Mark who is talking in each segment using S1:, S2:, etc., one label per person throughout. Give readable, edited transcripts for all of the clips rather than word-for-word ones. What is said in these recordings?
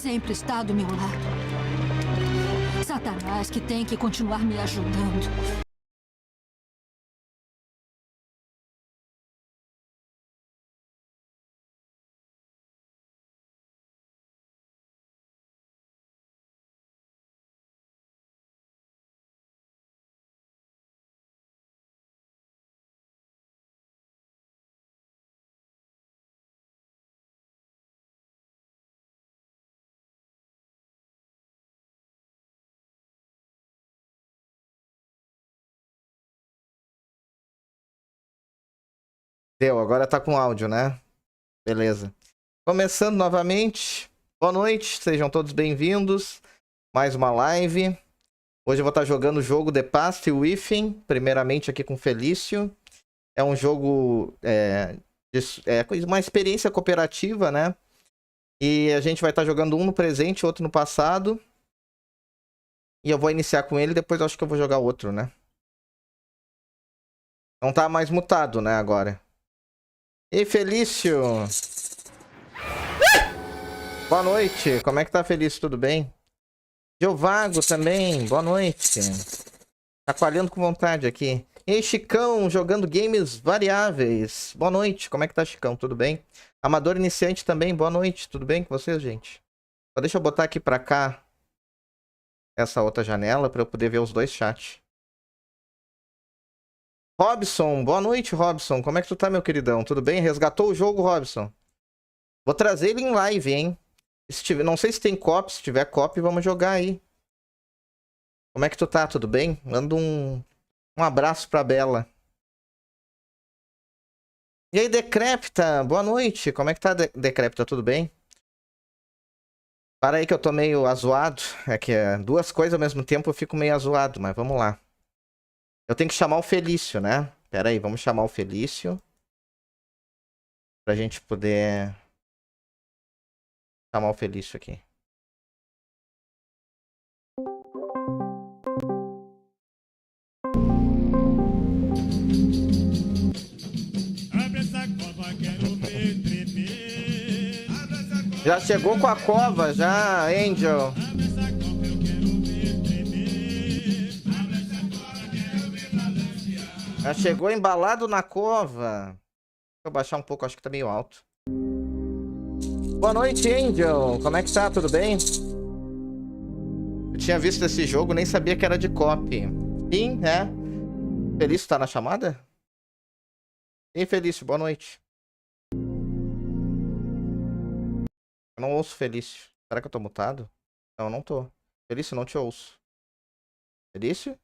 S1: sempre está do meu lado. Satanás que tem que continuar me ajudando.
S2: Deu, agora tá com áudio, né? Beleza. Começando novamente. Boa noite, sejam todos bem-vindos. Mais uma live. Hoje eu vou estar jogando o jogo The Past Within, primeiramente aqui com o Felício. É um jogo, uma experiência cooperativa, né? E a gente vai estar jogando um no presente, outro no passado. E eu vou iniciar com ele, depois eu acho que eu vou jogar outro, né? Não tá mais mutado, né, agora. E Felício? Boa noite, como é que tá, Felício? Tudo bem? Giovago também, boa noite. Chacoalhando com vontade aqui. E Chicão, jogando games variáveis. Boa noite, como é que tá, Chicão? Tudo bem? Amador iniciante também, boa noite. Tudo bem com vocês, gente? Só deixa eu botar aqui pra cá essa outra janela pra eu poder ver os dois chats. Robson, boa noite, Robson. Como é que tu tá, meu queridão? Tudo bem? Resgatou o jogo, Robson? Vou trazer ele em live, hein? Não sei se tem copy, se tiver copy, vamos jogar aí. Como é que tu tá? Tudo bem? Manda um abraço pra Bela. E aí, Decrépita, boa noite. Como é que tá, Decrépita? Tudo bem? Para aí que eu tô meio azoado. É que duas coisas ao mesmo tempo eu fico meio azoado, mas vamos lá. Eu tenho que chamar o Felício, né? Pera aí, vamos chamar o Felício. Pra gente poder chamar o Felício aqui. Já chegou com a cova, já, Angel. Já chegou embalado na cova. Deixa eu baixar um pouco, acho que tá meio alto. Boa noite, Angel. Como é que tá? Tudo bem? Eu tinha visto esse jogo, nem sabia que era de copy. Sim, é. Felício tá na chamada? Sim, Felício, boa noite. Eu não ouço Felício. Será que eu tô mutado? Não, eu não tô. Felício, não te ouço. Felício?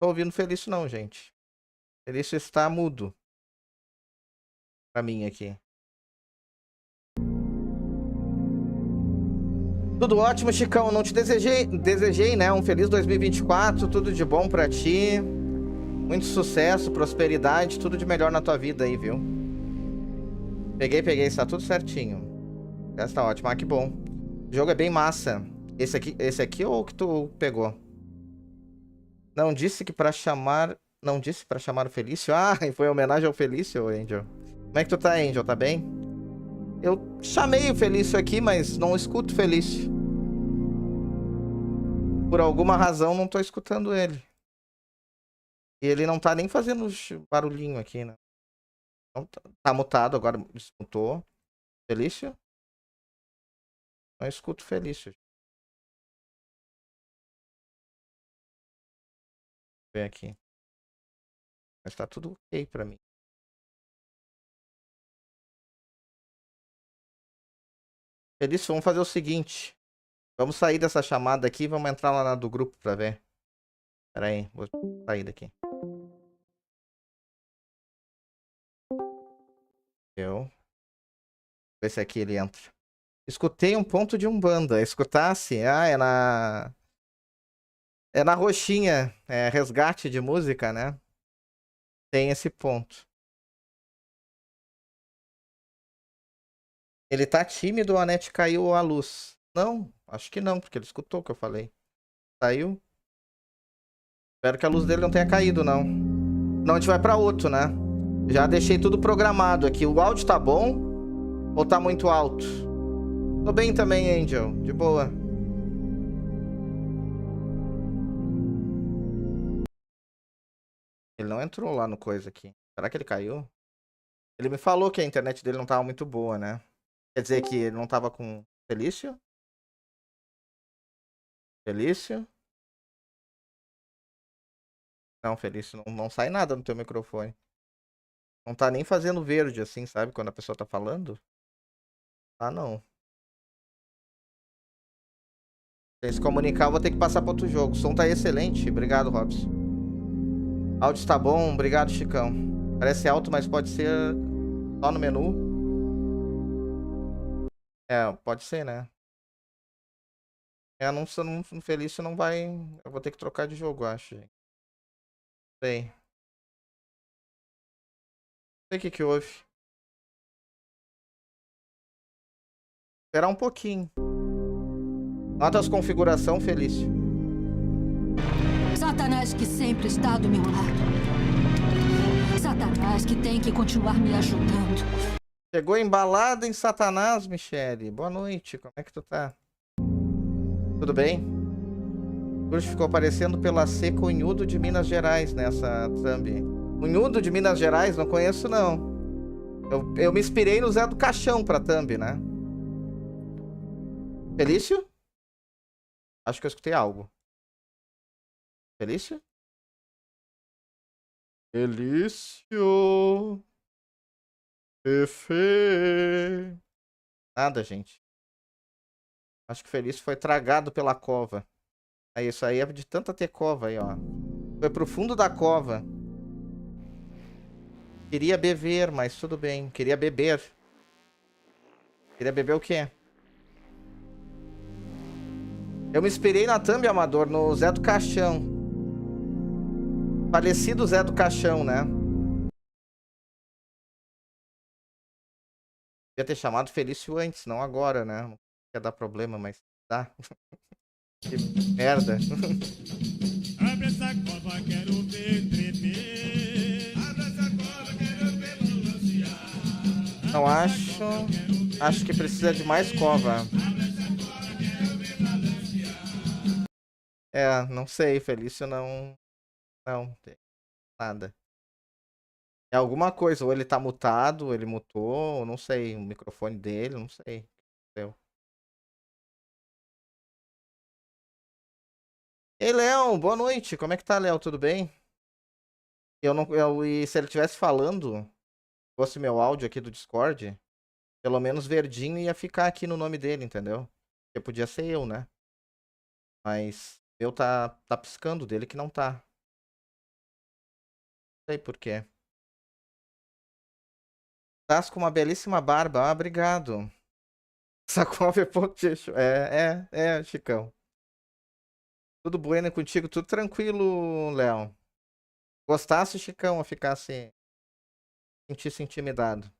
S2: Tô ouvindo Felício não, gente. Felício está mudo. Pra mim aqui. Tudo ótimo, Chicão. Não te desejei, né? Um feliz 2024. Tudo de bom pra ti. Muito sucesso, prosperidade. Tudo de melhor na tua vida aí, viu? Peguei. Está tudo certinho. Essa tá ótima. Ah, que bom. O jogo é bem massa. Esse aqui ou o que tu pegou? Não disse pra chamar o Felício? Ah, foi homenagem ao Felício, Angel. Como é que tu tá, Angel? Tá bem? Eu chamei o Felício aqui, mas não escuto o Felício. Por alguma razão, não tô escutando ele. E ele não tá nem fazendo barulhinho aqui, né? Então, tá mutado, agora desmutou. Felício? Não escuto o Felício. Vou ver aqui. Mas tá tudo ok pra mim. Felício, vamos fazer o seguinte. Vamos sair dessa chamada aqui e vamos entrar lá na do grupo pra ver. Pera aí, vou sair daqui. Ver se aqui ele entra. Escutei um ponto de Umbanda. Escutasse? Ah, é na roxinha. É resgate de música, né? Tem esse ponto. Ele tá tímido ou a net caiu a luz? Não, acho que não, porque ele escutou o que eu falei. Saiu. Espero que a luz dele não tenha caído, não. Não, a gente vai pra outro, né? Já deixei tudo programado aqui. O áudio tá bom ou tá muito alto? Tô bem também, Angel. De boa. Ele não entrou lá no coisa aqui. Será que ele caiu? Ele me falou que a internet dele não tava muito boa, né? Quer dizer que ele não tava com Felício? Felício? Não, Felício, não sai nada no teu microfone. Não tá nem fazendo verde assim, sabe? Quando a pessoa tá falando. Ah, não. Sem se comunicar, eu vou ter que passar para outro jogo. O som tá excelente. Obrigado, Robson. Áudio está bom. Obrigado, Chicão. Parece alto, mas pode ser só no menu. É, pode ser, né? É, não Felício não vai. Eu vou ter que trocar de jogo, acho, gente. Sei. Sei o que que houve. Esperar um pouquinho. Nota as configuração, Felício.
S1: Satanás que sempre está do meu lado. Satanás que tem que continuar me ajudando.
S2: Chegou embalada em Satanás, Michele. Boa noite, como é que tu tá? Tudo bem? Hoje ficou aparecendo pela C Cunhudo de Minas Gerais nessa thumb. Cunhudo de Minas Gerais? Não conheço, não. Eu me inspirei no Zé do Caixão pra thumb, né? Felício? Acho que eu escutei algo. Felício? Felício? Efe. Nada, gente. Acho que o Felício foi tragado pela cova. É isso aí, é de tanta ter cova aí, ó. Foi pro fundo da cova. Queria beber, mas tudo bem. Queria beber. Queria beber o quê? Eu me inspirei na thumb, Amador, no Zé do Caixão. Falecido Zé do Caixão, né? Devia ter chamado Felício antes, não agora, né? Não quer dar problema, mas tá. Que merda.
S3: Abre essa cova, quero ver tremer. Abre essa cova, quero ver balancear.
S2: Não acho. Acho que precisa de mais cova. É, não sei, Felício não. Não, tem nada. É alguma coisa, ou ele tá mutado, ou ele mutou, ou não sei, o microfone dele, não sei. Eu. Ei, Léo, boa noite. Como é que tá, Léo? Tudo bem? E se ele estivesse falando, fosse meu áudio aqui do Discord, pelo menos verdinho ia ficar aqui no nome dele, entendeu? Porque podia ser eu, né? Mas eu tá piscando dele que não tá. Não sei por quê. Tás com uma belíssima barba. Ah, obrigado. Sacou é poticho. Chicão. Tudo bueno contigo? Tudo tranquilo, Léo? Gostasse, Chicão, a ficasse... Sentisse intimidado.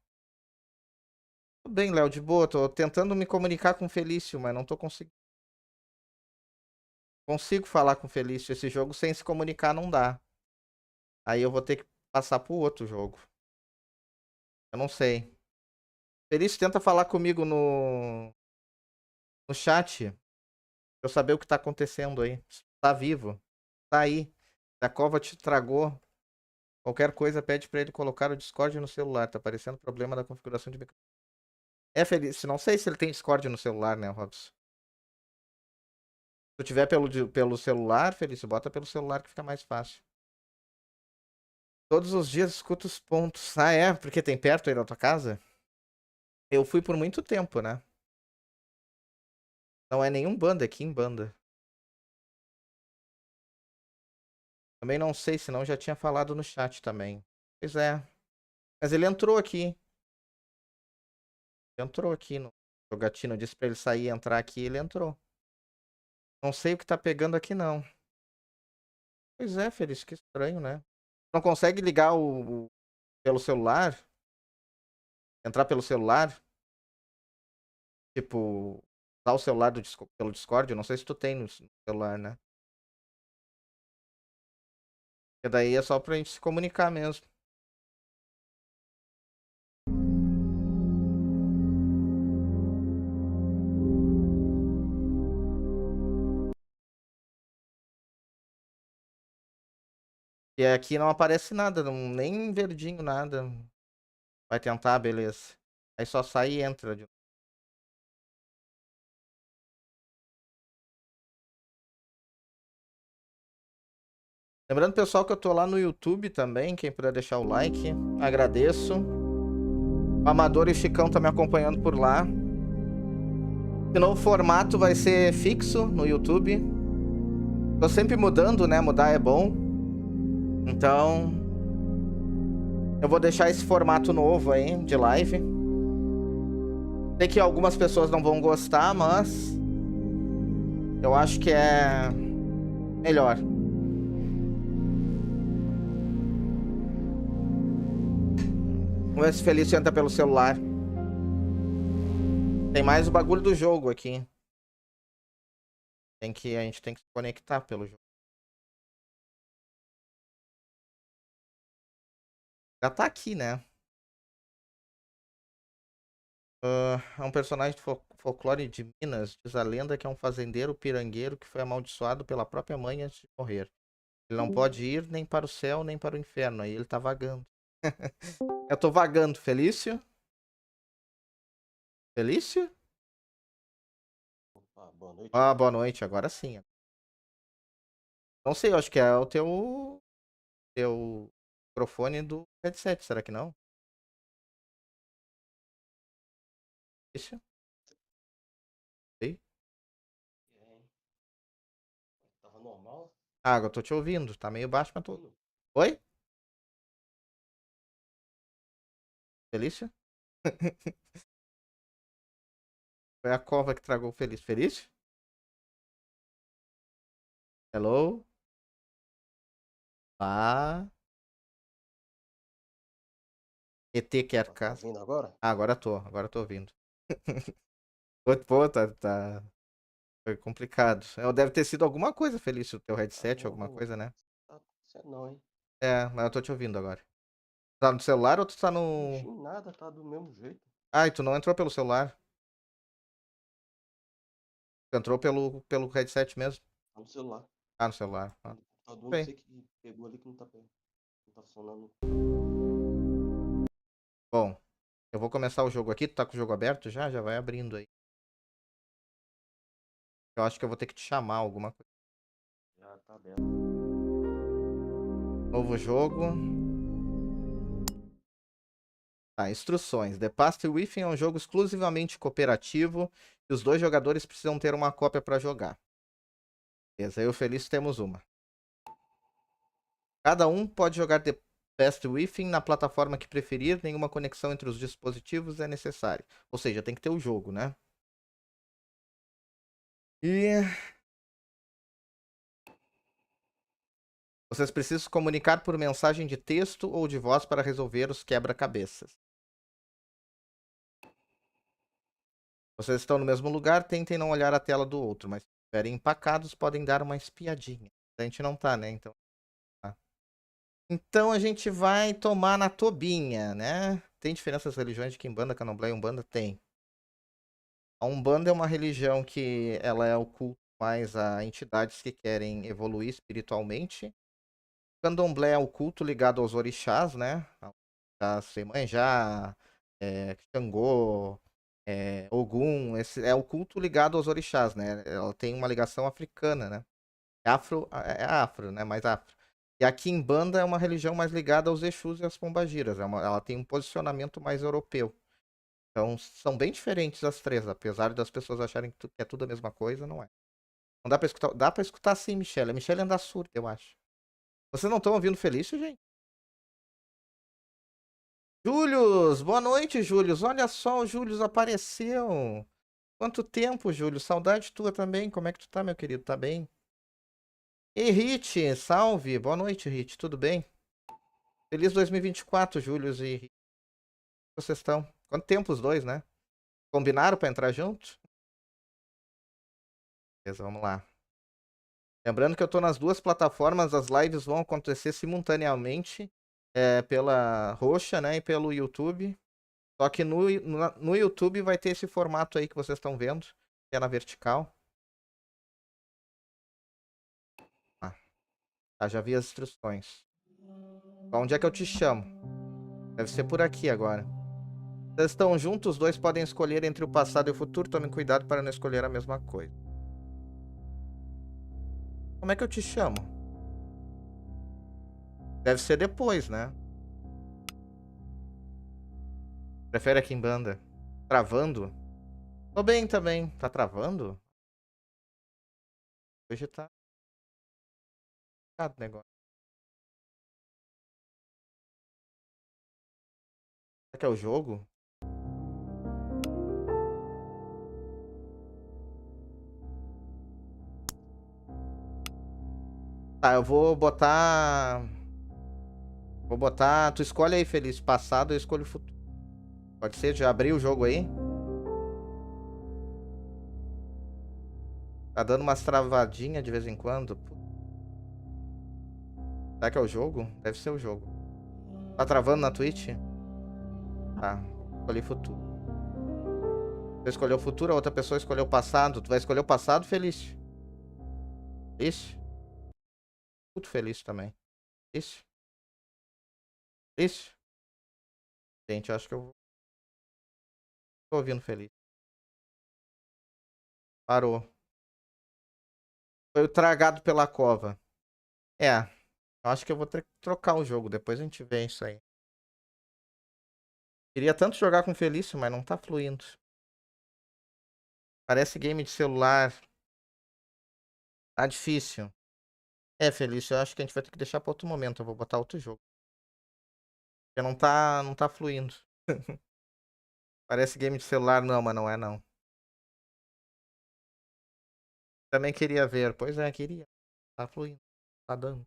S2: Tudo bem, Léo, de boa. Tô tentando me comunicar com o Felício, mas não tô conseguindo. Consigo falar com o Felício. Esse jogo sem se comunicar não dá. Aí eu vou ter que passar pro outro jogo. Eu não sei. Felício, tenta falar comigo no chat. Pra eu saber o que tá acontecendo aí. Tá vivo. Tá aí. Se a cova te tragou. Qualquer coisa, pede pra ele colocar o Discord no celular. Tá aparecendo problema da configuração de microfone. É, Felício. Não sei se ele tem Discord no celular, né, Robson? Se tu tiver pelo celular, Felício, bota pelo celular que fica mais fácil. Todos os dias escuto os pontos. Ah, é? Porque tem perto aí da tua casa? Eu fui por muito tempo, né? Não é nenhum banda aqui em banda. Também não sei, senão já tinha falado no chat também. Pois é. Mas ele entrou aqui. Entrou aqui no jogatino. Eu disse pra ele sair e entrar aqui, ele entrou. Não sei o que tá pegando aqui, não. Pois é, Felício, que estranho, né? Não consegue ligar pelo celular? Entrar pelo celular? Tipo, usar o celular pelo Discord? Eu não sei se tu tem no celular, né? Porque daí é só pra gente se comunicar mesmo. E aqui não aparece nada, nem verdinho, nada. Vai tentar, beleza. Aí só sai e entra. Lembrando, pessoal, que eu tô lá no YouTube também. Quem puder deixar o like, agradeço. O Amador e o Chicão tá me acompanhando por lá. De novo, o formato vai ser fixo no YouTube. Tô sempre mudando, né? Mudar é bom. Então, eu vou deixar esse formato novo aí, de live. Sei que algumas pessoas não vão gostar, mas eu acho que é melhor. Vamos ver se o Felício entra pelo celular. Tem mais o bagulho do jogo aqui. A gente tem que se conectar pelo jogo. Já tá aqui, né? É um personagem de folclore de Minas. Diz a lenda que é um fazendeiro pirangueiro que foi amaldiçoado pela própria mãe antes de morrer. Ele não pode ir nem para o céu, nem para o inferno. Aí ele tá vagando. Eu tô vagando. Felício? Felício?
S4: Opa, boa noite.
S2: Ah, boa noite. Agora sim. Não sei, eu acho que é o teu microfone do headset. Será que não? Felício? Sei.
S4: É, tava normal?
S2: Ah, agora eu tô te ouvindo. Tá meio baixo, mas tô.
S4: Tudo?
S2: Oi? Felício? Foi a cova que tragou o Felício. Felício? Hello? Ah. ET quer
S4: Tá
S2: casa.
S4: ouvindo agora?
S2: Ah, agora tô ouvindo. Pô, tá. Foi complicado. Deve ter sido alguma coisa, Felício, o teu headset, alguma
S4: Alô?
S2: coisa, né?
S4: Tá acontecendo não, hein?
S2: É, mas eu tô te ouvindo agora. Tá no celular ou tu tá
S4: Ixi,
S2: no.
S4: nada, tá do mesmo jeito.
S2: Ah, e tu não entrou pelo celular? Tu entrou pelo headset mesmo?
S4: Tá no celular.
S2: Ah, no celular. Ah,
S4: No computador, não
S2: bem.
S4: sei que pegou ali que não tá funcionando.
S2: Bom, eu vou começar o jogo aqui. Tu tá com o jogo aberto já? Já vai abrindo aí. Eu acho que eu vou ter que te chamar alguma coisa.
S4: Já tá aberto.
S2: Novo jogo. Tá, instruções. The Past Within é um jogo exclusivamente cooperativo e os dois jogadores precisam ter uma cópia para jogar. Beleza, eu e o Felício temos uma. Cada um pode jogar The Past Within na plataforma que preferir, nenhuma conexão entre os dispositivos é necessária. Ou seja, tem que ter o jogo, né? E vocês precisam se comunicar por mensagem de texto ou de voz para resolver os quebra-cabeças. Vocês estão no mesmo lugar, tentem não olhar a tela do outro, mas se estiverem empacados, podem dar uma espiadinha. A gente não tá, né? Então, tá. Então a gente vai tomar na tobinha, né? Tem diferença das religiões de Quimbanda, Candomblé e Umbanda? Tem. A Umbanda é uma religião que ela é o culto mais a entidades que querem evoluir espiritualmente. O Candomblé é o culto ligado aos orixás, né? A Iemanjá, Xangô, Ogum. Esse é o culto ligado aos orixás, né? Ela tem uma ligação africana, né? É afro, né? Mais afro. E a Quimbanda é uma religião mais ligada aos Exus e às Pombagiras. Ela tem um posicionamento mais europeu. Então, são bem diferentes as três, apesar das pessoas acharem que é tudo a mesma coisa, não é. Não dá pra escutar. Dá pra escutar sim, Michelle. A Michelle anda surda, eu acho. Vocês não estão ouvindo Felício, gente? Július! Boa noite, Július. Olha só, o Július apareceu. Quanto tempo, Júlio? Saudade tua também. Como é que tu tá, meu querido? Tá bem? E Rit, salve. Boa noite, Rit. Tudo bem? Feliz 2024, Július e Rit. Vocês estão? Quanto tempo os dois, né? Combinaram pra entrar junto? Beleza, vamos lá. Lembrando que eu tô nas duas plataformas, as lives vão acontecer simultaneamente pela Roxa, né, e pelo YouTube. Só que no YouTube vai ter esse formato aí que vocês estão vendo, que é na vertical. Ah, tá, já vi as instruções. Onde é que eu te chamo? Deve ser por aqui agora. Vocês estão juntos, os dois podem escolher entre o passado e o futuro. Tomem cuidado para não escolher a mesma coisa. Como é que eu te chamo? Deve ser depois, né? Prefere aqui em banda. Travando? Tô bem também. Tá travando? Hoje tá... complicado o negócio. Será que é o jogo? Tá, eu vou botar... Vou botar... Tu escolhe aí, Feliz. Passado, eu escolho o futuro. Pode ser? Já abri o jogo aí? Tá dando umas travadinhas de vez em quando. Será que é o jogo? Deve ser o jogo. Tá travando na Twitch? Tá. Escolhi futuro. Você escolheu o futuro, a outra pessoa escolheu o passado. Tu vai escolher o passado, Felício? Felício? Muito feliz também. Felício? Felício? Gente, eu acho que eu tô ouvindo feliz. Parou. Foi o tragado pela cova. É. Eu acho que eu vou ter que trocar o jogo. Depois a gente vê isso aí. Queria tanto jogar com o Felício, mas não tá fluindo. Parece game de celular. Tá difícil. É, Felício, eu acho que a gente vai ter que deixar pra outro momento. Eu vou botar outro jogo. Porque não tá fluindo. Parece game de celular, não, mas não é não. Também queria ver. Pois é, queria. Tá fluindo. Tá dando.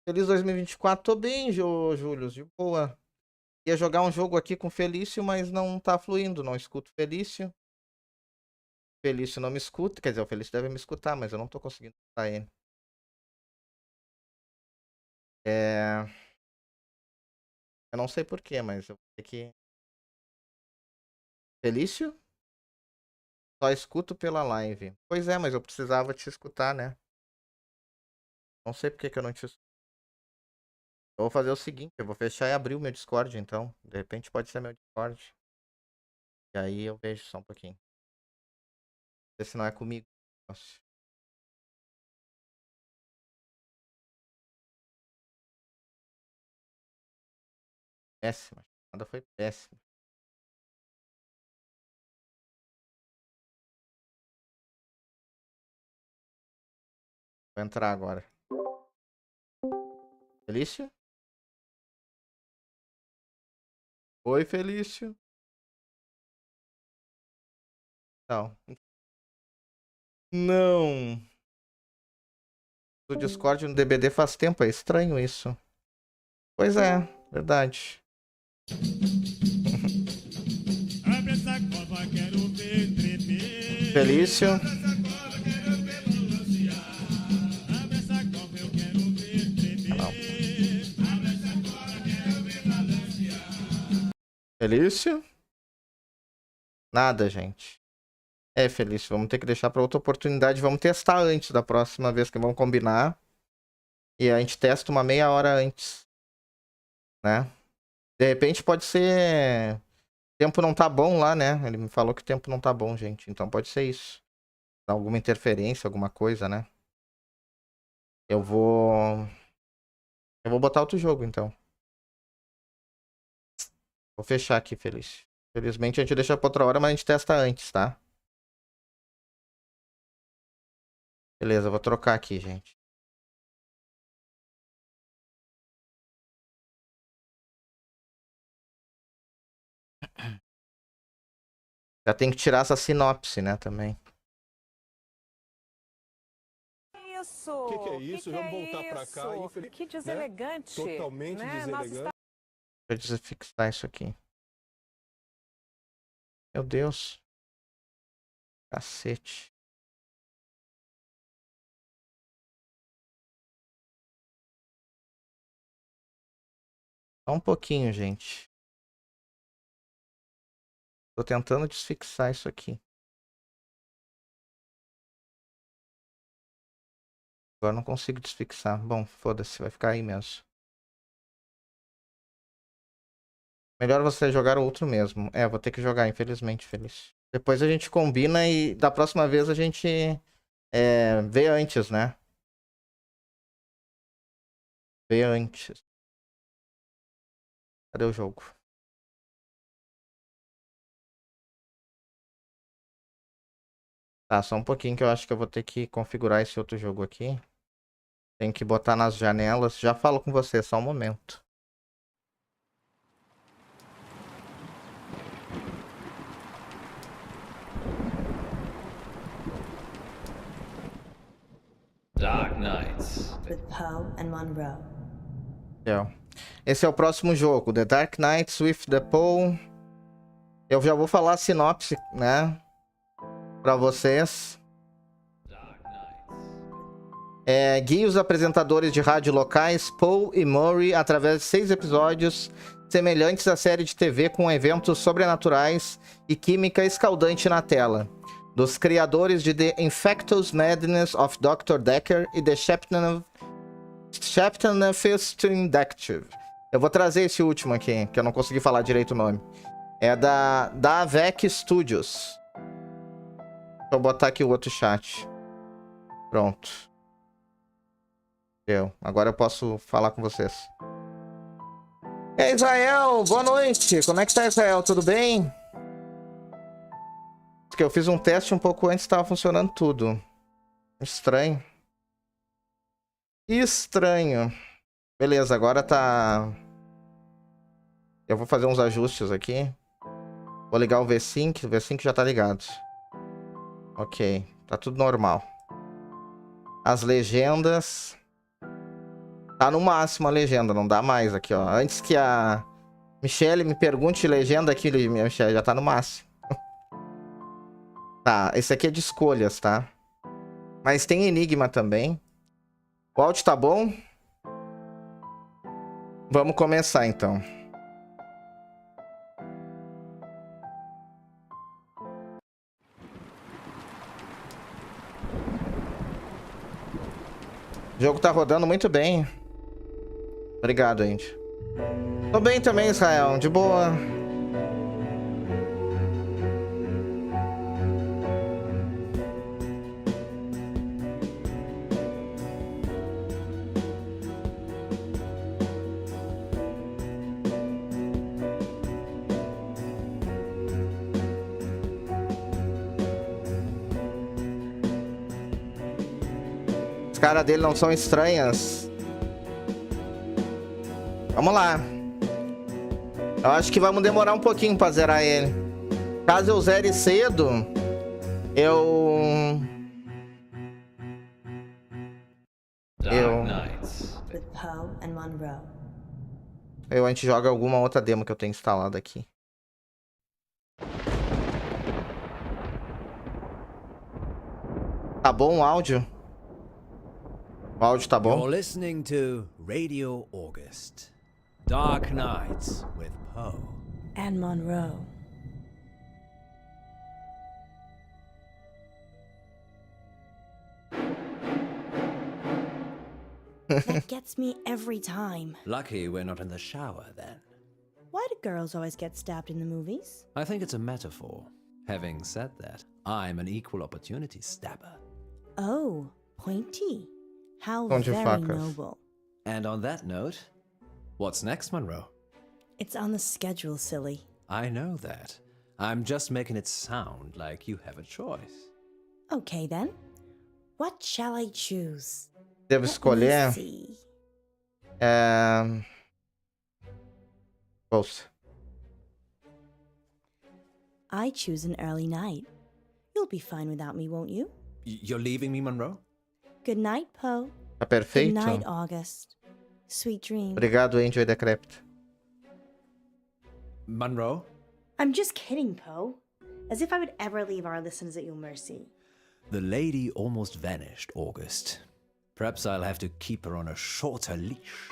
S2: Feliz 2024. Tô bem, Júlio. De boa. Ia jogar um jogo aqui com o Felício, mas não tá fluindo. Não escuto o Felício. Felício não me escuta. Quer dizer, o Felício deve me escutar, mas eu não tô conseguindo escutar ele. É... Eu não sei porquê, mas eu vou ter que... Felício? Só escuto pela live. Pois é, mas eu precisava te escutar, né? Não sei por que que eu não te escuto. Eu vou fazer o seguinte, eu vou fechar e abrir o meu Discord, então. De repente pode ser meu Discord. E aí eu vejo só um pouquinho. Ver se não é comigo. Nossa. Péssima. Nada foi péssimo. Vou entrar agora. Felício? Oi, Felício. Não. Não. Do Discord no DBD faz tempo, é estranho isso. Pois é, verdade.
S3: Abre essa cova, quero ver tremer.
S2: Felício.
S3: Abre essa cova, quero ver balancear. Abre essa cova, eu quero ver tremer.
S2: Não.
S3: Abre essa cova, quero ver balancear.
S2: Felício? Nada, gente. É, Felício, vamos ter que deixar para outra oportunidade. Vamos testar antes da próxima vez que vamos combinar. E a gente testa uma meia hora antes. Né? De repente pode ser... O tempo não tá bom lá, né? Ele me falou que o tempo não tá bom, gente. Então pode ser isso. Alguma interferência, alguma coisa, né? Eu vou... Eu vou botar outro jogo, então. Vou fechar aqui, Felício. Felizmente a gente deixa pra outra hora, mas a gente testa antes, tá? Beleza, eu vou trocar aqui, gente. Já tem que tirar essa sinopse, né, também.
S5: Isso!
S6: O que é isso?
S5: Que
S6: Vamos
S5: é
S6: voltar pra cá.
S5: isso?
S6: Infeliz...
S5: Que deselegante.
S6: Totalmente
S5: né?
S6: deselegante.
S2: Deixa eu desfixar isso aqui. Meu Deus. Cacete. Só um pouquinho, gente. Tô tentando desfixar isso aqui. Agora não consigo desfixar. Bom, foda-se, vai ficar aí mesmo. Melhor você jogar o outro mesmo. É, vou ter que jogar, infelizmente, Feliz. Depois a gente combina e da próxima vez a gente vê antes, né? Vê antes. Cadê o jogo? Tá, só um pouquinho que eu acho que eu vou ter que configurar esse outro jogo aqui. Tem que botar nas janelas. Já falo com você, só um momento.
S6: Dark Nights.
S7: With Poe and Monroe.
S2: Esse é o próximo jogo, The Dark Knights with the Poe. Eu já vou falar a sinopse, né? Pra vocês. Guie os apresentadores de rádio locais, Poe e Murray, através de 6 episódios semelhantes à série de TV com eventos sobrenaturais e química escaldante na tela. Dos criadores de The Infectious Madness of Dr. Decker e The Chapter-Fist Detective. Eu vou trazer esse último aqui, que eu não consegui falar direito o nome. É da AVEC Studios. Deixa eu botar aqui o outro chat. Pronto. Agora eu posso falar com vocês. E aí, Israel, boa noite. Como é que tá, Israel? Tudo bem? Porque eu fiz um teste um pouco antes e tava funcionando tudo. Estranho. Estranho. Beleza, agora tá... Eu vou fazer uns ajustes aqui. Vou ligar o V5. O V5 já tá ligado. Ok. Tá tudo normal. As legendas... Tá no máximo a legenda, não dá mais aqui, ó. Antes que a Michelle me pergunte legenda aqui, Michelle, já tá no máximo. Tá, esse aqui é de escolhas, tá? Mas tem Enigma também. O áudio tá bom? Vamos começar, então. O jogo tá rodando muito bem. Obrigado, Andy. Tô bem também, Israel. De boa. As caras dele não são estranhas. Vamos lá. Eu acho que vamos demorar um pouquinho pra zerar ele. Caso eu zere cedo,
S7: With Poe and Monroe.
S2: a gente joga alguma outra demo que eu tenho instalado aqui. Tá bom o áudio? O áudio tá bom?
S6: You're listening to Radio August. Dark Nights with Poe.
S7: And Monroe. That gets me every time.
S6: Lucky we're not in the shower then.
S7: Why do girls always get stabbed in the movies?
S6: I think it's a metaphor. Having said that, I'm an equal opportunity stabber.
S7: Oh, pointy. How
S2: Don't you
S7: very
S2: fuckers.
S7: noble.
S6: And on that note, what's next, Monroe?
S7: It's on the schedule, silly.
S6: I know that. I'm just making it sound like you have a choice.
S7: Okay then. What shall I choose?
S2: Devo escolher.
S7: Let's see.
S2: Bolsa.
S7: I choose an early night. You'll be fine without me, won't you?
S6: You're leaving me, Monroe?
S7: Good night, Poe.
S2: Tá
S7: Good
S2: perfeito?
S7: night, August. Sweet dreams.
S2: Obrigado, Andy Decrépito.
S6: Monroe?
S7: I'm just kidding, Poe. As if I would ever leave our listeners at your mercy.
S6: The lady almost vanished, August. Perhaps I'll have to keep her on a shorter leash.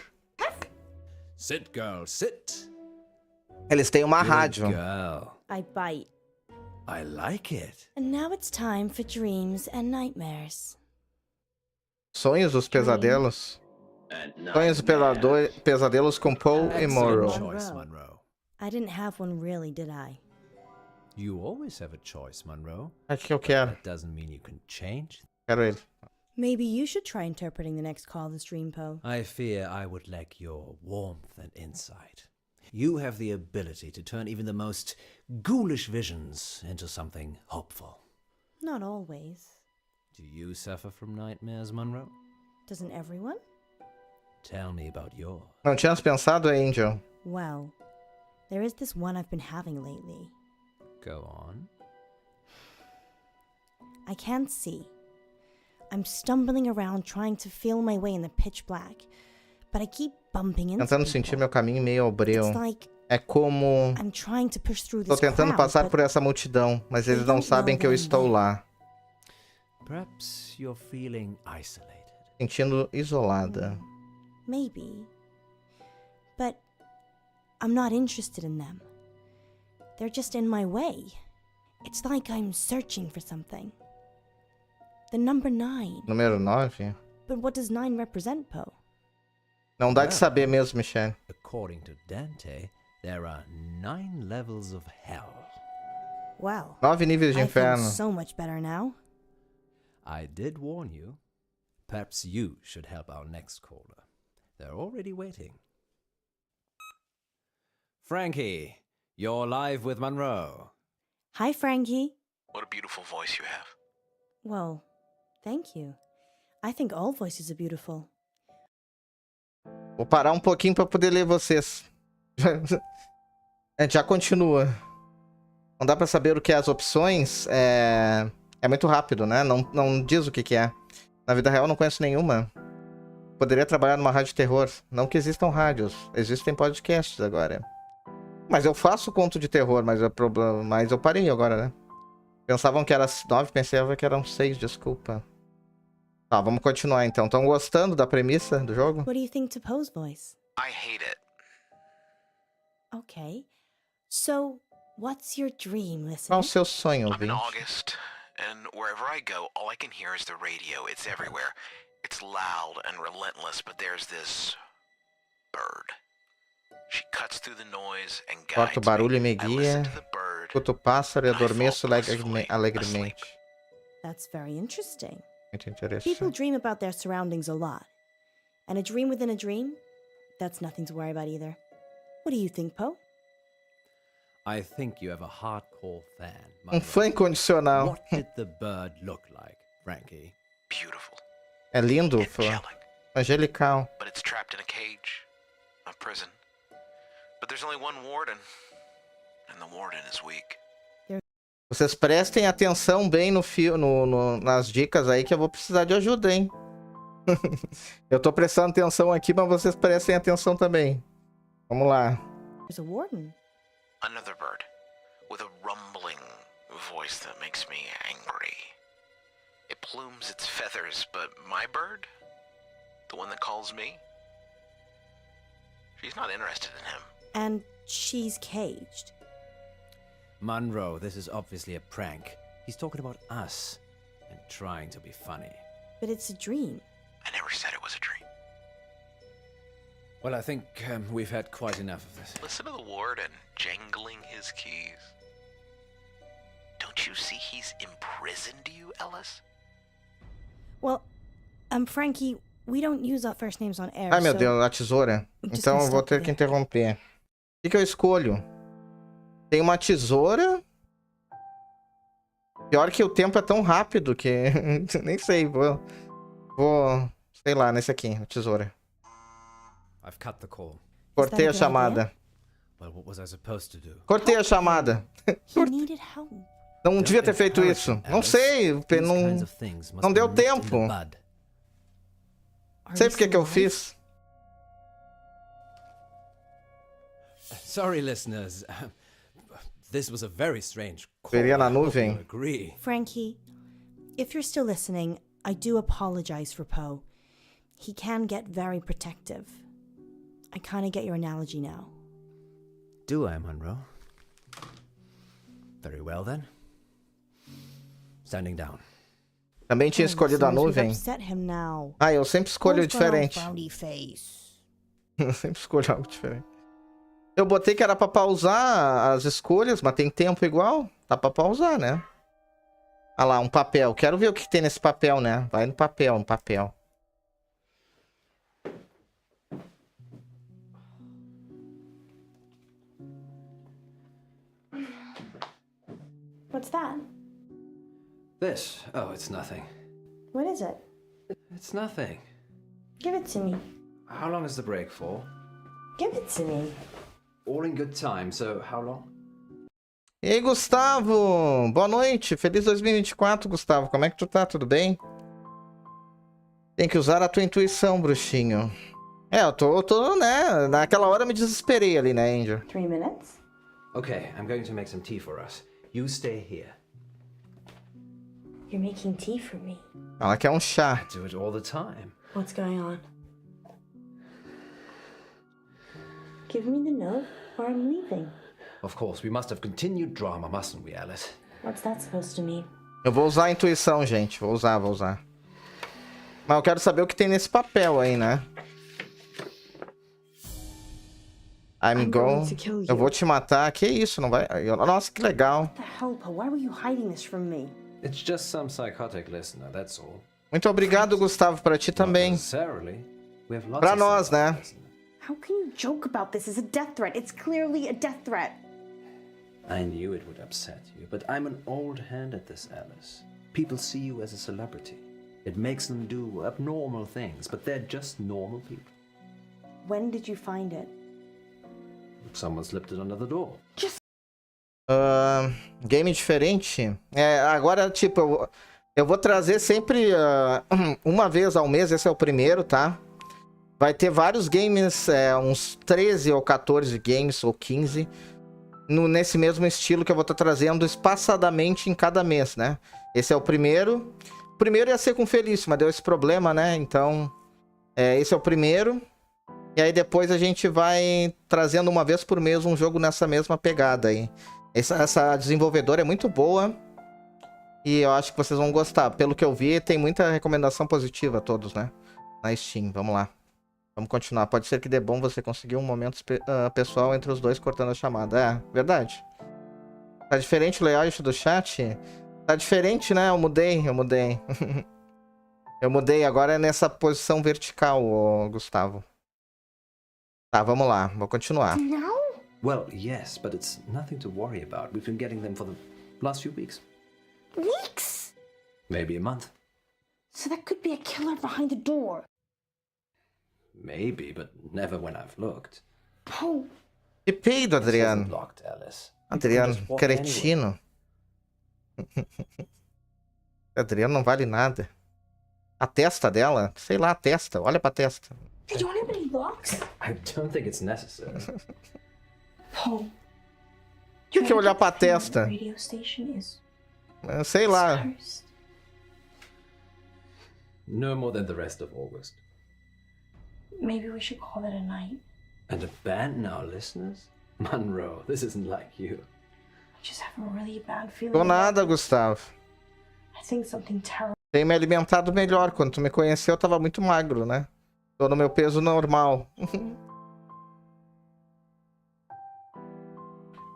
S6: Sit, girl, sit.
S2: Eles têm uma
S6: Good
S2: rádio.
S6: girl.
S7: I bite.
S6: I like it.
S7: And now it's time for dreams and nightmares.
S2: Sonhos dos pesadelos. Sonhos e pesadelos com Poe e
S6: Excellent
S2: Morrow.
S6: choice, Monroe.
S7: I didn't have one really, did I?
S6: You always have a choice, Monroe.
S2: Acho que eu quero.
S6: That doesn't mean you can change.
S2: Quero ele.
S7: Maybe you should try interpreting the next call of this dream, Poe.
S6: I fear I would lack your warmth and insight. You have the ability to turn even the most ghoulish visions into something hopeful.
S7: Not always.
S6: Do you suffer from nightmares, Monroe?
S7: Doesn't everyone?
S6: Tell me about yours.
S2: Não tínhamos pensado, Angel?
S7: Well, there is this one I've been having lately.
S6: Go on.
S7: I can't see. I'm stumbling around trying to feel my way in the pitch black, but I keep bumping into
S2: Tentando
S7: people.
S2: sentir meu caminho meio obreu.
S7: It's like
S2: É como...
S7: I'm trying to push through
S2: Tô
S7: this
S2: tentando
S7: crowd,
S2: passar
S7: but
S2: por essa multidão, mas eles não sabem que eu estou lá.
S6: Perhaps you're feeling isolated.
S2: Sentindo isolada.
S7: maybe. But I'm not interested in them. They're just in my way. It's like I'm searching for something. The number 9.
S2: Número 9?
S7: But what does 9 represent, Poe?
S2: Não dá de saber mesmo, Michelle.
S6: According to Dante, there are 9 levels of hell.
S7: Well,
S2: 9 níveis de
S7: I feel
S2: inferno.
S7: so much better now.
S6: I did warn you. Perhaps you should help our next caller. They're already waiting. Frankie, you're live with Monroe.
S7: Hi, Frankie.
S8: What a beautiful voice you have.
S7: Well, thank you. I think all voices are beautiful.
S2: Vou parar um pouquinho para poder ler vocês. A gente já continua. Não dá para saber o que é as opções. É muito rápido, né? Não diz o que é. Na vida real, eu não conheço nenhuma. Poderia trabalhar numa rádio de terror. Não que existam rádios. Existem podcasts agora. Mas eu faço conto de terror, mas eu parei agora, né? Pensavam que era 9, pensava que eram 6, desculpa. Tá, vamos continuar então. Estão gostando da premissa do jogo?
S7: What do you think to Poe's voice?
S8: I hate it.
S7: Okay. So, what's your dream,
S2: Qual
S7: listener?
S2: o seu sonho,
S8: I'm in
S2: ouvinte?
S8: August, and wherever I go, all I can hear is the radio. It's everywhere. It's loud and relentless, but there's this bird. She cuts through the noise and guides
S2: Corta o barulho e me
S8: me. I listen
S2: guia.
S8: to the bird.
S2: Escuto o pássaro e
S8: and I fall
S2: adormeço
S8: blissfully
S2: alegremente.
S7: That's very interesting.
S2: Muito
S7: People
S2: interessante.
S7: dream about their surroundings a lot. And a dream within a dream? That's nothing to worry about either. What do you think, Poe?
S6: I think you have a hardcore fan,
S2: Um fã incondicional.
S6: What did the bird look like, Frankie?
S8: Beautiful.
S2: É lindo, fã.
S8: Angelic.
S2: Angelical.
S8: But it's trapped in a cage. A prison. But there's only one warden. And the warden is weak.
S2: Vocês prestem atenção bem nas dicas aí que eu vou precisar de ajuda, hein? Eu tô prestando atenção aqui, mas vocês prestem atenção também. Vamos lá.
S7: There's a warden.
S8: Another bird. With a rumbling voice that makes me angry. It plumes its feathers, but my bird? The one that calls me? She's not interested in him.
S7: And she's caged.
S6: Monroe, this is obviously a prank. He's talking about us and trying to be funny.
S7: But it's a dream.
S8: I never said it was a dream.
S6: Well, I think we've had quite enough of this.
S8: Listen to the warden jangling his keys. Don't you see he's imprisoned you, Ellis?
S7: Well, Frankie, we don't use our first names on air.
S2: Ai, meu
S7: so
S2: Deus, a tesoura.
S7: I'm just
S2: Então
S7: gonna
S2: eu vou
S7: stop
S2: ter
S7: you
S2: que
S7: there.
S2: interromper. O que eu escolho? Tem uma tesoura. Pior que o tempo é tão rápido que... Nem sei, vou... Sei lá, nesse aqui, a tesoura.
S6: I've cut the call.
S2: Cortei a
S7: good
S2: chamada.
S6: Well, what was I supposed to do?
S2: Cortei a chamada.
S7: He needed help.
S2: Não
S6: Don't
S2: devia ter feito
S6: encourage
S2: isso.
S6: him,
S2: Não
S6: Alice.
S2: sei,
S6: These
S2: não
S6: kinds of things must
S2: não
S6: be
S2: deu
S6: nipped in the
S2: tempo.
S6: bud.
S7: Are
S2: sei
S7: you
S2: porque que eu
S7: alive?
S2: fiz.
S6: Sorry, listeners. This was a very strange call.
S2: Veria na
S6: I hope
S2: nuvem.
S6: you'll agree.
S7: Frankie, if you're still listening, I do apologize for Poe. He can get very protective. I kind of get your analogy now.
S6: Do I, Monroe? Very well, then. Standing down.
S2: Também tinha escolhido a nuvem. Ah, eu sempre escolho diferente. Eu sempre escolho algo diferente. Eu botei que era pra pausar as escolhas, mas tem tempo igual. Dá pra pausar, né? Ah lá, um papel. Quero ver o que tem nesse papel, né? Vai no papel, no papel.
S7: What's that?
S6: This? Oh, it's nothing.
S7: What is it?
S6: It's nothing.
S7: Give it to me.
S6: How long is the break for?
S7: Give it to me.
S6: All in good time, so how long?
S2: E aí, Gustavo? Boa noite. Feliz 2024, Gustavo. Como é que tu tá? Tudo bem? Tem que usar a tua intuição, bruxinho. É, eu tô, né? Naquela hora eu me desesperei ali, né, Angel?
S7: 3 minutes?
S6: Okay, I'm going to make some tea for us. You stay here.
S7: You're making tea for me.
S2: Ela quer um chá.
S6: Do it all the time.
S7: What's going on? Give me the note or I'm leaving.
S6: Of course, we must have continued drama, mustn't we, Alice?
S7: What's that supposed to mean?
S2: Eu vou usar a intuição, gente. Vou usar. Mas eu quero saber o que tem nesse papel aí, né? I'm going
S7: to kill you.
S2: Eu vou te matar. Que isso? Não vai... Nossa, que legal.
S7: What the hell, Poe? Why were you hiding this from me?
S6: It's just some psychotic listener, that's all.
S2: Muito obrigado, Gustavo, pra ti também.
S6: Not necessarily. We have lots
S2: Pra
S6: of
S2: nós,
S6: psychotic
S2: né?
S6: listeners.
S7: How can you joke about this as a death threat? It's clearly a death threat.
S6: I knew it would upset you, but I'm an old hand at this, Alice. People see you as a celebrity. It makes them do abnormal things, but they're just normal people.
S7: When did you find it?
S6: Someone slipped it under the door.
S2: Game diferente. Agora, tipo, eu vou trazer sempre uma vez ao mês. Esse é o primeiro, tá? Vai ter vários games, uns 13 ou 14 games, ou 15, nesse mesmo estilo que eu vou estar trazendo espaçadamente em cada mês, né? Esse é o primeiro. O primeiro ia ser com Felício, mas deu esse problema, né? Então, esse é o primeiro. E aí depois a gente vai trazendo uma vez por mês um jogo nessa mesma pegada aí. Essa desenvolvedora é muito boa. E eu acho que vocês vão gostar. Pelo que eu vi, tem muita recomendação positiva a todos, né? Na Steam. Vamos lá. Vamos continuar. Pode ser que dê bom você conseguir um momento pessoal entre os dois cortando a chamada. É, verdade. Tá diferente o layout do chat? Tá diferente, né? Eu mudei. Eu mudei. Agora é nessa posição vertical, Gustavo. Tá, vamos lá. Vou continuar.
S7: Now?
S6: Well, yes, but it's nothing to worry about. We've been getting them for the last few weeks.
S7: Weeks?
S6: Maybe a month.
S7: So that could be a killer behind the door.
S6: Maybe, but never when I've looked.
S7: Poe.
S2: Que peido,
S6: This isn't
S2: Adriano.
S6: locked, Alice. You can
S2: Adriano,
S6: just walk
S2: cretino. Adriano não vale nada. A testa dela? Sei lá, a testa. Olha pra testa.
S7: They don't have any locks?
S6: I don't think it's necessary.
S7: Poe.
S2: Por que olhar pra testa?
S7: Radio station is
S2: Sei lá.
S7: cursed.
S6: No more than the rest of August.
S7: Maybe we should call it a night.
S6: And abandon our listeners? Monroe, this isn't like you.
S7: I just have a really bad feeling.
S2: Tô
S7: about
S2: nada,
S7: this.
S2: Gustavo.
S7: I think something terrible.
S2: Tenho me alimentado melhor. Quando tu me conheceu, eu tava muito magro, né? Tô no meu peso normal.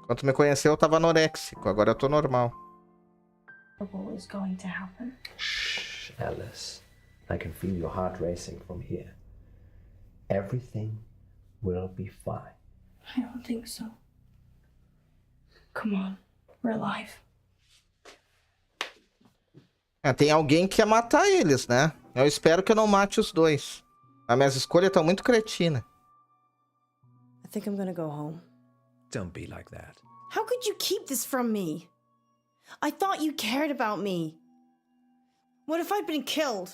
S2: Quando tu me conheceu, eu tava anoréxico. Agora eu tô normal.
S7: Is going to happen.
S6: Shh, Alice. I can feel your heart racing from here. Everything will be fine.
S7: I don't think so. Come on, we're alive.
S2: Tem alguém que quer matar eles, né? Eu espero que eu não mate os dois. As minhas escolhas estão muito cretinas.
S7: I think I'm gonna go home.
S6: Don't be like that.
S7: How could you keep this from me? I thought you cared about me. What if I'd been killed?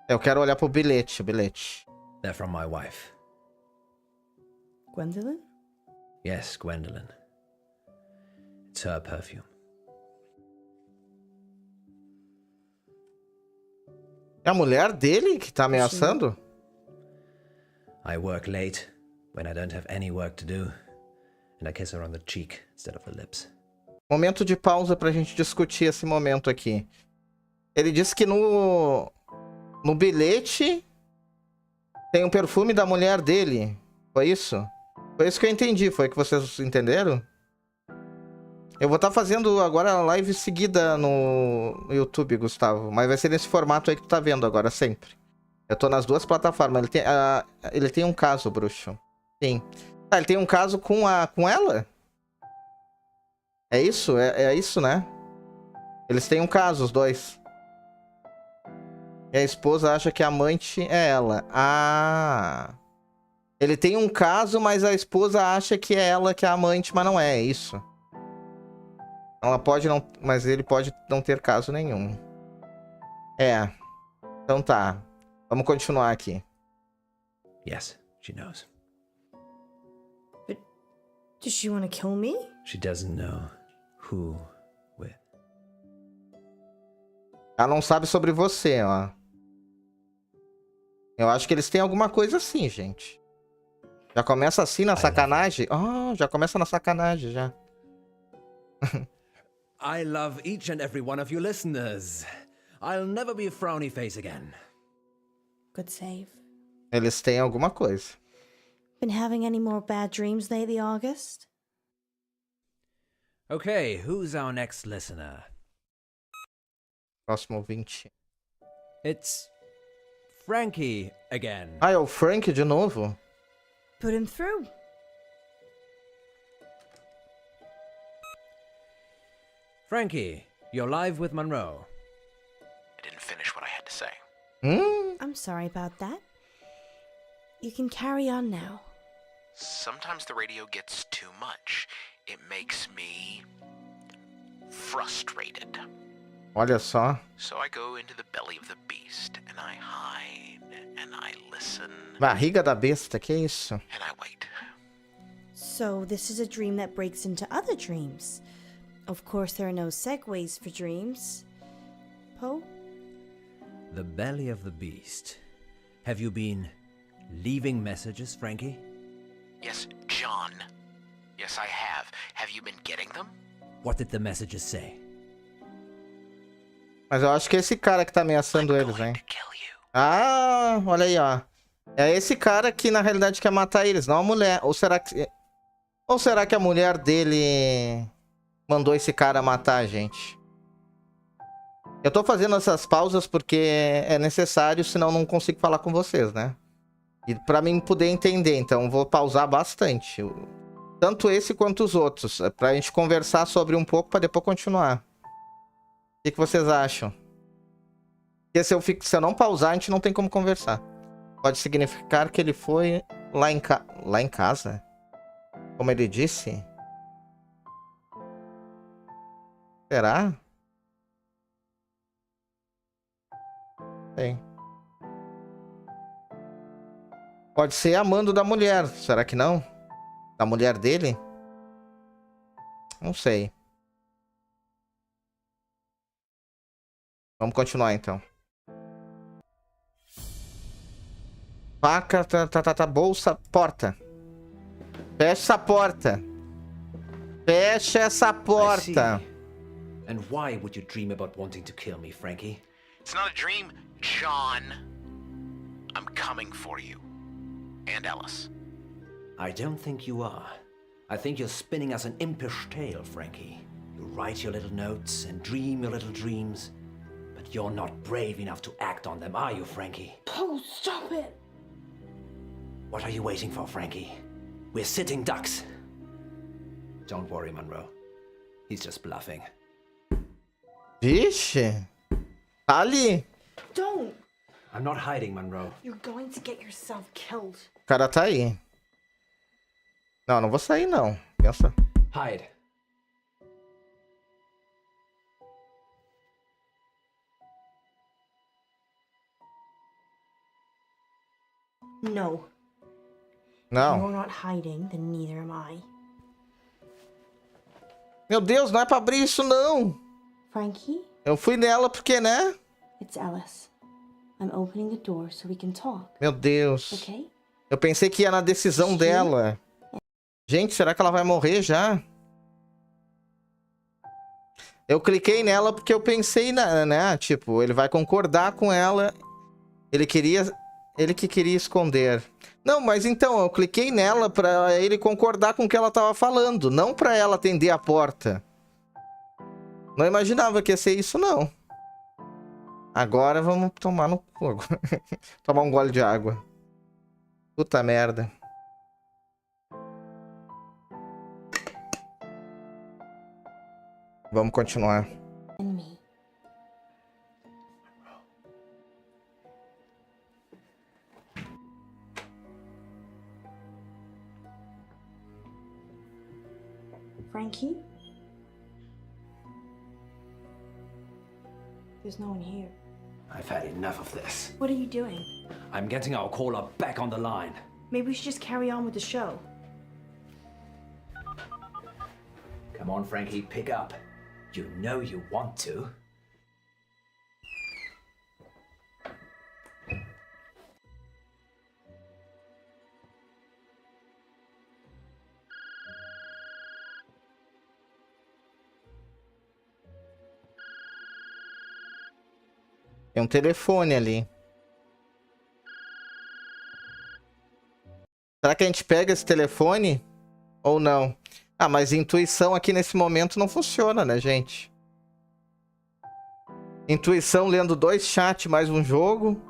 S2: Eu quero olhar pro bilhete, o bilhete.
S6: They're from my wife.
S7: Gwendolyn?
S6: Yes, Gwendolyn. It's her perfume.
S2: É a mulher dele que tá ameaçando?
S6: I work late when I don't have any work to do, and I kiss her on the cheek instead of the lips.
S2: Momento de pausa pra gente discutir esse momento aqui. Ele disse que no bilhete tem um perfume da mulher dele. Foi isso? Foi isso que eu entendi. Foi que vocês entenderam? Eu vou estar fazendo agora a live seguida no YouTube, Gustavo. Mas vai ser nesse formato aí que tu tá vendo agora, sempre. Eu tô nas duas plataformas. Ele tem um caso, bruxo. Sim. Tá, ele tem um caso com ela? É isso? É isso, né? Eles têm um caso, os dois. E a esposa acha que a amante é ela. Ah. Ele tem um caso, mas a esposa acha que é ela que é a amante, mas não é isso. Ela pode não... Mas ele pode não ter caso nenhum. É. Então tá. Vamos continuar aqui.
S6: Yes, she knows.
S7: Does she want to kill me?
S6: She doesn't know who with.
S2: Ela não sabe sobre você, ó. Eu acho que eles têm alguma coisa assim, gente. Já começa assim na sacanagem? Oh, já começa na sacanagem, já.
S9: I love each and every one of you listeners. I'll never be a frowny face again.
S7: Good save.
S2: Eles têm alguma coisa.
S7: Been having any more bad dreams lately, August?
S9: Okay, who's our next listener?
S2: Próximo 20.
S9: It's Frankie again.
S2: Ah, é o Frank de novo?
S7: Put him through.
S9: Frankie, you're live with Monroe.
S8: I didn't finish what I had to say.
S7: I'm sorry about that. You can carry on now.
S8: Sometimes the radio gets too much. It makes me frustrated.
S2: Olha só.
S8: So I go into the belly of the beast and I hide and I listen
S2: Barriga da besta, que isso?
S8: and I wait.
S7: So this is a dream that breaks into other dreams. Of course, there are no segues for dreams. Poe?
S9: The belly of the beast. Have you been leaving messages, Frankie?
S8: Yes, John. Yes, I have. Have you been getting them?
S9: What did the messages say?
S2: Mas eu acho que é esse cara que tá ameaçando eles,
S8: Going
S2: hein?
S8: to kill you.
S2: Ah, olha aí, ó. É esse cara que na realidade quer matar eles, não a mulher. Ou será que a mulher dele mandou esse cara matar a gente? Eu tô fazendo essas pausas porque é necessário, senão não consigo falar com vocês, né? E pra mim poder entender, então vou pausar bastante. Tanto esse quanto os outros. Pra gente conversar sobre um pouco pra depois continuar. O que vocês acham? Porque se eu não pausar, a gente não tem como conversar. Pode significar que ele foi lá em casa? Como ele disse? Será? Tem. Pode ser amando da mulher. Será que não? Da mulher dele? Não sei. Vamos continuar então. Faca, bolsa, porta. Fecha essa porta. Fecha essa
S6: I
S2: porta.
S6: see. And why would you dream about wanting to kill me, Frankie?
S8: It's not a dream, John. I'm coming for you. And Ellis.
S6: I don't think you are. I think you're spinning us an impish tale, Frankie. You write your little notes and dream your little dreams, but you're not brave enough to act on them, are you, Frankie?
S7: Poe, stop it!
S6: What are you waiting for, Frankie? We're sitting ducks. Don't worry, Monroe. He's just bluffing.
S2: Vixe. Tá ali.
S7: Don't!
S6: I'm not hiding, Monroe.
S7: You're going to get yourself killed.
S2: O cara tá aí. Não, não vou sair não. Pensa.
S6: Hide.
S7: No.
S2: Não.
S7: You're not hiding, then neither am I.
S2: Meu Deus, não é pra abrir isso não.
S7: Frankie,
S2: Eu fui nela porque, né?
S7: it's Ellis. I'm opening the door so we can talk,
S2: Meu Deus.
S7: okay?
S2: Eu pensei que ia na decisão dela. Gente, será que ela vai morrer já? Eu cliquei nela porque eu pensei, né? Tipo, ele vai concordar com ela. Ele que queria esconder. Não, mas então, eu cliquei nela pra ele concordar com o que ela tava falando. Não pra ela atender a porta. Não imaginava que ia ser isso, não. Agora vamos tomar no cu. Tomar um gole de água. Puta merda. Vamos continuar.
S7: And me. Frankie? There's no one here.
S6: I've had enough of this.
S7: What are you doing?
S6: I'm getting our caller back on the line.
S7: Maybe we should just carry on with the show.
S6: Come on, Frankie, pick up. You know you want to.
S2: Tem um telefone ali. Será que a gente pega esse telefone? Ou não? Ah, mas intuição aqui nesse momento não funciona, né, gente? Intuição lendo 2 chats mais um jogo.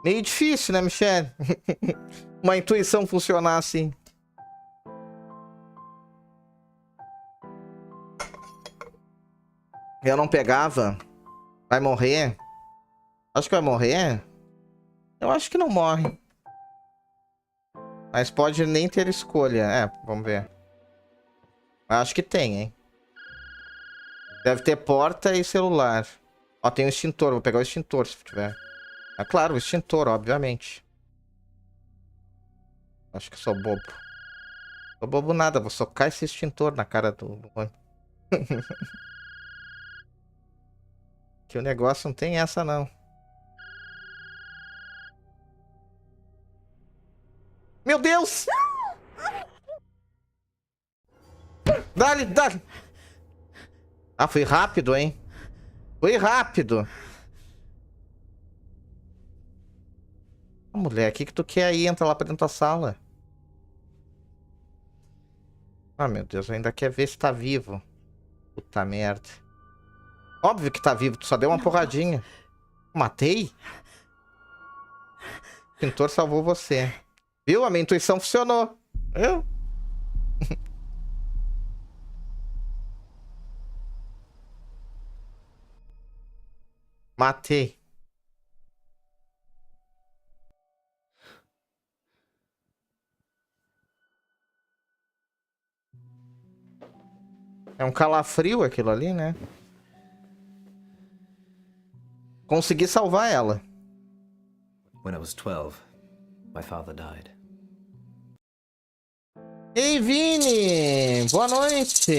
S2: Meio difícil, né, Michelle? Uma intuição funcionar assim. Eu não pegava. Vai morrer? Acho que vai morrer? Eu acho que não morre. Mas pode nem ter escolha. É, vamos ver. Acho que tem, hein? Deve ter porta e celular. Ó, tem o extintor. Vou pegar o extintor se tiver. É claro, o extintor, obviamente. Acho que sou bobo. Sou bobo nada. Vou socar esse extintor na cara do... Que o negócio não tem essa, não. Meu Deus! Dá-lhe, dá-lhe! Ah, foi rápido, hein? Foi rápido. Mulher, o que tu quer aí? Entra lá pra dentro da sala. Ah, meu Deus, ainda quer ver se tá vivo. Puta merda. Óbvio que tá vivo, tu só deu uma porradinha. Matei? O pintor salvou você. Viu? A minha intuição funcionou. Eu? Matei. É um calafrio aquilo ali, né? Consegui salvar ela.
S9: When I was 12, my father died.
S2: Ei, Vini! Boa noite!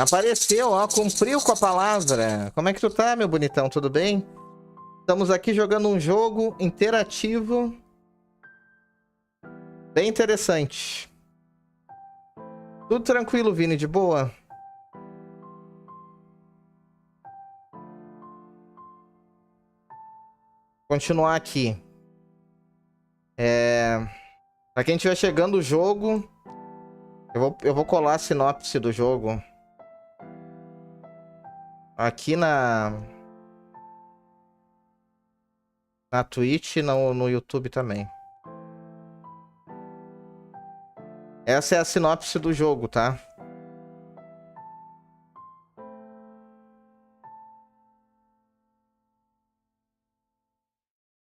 S2: Apareceu, ó, cumpriu com a palavra. Como é que tu tá, meu bonitão? Tudo bem? Estamos aqui jogando um jogo interativo. Bem interessante. Tudo tranquilo, Vini, de boa? Continuar aqui. Pra quem estiver chegando o jogo... Eu vou colar a sinopse do jogo. Aqui na Twitch e no YouTube também. Essa é a sinopse do jogo, tá?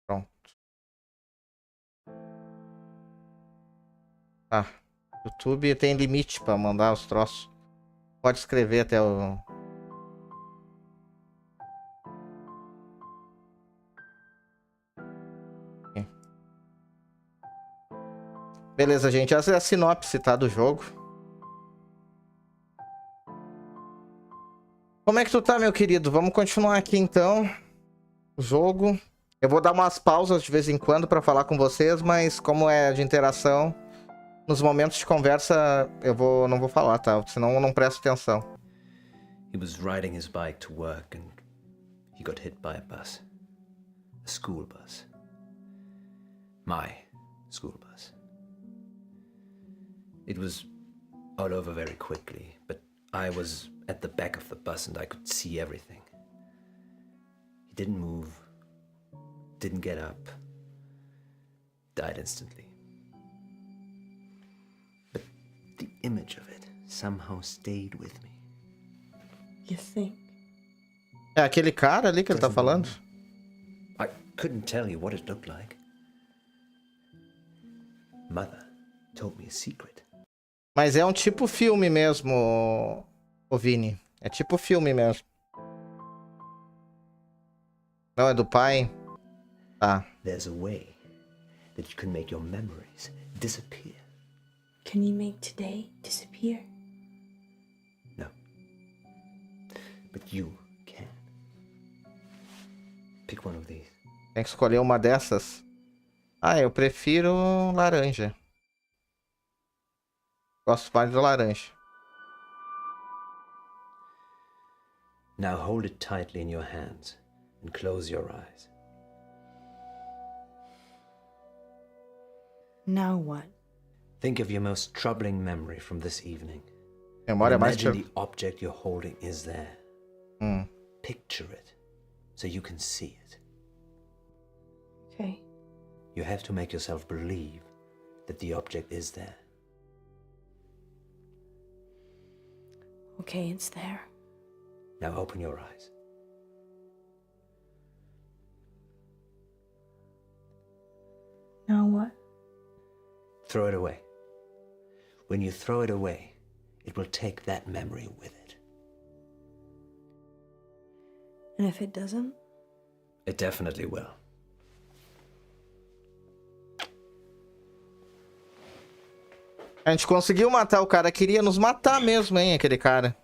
S2: Pronto. Tá. YouTube tem limite pra mandar os troços. Pode escrever até o... Beleza, gente. Essa é a sinopse, tá, do jogo. Como é que tu tá, meu querido? Vamos continuar aqui, então. O jogo. Eu vou dar umas pausas de vez em quando pra falar com vocês, mas como é de interação... Nos momentos de conversa, não vou falar, tá? Senão eu não presto atenção.
S6: He was riding his bike to work and he got hit by a bus. A school bus. My school bus. It was all over very quickly, but I was at the back of the bus and I could see everything. He didn't move, didn't get up, died instantly. But the image of it somehow stayed with me.
S7: You think?
S2: É aquele cara ali que ele tá falando?
S6: I couldn't tell you what it looked like. Mother told me a secret.
S2: Mas é um tipo filme mesmo, ô Vini. É tipo filme mesmo. Não, é do pai? Tá.
S6: There's a way that you can make your memories disappear.
S7: Can you make today disappear?
S6: No. But you can. Pick one of these.
S2: Tem que escolher uma dessas. Ah, eu prefiro laranja. Gosto mais do laranja.
S6: Now hold it tightly in your hands and close your eyes.
S7: Now what?
S6: Think of your most troubling memory from this evening.
S2: Memória mais...
S6: Imagine the object you're holding is there.
S2: Hum.
S6: Picture it so you can see it.
S7: Okay.
S6: You have to make yourself believe that the object is there.
S7: Okay, it's there.
S6: Now open your eyes.
S7: Now what?
S6: Throw it away. When you throw it away, it will take that memory with it.
S7: And if it doesn't?
S6: It definitely will.
S2: A gente conseguiu matar o cara. Queria nos matar mesmo, hein, aquele cara.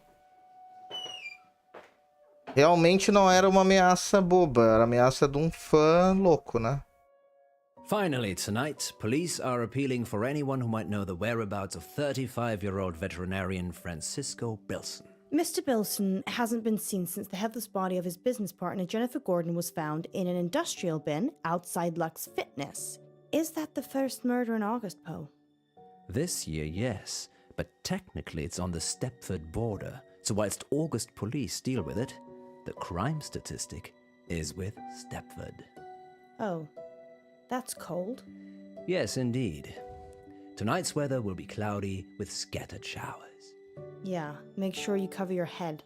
S2: Realmente não era uma ameaça boba. Era ameaça de um fã louco, né?
S9: Finally, tonight, police are appealing for anyone who might know the whereabouts of 35-year-old veterinarian Francisco Bilson.
S7: Mr. Bilson hasn't been seen since the headless body of his business partner Jennifer Gordon was found in an industrial bin outside Lux Fitness. Is that the first murder in August, Poe?
S9: This year, yes, but technically it's on the Stepford border, so whilst August police deal with it, the crime statistic is with Stepford.
S7: Oh, that's cold.
S9: Yes, indeed. Tonight's weather will be cloudy with scattered showers.
S7: Yeah, make sure you cover your head.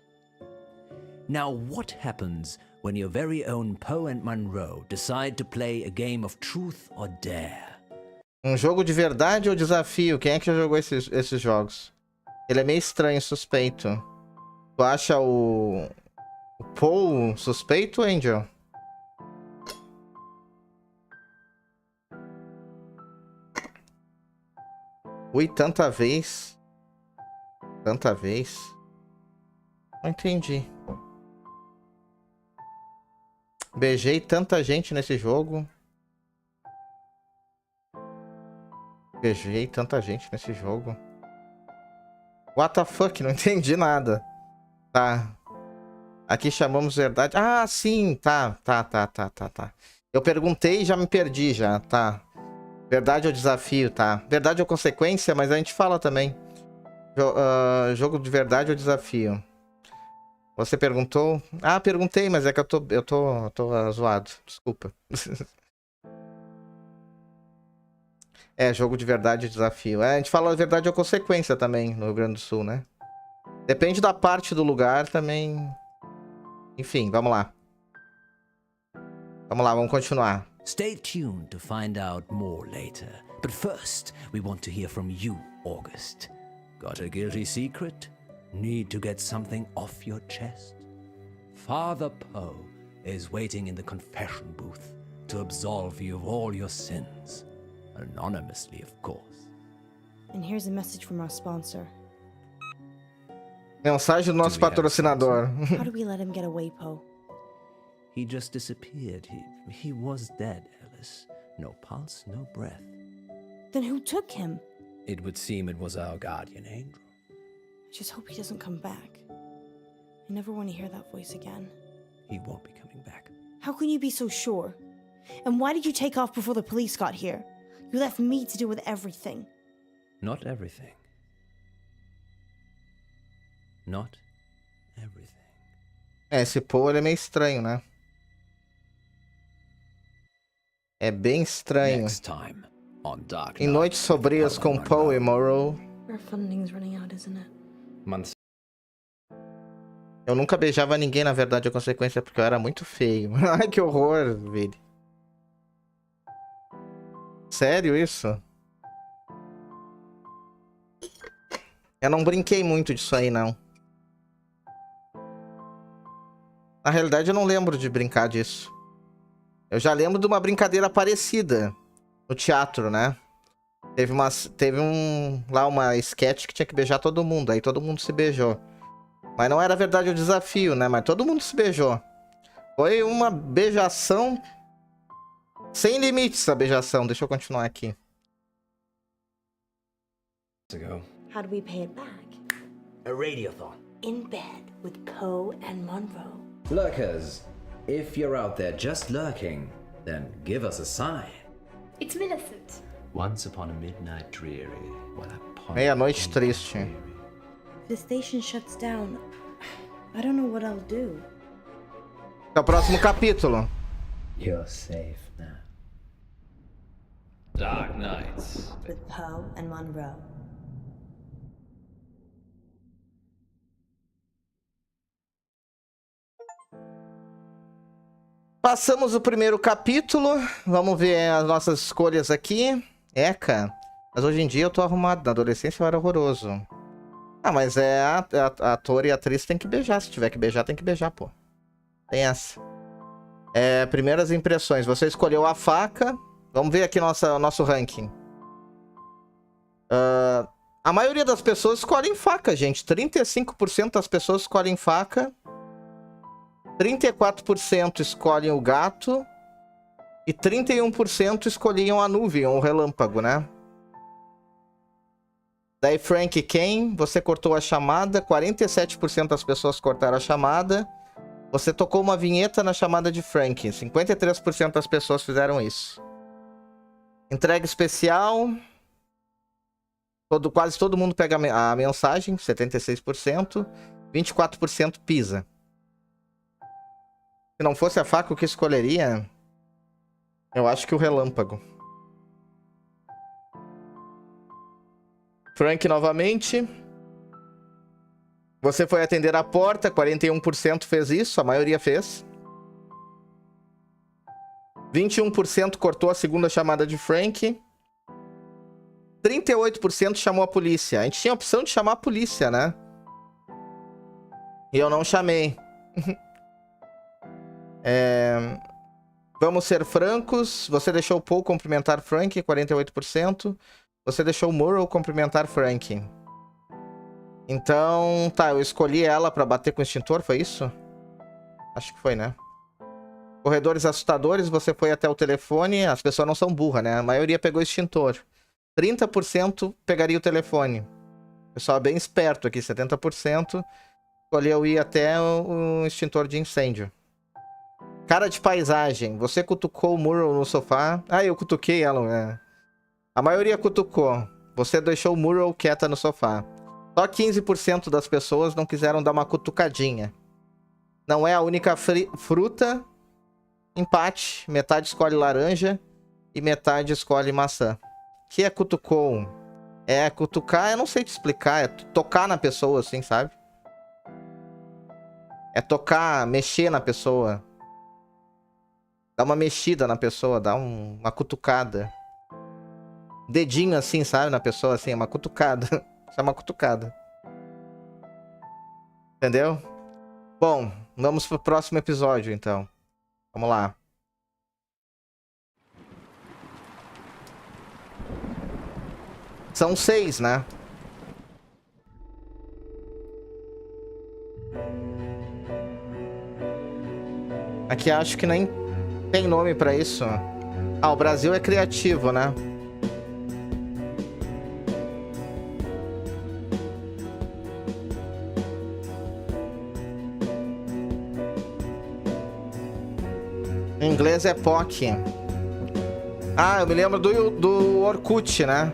S9: Now, what happens when your very own Poe and Monroe decide to play a game of truth or dare?
S2: Jogo de verdade ou desafio? Quem é que já jogou esses jogos? Ele é meio estranho, suspeito. Tu acha o Paul suspeito, Angel? Ui, tanta vez. Tanta vez. Não entendi. Beijei tanta gente nesse jogo. Beijei tanta gente nesse jogo. What the fuck? Não entendi nada. Tá. Aqui chamamos verdade. Ah, sim. Tá. Eu perguntei e já me perdi já. Tá. Verdade ou desafio, tá. Verdade ou consequência, mas a gente fala também. Jogo de verdade ou desafio. Você perguntou? Ah, perguntei, mas é que eu tô zoado. Desculpa. É, jogo de verdade ou desafio. É, a gente fala verdade ou consequência também no Rio Grande do Sul, né? Depende da parte do lugar também. Enfim, vamos lá. Vamos continuar.
S9: Stay tuned to find out more later. But first, we want to hear from you, August. Got a guilty secret? Need to get something off your chest? Father Poe is waiting in the confession booth to absolve you of all your sins. Anonymously, of course.
S7: And here's a message from our sponsor.
S2: Mensagem do nosso patrocinador.
S7: How do we let him get away, Poe?
S9: He just disappeared. He was dead, Alice. No pulse, no breath.
S7: Then who took him?
S9: It would seem it was our guardian angel.
S7: I just hope he doesn't come back. I never want to hear that voice again.
S9: He won't be coming back.
S7: How can you be so sure? And why did you take off before the police got here? You left me to deal with everything.
S9: Not everything. Not everything.
S2: Esse Paul ele é meio estranho, né? É bem estranho.
S9: Next time on Dark
S2: Em
S9: Knight
S2: noites sombrias
S9: with
S2: com
S9: Helen
S2: Paul e
S9: Monroe.
S2: Morrow.
S7: Our funding's running out, isn't it?
S9: Months.
S2: Eu nunca beijava ninguém, na verdade, a consequência é porque eu era muito feio. Ai, que horror, velho. Sério isso? Eu não brinquei muito disso aí, não. Na realidade, eu não lembro de brincar disso. Eu já lembro de uma brincadeira parecida no teatro, né? Teve lá uma sketch que tinha que beijar todo mundo. Aí todo mundo se beijou. Mas não era verdade o desafio, né? Mas todo mundo se beijou. Foi uma beijação sem limites, a beijação. Deixa eu continuar aqui.
S7: How do we pay it back?
S6: A radiothon.
S7: In bed with Poe and Monroe.
S9: Lurkers, if you're out there just lurking, then give us a sign.
S10: It's Millicent.
S9: Once upon a midnight dreary, while I pondered
S2: Meia-noite
S9: on
S2: triste.
S9: theory.
S7: If the station shuts down, I don't know what I'll do.
S2: Até o próximo capítulo.
S9: You're safe now. Dark Nights.
S7: With Poe and Monroe.
S2: Passamos o primeiro capítulo. Vamos ver as nossas escolhas aqui. Cara. Mas hoje em dia eu tô arrumado. Na adolescência eu era horroroso. Ah, mas ator e atriz tem que beijar. Se tiver que beijar, tem que beijar, pô. Tem essa. Primeiras impressões. Você escolheu a faca. Vamos ver aqui nosso ranking. A maioria das pessoas escolhem faca, gente. 35% das pessoas escolhem faca. 34% escolhem o gato. E 31% escolhiam a nuvem, ou o relâmpago, né? Daí, Frank Kane, você cortou a chamada. 47% das pessoas cortaram a chamada. Você tocou uma vinheta na chamada de Frank. 53% das pessoas fizeram isso. Entrega especial. Quase todo mundo pega a mensagem. 76%. 24% pisa. Se não fosse a faca, o que escolheria? Eu acho que o relâmpago. Frank novamente. Você foi atender a porta. 41% fez isso. A maioria fez. 21% cortou a segunda chamada de Frank. 38% chamou a polícia. A gente tinha a opção de chamar a polícia, né? E eu não chamei. Vamos ser francos. Você deixou o Paul cumprimentar Frank, 48%. Você deixou o Morrow cumprimentar Frank. Então, tá, eu escolhi ela pra bater com o extintor, foi isso? Acho que foi, né? Corredores assustadores, você foi até o telefone. As pessoas não são burras, né? A maioria pegou o extintor. 30% pegaria o telefone. Pessoal bem esperto aqui, 70%. Escolheu ir até o extintor de incêndio. Cara de paisagem. Você cutucou o Morrow no sofá. Ah, eu cutuquei ela, né? A maioria cutucou. Você deixou o Morrow quieta no sofá. Só 15% das pessoas não quiseram dar uma cutucadinha. Não é a única fruta. Empate. Metade escolhe laranja e metade escolhe maçã. Que é cutucou? Cutucar, eu não sei te explicar. É tocar na pessoa, assim, sabe? É tocar, mexer na pessoa. Dá uma mexida na pessoa, dá uma cutucada. Dedinho assim, sabe? Na pessoa, assim, é uma cutucada. Isso é uma cutucada. Entendeu? Bom, vamos pro próximo episódio, então. Vamos lá. São 6, né? Aqui acho que nem tem nome pra isso. Ah, o Brasil é criativo, né? Em inglês é POC. Ah, eu me lembro do Orkut, né?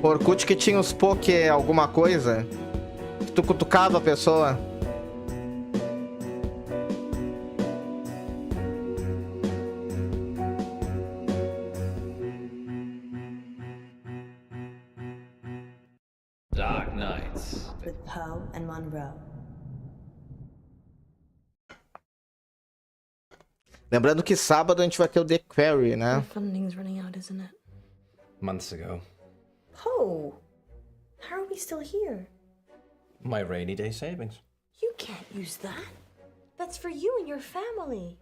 S2: O Orkut que tinha os Poké alguma coisa. Que tu cutucava a pessoa.
S9: Dark Nights.
S7: With Poe and Monroe.
S2: Lembrando que sábado a gente vai ter o The Quarry, né?
S7: Our funding's running out, isn't it?
S9: Months ago.
S7: Poe! How are we still here?
S9: My rainy day savings.
S7: You can't use that. That's for you and your family.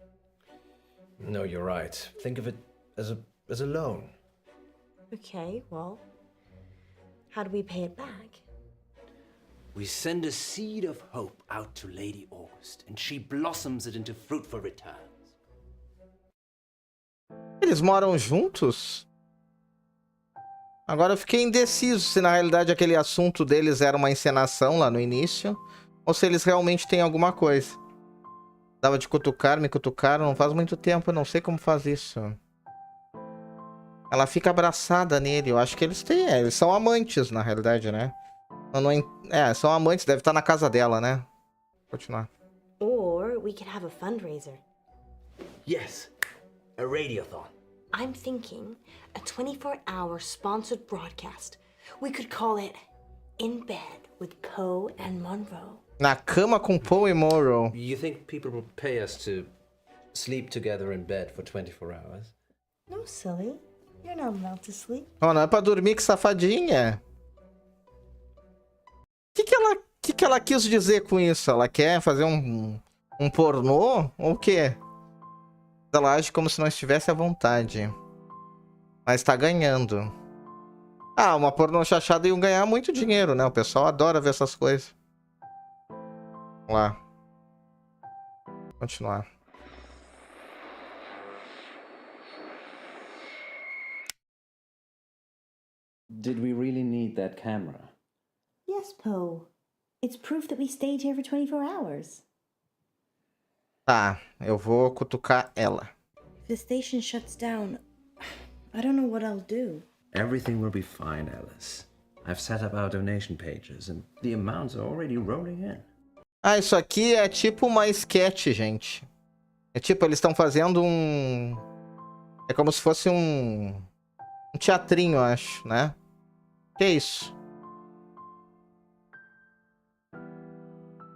S9: No, you're right. Think of it as a loan.
S7: Okay, well, how do we pay it back?
S9: We send a seed of hope out to Lady August, and she blossoms it into fruitful returns.
S2: Eles moram juntos? Agora eu fiquei indeciso se na realidade aquele assunto deles era uma encenação lá no início, ou se eles realmente têm alguma coisa. Dava de cutucar, me cutucaram, não faz muito tempo, eu não sei como faz isso. Ela fica abraçada nele, eu acho que eles têm, eles são amantes na realidade, né? São amantes, deve estar na casa dela, né? Vou continuar.
S7: Or we could have a fundraiser.
S9: Yes, a radiothon.
S7: I'm thinking a 24-hour sponsored broadcast. We could call it In Bed with Poe and Monroe.
S2: Na cama com Poe e Monroe.
S9: You think people will pay us to sleep together in bed for 24 hours?
S7: No, silly. You're not allowed to sleep.
S2: Oh, não é pra dormir, que safadinha. O que ela quis dizer com isso? Ela quer fazer um pornô? Ou o quê? Ela age como se não estivesse à vontade. Mas tá ganhando. Ah, uma pornô chachada iam ganhar muito dinheiro, né? O pessoal adora ver essas coisas. Vamos lá. Continuar.
S9: Did we really need that camera?
S7: Yes, Poe. It's proof that we stayed here for 24 hours.
S2: Tá, eu vou cutucar ela.
S7: If the station shuts down, I don't know what I'll do.
S9: Everything will be fine, Alice. I've set up our donation pages and the amounts are already rolling in.
S2: Ah, isso aqui é tipo uma sketch, gente. É tipo, eles estão fazendo um... É como se fosse um teatrinho, eu acho, né? Que isso?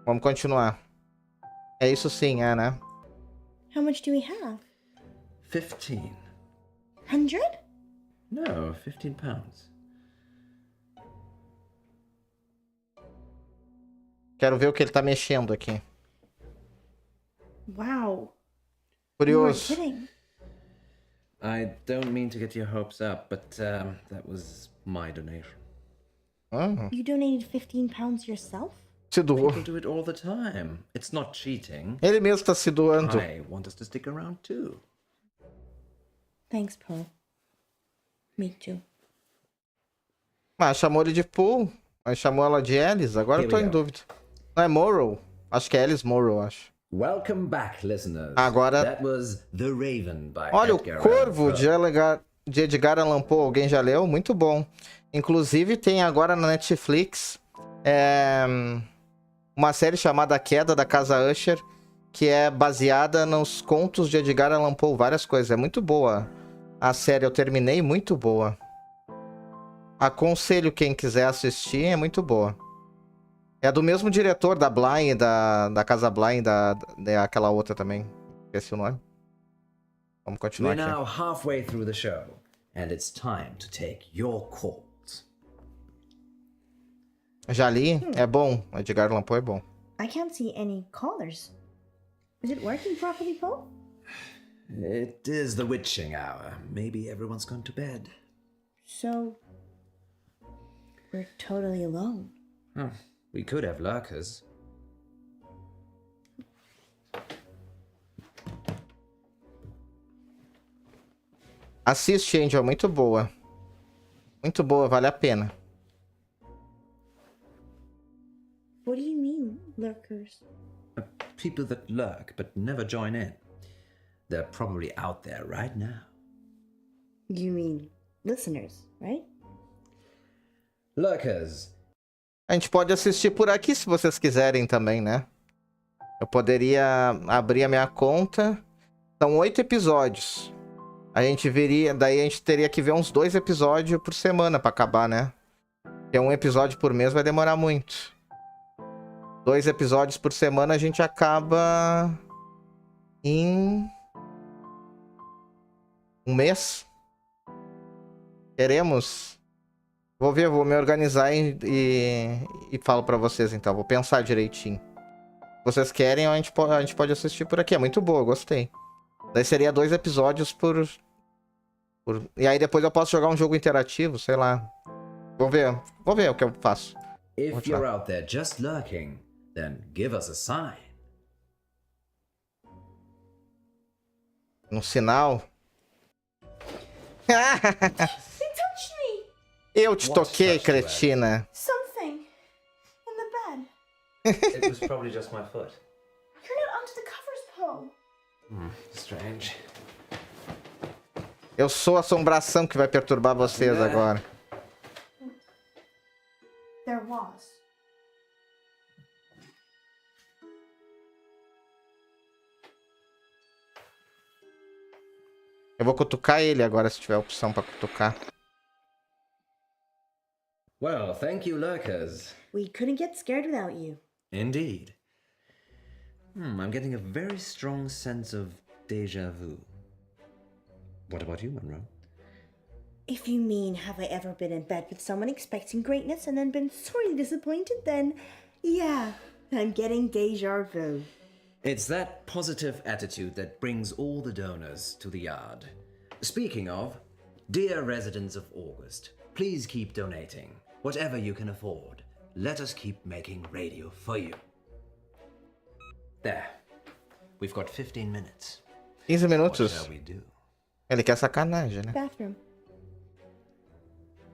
S2: Vamos continuar. É isso sim, né?
S7: How much do we have?
S9: 15.
S7: 100?
S9: No, 15 pounds.
S2: Quero ver o que ele tá mexendo aqui.
S7: Wow.
S2: Curioso.
S7: You weren't kidding.
S9: I don't mean to get your hopes up, but that was my donation.
S7: You donated 15 pounds yourself?
S2: Se doou.
S9: People do it all the time. It's not cheating.
S2: Ele mesmo tá se doando.
S9: I want us to stick around too.
S7: Thanks, Poe. Me too.
S2: Mas chamou ele de Poe. Mas chamou ela de Alice. Agora eu tô em dúvida. Não é Morrow? Acho que é Alice Morrow, acho.
S9: Welcome back, listeners.
S2: Agora...
S9: That was The Raven by
S2: Olha,
S9: Edgar
S2: o Corvo
S9: Allan Poe.
S2: de Edgar Allan Poe. Alguém já leu? Muito bom. Inclusive tem agora na Netflix uma série chamada A Queda da Casa Usher, que é baseada nos contos de Edgar Allan Poe. Várias coisas. É muito boa a série. Eu terminei, muito boa. Aconselho quem quiser assistir, é muito boa. É do mesmo diretor da Bly, da Casa Bly, daquela outra também. Esqueci o nome. Vamos continuar
S9: We're
S2: aqui.
S9: now halfway through the show, and it's time to take your calls.
S2: Já li, é bom. Edgar Allan Poe é bom.
S7: I can't see any callers. Is it working properly, Poe?
S9: It is the witching hour. Maybe everyone's gone to bed.
S7: So, we're totally alone.
S9: Huh. We could have lurkers.
S2: Assiste, Angel, muito boa. Muito boa, vale a pena.
S7: What do you mean, lurkers?
S9: People that lurk but never join in. They're probably out there right now.
S7: You mean listeners, right?
S9: Lurkers,
S2: A gente pode assistir por aqui se vocês quiserem também, né? Eu poderia abrir a minha conta. São 8 episódios. A gente veria... Daí a gente teria que ver uns 2 episódios por semana pra acabar, né? Porque um episódio por mês vai demorar muito. 2 episódios por semana a gente acaba... em... um mês. Queremos... Vou ver, vou me organizar e falo pra vocês então. Vou pensar direitinho. Se vocês querem, a gente pode assistir por aqui. É muito boa, gostei. Daí seria 2 episódios por... E aí depois eu posso jogar um jogo interativo, sei lá. Vou ver o que eu faço.
S9: if you're out there just lurking, then give us a sign.
S2: Um sinal?
S7: They touched me!
S2: Eu te
S9: What
S2: toquei,
S9: touched you,
S2: cretina.
S7: Something. In the bed.
S9: It was probably just my foot.
S7: You're not under the covers, Poe.
S9: Strange.
S2: Eu sou a assombração que vai perturbar vocês agora.
S7: There was.
S2: Eu vou cutucar ele agora, se tiver opção pra cutucar.
S9: Well, thank you, lurkers.
S7: We couldn't get scared without you.
S9: Indeed. I'm getting a very strong sense of déjà vu. What about you, Monroe?
S7: If you mean, have I ever been in bed with someone expecting greatness and then been sorely disappointed, then yeah, I'm getting deja vu.
S9: It's that positive attitude that brings all the donors to the yard. Speaking of, dear residents of August, please keep donating. Whatever you can afford. Let us keep making radio for you. There. We've got 15 minutes.
S2: 15
S9: What
S2: minutos.
S9: shall we do?
S2: Ele quer sacanagem, né?
S7: Bathroom.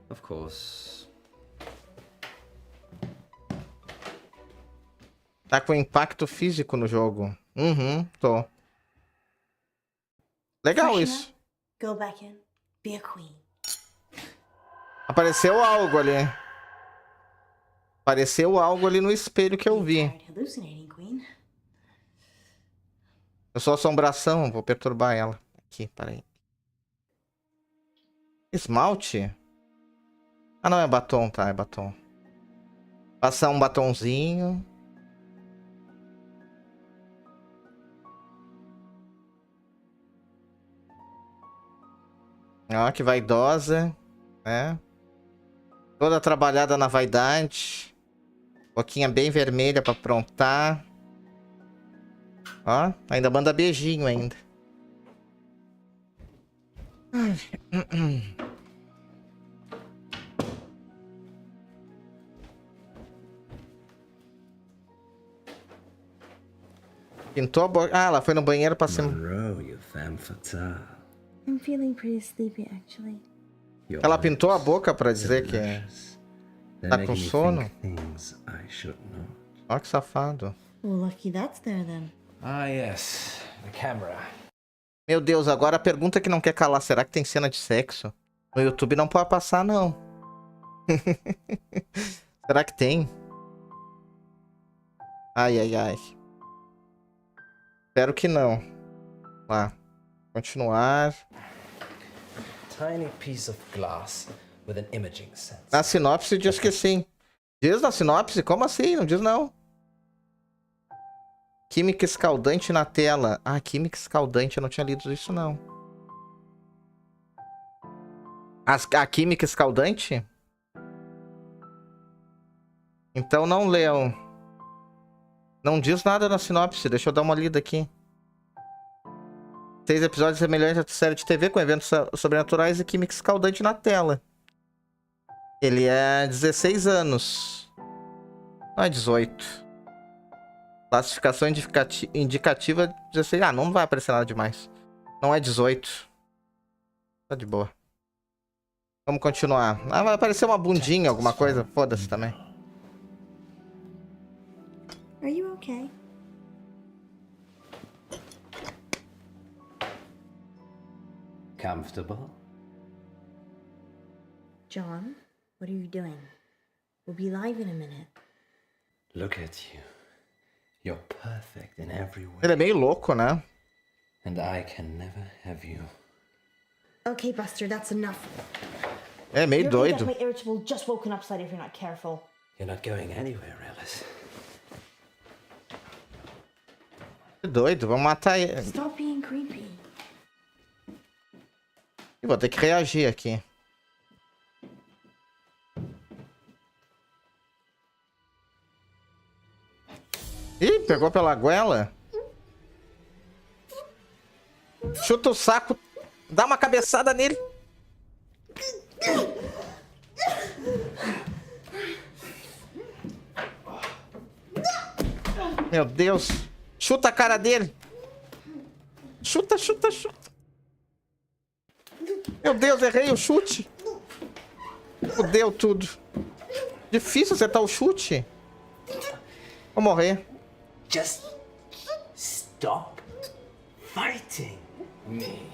S9: Of course.
S2: Tá com impacto físico no jogo. Tô. Legal
S7: Freshen
S2: isso.
S7: up, go back in. Be a queen.
S2: Apareceu algo ali. Apareceu algo ali no espelho que eu vi.
S7: Tired hallucinating, queen.
S2: Eu sou assombração, vou perturbar ela. Aqui, peraí. Esmalte? Ah, não, é batom, tá, é batom. Passar um batonzinho. Ó, que vaidosa, né? Toda trabalhada na vaidade. Boquinha bem vermelha pra aprontar. Ó, ainda manda beijinho ainda. Pintou a boca. Ah, ela foi no banheiro pra cima.
S9: Monroe, you femme fatale.
S7: I'm feeling pretty sleepy, actually.
S9: Your
S2: Ela pintou a
S9: lips,
S2: boca pra
S9: so
S2: dizer que
S9: delicious. They're
S2: tá com
S9: making me
S2: sono.
S9: think things I should not.
S2: Ó, que safado.
S7: Well, lucky that's there then.
S9: Ah, yes. The camera.
S2: Meu Deus, agora a pergunta que não quer calar. Será que tem cena de sexo? No YouTube não pode passar, não. Será que tem? Ai, ai, ai. Espero que não. Lá. Continuar.
S9: Tiny piece of glass with an imaging sensor.
S2: Na sinopse diz que sim. Diz na sinopse? Como assim? Não diz não. Química escaldante na tela. Ah, química escaldante. Eu não tinha lido isso, não. A química escaldante? Então não leu. Não diz nada na sinopse. Deixa eu dar uma lida aqui. 6 episódios semelhantes à série de TV com eventos sobrenaturais e química escaldante na tela. Ele é 16 anos. Não é 18. Classificação indicativa 16. Ah, não vai aparecer nada demais. Não é 18. Tá de boa. Vamos continuar. Ah, vai aparecer uma bundinha, alguma coisa. Foda-se também.
S7: Are you okay?
S9: Comfortable?
S7: John, what are you doing? We'll be live in a minute.
S9: Look at you. You're perfect in every way.
S2: Ele é meio louco, né?
S9: And I can never have you.
S7: Okay, Buster, that's enough.
S2: É meio
S7: You're gonna
S2: doido.
S7: get my irritable just woken upside if you're not careful.
S9: You're not going anywhere, Alice.
S2: Doido, vamos matar ele.
S7: Stop being creepy.
S2: Ih, vou ter que reagir aqui. Ih, pegou pela goela. Chuta o saco. Dá uma cabeçada nele. Meu Deus. Chuta a cara dele. Chuta, chuta, chuta. Meu Deus, errei o chute. Fudeu tudo. Difícil acertar o chute. Vou morrer.
S9: Just stop fighting me.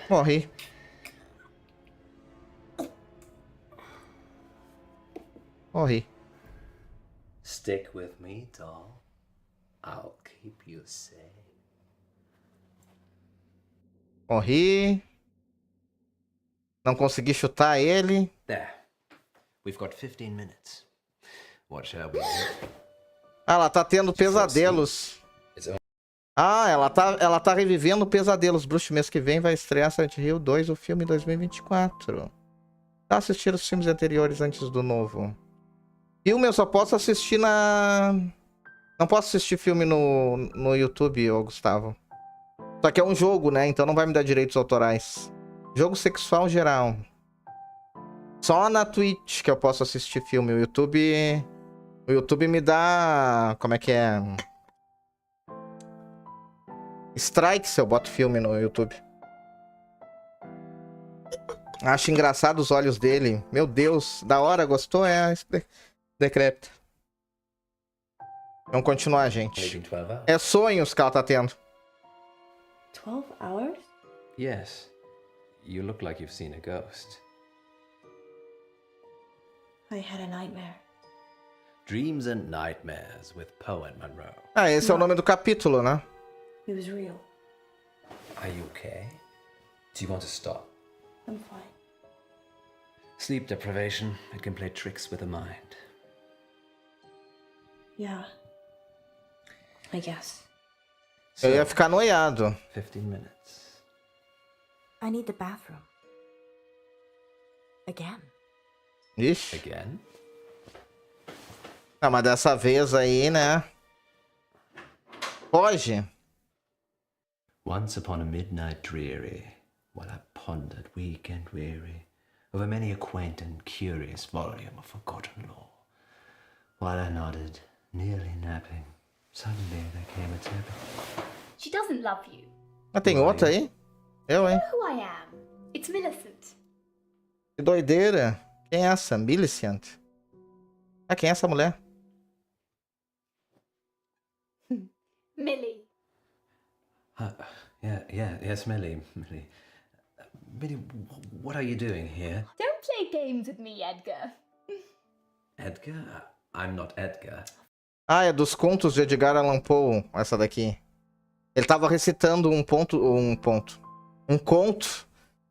S2: Morri. Morri.
S9: Stick with me, doll. I'll keep you safe.
S2: Morri. Não consegui chutar ele.
S9: There. We've got 15 minutes. What shall we do?
S2: Ah, ela tá tendo pesadelos. Ah, ela tá revivendo pesadelos. Bruxo, mês que vem vai estrear Silent Hill 2, o filme 2024. Tá assistindo os filmes anteriores antes do novo. Filme eu só posso assistir na... Não posso assistir filme no YouTube, ô Gustavo. Só que é um jogo, né? Então não vai me dar direitos autorais. Jogo sexual geral. Só na Twitch que eu posso assistir filme. O YouTube me dá... Como é que é? Strike se eu boto filme no YouTube. Acho engraçado os olhos dele. Meu Deus, da hora, gostou? É decrépita. Vamos continuar, gente. É sonhos que ela tá tendo.
S7: 12 hours?
S9: Yes. You look like you've seen a ghost.
S7: I had a nightmare.
S9: Dreams and Nightmares with Poe and Monroe.
S2: Ah, esse é o nome do capítulo, né?
S7: It was real.
S9: Are you okay? Do you want to stop?
S7: I'm fine.
S9: Sleep deprivation, it can play tricks with the mind.
S7: Yeah. I guess.
S2: Eu ia ficar noiado.
S9: 15 minutes.
S7: I need the bathroom. Again.
S2: Ixi.
S9: Again?
S2: Ah, mas dessa vez aí, né? Foge.
S9: Once upon a midnight dreary, while I pondered weak and weary over many a quaint and curious volume of forgotten lore, while I nodded, nearly napping, suddenly there came a tapping.
S10: She doesn't love you.
S2: Mas tem outra aí? Eu, hein?
S10: Who I am. It's Millicent.
S2: Que doideira. Quem é essa? Millicent. Ah, quem é essa mulher?
S10: Millie.
S9: Yes, Millie. Millie, what are you doing here?
S10: Don't play games with me, Edgar.
S9: Edgar? I'm not Edgar.
S2: Ah, é dos contos de Edgar Allan Poe, essa daqui. Ele tava recitando um conto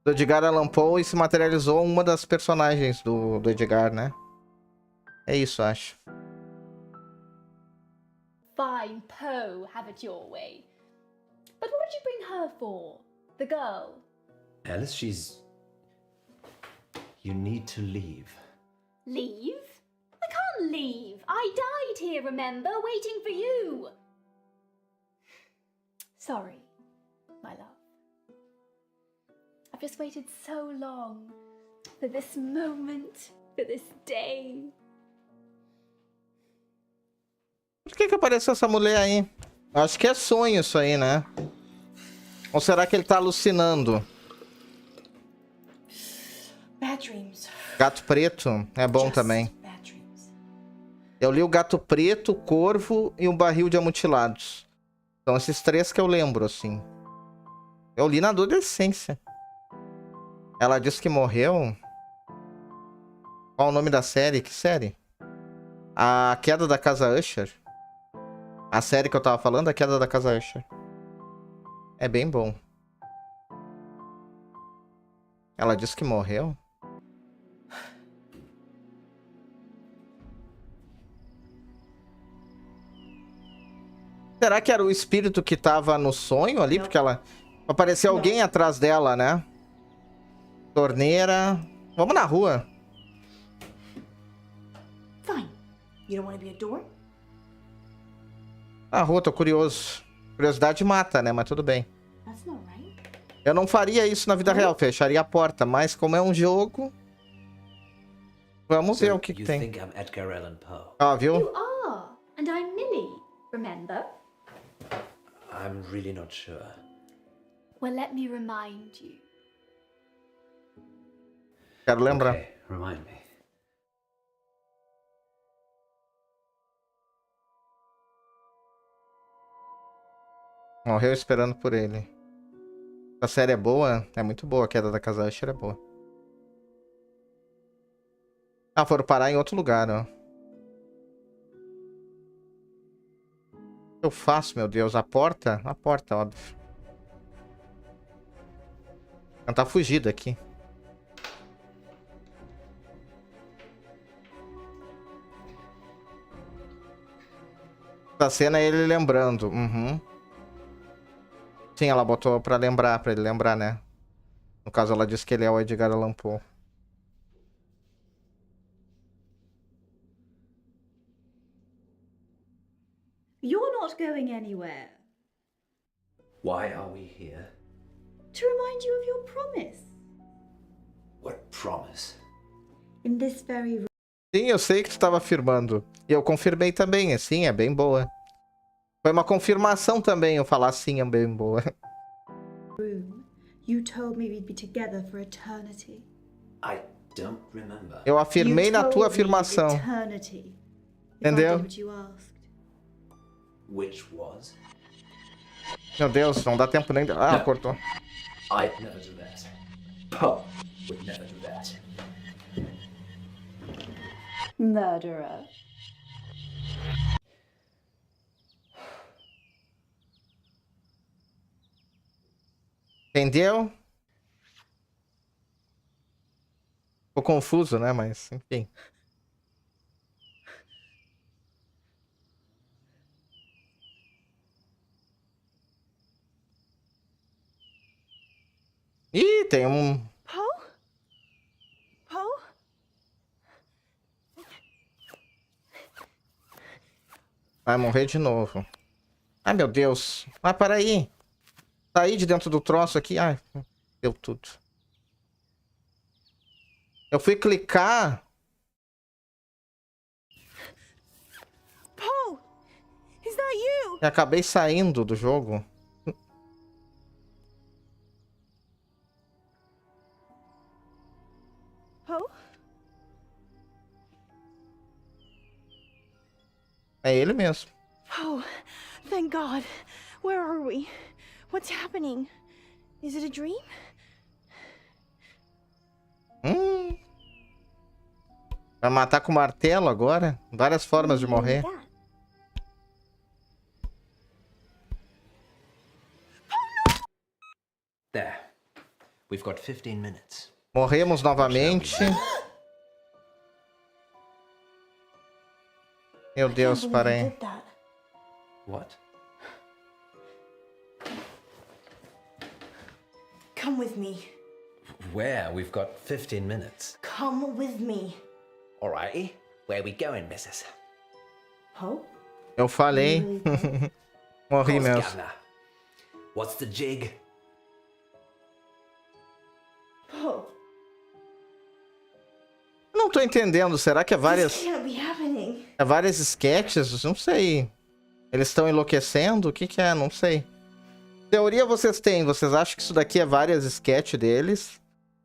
S2: do Edgar Allan Poe e se materializou uma das personagens do Edgar, né? É isso, acho.
S10: Fine, Poe, have it your way. But what did you bring her for? The girl?
S9: Alice, You need to leave.
S10: Leave? I can't leave. I died here, remember? Waiting for you. Sorry, my love. I've just waited so long for this moment, for this day.
S2: Por que apareceu essa mulher aí? Acho que é sonho isso aí, né? Ou será que ele tá alucinando?
S7: Bad dreams.
S2: Gato Preto é bom também. Eu li o Gato Preto, o Corvo e um Barril de Amutilados. São esses três que eu lembro, assim. Eu li na adolescência. Ela disse que morreu. Qual o nome da série? Que série? A Queda da Casa Usher. A série que eu tava falando, A Queda da Casa Usher. É bem bom. Ela disse que morreu? Será que era o espírito que tava no sonho ali? Porque ela... Apareceu alguém atrás dela, né? Torneira... Vamos na rua.
S7: Fine. You don't want to be a door?
S2: Na rua, tô curioso. Curiosidade mata, né? Mas tudo bem.
S7: That's not right.
S2: Eu não faria isso na vida real, fecharia a porta. Mas como é um jogo... Vamos ver o que
S6: you
S2: tem.
S6: think I'm Edgar Allan Poe?
S2: Ó, viu?
S10: You are, and I'm Millie, remember?
S6: I'm really not sure.
S10: Well, let me remind you.
S2: Quero lembrar.
S6: Okay, remind me.
S2: Morreu esperando por ele. A série é boa? É muito boa. A Queda da Casa Usher é boa. Ah, foram parar em outro lugar, ó. O que eu faço, meu Deus? A porta? A porta, óbvio. Tentar fugir daqui. Essa cena é ele lembrando. Uhum. Sim, ela botou pra lembrar, pra ele lembrar, né? No caso, ela disse que ele é o Edgar Allan Poe.
S10: You're not going anywhere.
S6: Why are we here?
S10: To remind you of your promise.
S6: What promise?
S10: In this very
S2: Sim, eu sei que tu estava afirmando. E eu confirmei também, sim, é bem boa. Foi uma confirmação também, eu falar sim, é bem boa.
S10: room, you told me we'd be together for eternity.
S6: I don't remember.
S2: Eu afirmei na tua afirmação.
S10: Eternity.
S2: Entendeu?
S10: What you asked.
S6: Which was?
S2: Meu Deus, não dá tempo nem... Ah, cortou.
S6: I'd never do that. Poe would never do that.
S10: Murderer.
S2: Entendeu? Ficou confuso, né? Mas, enfim. Ih, tem um...
S5: Poe? Poe?
S2: Vai morrer de novo. Ai, meu Deus. Ah, para aí. Saí de dentro do troço aqui. Ai, deu tudo. Eu fui clicar.
S5: Poe! Is that you?
S2: E acabei saindo do jogo.
S5: Poe?
S2: É ele mesmo.
S5: Oh, thank God. Where are we? What's happening? Is it a dream?
S2: Vai matar com martelo agora? Várias formas de morrer.
S6: There. We've got 15 minutes.
S2: Morremos novamente. Meu Deus, para aí.
S6: What?
S7: Come with me.
S6: Where? We've got 15 minutes.
S7: Come with me.
S6: Alrighty. Where are we going, missus?
S7: Poe?
S2: Eu falei. Morri
S6: Course,
S2: mesmo.
S6: Governor. What's the jig?
S7: Poe.
S2: Não tô entendendo. Será que é
S7: This
S2: várias...
S7: can't be happening.
S2: É várias sketches? Não sei. Eles estão enlouquecendo? O que que é? Não sei. Teoria vocês têm? Vocês acham que isso daqui é várias sketches deles?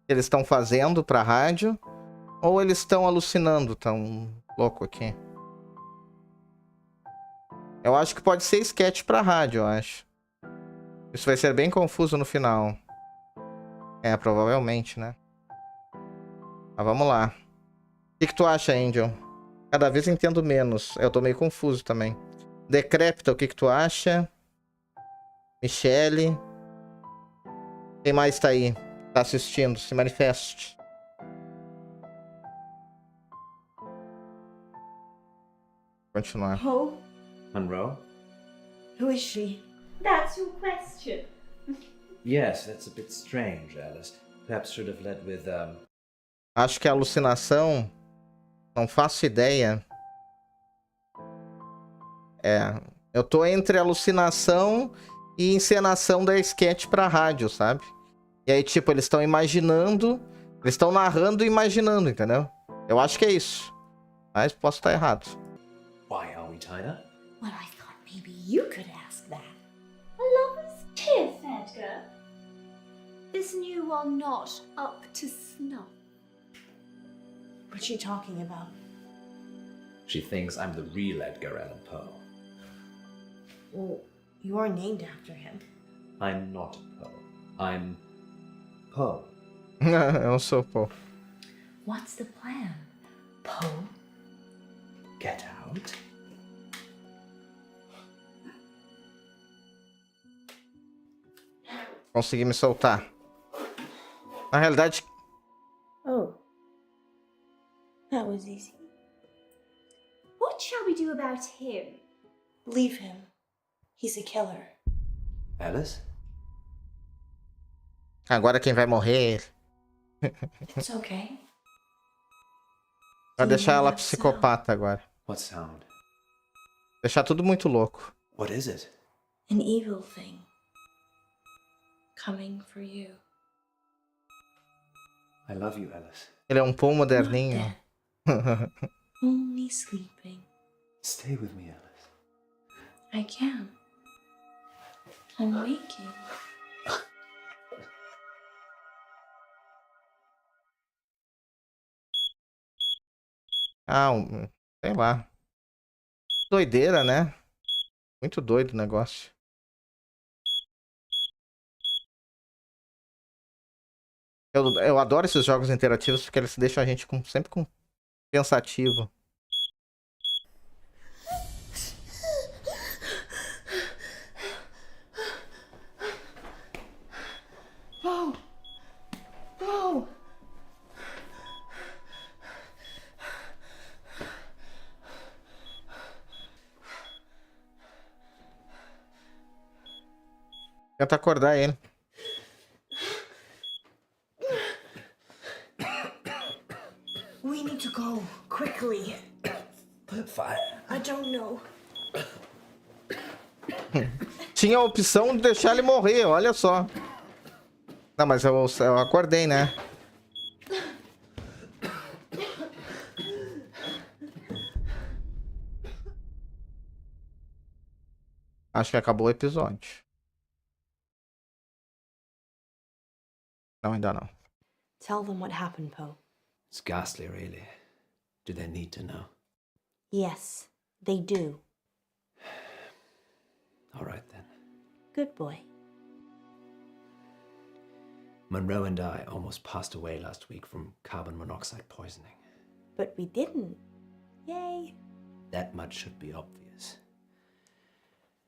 S2: Que eles estão fazendo pra rádio? Ou eles estão alucinando? Tão louco aqui. Eu acho que pode ser sketch pra rádio, eu acho. Isso vai ser bem confuso no final. É, provavelmente, né? Mas vamos lá. O que tu acha, Angel? Cada vez entendo menos. Eu tô meio confuso também. Decrépita, o que tu acha? Michele. Quem mais tá aí? Tá assistindo? Se manifeste. Continuar.
S7: Poe?
S6: Monroe?
S7: Who is she?
S10: That's your question.
S6: Yes, that's a bit strange, Alice. Perhaps should have led with,
S2: Acho que é alucinação. Não faço ideia. É. Eu tô entre alucinação e encenação da sketch pra rádio, sabe? E aí, tipo, eles estão imaginando. Eles estão narrando e imaginando, entendeu? Eu acho que é isso. Mas posso estar errado.
S6: Why are we tied up?
S7: Well, I thought maybe you could ask that.
S10: A lover's kiss, Edgar. Isn't you are not up to snuff?
S7: What's she talking about?
S6: She thinks I'm the real Edgar Allan Poe.
S7: Well, you are named after him.
S6: I'm not Poe. I'm Poe.
S2: Eu sou, pô.
S7: What's the plan, Poe?
S6: Get out?
S2: Consegui me soltar. Na realidade,
S7: Oh. That was easy.
S10: What shall we do about him?
S7: Leave him. He's a killer.
S6: Alice?
S2: agora quem vai morrer.
S7: It's okay.
S2: Vai
S7: Do you
S2: deixar
S7: hear
S2: ela
S7: that
S2: psicopata agora.
S6: What sound?
S2: Deixar tudo muito louco.
S6: What is it?
S7: An evil thing. Coming for you.
S6: I love you, Alice.
S2: Ele é um pão moderninho.
S7: Only sleeping.
S6: Stay with me, Alice.
S7: I can. I'm waking.
S2: Sei lá. Doideira, né? Muito doido o negócio. Eu adoro esses jogos interativos porque eles deixam a gente sempre com pensativo.
S7: Poe! Poe!
S2: Tenta acordar ele.
S7: We need to go quickly.
S6: Fire.
S7: I don't know.
S2: Tinha a opção de deixar ele morrer, olha só. Não, mas eu acordei, né? Acho que acabou o episódio. Não, ainda não.
S7: Tell them what happened, Poe.
S6: It's ghastly, really. Do they need to know?
S7: Yes, they do.
S6: All right, then.
S7: Good boy.
S6: Monroe and I almost passed away last week from carbon monoxide poisoning.
S7: But we didn't. Yay.
S6: That much should be obvious.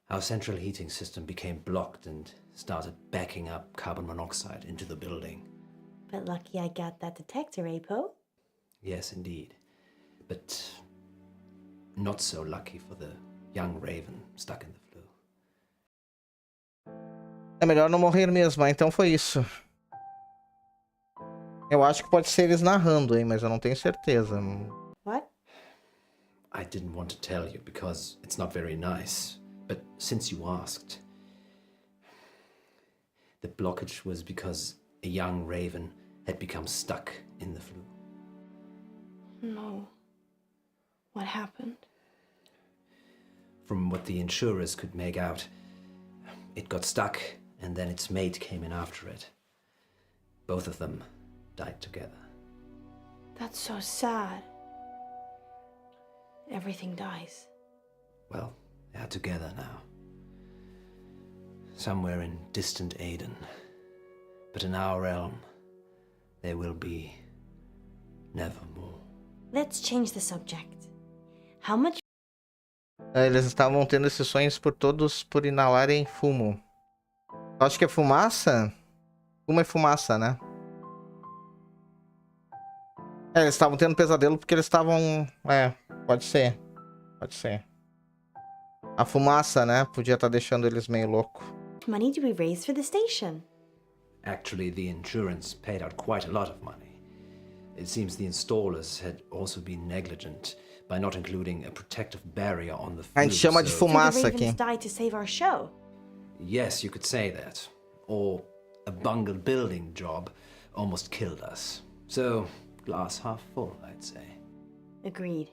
S6: Our central heating system became blocked and started backing up carbon monoxide into the building.
S7: But lucky I got that detector, eh, Poe?
S6: Yes, indeed. But not so lucky for the young raven stuck in the flue.
S2: É melhor não morrer mesmo, então foi isso. Eu acho que pode ser eles narrando, hein, mas eu não tenho certeza.
S7: What?
S6: I didn't want to tell you because it's not very nice. But since you asked, the blockage was because a young raven had become stuck in the flue.
S7: No. What happened?
S6: From what the insurers could make out, it got stuck and then its mate came in after it. Both of them died together.
S7: That's so sad. Everything dies.
S6: Well, they are together now.
S9: somewhere in distant Aden. But in our realm, there will be nevermore.
S7: Let's change the subject. How much
S2: Eles estavam tendo esses sonhos por inalarem fumo. Eu acho que é fumaça? Fumo é fumaça, né? Eles estavam tendo pesadelo porque eles estavam... pode ser. Pode ser. A fumaça, né? Podia estar deixando eles meio louco.
S7: money do we raise for the station?
S9: Actually, the insurance paid out quite a lot of money. It seems the installers had also been negligent by not including a protective barrier on the
S2: A gente chama de
S9: so-
S2: fumaça
S7: the
S2: aqui.
S7: Ravens died to save our show.
S9: Yes, you could say that. Or a bungled building job almost killed us. So, glass half full, I'd say.
S7: Agreed.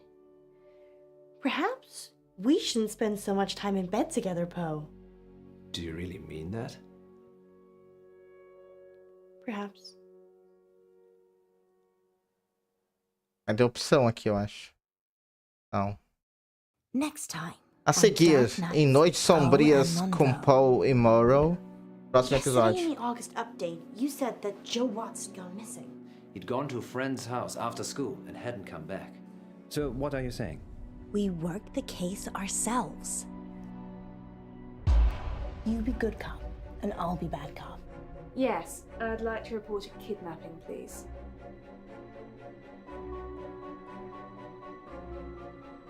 S7: Perhaps we shouldn't spend so much time in bed together, Poe.
S9: Do you really mean that?
S7: Perhaps.
S2: Vai ter opção aqui, eu acho. Não.
S7: Next time.
S2: A seguir, em Noites Sombrias com Poe e Morrow. Próximo
S7: Yesterday in
S2: episódio.
S7: the August update, you said that Joe Watts had gone missing.
S9: He'd gone to a friend's house after school and hadn't come back. So, what are you saying?
S7: We worked the case ourselves.
S5: You be good cop, and I'll be bad cop.
S11: Yes, I'd like to report a kidnapping, please.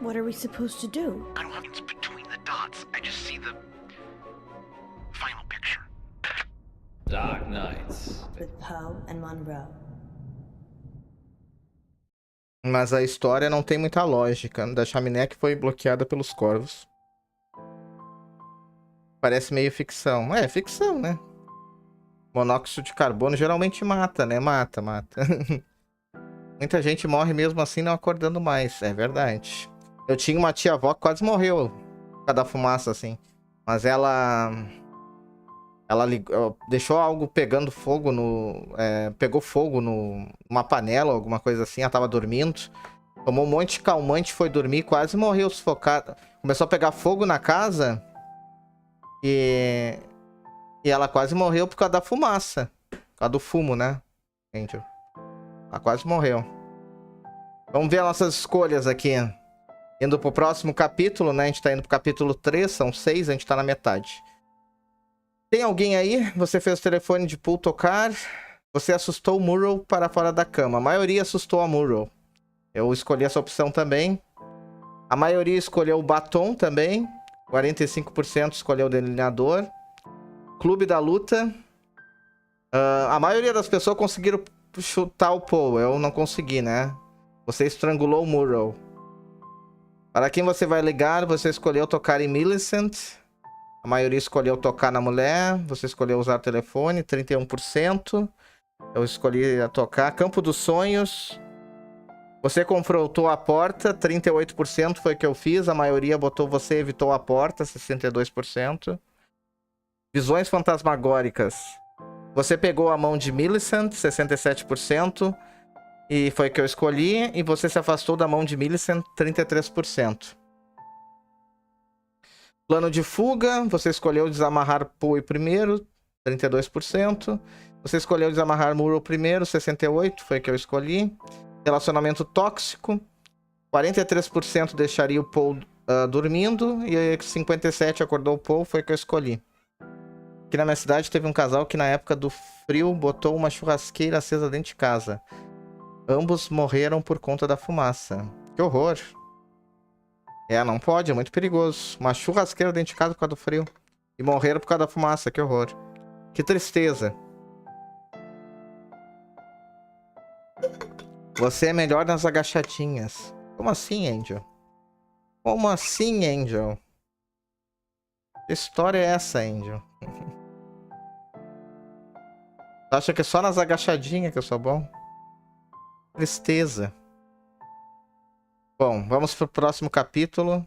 S7: What are we supposed to do?
S8: I don't have it's between the dots. I just see the final picture.
S9: Dark Nights.
S7: With Poe and Monroe.
S2: Mas a história não tem muita lógica. Da chaminé que foi bloqueada pelos corvos. Parece meio ficção. É, ficção, né? Monóxido de carbono geralmente mata, né? Mata. Muita gente morre mesmo assim não acordando mais. É verdade. Eu tinha uma tia-avó que quase morreu por causa da fumaça, assim. Mas ela deixou algo pegando fogo no... pegou fogo numa panela, alguma coisa assim. Ela tava dormindo. Tomou um monte de calmante, foi dormir, quase morreu sufocada. Começou a pegar fogo na casa. E ela quase morreu por causa da fumaça. Por causa do fumo, né? Angel. Ela quase morreu. Vamos ver as nossas escolhas aqui. Indo pro próximo capítulo, né? A gente tá indo pro capítulo 3, são 6, a gente tá na metade. Tem alguém aí? Você fez o telefone de Poole tocar. Você assustou o Murrow para fora da cama. A maioria assustou a Murrow. Eu escolhi essa opção também. A maioria escolheu o batom também. 45% escolheu o delineador. Clube da luta. A maioria das pessoas conseguiram chutar o Poe. Eu não consegui, né? Você estrangulou o Murrow. Para quem você vai ligar, você escolheu tocar em Millicent. A maioria escolheu tocar na mulher. Você escolheu usar o telefone, 31%. Eu escolhi tocar. Campo dos Sonhos. Você confrontou a porta, 38% foi o que eu fiz. A maioria botou você evitou a porta, 62%. Visões fantasmagóricas. Você pegou a mão de Millicent, 67%. E foi o que eu escolhi. E você se afastou da mão de Millicent, 33%. Plano de fuga. Você escolheu desamarrar Poe primeiro, 32%. Você escolheu desamarrar Murrow primeiro, 68%. Foi o que eu escolhi. Relacionamento tóxico. 43% deixaria o Poe dormindo. E 57% acordou o Poe. Foi o que eu escolhi. Aqui na minha cidade teve um casal que na época do frio botou uma churrasqueira acesa dentro de casa. Ambos morreram por conta da fumaça. Que horror. Não pode, é muito perigoso. Uma churrasqueira dentro de casa por causa do frio. E morreram por causa da fumaça, que horror. Que tristeza. Você é melhor nas agachadinhas. Como assim, Angel? Como assim, Angel? Que história é essa, Angel? Tu acha que é só nas agachadinhas que eu sou bom? Tristeza. Bom, vamos pro próximo capítulo.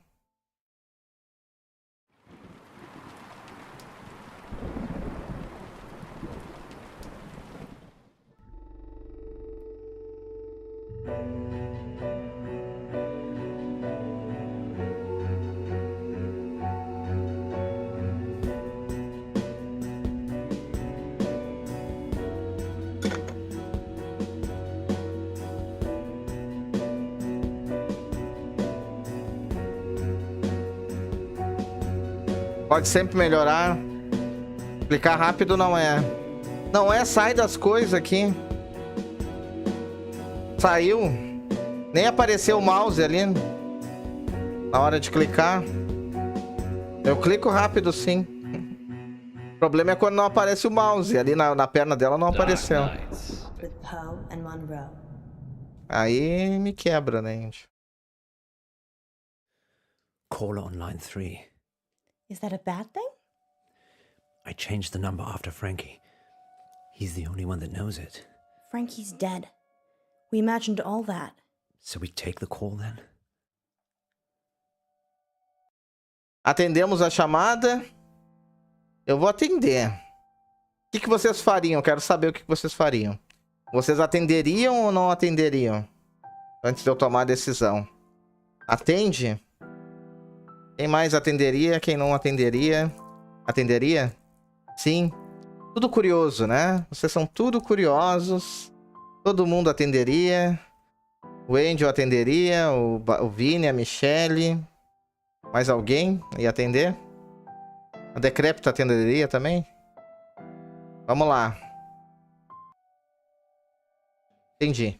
S2: Pode sempre melhorar. Clicar rápido não é. Não é, sai das coisas aqui. Saiu. Nem apareceu o mouse ali. Na hora de clicar. Eu clico rápido, sim. O problema é quando não aparece o mouse. Ali na perna dela não apareceu.
S7: With Poe and Monroe.
S2: Aí me quebra, né, gente?
S9: Caller on line 3.
S7: Is that a bad thing?
S9: I changed the number after Frankie. He's the only one that knows it.
S7: Frankie's dead. We imagined all that.
S9: So we take the call then?
S2: Atendemos a chamada. Eu vou atender. O que vocês fariam? Eu quero saber o que vocês fariam. Vocês atenderiam ou não atenderiam? Antes de eu tomar a decisão. Atende? Quem mais atenderia? Quem não atenderia? Atenderia? Sim. Tudo curioso, né? Vocês são tudo curiosos. Todo mundo atenderia. O Angel atenderia. O Vini, a Michelle. Mais alguém ia atender? A Decrépita atenderia também? Vamos lá. Entendi.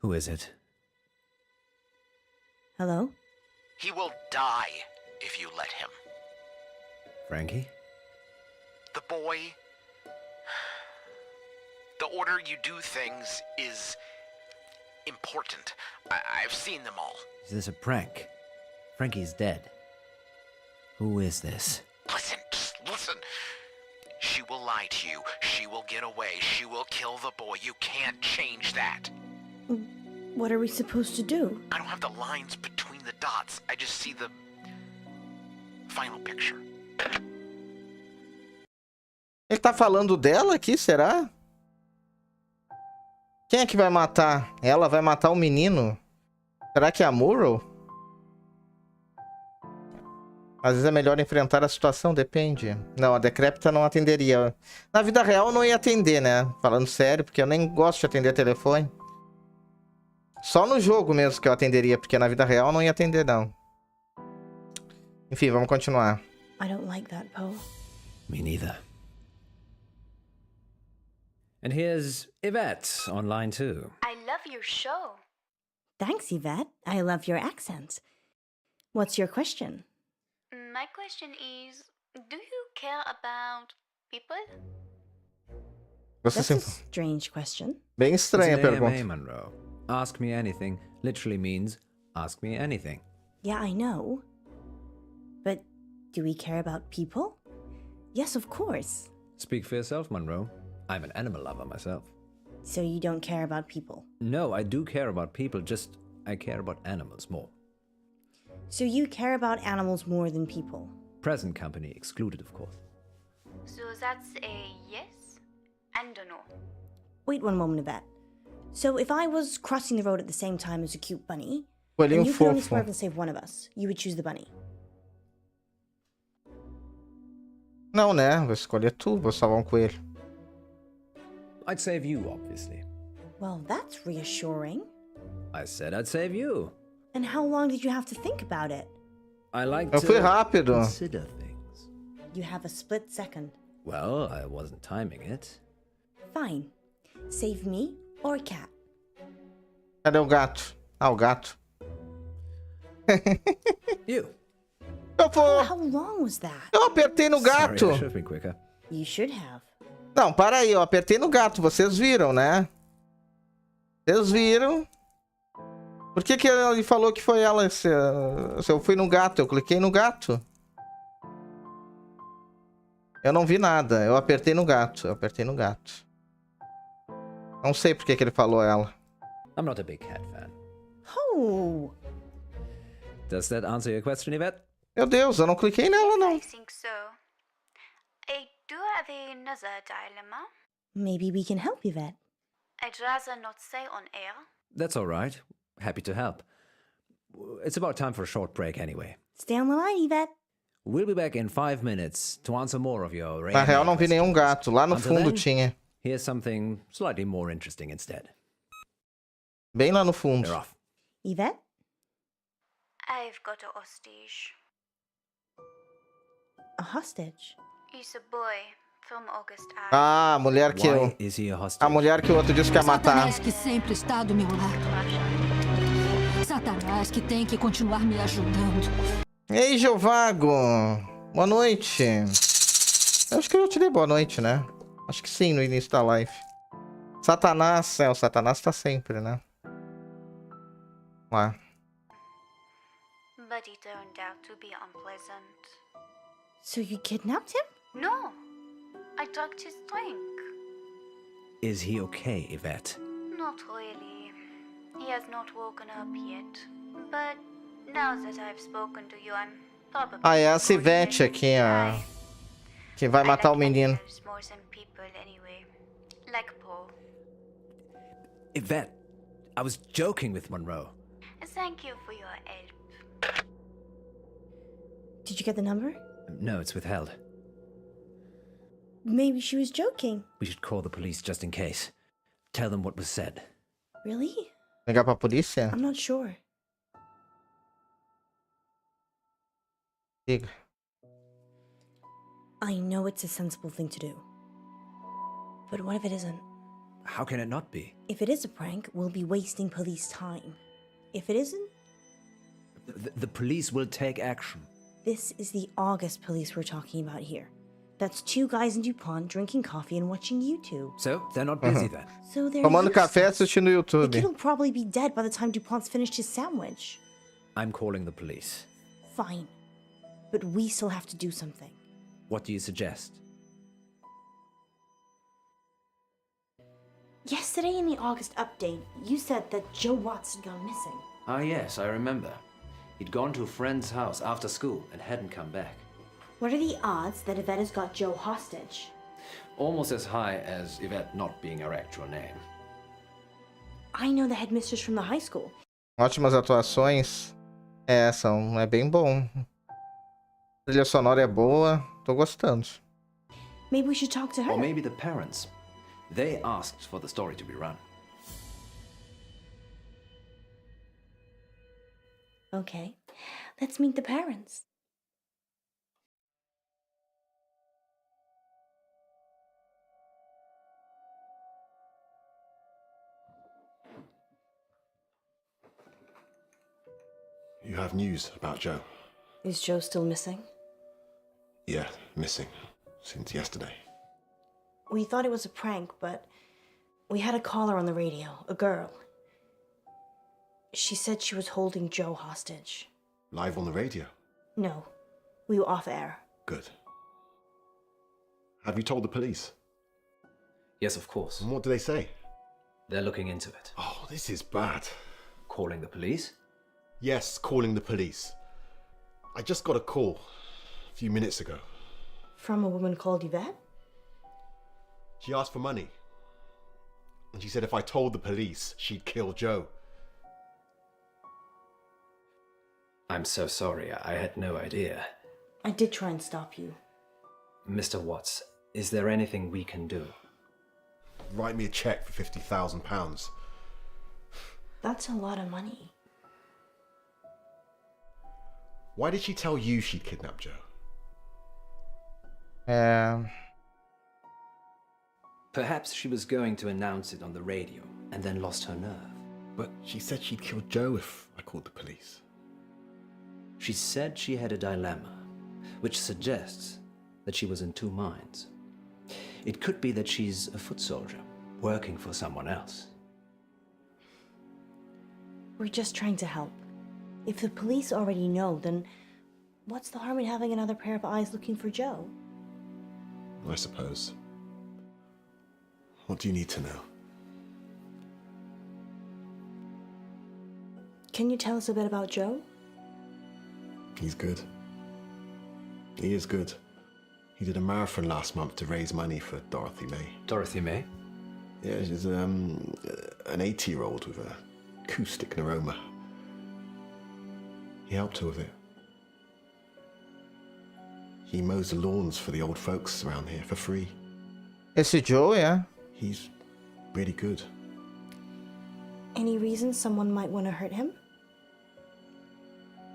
S9: Who is it?
S7: Hello?
S8: He will die if you let him.
S9: Frankie?
S8: The boy... The order you do things is important. I've seen them all.
S9: Is this a prank? Frankie's dead. Who is this?
S8: Listen, just listen. She will lie to you. She will get away. She will kill the boy. You can't change that.
S7: What are we supposed to do?
S8: I don't have the lines between the dots. I just see the final picture.
S2: Ele tá falando dela aqui, será? Quem é que vai matar? Ela vai matar o menino? Será que é a Murrow? Às vezes é melhor enfrentar a situação, depende. Não, a Decrépita não atenderia. Na vida real eu não ia atender, né? Falando sério, porque eu nem gosto de atender telefone. Só no jogo mesmo que eu atenderia, porque na vida real eu não ia atender, não. Enfim, vamos continuar.
S7: I don't like that, Poe.
S9: Me neither. And here's Yvette on line 2.
S10: I love your show.
S7: Thanks, Yvette. I love your accent. What's your question?
S10: My question is, do you care about people?
S2: Você
S7: That's a
S2: sempre...
S7: strange question.
S2: Bem estranha a
S9: It's an
S2: pergunta.
S9: AMA, Monroe. Ask me anything literally means ask me anything.
S7: Yeah, I know. But do we care about people? Yes, of course.
S9: Speak for yourself, Monroe. I'm an animal lover myself.
S7: So you don't care about people?
S9: No, I do care about people, just I care about animals more.
S7: So you care about animals more than people?
S9: Present company excluded, of course.
S10: So that's a yes and a no.
S7: Wait one moment, Yvette. So if I was crossing the road at the same time as a cute bunny,
S2: Coelhinho
S7: and you could only
S2: fofo.
S7: swerve and save one of us, you would choose the bunny?
S2: Não, né? Vou escolher tu, vou salvar um coelho.
S9: I'd save you, obviously.
S7: Well, that's reassuring.
S9: I said I'd save you.
S7: And how long did you have to think about it?
S9: I like
S2: Eu
S9: to
S2: fui rápido.
S9: consider things.
S7: You have a split second.
S9: Well, I wasn't timing it.
S7: Fine. Save me or a cat.
S2: Cadê o gato? Ah, o gato.
S9: You.
S2: Eu vou...
S7: How long was that?
S2: Eu apertei no gato.
S9: Sorry, I should have been quicker.
S7: You should have.
S2: Não, para aí, eu apertei no gato. Vocês viram, né? Vocês viram. Por que ele falou que foi ela? Se eu fui no gato, eu cliquei no gato. Eu não vi nada. Eu apertei no gato. Eu apertei no gato. Não sei por que ele falou ela.
S9: I'm not a big cat fan.
S7: Oh!
S9: Does that answer your question, Yvette?
S2: Meu Deus, eu não cliquei nela, não.
S10: I think so. I do have another dilemma.
S7: Maybe we can help, Yvette.
S10: I'd rather not say on air.
S9: That's all right. Happy to help. It's about time for a short break anyway.
S7: Stay on the line, Yvette.
S9: We'll be back in 5 minutes to answer more of your
S2: Na real, não vi
S9: questions.
S2: nenhum gato. Lá no
S9: Until
S2: fundo
S9: then,
S2: tinha.
S9: Here's something slightly more interesting instead.
S2: Bem lá no fundo.
S9: They're off.
S7: Yvette?
S10: I've got a hostage.
S7: A hostage?
S10: He's a boy from August.
S2: Ah, a mulher que
S9: Why
S2: o...
S9: is he a hostage?
S2: A mulher que o outro disse que ia matar.
S1: Satanás que sempre está do meu lado. Satanás que tem que continuar me ajudando.
S2: Ei, Geovago. Boa noite. Eu acho que eu te dei boa noite, né? Acho que sim, no início da live. Satanás, o Satanás tá sempre, né? Lá.
S10: But he turned out to be unpleasant.
S7: So you kidnapped him?
S10: No, I drugged his drink.
S9: Is he okay, Yvette?
S10: Not really. He has not woken up yet. But now that I've spoken to you, I'm probably...
S2: Ah, é a Civete aqui, ó. Que vai matar o menino.
S10: more than people anyway. Like Paul.
S9: Yvette, I was joking with Monroe.
S10: Thank you for your help.
S7: Did you get the number?
S9: No, it's withheld.
S7: Maybe she was joking.
S9: We should call the police just in case. Tell them what was said.
S7: Really?
S2: Ligar pra polícia?
S7: I'm not sure.
S2: Liga.
S7: I know it's a sensible thing to do. But what if it isn't?
S9: How can it not be?
S7: If it is a prank, we'll be wasting police time. If it isn't,
S9: The police will take action.
S7: this is the August police we're talking about here. That's two guys in DuPont drinking coffee and watching YouTube.
S9: So, they're not busy then?
S7: So they're
S2: Tomando café
S7: useless.
S2: assistindo
S7: The
S2: YouTube.
S7: kid will probably be dead by the time DuPont's finished his sandwich.
S9: I'm calling the police.
S7: Fine. But we still have to do something.
S9: What do you suggest?
S7: Yesterday in the August update, you said that Joe Watts had gone missing.
S6: Ah, yes, I remember. He'd gone to a friend's house after school and hadn't come back.
S7: What are the odds that Yvette has got Joe hostage?
S6: Almost as high as Yvette not being her actual name.
S7: I know the headmistress from the high school.
S2: Ótimas atuações. É bem bom. A trilha sonora é boa. Tô gostando.
S7: Maybe we should talk to her.
S6: Or maybe the parents. They asked for the story to be run.
S7: Okay, let's meet the parents.
S12: You have news about Joe?
S7: Is Joe still missing?
S12: Yeah, missing. Since yesterday.
S7: We thought it was a prank, but we had a caller on the radio, a girl. She said she was holding Joe hostage.
S12: Live on the radio?
S7: No, we were off air.
S12: Good. Have you told the police?
S6: Yes, of course.
S12: And what do they say?
S6: They're looking into it.
S12: Oh, this is bad.
S6: Calling the police?
S12: Yes, calling the police. I just got a call a few minutes ago.
S7: From a woman called Yvette?
S12: She asked for money. And she said if I told the police, she'd kill Joe.
S6: I'm so sorry, I had no idea.
S7: I did try and stop you.
S6: Mr. Watts, is there anything we can do?
S12: Write me a check for £50,000.
S7: That's a lot of money.
S12: Why did she tell you she kidnapped Joe?
S6: Perhaps she was going to announce it on the radio and then lost her nerve.
S12: But she said she'd kill Joe if I called the police.
S6: She said she had a dilemma, which suggests that she was in two minds. It could be that she's a foot soldier, working for someone else.
S7: We're just trying to help. If the police already know, then what's the harm in having another pair of eyes looking for Joe?
S12: I suppose. What do you need to know?
S7: Can you tell us a bit about Joe?
S12: He's good. He is good. He did a marathon last month to raise money for Dorothy May.
S6: Dorothy May?
S12: Yeah, she's an 80-year-old with a acoustic neuroma. He helped her with it. He mows the lawns for the old folks around here for free.
S2: Esse Joe,
S12: He's really good.
S7: Any reason someone might want to hurt him?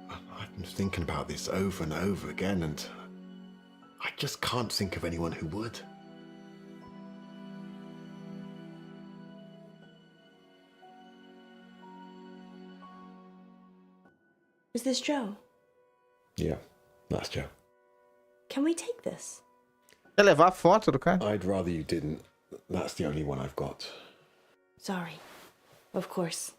S12: I've been thinking about this over and over again, and just can't think of anyone who would.
S7: Is this Joe?
S12: Yeah, that's Joe.
S7: Can we take this?
S2: Quer levar a foto do cara?
S12: I'd rather you didn't. That's the only one I've got.
S7: Sorry. Of course.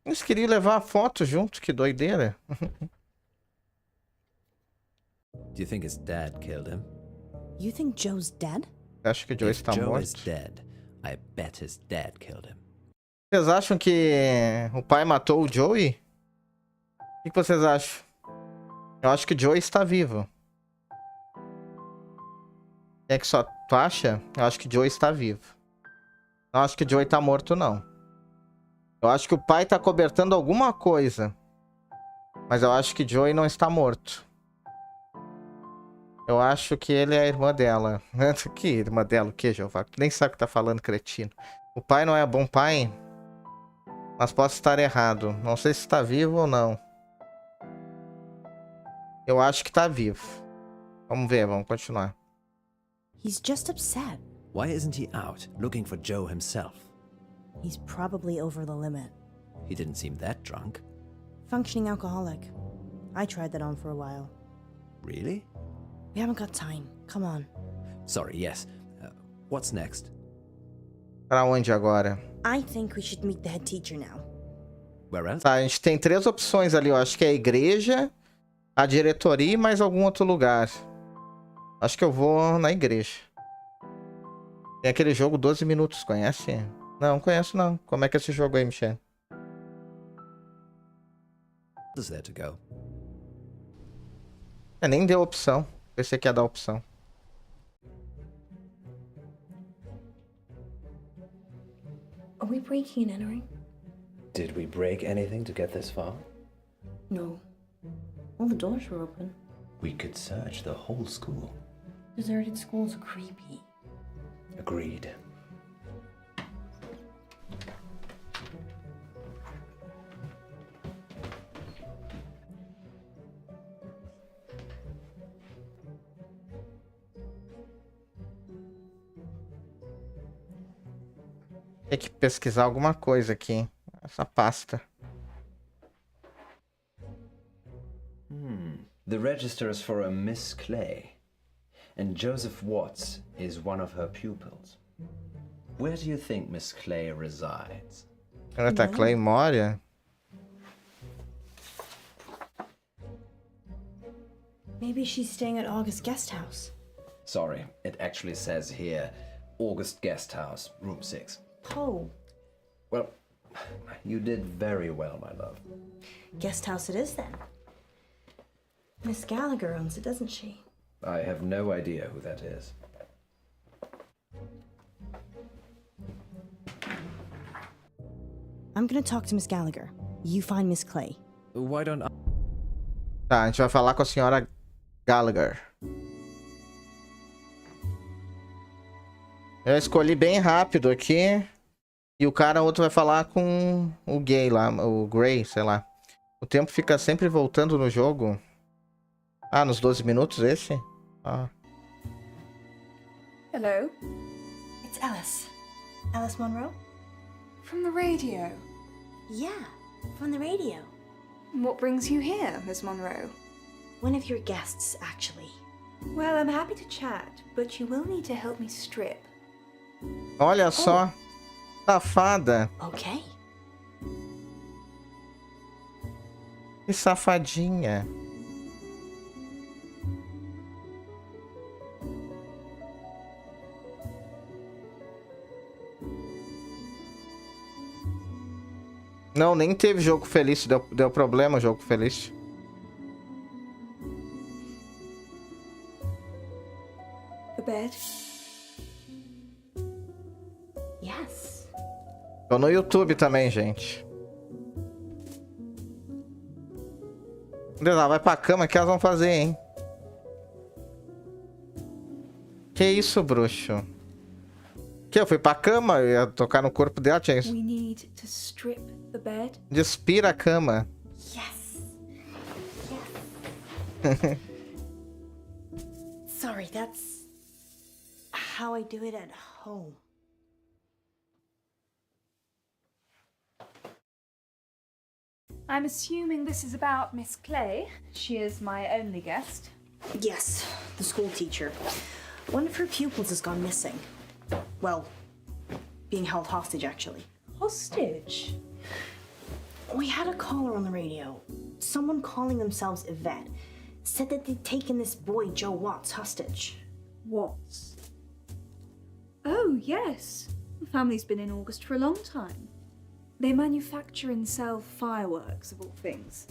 S2: Eles queriam levar a foto junto, que doideira.
S9: Do you think his dad killed him?
S7: You think Joe's dead?
S2: Acho que o Joe
S9: If
S2: está
S9: Joe
S2: morto.
S9: is dead, I bet his dad killed him.
S2: Vocês acham que o pai matou o Joey? O que vocês acham? Eu acho que o Joey está vivo. É que só tu acha? Eu acho que o Joey está vivo. Não acho que o Joey está morto, não. Eu acho que o pai está cobertando alguma coisa. Mas eu acho que o Joey não está morto. Eu acho que ele é a irmã dela. Que irmã dela? O que, Jeová? Tu nem sabe o que tá falando, cretino. O pai não é bom pai? Mas posso estar errado. Não sei se está vivo ou não. Eu acho que tá vivo. Vamos ver, vamos continuar.
S7: He's just upset.
S9: Why isn't he out, looking for Joe himself?
S7: He's probably over the limit.
S9: He didn't seem that drunk.
S7: Functioning alcoholic. I tried that on for a while.
S9: Really?
S7: We haven't got time. Come on.
S9: Sorry, yes. What's next?
S2: Pra onde agora?
S7: I think we should meet the head teacher now.
S9: Where else?
S2: Tá, a gente tem 3 opções ali. Eu acho que é a igreja, a diretoria e mais algum outro lugar. Acho que eu vou na igreja. Tem aquele jogo 12 minutos, conhece? Não, conheço não. Como é que é esse jogo aí, Michel?
S9: Is there to go?
S2: Nem deu opção. Pensei que ia dar opção.
S10: Are we breaking and entering?
S9: Did we break anything to get this far?
S7: No. All the doors were open.
S9: We could search the whole school.
S7: Deserted schools are creepy.
S9: Agreed.
S2: Tem que pesquisar alguma coisa aqui. Essa pasta.
S6: The register is for a Miss Clay, and Joseph Watts is one of her pupils. Where do you think Miss Clay resides?
S2: Ela tá Claymore?
S7: Maybe she's staying at August's guest house.
S6: Sorry, it actually says here, August Guest House, room 6.
S7: Oh,
S6: Well, you did very well, my love.
S7: guest house it is then. Miss Gallagher owns it, doesn't she?
S6: I have no idea who that is.
S7: I'm gonna talk to Miss Gallagher. You find Miss Clay.
S9: Why don't I?
S2: Tá, a gente vai falar com a senhora Gallagher. Eu escolhi bem rápido aqui. E o cara outro vai falar com o gay lá, o Gray, sei lá. O tempo fica sempre voltando no jogo. Ah, nos 12 minutos esse? Ah.
S11: Hello?
S7: It's Alice. Alice Monroe?
S11: From the radio.
S7: Yeah, from the radio.
S11: What brings you here, Miss Monroe?
S7: One of your guests, actually.
S11: Well, I'm happy to chat, but you will need to help me strip.
S2: Olha só. Safada.
S7: Okay.
S2: Que safadinha. Não, nem teve jogo feliz. Deu problema o jogo feliz.
S11: The bed?
S7: Yes.
S2: Tô no YouTube também, gente. Beleza, vai pra cama que elas vão fazer, hein? Que isso, bruxo? que? Eu fui pra cama, eu ia tocar no corpo dela, tinha isso.
S11: We need to strip the bed.
S2: Despira a cama.
S7: Yes. Sorry, that's how I do it at home.
S11: I'm assuming this is about Miss Clay. She is my only guest.
S7: Yes, the school teacher. One of her pupils has gone missing. Well, being held hostage, actually.
S11: Hostage?
S7: We had a caller on the radio. Someone calling themselves Yvette said that they'd taken this boy, Joe Watts, hostage.
S11: Watts? Oh, yes. The family's been in August for a long time. They manufacture and sell fireworks, of all things.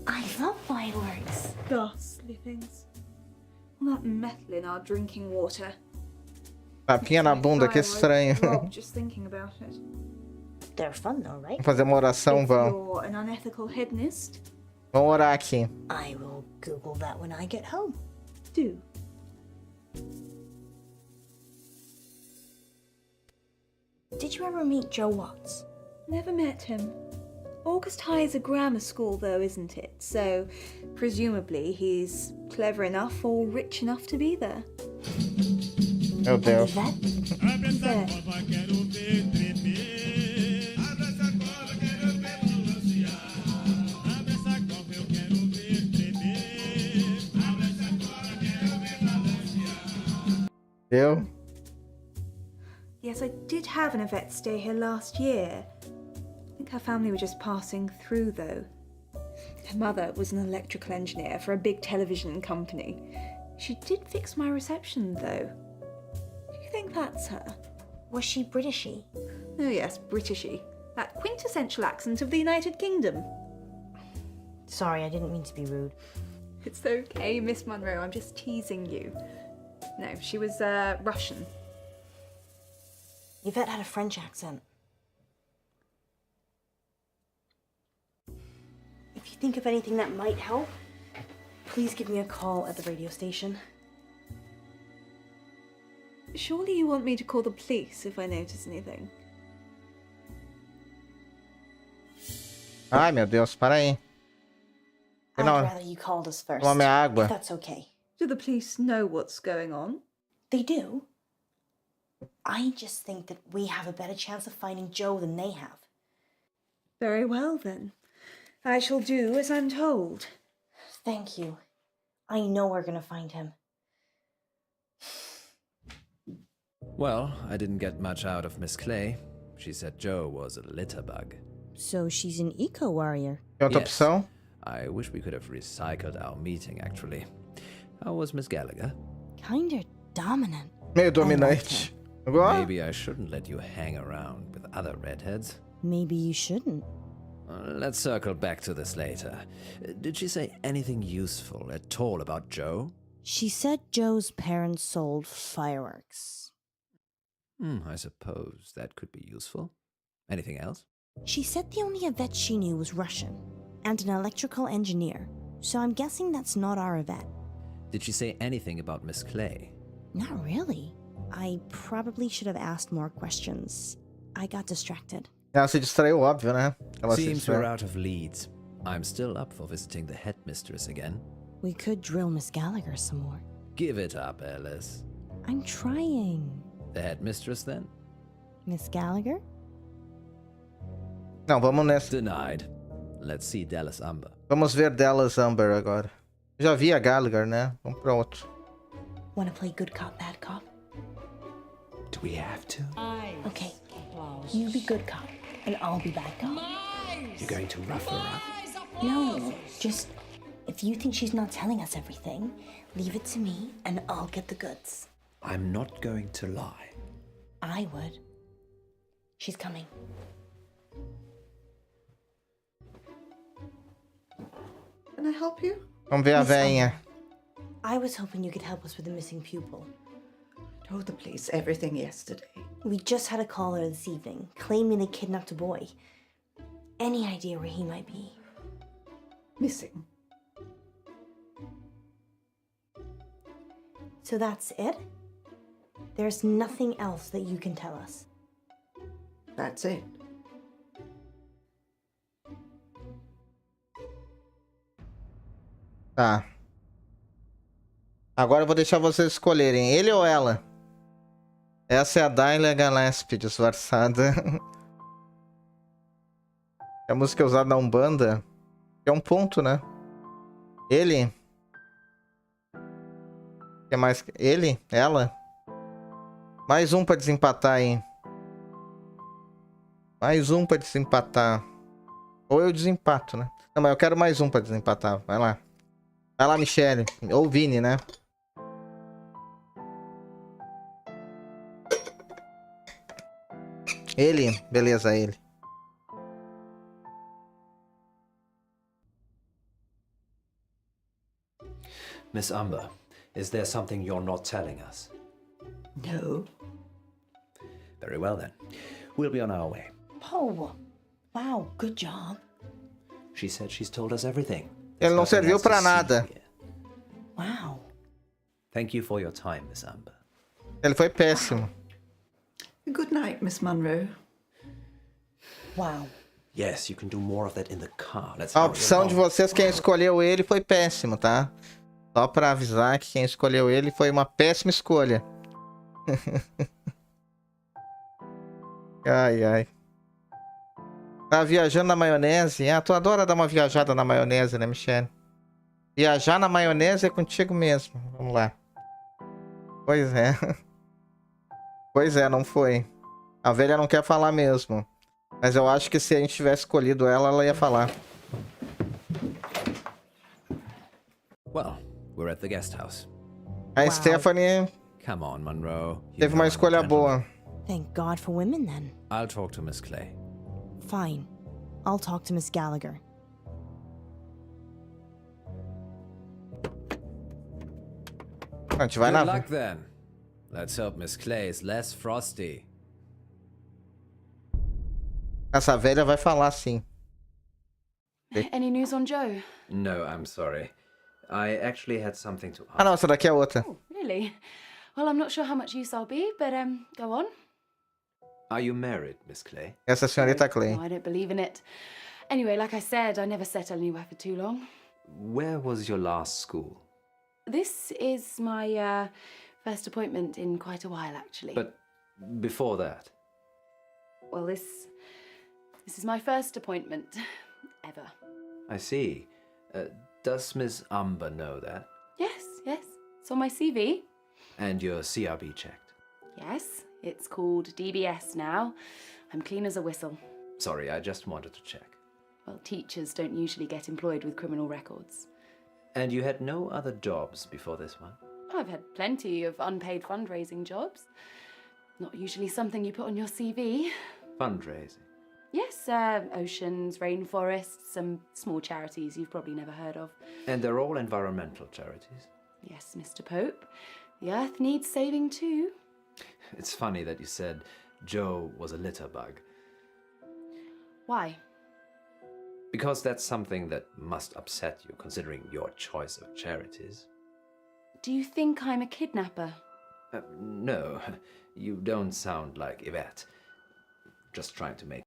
S7: I love fireworks.
S11: Ghastly things. All that metal in our drinking water.
S2: Tapinha na bunda, que estranho.
S11: Rob, just thinking about it.
S7: They're fun though, right?
S2: Vamos fazer uma oração,
S11: If
S2: vão.
S11: you're an unethical hedonist,
S2: Vamos orar aqui.
S7: I will Google that when I get home.
S11: do.
S7: Did you ever meet Joe Watts?
S11: Never met him. August High is a grammar school, though, isn't it? So, presumably, he's clever enough or rich enough to be there.
S2: Meu Deus.
S3: Abre essa cova, quero ver tremer. Abre essa cova, quero ver balancear. Abre essa cova, eu quero ver tremer. Abre essa cova, quero ver balancear.
S2: Eu?
S11: Yes, I did have an Yvette stay here last year. I think her family were just passing through, though. Her mother was an electrical engineer for a big television company. She did fix my reception, though. Do you think that's her?
S7: Was she Britishy?
S11: Oh yes, Britishy. That quintessential accent of the United Kingdom.
S7: Sorry, I didn't mean to be rude.
S11: It's okay, Miss Monroe, I'm just teasing you. No, she was Russian.
S7: Yvette had a French accent. If you think of anything that might help, please give me a call at the radio station.
S11: Surely you want me to call the police if I notice anything?
S2: Ai, meu Deus, para aí.
S7: I'd
S2: Não,
S7: rather you called us first.
S2: toma minha água.
S7: If that's okay.
S11: Do the police know what's going on?
S7: They do. I just think that we have a better chance of finding Joe than they have.
S11: Very well, then. I shall do as I'm told.
S7: Thank you. I know we're gonna find him.
S9: Well, I didn't get much out of Miss Clay. She said Joe was a litter bug.
S7: So she's an eco-warrior.
S2: Tem outra
S9: Yes.
S2: opção?
S9: I wish we could have recycled our meeting, actually. How was Miss Gallagher?
S7: Kinda dominant.
S2: Meio dominante. Agora?
S9: Maybe I shouldn't let you hang around with other redheads.
S7: Maybe you shouldn't.
S9: Let's circle back to this later. Did she say anything useful at all about Joe?
S7: She said Joe's parents sold fireworks.
S9: I suppose that could be useful. Anything else?
S7: She said the only Yvette she knew was Russian and an electrical engineer, so I'm guessing that's not our Yvette.
S9: Did she say anything about Miss Clay?
S7: Not really. I probably should have asked more questions. I got distracted.
S2: Ela se distraiu, óbvio, né? Ela se
S9: Seems we're
S2: distraiu.
S9: out of leads. I'm still up for visiting the headmistress again.
S7: We could drill Miss Gallagher some more.
S9: Give it up, Alice.
S7: I'm trying.
S9: The headmistress, then?
S7: Miss Gallagher?
S2: Não, vamos nessa.
S9: Denied. Let's see Dallas Umber.
S2: Vamos ver Dallas Amber agora. Já vi a Gallagher, né? Vamos pra outro.
S7: Wanna play good cop, bad cop?
S9: Do we have to?
S7: Okay. You be good cop, and I'll be bad cop.
S9: You're going to rough her up?
S7: No, just if you think she's not telling us everything, leave it to me, and I'll get the goods.
S9: I'm not going to lie.
S7: I would. She's coming.
S11: Can I help you?
S2: Vamos ver a
S7: Miss
S2: veinha.
S7: I was hoping you could help us with the missing pupil.
S11: I told the police everything yesterday.
S7: We just had a caller this evening claiming they kidnapped a boy. Any idea where he might be?
S11: Missing.
S7: So that's it? There's nothing else that you can tell us.
S13: That's it.
S2: Tá. Agora eu vou deixar vocês escolherem, ele ou ela. Essa é a Dyla Gillespie disfarçada. É a música usada na Umbanda. É um ponto, né? Ele. O que mais? Ele? Ela? Mais um pra desempatar aí. Mais um pra desempatar. Ou eu desempato, né? Não, mas eu quero mais um pra desempatar. Vai lá. Vai lá, Michele. Ou Vini, né? Ele. Beleza, ele.
S6: Miss Umber, is there something you're not telling us?
S13: No.
S6: Very well then. We'll be on our way.
S7: Poe. Wow, good job.
S6: She said she's told us everything.
S2: Ele não serviu pra nada.
S7: Wow.
S6: Thank you for your time, Miss Umber.
S2: Ele foi péssimo.
S13: Good night, Miss Munro.
S7: Wow.
S6: Yes, you can do more of that in the car. Let's
S2: A
S6: hurry
S2: opção de
S6: along.
S2: vocês, quem escolheu ele, foi péssimo, tá? Só pra avisar que quem escolheu ele foi uma péssima escolha. Ai, ai. Tá viajando na maionese? Ah, tu adora dar uma viajada na maionese, né, Michele? Viajar na maionese é contigo mesmo. Vamos lá. Pois é. Pois é, não foi. A velha não quer falar mesmo. Mas eu acho que se a gente tivesse escolhido ela, ela ia falar.
S9: Well, we're at the guest house.
S2: A Stephanie
S9: Come on, Monroe. You
S2: teve
S9: know
S2: uma
S9: I'm a
S2: escolha
S9: gentleman.
S2: boa.
S7: Thank God for women then.
S9: I'll talk to Miss Clay.
S7: Fine. I'll talk to Miss Gallagher.
S2: A gente vai
S9: Good
S2: na...
S9: luck then. Let's hope Miss Clay is less frosty.
S2: Essa velha vai falar sim.
S10: Any news on Joe?
S6: No, I'm sorry. I actually had something to ask.
S2: Ah, não, essa daqui é outra.
S10: Oh, really? Well, I'm not sure how much use I'll be, but go on.
S6: Are you married, Miss Clay?
S2: Essa é a senhorita Clay.
S10: No, I don't believe in it. Anyway, like I said, I never settle anywhere for too long.
S6: Where was your last school?
S10: This is my first appointment in quite a while, actually.
S6: But before that?
S10: Well, this is my first appointment ever.
S6: I see. Does Miss Umber know that?
S10: Yes, yes. It's on my CV.
S6: And your CRB checked?
S10: Yes, it's called DBS now. I'm clean as a whistle.
S6: Sorry, I just wanted to check.
S10: Well, teachers don't usually get employed with criminal records.
S6: And you had no other jobs before this one?
S10: I've had plenty of unpaid fundraising jobs. Not usually something you put on your CV.
S6: Fundraising?
S10: Yes, oceans, rainforests, some small charities you've probably never heard of.
S6: And they're all environmental charities?
S10: Yes, Mr. Pope. The Earth needs saving too.
S6: It's funny that you said Joe was a litter bug.
S10: Why?
S6: Because that's something that must upset you, considering your choice of charities.
S10: Do you think I'm a kidnapper?
S6: No, you don't sound like Yvette. Just trying to make...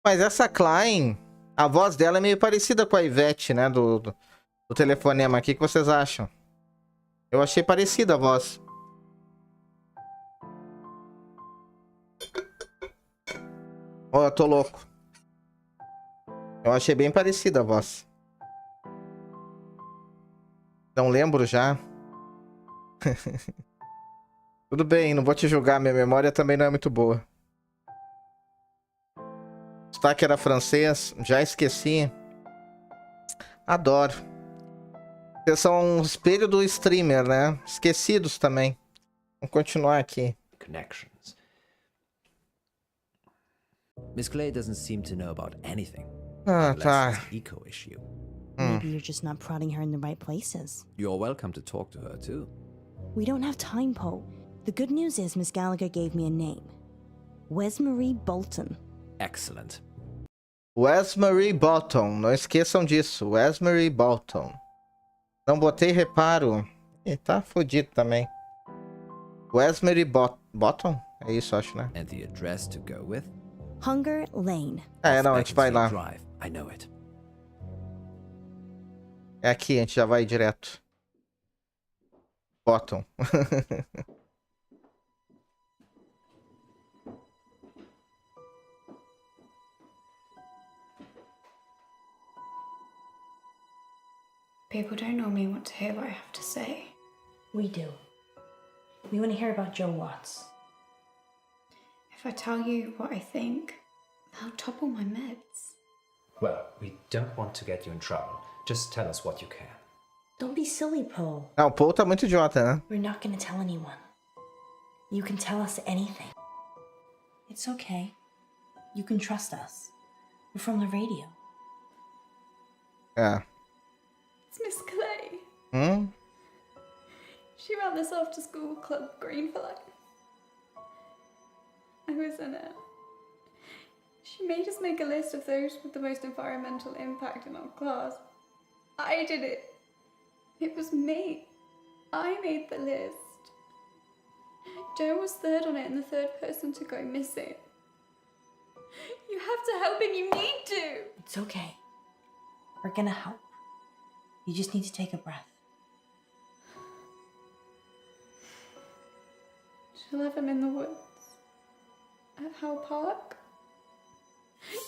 S2: Mas essa Klein, a voz dela é meio parecida com a Ivete, né? Do telefonema aqui. O que vocês acham? Eu achei parecida a voz. Oh, eu tô louco. Eu achei bem parecida a voz. Não lembro já. Tudo bem, não vou te julgar. Minha memória também não é muito boa. O sotaque era francês. Já esqueci. Adoro. Vocês são um espelho do streamer, né? Esquecidos também. Vamos continuar aqui.
S6: Connections.
S9: Miss Clay doesn't seem to know about anything.
S2: Ah,
S9: Unless
S2: tá.
S9: it's an eco issue.
S7: Maybe you're just not prodding her in the right places.
S9: You're welcome to talk to her too.
S7: We don't have time, Poe. The good news is Miss Gallagher gave me a name. Wesmarie Bolton.
S9: Excellent.
S2: Wesmarie Bolton. Não esqueçam disso. Wesmarie Bolton. Não botei reparo. Ih, tá fodido também. Bottom? É isso, acho, né?
S9: And the address to go with?
S7: Hunger Lane.
S2: É, não, a gente vai lá.
S9: Drive. I know it.
S2: É aqui, a gente já vai direto. Bottom.
S10: People don't normally want to hear what I have to say.
S7: We do. We want to hear about Joe Watts.
S10: If I tell you what I think, I'll topple my meds.
S6: Well, we don't want to get you in trouble. Just tell us what you can.
S7: Don't be silly, Paul.
S2: Não, o Paul tá muito idiota, né?
S7: We're not going to tell anyone. You can tell us anything. It's okay. You can trust us. We're from the radio.
S2: É.
S10: It's Miss Clay.
S2: Hum?
S10: She ran this after school club, Green for Life. I was in it. She made us make a list of those with the most environmental impact in our class. I did it. It was me. I made the list. Joe was third on it and the third person to go missing. You have to help him, you need to.
S7: It's okay. We're gonna help. You just need to take a breath.
S10: She'll have him in the woods. At Howe Park.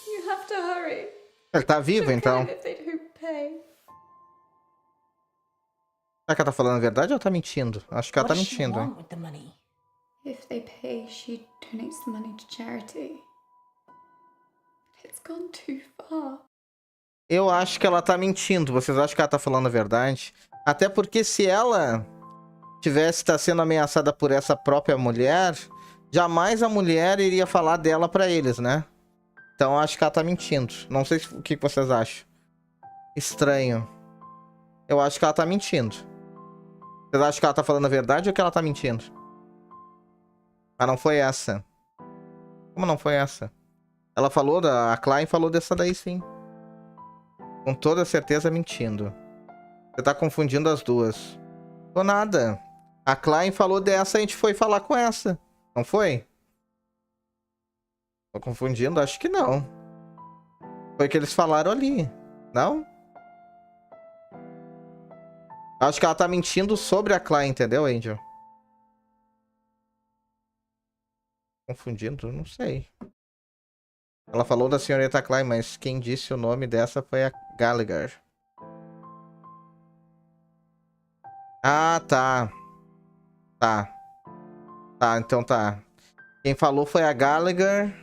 S10: You have to hurry.
S2: Ele tá vivo, então.
S10: If they don't pay.
S2: Será que ela tá falando a verdade ou ela tá mentindo? Acho que ela tá
S7: What does she
S2: mentindo.
S7: want with the money?
S10: If they pay, she donates the money to charity. It's gone too far.
S2: Eu acho que ela tá mentindo. Vocês acham que ela tá falando a verdade? Até porque se ela tá sendo ameaçada por essa própria mulher, jamais a mulher iria falar dela pra eles, né? Então eu acho que ela tá mentindo. Não sei o que vocês acham. Estranho. Eu acho que ela tá mentindo. Vocês acham que ela tá falando a verdade ou que ela tá mentindo? Mas não foi essa. Como não foi essa? Ela falou a Klein falou dessa daí, sim. Com toda certeza mentindo. Você tá confundindo as duas. Tô nada. A Klein falou dessa e a gente foi falar com essa. Não foi? Tô confundindo? Acho que não. Foi o que eles falaram ali. Não? Acho que ela tá mentindo sobre a Klein, entendeu, Angel? Confundindo? Não sei. Ela falou da senhorita Klein, mas quem disse o nome dessa foi a Gallagher. Ah, tá. Tá, então tá. Quem falou foi a Gallagher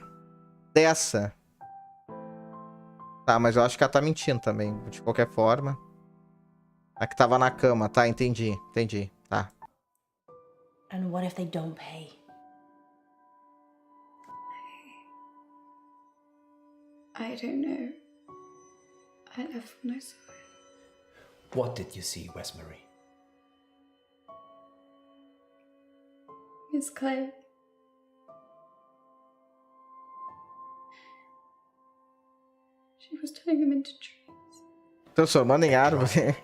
S2: dessa. Tá, mas eu acho que ela tá mentindo também, de qualquer forma. A que tava na cama, tá, entendi, tá.
S7: And what if they don't pay?
S10: I don't know. I left when I saw it.
S6: What did you see, Westbury?
S10: Miss Clay. She was turning him into trees.
S2: Transformando em árvore.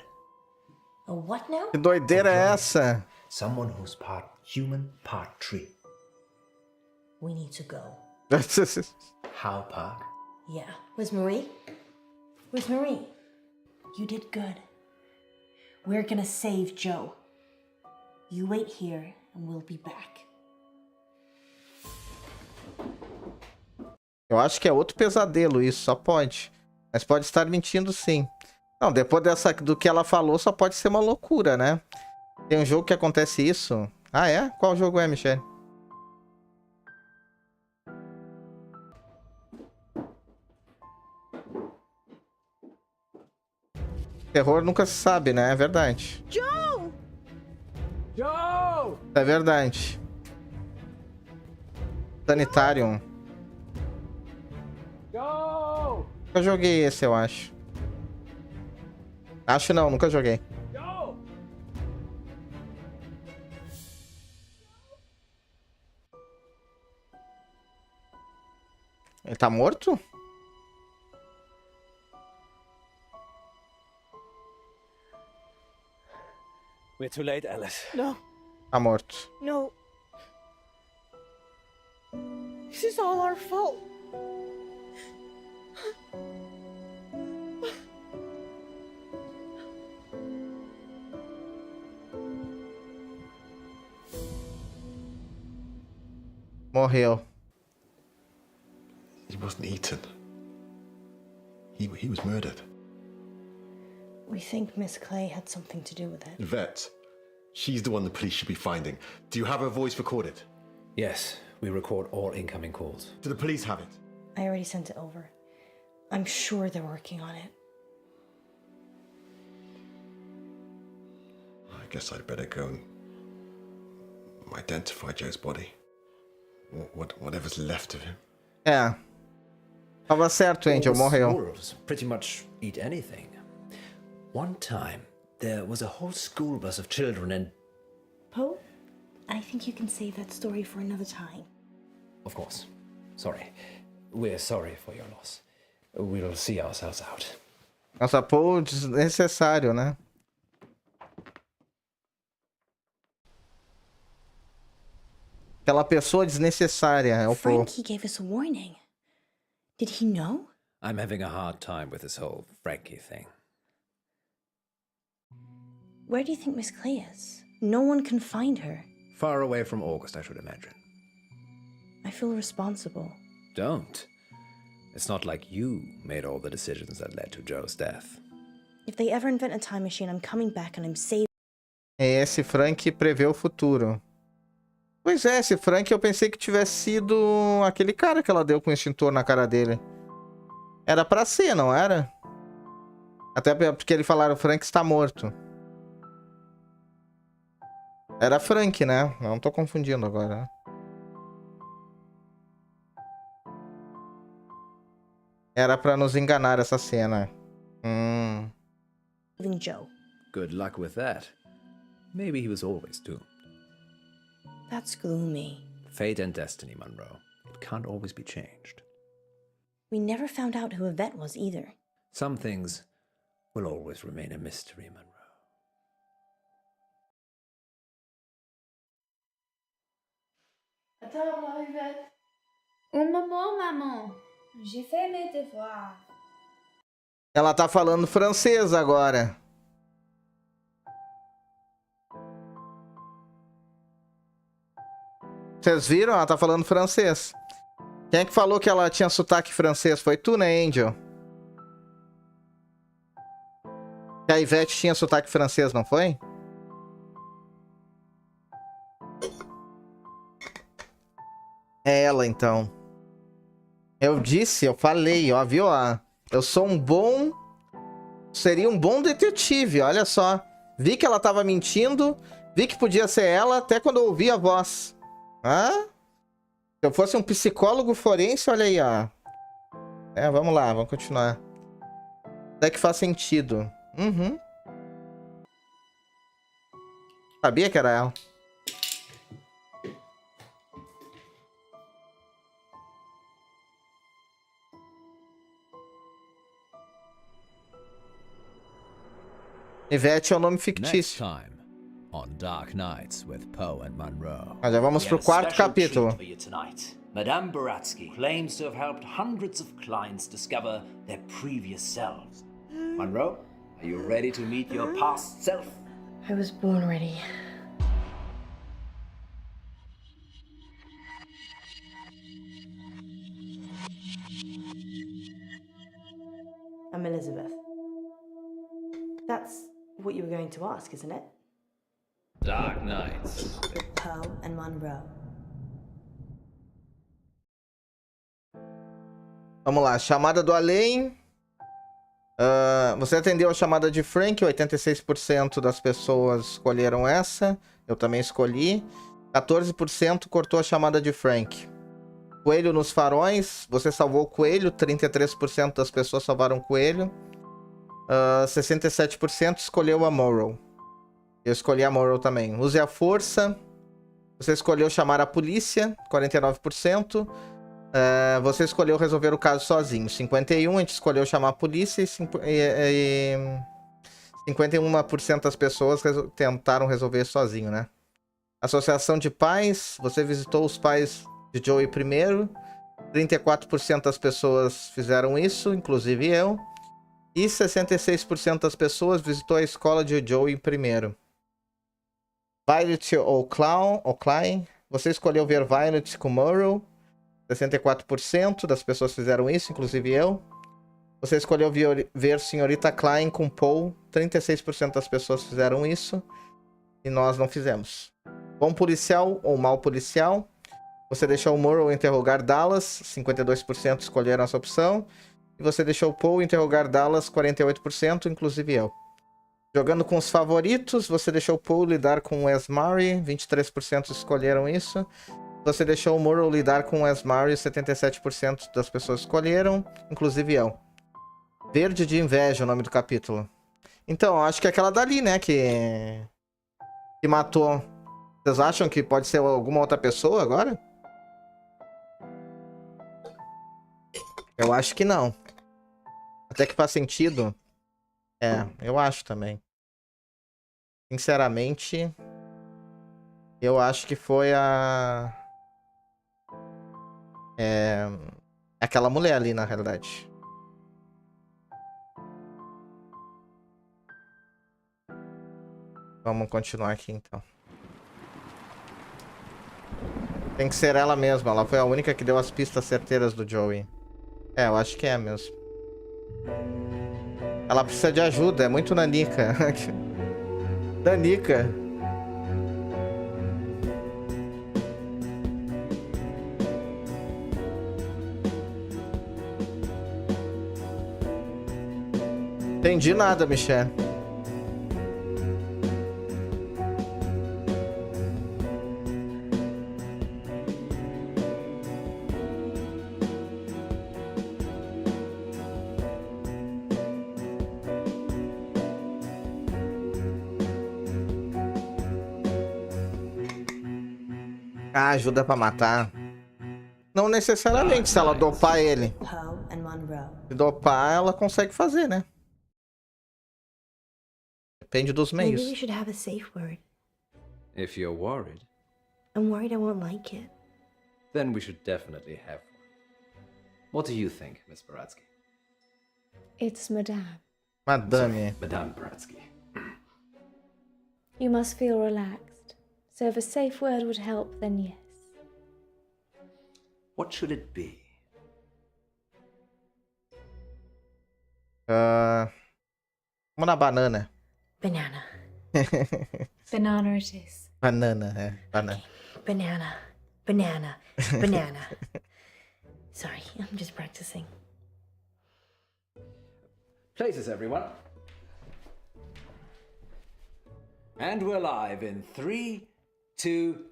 S7: A what now?
S2: Que doideira é essa?
S6: Someone who's part human, part tree.
S7: We need to go.
S6: Howe Park?
S7: Yeah. Where's Marie? Where's Marie? You did good. We're gonna save Joe. You wait here and we'll be back.
S2: Eu acho que é outro pesadelo isso, só pode. Mas pode estar mentindo sim. Não, depois do que ela falou, só pode ser uma loucura, né? Tem um jogo que acontece isso. Ah, é? Qual jogo é, Michelle? Terror nunca se sabe, né? É verdade.
S5: Joe!
S9: Joe!
S2: É verdade. Sanitarium.
S9: Joe!
S2: Nunca joguei esse, eu acho. Acho não, nunca joguei.
S9: Joe!
S2: Ele tá morto?
S9: We're too late, Alice.
S5: No,
S2: Tá morto.
S5: no. This is all our fault.
S2: Morreu.
S12: He wasn't eaten. He was murdered.
S7: We think Miss Clay had something to do with it.
S12: Vet, she's the one the police should be finding. Do you have her voice recorded?
S9: Yes, we record all incoming calls.
S12: Do the police have it?
S7: I already sent it over. I'm sure they're working on it.
S12: I guess I'd better go and identify Joe's body. Whatever's left of him.
S2: É. Tava certo, Angel. Morreu.
S9: Wolves pretty much eat anything. One time, there was a whole school bus of children and...
S7: Poe, I think you can save that story for another time.
S9: Of course. Sorry. We're sorry for your loss. We'll see ourselves out.
S2: Nossa, pô, desnecessário, né? Aquela pessoa desnecessária é o Paul.
S7: Frankie gave us a warning. Did he know?
S9: I'm having a hard time with this whole Frankie thing.
S7: Where do you think Miss Clay is? No one can find her.
S9: Far away from August, I should imagine.
S7: I feel responsible.
S9: Don't. It's not like you made all the decisions that led to Joe's death.
S7: If they ever invent a time machine, I'm coming back and I'm saving.
S2: Esse Frank prevê o futuro. Pois é, esse Frank eu pensei que tivesse sido aquele cara que ela deu com o extintor na cara dele. Era pra ser, não era? Até porque eles falaram, Frank está morto. Era Frank, né? Não tô confundindo agora. Era pra nos enganar essa cena.
S7: Joe.
S9: Good luck with that. Maybe he was always doomed.
S7: That's gloomy.
S9: Fate and destiny, Monroe. It can't always be changed.
S7: We never found out who Yvette was either.
S9: Some things will always remain a mystery, Monroe.
S10: À table, Yvette. Un moment, maman. J'ai fait mes devoirs.
S2: Ela tá falando francês agora. Vocês viram? Ela tá falando francês. Quem é que falou que ela tinha sotaque francês? Foi tu, né, Angel? Que a Ivete tinha sotaque francês, não foi? É ela, então. Eu disse, eu falei, ó, viu? Eu sou um bom... Seria um bom detetive, olha só. Vi que ela tava mentindo, vi que podia ser ela, até quando eu ouvi a voz. Se eu fosse um psicólogo forense, olha aí, ó. Vamos lá, vamos continuar. Até que faz sentido. Sabia que era ela. Ivete é o nome fictício.
S9: On Dark Nights with Poe and Monroe.
S2: Mas já vamos pro quarto capítulo.
S6: Madame Baratsky claims to have helped hundreds of clients discover their previous selves. Monroe, are you ready to meet your past self?
S7: I was born ready. I'm Elizabeth. That's what you were going to ask, isn't it?
S9: Dark Nights.
S7: Poe and Monroe.
S2: Vamos lá, chamada do além. Você atendeu a chamada de Frank, 86% das pessoas escolheram essa. Eu também escolhi. 14% cortou a chamada de Frank. Coelho nos farões, você salvou o coelho, 33% das pessoas salvaram o coelho. 67% escolheu a Morrow. Eu escolhi a Morrow também. Use a força. Você escolheu chamar a polícia, 49%. Você escolheu resolver o caso sozinho, 51%. A gente escolheu chamar a polícia e 51% das pessoas tentaram resolver sozinho, né? Associação de pais. Você visitou os pais de Joey primeiro. 34% das pessoas fizeram isso, inclusive eu. E 66% das pessoas visitou a escola de Joey primeiro. Violet ou Klein. Você escolheu ver Violet com Murrow. 64% das pessoas fizeram isso, inclusive eu. Você escolheu ver Senhorita Klein com Paul. 36% das pessoas fizeram isso. E nós não fizemos. Bom policial ou mau policial. Você deixou o Murrow interrogar Dallas. 52% escolheram essa opção. E você deixou o Paul interrogar Dallas. 48%, inclusive eu. Jogando com os favoritos, você deixou o Paul lidar com Wes Murray. 23% escolheram isso. Você deixou o Murrow lidar com Wes Murray. 77% das pessoas escolheram, inclusive eu. Verde de Inveja, o nome do capítulo. Então, acho que é aquela dali, né, que matou. Vocês acham que pode ser alguma outra pessoa agora? Eu acho que não. Até que faz sentido. É, eu acho também. Sinceramente, eu acho que foi aquela mulher ali, na realidade. Vamos continuar aqui, então. Tem que ser ela mesma. Ela foi a única que deu as pistas certeiras do Joey. É, eu acho que é mesmo. Ela precisa de ajuda. É muito nanica. Nanica. Entendi nada, Michel. Ah, ajuda pra matar. Não necessariamente, se ela dopar ele. Se dopar, ela consegue fazer, né? Depende dos
S7: Maybe
S2: meios.
S7: we should have a safe word.
S9: If you're worried,
S7: I'm worried I won't like it.
S9: then we should definitely have one. What do you think, Miss Baratsky?
S10: It's Madame.
S2: Madame.
S9: Madame Baratsky.
S10: You must feel relaxed. So if a safe word would help, then yes.
S9: What should it be?
S2: Vamos na banana.
S10: Banana. Banana it is.
S2: Banana, é. Banana.
S7: Banana. Banana. Banana. Sorry, I'm just practicing.
S9: Places, everyone. And we're live in 3, 2...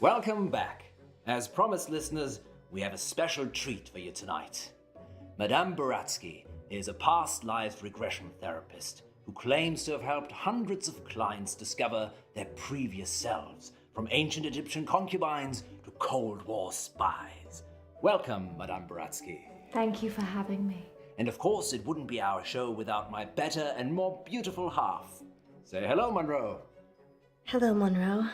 S9: Welcome back. As promised, listeners, we have a special treat for you tonight. Madame Baratsky is a past life regression therapist who claims to have helped hundreds of clients discover their previous selves, from ancient Egyptian concubines to Cold War spies. Welcome, Madame Baratsky.
S10: Thank you for having me.
S9: And of course, it wouldn't be our show without my better and more beautiful half. Say hello, Monroe.
S7: Hello, Monroe.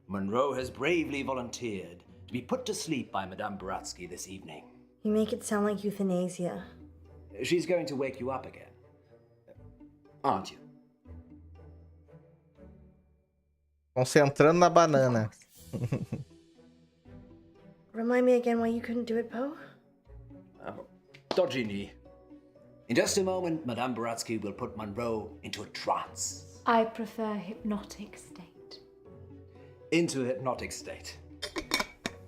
S9: Monroe has bravely volunteered to be put to sleep by Madame Baratsky this evening.
S7: You make it sound like euthanasia.
S9: She's going to wake you up again. Aren't you?
S2: Concentrando na banana.
S7: Remind me again why you couldn't do it, Poe?
S9: Dodgy knee. In just a moment, Madame Baratsky will put Monroe into a trance.
S10: I prefer hypnotic state.
S9: Into a hypnotic state.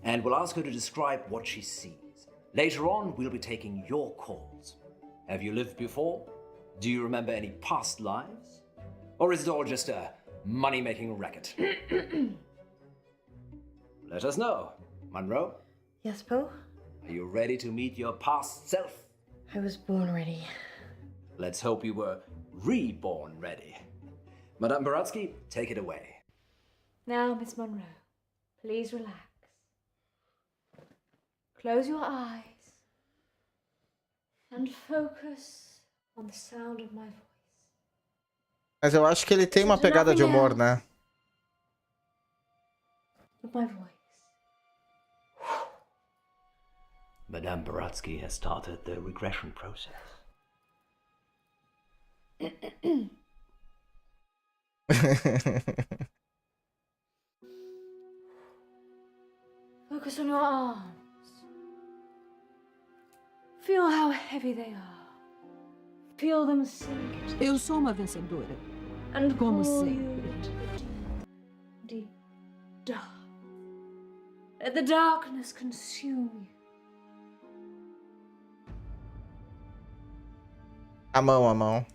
S9: And we'll ask her to describe what she sees. Later on, we'll be taking your calls. Have you lived before? Do you remember any past lives? Or is it all just a money-making racket? Let us know. Monroe,
S7: Yes, Poe?
S9: are you ready to meet your past self?
S7: I was born ready.
S9: Let's hope you were reborn ready. Madame Baratsky, take it away.
S10: Now, Miss Monroe, please relax. Close your eyes and focus on the sound of my voice.
S2: Mas eu acho que ele tem uma pegada de humor, né?
S10: Of my voice.
S6: Madame Baratsky has started the regression process.
S10: Focus on your arms. Feel how heavy they are. Feel them sink.
S1: Eu sou uma vencedora.
S10: And
S1: Como
S10: pull
S1: sempre.
S10: you into the deep, deep dark. Let the darkness consume you.
S2: A mão.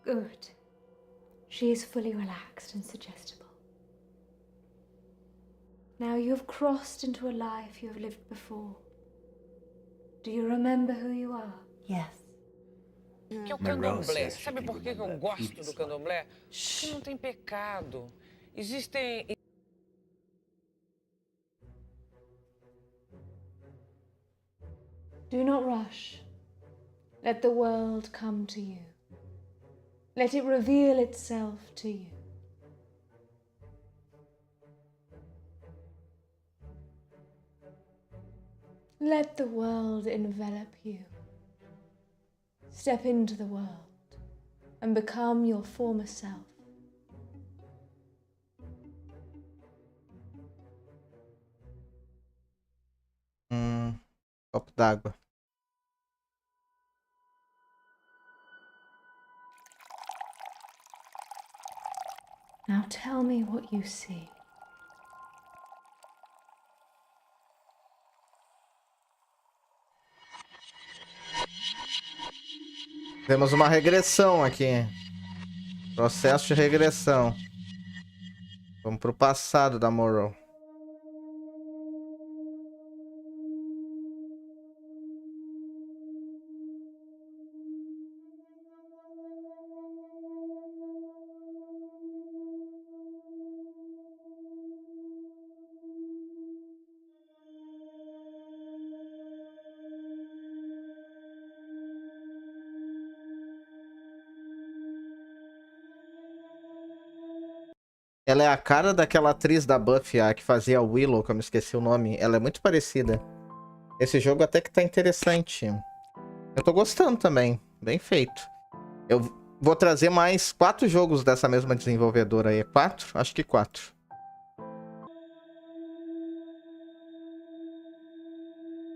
S10: Good. She is fully relaxed and suggestible. Now you have crossed into a life you have lived before. Do you remember who you are?
S7: Yes.
S14: Que é o candomblé. Sabe por que eu gosto do candomblé? Porque não tem pecado. Existem...
S10: Do not rush. Let the world come to you. Let it reveal itself to you. Let the world envelop you. Step into the world and become your former self.
S2: Copo d'água.
S10: Now tell me what you see.
S2: Temos uma regressão aqui. Processo de regressão. Vamos pro passado da Morrow. Ela é a cara daquela atriz da Buffy, a que fazia a Willow, que eu me esqueci o nome. Ela é muito parecida. Esse jogo até que tá interessante. Eu tô gostando também. Bem feito. Eu vou trazer mais 4 jogos dessa mesma desenvolvedora aí. 4? Acho que 4.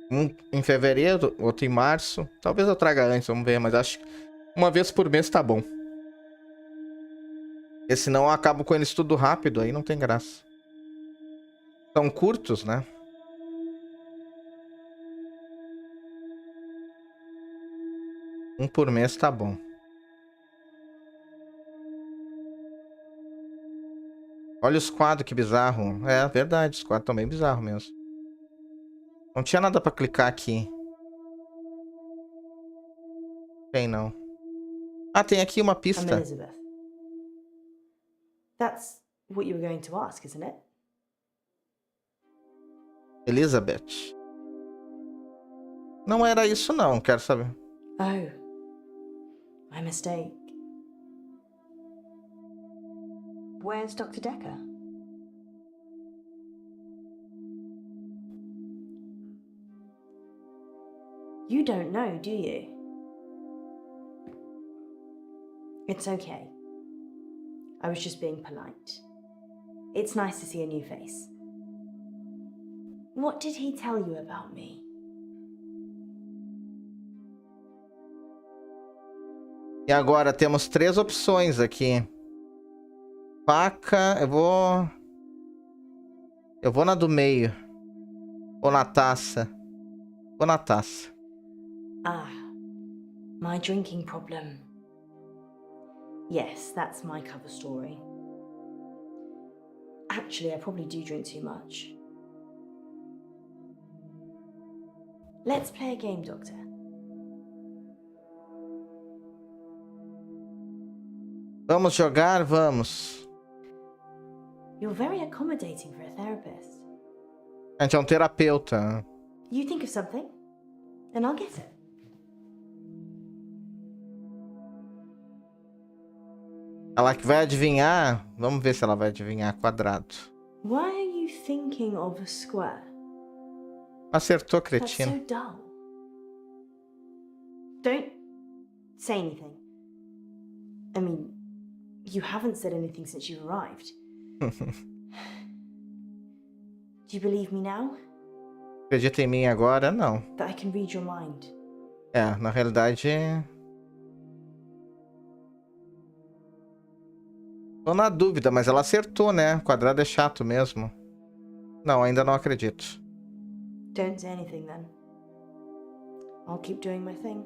S2: Um em fevereiro, outro em março. Talvez eu traga antes, vamos ver. Mas acho que uma vez por mês tá bom. Porque senão eu acabo com eles tudo rápido, aí não tem graça. São curtos, né? Um por mês tá bom. Olha os quadros, que bizarro. É verdade, os quadros estão bem bizarros mesmo. Não tinha nada pra clicar aqui. Tem não. Ah, tem aqui uma
S7: I'm
S2: pista.
S7: Elizabeth. That's what you were going to ask, isn't it?
S2: Elizabeth. Não era isso não, quero saber.
S7: Oh, my mistake. Where's Dr. Decker? You don't know, do you? It's okay. I was just being polite. It's nice to see a new face. What did he tell you about me?
S2: E agora temos 3 opções aqui. Faca, eu vou na do meio. Ou na taça. Vou na taça.
S7: Ah, my drinking problem. Yes, that's my cover story. Actually, I probably do drink too much. Let's play a game, Doctor.
S2: Vamos jogar? Vamos.
S7: You're very accommodating for a therapist.
S2: A gente é um terapeuta.
S7: You think of something, and I'll get it.
S2: Ela que vai adivinhar. Vamos ver se ela vai adivinhar quadrado.
S7: Why are you thinking of a square?
S2: Acertou,
S7: That's so
S2: cretino.
S7: dull. Don't say anything. I mean, you haven't said anything since you arrived. Do you believe me now?
S2: Acredita em mim agora? Não.
S7: That I can read your mind?
S2: É, na realidade... Tô na dúvida, mas ela acertou, né? O quadrado é chato mesmo. Não, ainda não acredito.
S7: Don't say anything then. I'll keep doing my thing.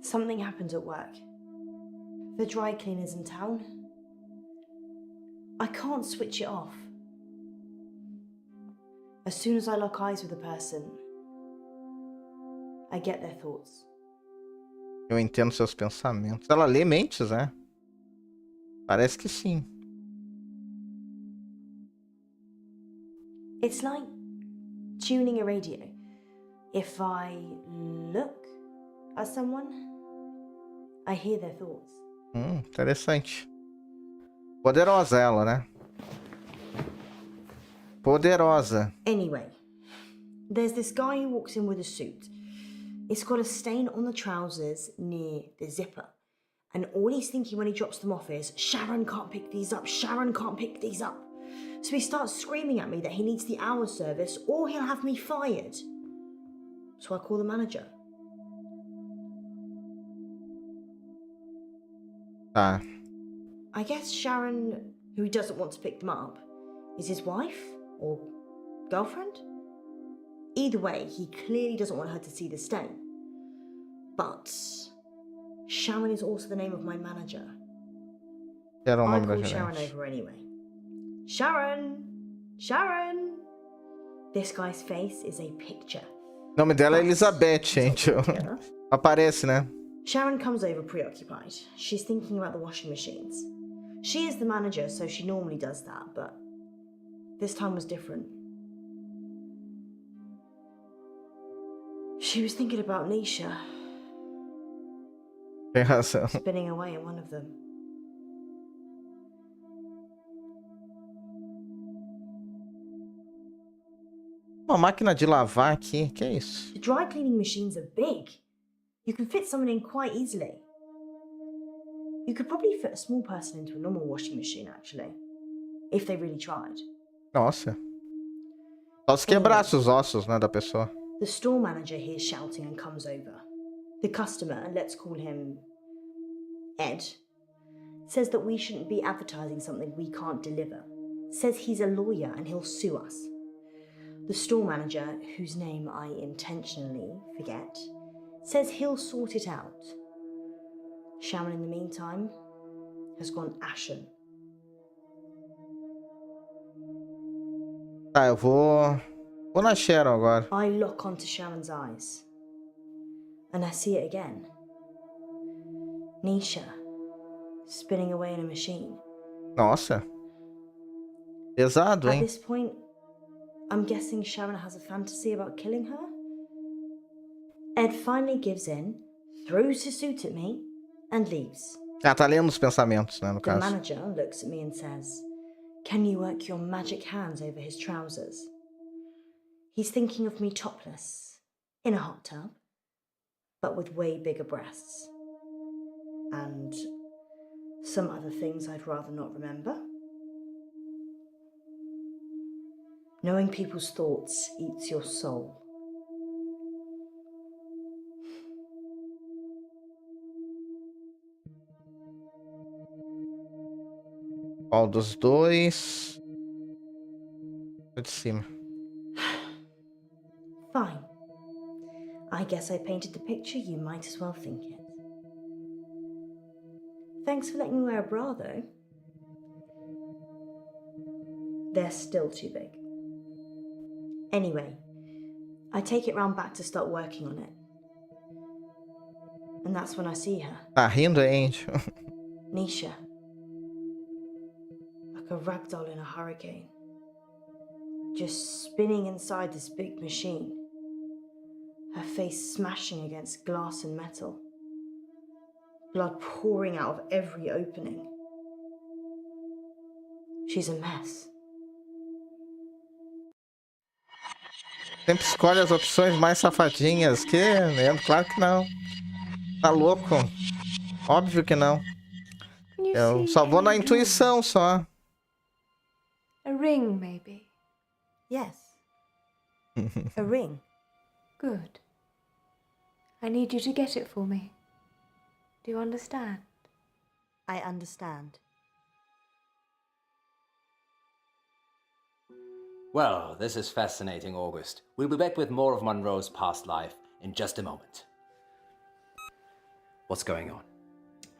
S7: Something happened at work. The dry cleaner's in town. I can't switch it off. As soon as I lock eyes with a person, I get their thoughts.
S2: Eu entendo seus pensamentos. Ela lê mentes, né? Parece que sim.
S7: It's like tuning a radio. If I look at someone, I hear their thoughts.
S2: Interessante. Poderosa ela, né? Poderosa.
S7: Anyway, there's this guy who walks in with a suit. It's got a stain on the trousers near the zipper. And all he's thinking when he drops them off is, Sharon can't pick these up, Sharon can't pick these up. So he starts screaming at me that he needs the hour service or he'll have me fired. So I call the manager.
S2: Tá.
S7: I guess Sharon, who doesn't want to pick them up, is his wife or girlfriend? Either way, he clearly doesn't want her to see the stain. But Sharon is also the name of my manager.
S2: Era o
S7: I
S2: nome da
S7: call Sharon
S2: gerente.
S7: over anyway. Sharon! Sharon! This guy's face is a picture.
S2: O nome dela é Elizabeth, gente. Aparece, né?
S7: Sharon comes over preoccupied. She's thinking about the washing machines. She is the manager, so she normally does that, but this time was different. She was thinking about Nisha.
S2: Tem razão.
S7: Spinning away in one of them.
S2: Uma máquina de lavar aqui. Que é isso?
S7: The dry cleaning machines are big. You can fit someone in quite easily. You could probably fit a small person into a normal washing machine, actually. If they really tried.
S2: Nossa. Só se quebrasse os ossos, né, da pessoa.
S7: The store manager hears shouting and comes over. The customer, let's call him Ed, says that we shouldn't be advertising something we can't deliver. Says he's a lawyer and he'll sue us. The store manager, whose name I intentionally forget, says he'll sort it out. Sharon, in the meantime, has gone ashen.
S2: Tá, eu vou na Sharon agora.
S7: I lock onto Sharon's eyes. And I see it again. Nisha, spinning away in a machine.
S2: Nossa. Pesado,
S7: At
S2: hein?
S7: this point, I'm guessing Sharon has a fantasy about killing her? Ed finally gives in, throws his suit at me, and leaves.
S2: Ah, tá lendo os pensamentos, né, no
S7: The
S2: caso.
S7: manager looks at me and says, "Can you work your magic hands over his trousers?" He's thinking of me topless, in a hot tub, but with way bigger breasts. And some other things I'd rather not remember. Knowing people's thoughts eats your soul.
S2: Qual dos dois? O de cima.
S7: Fine. I guess I painted the picture you might as well think it. Thanks for letting me wear a bra, though. They're still too big. Anyway, I take it round back to start working on it. And that's when I see her.
S2: Tá rindo, hein, Angel?
S7: Nisha. Like a ragdoll in a hurricane. Just spinning inside this big machine. Her face smashing against glass and metal. blood pouring out of every opening. She's a mess.
S2: Sempre escolhe as opções mais safadinhas. Que? Claro que não. Tá louco? Óbvio que não.
S10: Can you
S2: Eu
S10: see
S2: só vou na
S10: any
S2: intuição, só.
S10: A ring, maybe.
S7: Yes. A ring.
S10: Good. I need you to get it for me. Do you understand?
S7: I understand.
S9: Well, this is fascinating, August. We'll be back with more of Monroe's past life in just a moment. What's going on?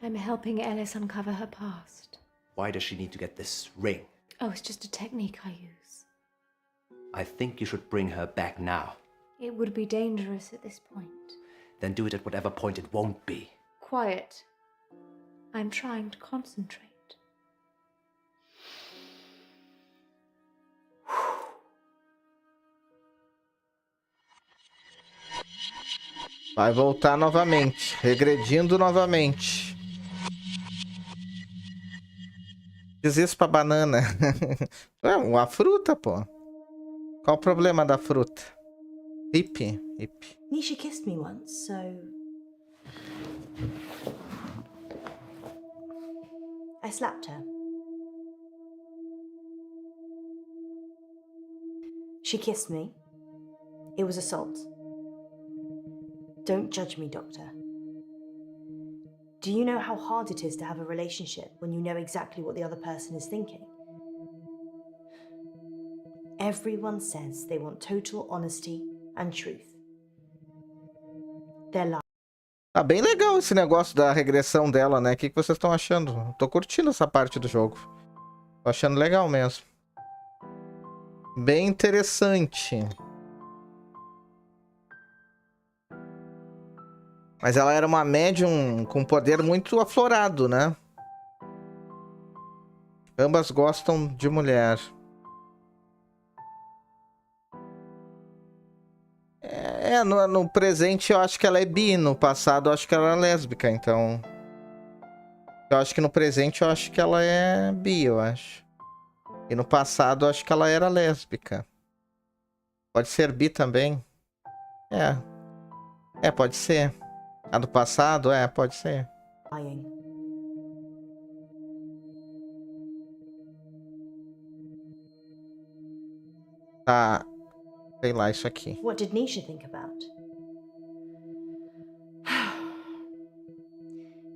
S10: I'm helping Ellis uncover her past.
S9: Why does she need to get this ring?
S10: Oh, it's just a technique I use.
S9: I think you should bring her back now.
S10: It would be dangerous at this point.
S9: Then do it at whatever point it won't be.
S10: Quiet. I'm trying to concentrate.
S2: Vai voltar novamente. Regredindo novamente. Diz isso pra banana. É uma fruta, pô. Qual o problema da fruta? Hip.
S7: Nisha kissed me once, so... I slapped her. She kissed me. It was assault. Don't judge me, Doctor. Do you know how hard it is to have a relationship when you know exactly what the other person is thinking? Everyone says they want total honesty and truth. They're lying.
S2: Tá bem legal esse negócio da regressão dela, né? O que vocês estão achando? Tô curtindo essa parte do jogo. Tô achando legal mesmo. Bem interessante. Mas ela era uma médium com poder muito aflorado, né? Ambas gostam de mulher. No presente eu acho que ela é bi, no passado eu acho que ela era lésbica, então... Eu acho que no presente eu acho que ela é bi, eu acho. E no passado eu acho que ela era lésbica. Pode ser bi também? Pode ser. A do passado? Pode ser. Tá. Sei lá, isso aqui.
S7: What did Nisha think about?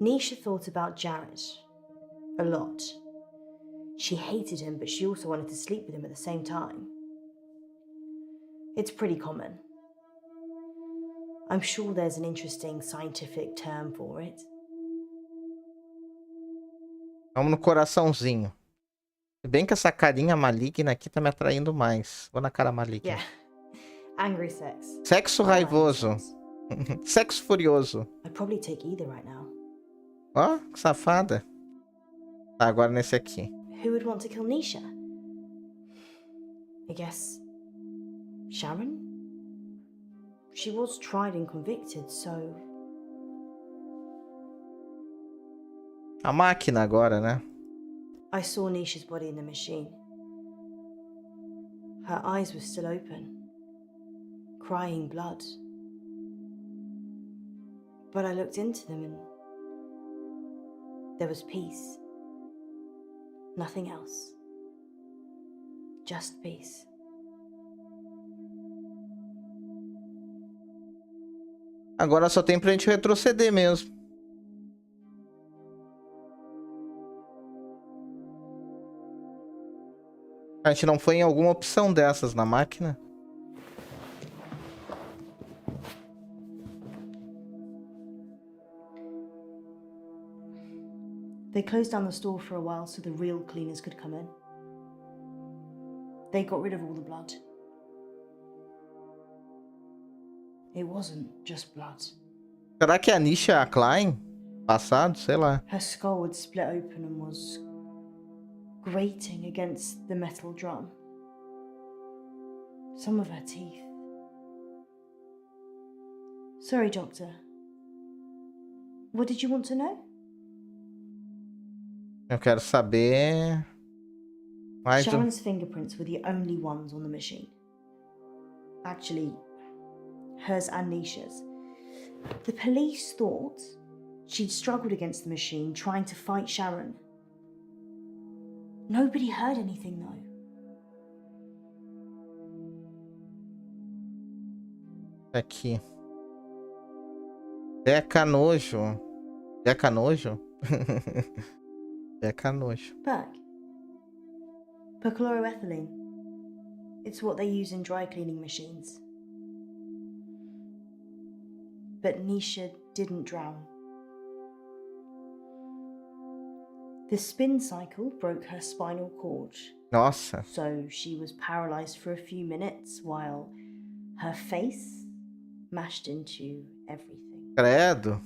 S7: Nisha thought about Jared. A lot. She hated him, but she also wanted to sleep with him at the same time. It's pretty common. I'm sure there's an interesting scientific term for it.
S2: Vamos no coraçãozinho. Se bem que essa carinha maligna aqui tá me atraindo mais. Vou na cara maligna.
S7: Yeah. Angry sex.
S2: Sexo raivoso. Sexo furioso.
S7: I'd probably take either right now.
S2: Ó, que safada. Tá, agora nesse aqui.
S7: Who would want to kill Nisha? I guess... Sharon? She was tried and convicted, so...
S2: A máquina agora, né?
S7: I saw Nisha's body in the machine. Her eyes were still open, crying blood. But I looked into them and there was peace. Nothing else. Just peace.
S2: Agora só tem pra gente retroceder mesmo. A gente não foi em alguma opção dessas na máquina?
S7: They closed down the store for a while so the real cleaners could come in. They got rid of all the blood. It wasn't just blood.
S2: Será que a Nisha é a Klein? Passado? Sei lá.
S7: Her skull had split open and was grating against the metal drum. Some of her teeth. Sorry, Doctor. What did you want to know?
S2: Eu quero saber mais do...
S7: Sharon's fingerprints were the only ones on the machine. Actually, hers and Nisha's. The police thought she'd struggled against the machine trying to fight Sharon. Nobody heard anything though.
S2: Aqui. Beca nojo. Beca nojo? Beca nojo.
S7: Berg. Perchloroethylene. It's what they use in dry cleaning machines. But Nisha didn't drown. The spin cycle broke her spinal cord.
S2: Nossa.
S7: So she was paralyzed for a few minutes while her face mashed into everything.
S2: Credo.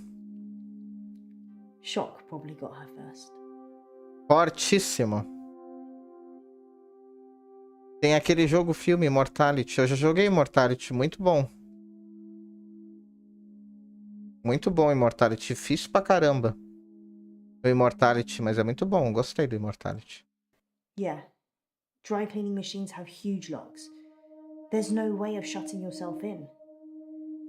S7: Shock probably got her first.
S2: Fortíssimo. Tem aquele jogo filme Immortality. Eu já joguei Immortality, muito bom. Muito bom Immortality. Difícil pra caramba. O Immortality, mas é muito bom. Gostei do Immortality.
S7: Yeah. Dry cleaning machines have huge locks. There's no way of shutting yourself in.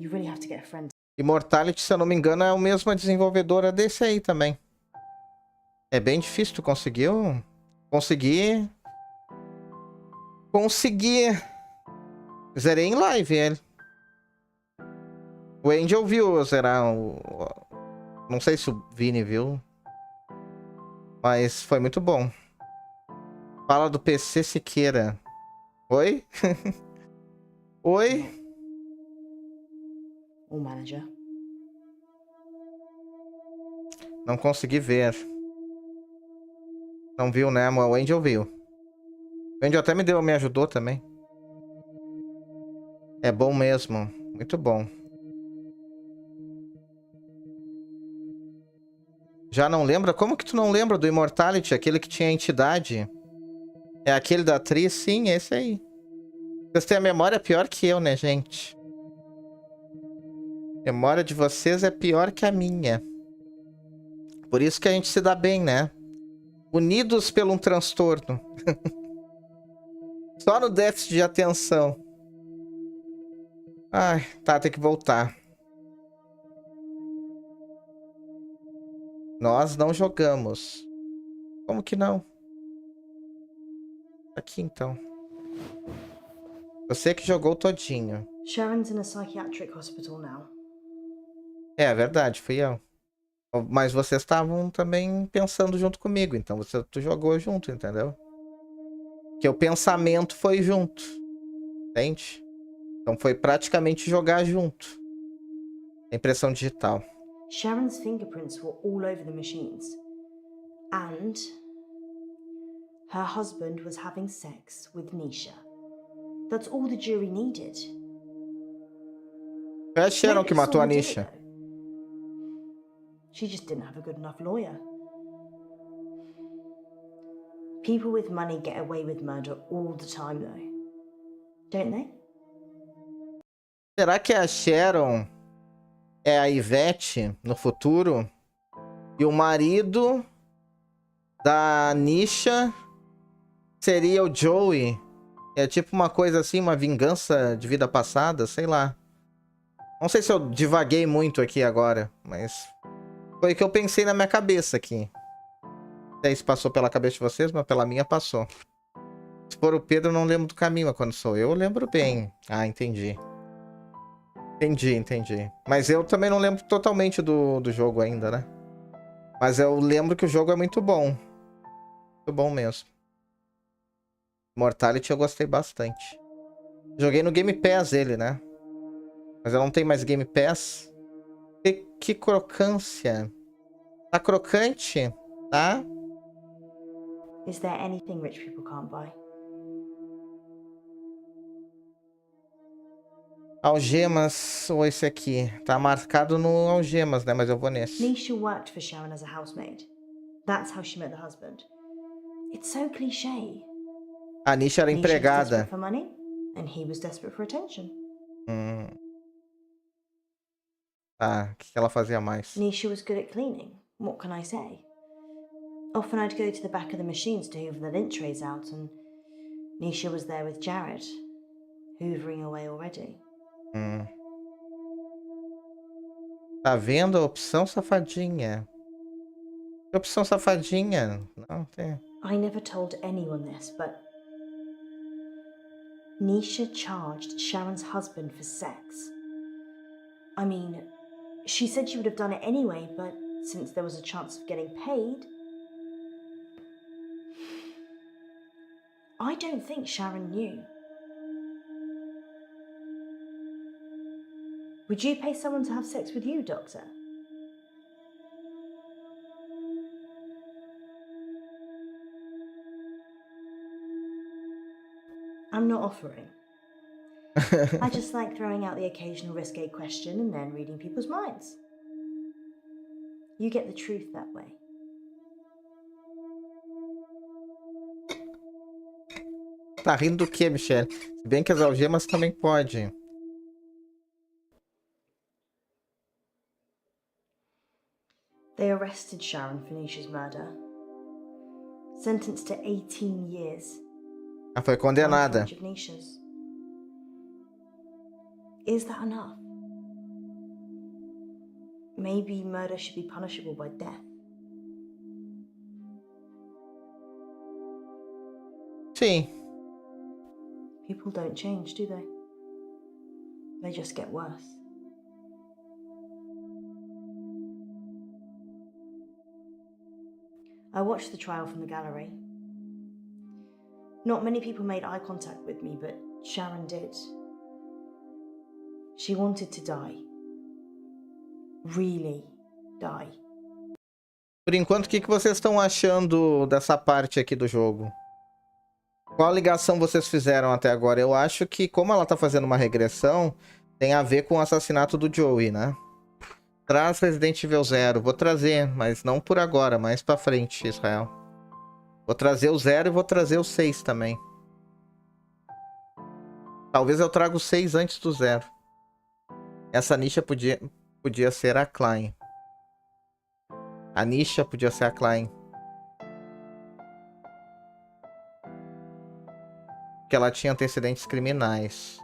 S7: You really have to get a friend.
S2: Immortality, se eu não me engano, é a mesma desenvolvedora desse aí também. É bem difícil, tu conseguiu? Consegui. Zerei em live ele. O Angel viu eu zerar Não sei se o Vini viu. Mas foi muito bom. Fala do PC Siqueira. Oi? Oi?
S7: O manager.
S2: Não consegui ver. Não viu, né? O Angel viu. O Angel até me ajudou também. É bom mesmo. Muito bom. Já não lembra? Como que tu não lembra do Immortality? Aquele que tinha entidade? É aquele da atriz? Sim, esse aí. Vocês têm a memória pior que eu, né, gente? A memória de vocês é pior que a minha. Por isso que a gente se dá bem, né? Unidos por um transtorno. Só no déficit de atenção. Ai, tá, tem que voltar. Nós não jogamos. Como que não? Aqui, então. Você que jogou todinho.
S7: Sharon's in a psychiatric hospital now.
S2: É verdade, fui eu. Mas vocês estavam também pensando junto comigo, então tu jogou junto, entendeu? Que o pensamento foi junto. Entende? Então foi praticamente jogar junto. A impressão digital.
S7: Sharon's fingerprints were all over the machines. And her husband was having sex with Nisha. That's all the jury needed.
S2: Foi a Sharon que matou a Nisha.
S7: She just didn't have a good enough lawyer. People with money get away with murder all the time, though. Don't they?
S2: Será que a Sharon é a Ivete no futuro? E o marido da Nisha seria o Joey? É tipo uma coisa assim, uma vingança de vida passada, sei lá. Não sei se eu divaguei muito aqui agora, mas foi o que eu pensei na minha cabeça aqui. Não sei se passou pela cabeça de vocês, mas pela minha passou. Se for o Pedro, eu não lembro do caminho, mas quando sou eu lembro bem. Ah, entendi. Entendi. Mas eu também não lembro totalmente do jogo ainda, né? Mas eu lembro que o jogo é muito bom. Muito bom mesmo. Mortality eu gostei bastante. Joguei no Game Pass ele, né? Mas eu não tenho mais Game Pass. Que crocância. Tá crocante? Tá?
S7: Is there anything rich people can't buy?
S2: Algemas ou esse aqui? Tá marcado no algemas, né? Mas eu vou nesse.
S7: Nisha worked for Sharon as a housemaid. That's how she met the husband. It's so cliché.
S2: A Nisha era empregada.
S7: Was desperate for money, and he was desperate for attention.
S2: Ah, o que ela fazia mais?
S7: Nisha was good at cleaning. What can I say? Often I'd go to the back of the machines to hoover the lint trays out, and Nisha was there with Jared, hoovering away already.
S2: Tá vendo? Opção safadinha. Que opção safadinha? Não tem.
S7: I never told anyone this, but Nisha charged Sharon's husband for sex. I mean, she said she would have done it anyway, but since there was a chance of getting paid, I don't think Sharon knew. Would you pay someone to have sex with you, Doctor? I'm not offering. I just like throwing out the occasional risque question and then reading people's minds. You get the truth that way.
S2: Tá rindo do quê, Michelle? Se bem que as algemas também pode.
S7: They arrested Sharon for Nisha's murder. Sentenced to 18 years.
S2: Ela foi condenada.
S7: Of Nisha's. Is that enough? Maybe murder should be punishable by death.
S2: Sim.
S7: People don't change, do they? They just get worse. I watched the trial from the gallery. Not many people made eye contact with me, but Sharon did. She wanted to die. Really die.
S2: Por enquanto, o que vocês estão achando dessa parte aqui do jogo? Qual ligação vocês fizeram até agora? Eu acho que, como ela tá fazendo uma regressão, tem a ver com o assassinato do Joey, né? Traz Resident Evil 0. Vou trazer, mas não por agora, mais pra frente, Israel. Vou trazer o 0 e vou trazer o 6 também. Talvez eu traga o 6 antes do 0. Essa Nisha podia ser a Klein. A Nisha podia ser a Klein. Que ela tinha antecedentes criminais.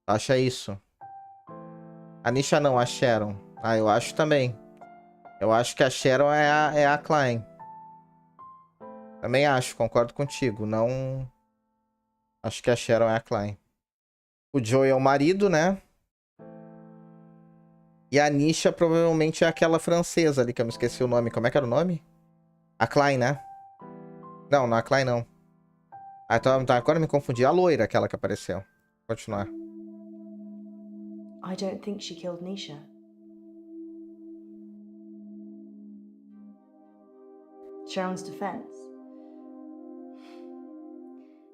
S2: Acha isso? A Nisha não, a Sharon. Ah, eu acho também. Eu acho que a Sharon é a Klein. Também acho, concordo contigo. Não... Acho que a Sharon é a Klein. O Joey é o marido, né? E a Nisha provavelmente é aquela francesa ali, que eu me esqueci o nome. Como é que era o nome? A Klein, né? Não, a Klein não. Ah, então agora eu me confundi. A loira, aquela que apareceu. Vou continuar.
S7: I don't think she killed Nisha. Sharon's defense.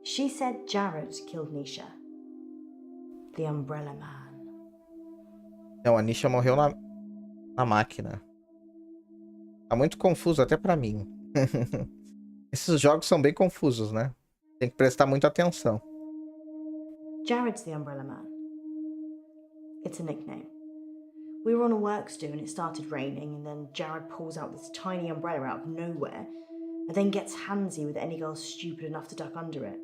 S7: She said Jared killed Nisha. The Umbrella Man.
S2: Não, a Nisha morreu na máquina. Tá muito confuso até pra mim. Esses jogos são bem confusos, né? Tem que prestar muita atenção.
S7: Jared's the Umbrella Man. It's a nickname. We were on a works do and it started raining, and then Jared pulls out this tiny umbrella out of nowhere and then gets handsy with any girl stupid enough to duck under it.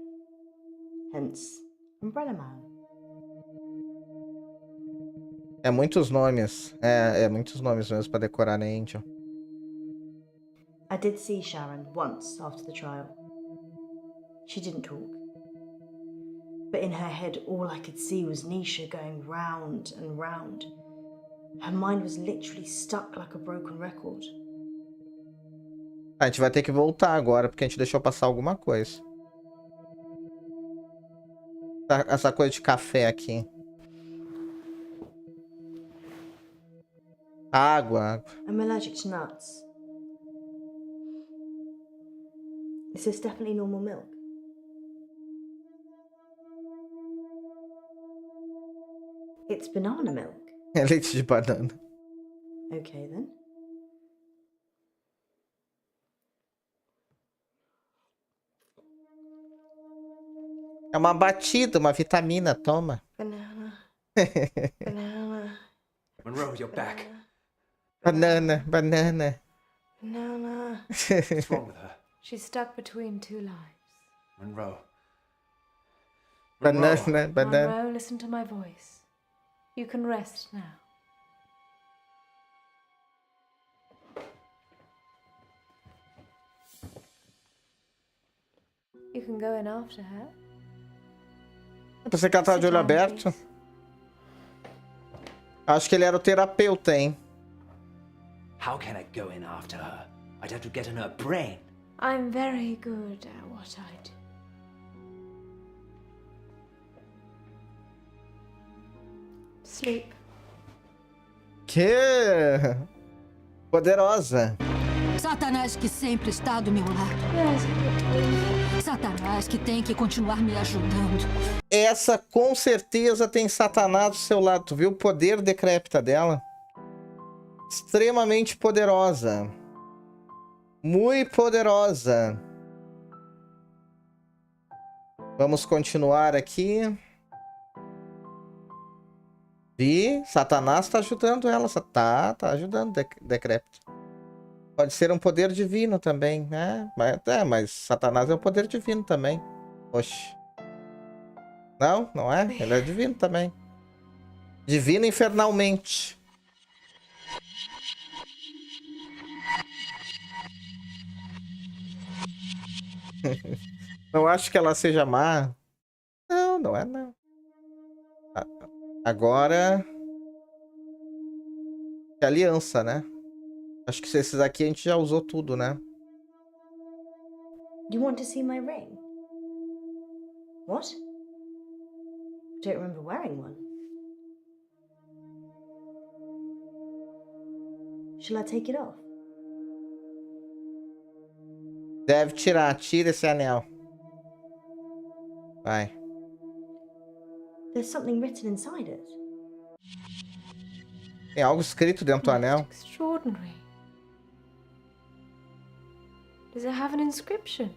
S7: Hence, Umbrella Man.
S2: É muitos nomes. É muitos nomes mesmo pra decorar, né, Angel?
S7: I did see Sharon once after the trial. She didn't talk. But in her head, all I could see was Nisha going round and round. Her mind was literally stuck like a broken record.
S2: A gente vai ter que voltar agora, porque a gente deixou passar alguma coisa. Essa coisa de café aqui. Água.
S7: I'm allergic to nuts. Is this definitely normal milk? It's banana milk.
S2: É leite de banana.
S7: Okay then.
S2: É uma batida, uma vitamina, toma.
S7: Banana. Banana.
S6: Monroe, you're back.
S2: Banana, banana.
S7: Banana.
S6: What's wrong with her?
S10: She's stuck between two lives.
S6: Monroe.
S2: Banana, banana.
S10: Monroe, listen to my voice. You can rest now. You can go in after her.
S2: Eu pensei que ela tava de olho aberto. Acho que ele era o terapeuta, hein?
S6: How can I go in after her? I'd have to get in her brain.
S10: I'm very good at what I do. Sleep.
S2: Que poderosa.
S1: Satanás que sempre está do meu lado. Satanás que tem que continuar me ajudando.
S2: Essa com certeza tem Satanás do seu lado. Tu viu o poder decrépita dela? Extremamente poderosa. Muito poderosa. Vamos continuar aqui. E Satanás tá ajudando ela. Tá ajudando decrépito. Pode ser um poder divino também, né? Mas Satanás é um poder divino também. Oxe. Não, não é? Ele é divino também. Divino infernalmente. Não acho que ela seja má. Não, não é não. Agora... Que aliança, né? Acho que esses aqui a gente já usou tudo, né?
S7: You want to see my ring? What? I don't remember wearing one. Shall I take it off?
S2: Deve tirar. Tira esse anel. Vai.
S7: There's something written inside it.
S2: Tem algo escrito dentro do anel.
S10: Extraordinary. Does it have an inscription?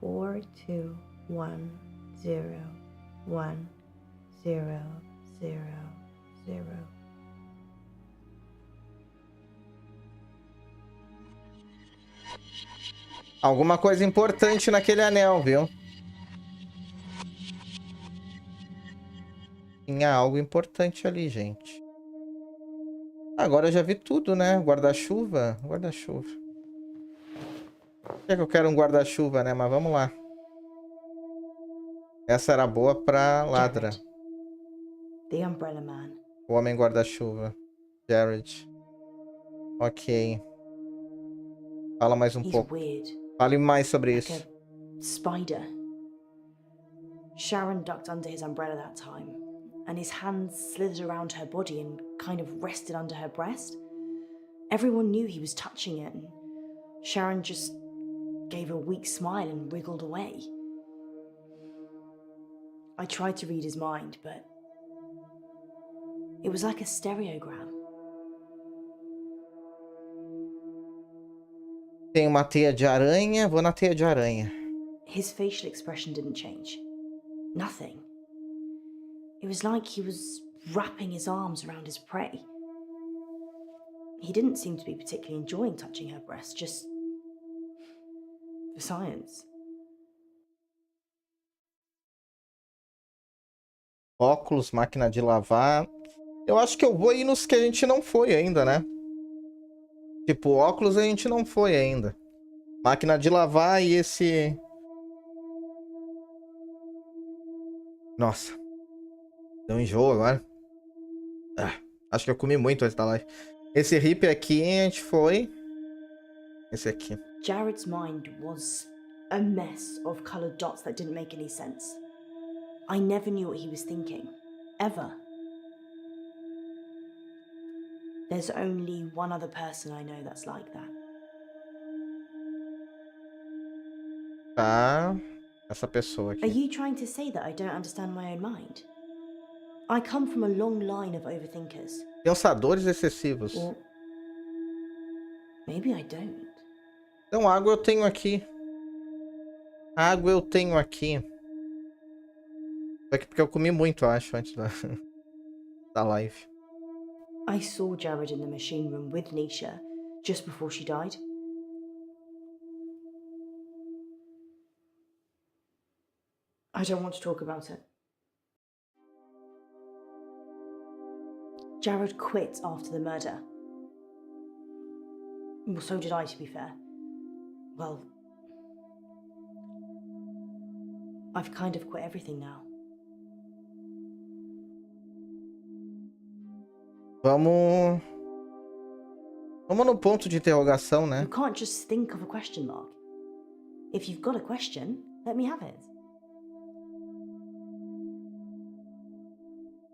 S7: 42101000.
S2: Alguma coisa importante naquele anel, viu? Tinha algo importante ali, gente. Agora eu já vi tudo, né? Guarda-chuva. Guarda-chuva. Por que eu quero um guarda-chuva, né? Mas vamos lá. Essa era boa pra ladra.
S7: The Umbrella Man.
S2: O homem guarda-chuva. Jared. Ok. Fala mais um
S7: He's
S2: pouco.
S7: weird.
S2: Fale mais sobre
S7: Like
S2: isso.
S7: a spider. Sharon ducked under his umbrella that time, and his hands slithered around her body and kind of rested under her breast. Everyone knew he was touching it, and Sharon just gave a weak smile and wriggled away. I tried to read his mind, but it was like a stereogram.
S2: Tem uma teia de aranha. Vou na teia de aranha.
S7: His facial expression didn't change. Nothing. It was like he was wrapping his arms around his prey. He didn't seem to be particularly enjoying touching her breast, just for science.
S2: Óculos, máquina de lavar. Eu acho que eu vou ir nos que a gente não foi ainda, né? Tipo, óculos a gente não foi ainda. Máquina de lavar e esse... Nossa. Deu enjoo agora. Acho que eu comi muito antes da live. Esse hippie aqui a gente foi. Esse aqui.
S7: Jared's mind was a mess of colored dots that didn't make any sense. I never knew what he was thinking. Ever. There's only one other person I know that's like that.
S2: Tá. Essa pessoa
S7: Are
S2: aqui.
S7: you trying to say that I don't understand my own mind? I come from a long line of overthinkers.
S2: Pensadores excessivos.
S7: Or maybe I don't.
S2: Então, água eu tenho aqui. Água eu tenho aqui. Porque eu comi muito, eu acho, antes da... da live.
S7: I saw Jared in the machine room with Nisha just before she died. I don't want to talk about it. Jared quit after the murder. Well, so did I, to be fair. Well, I've kind of quit everything now.
S2: Vamos no ponto de interrogação, né?
S7: You can't just think of a question mark. If you've got a question, let me have it.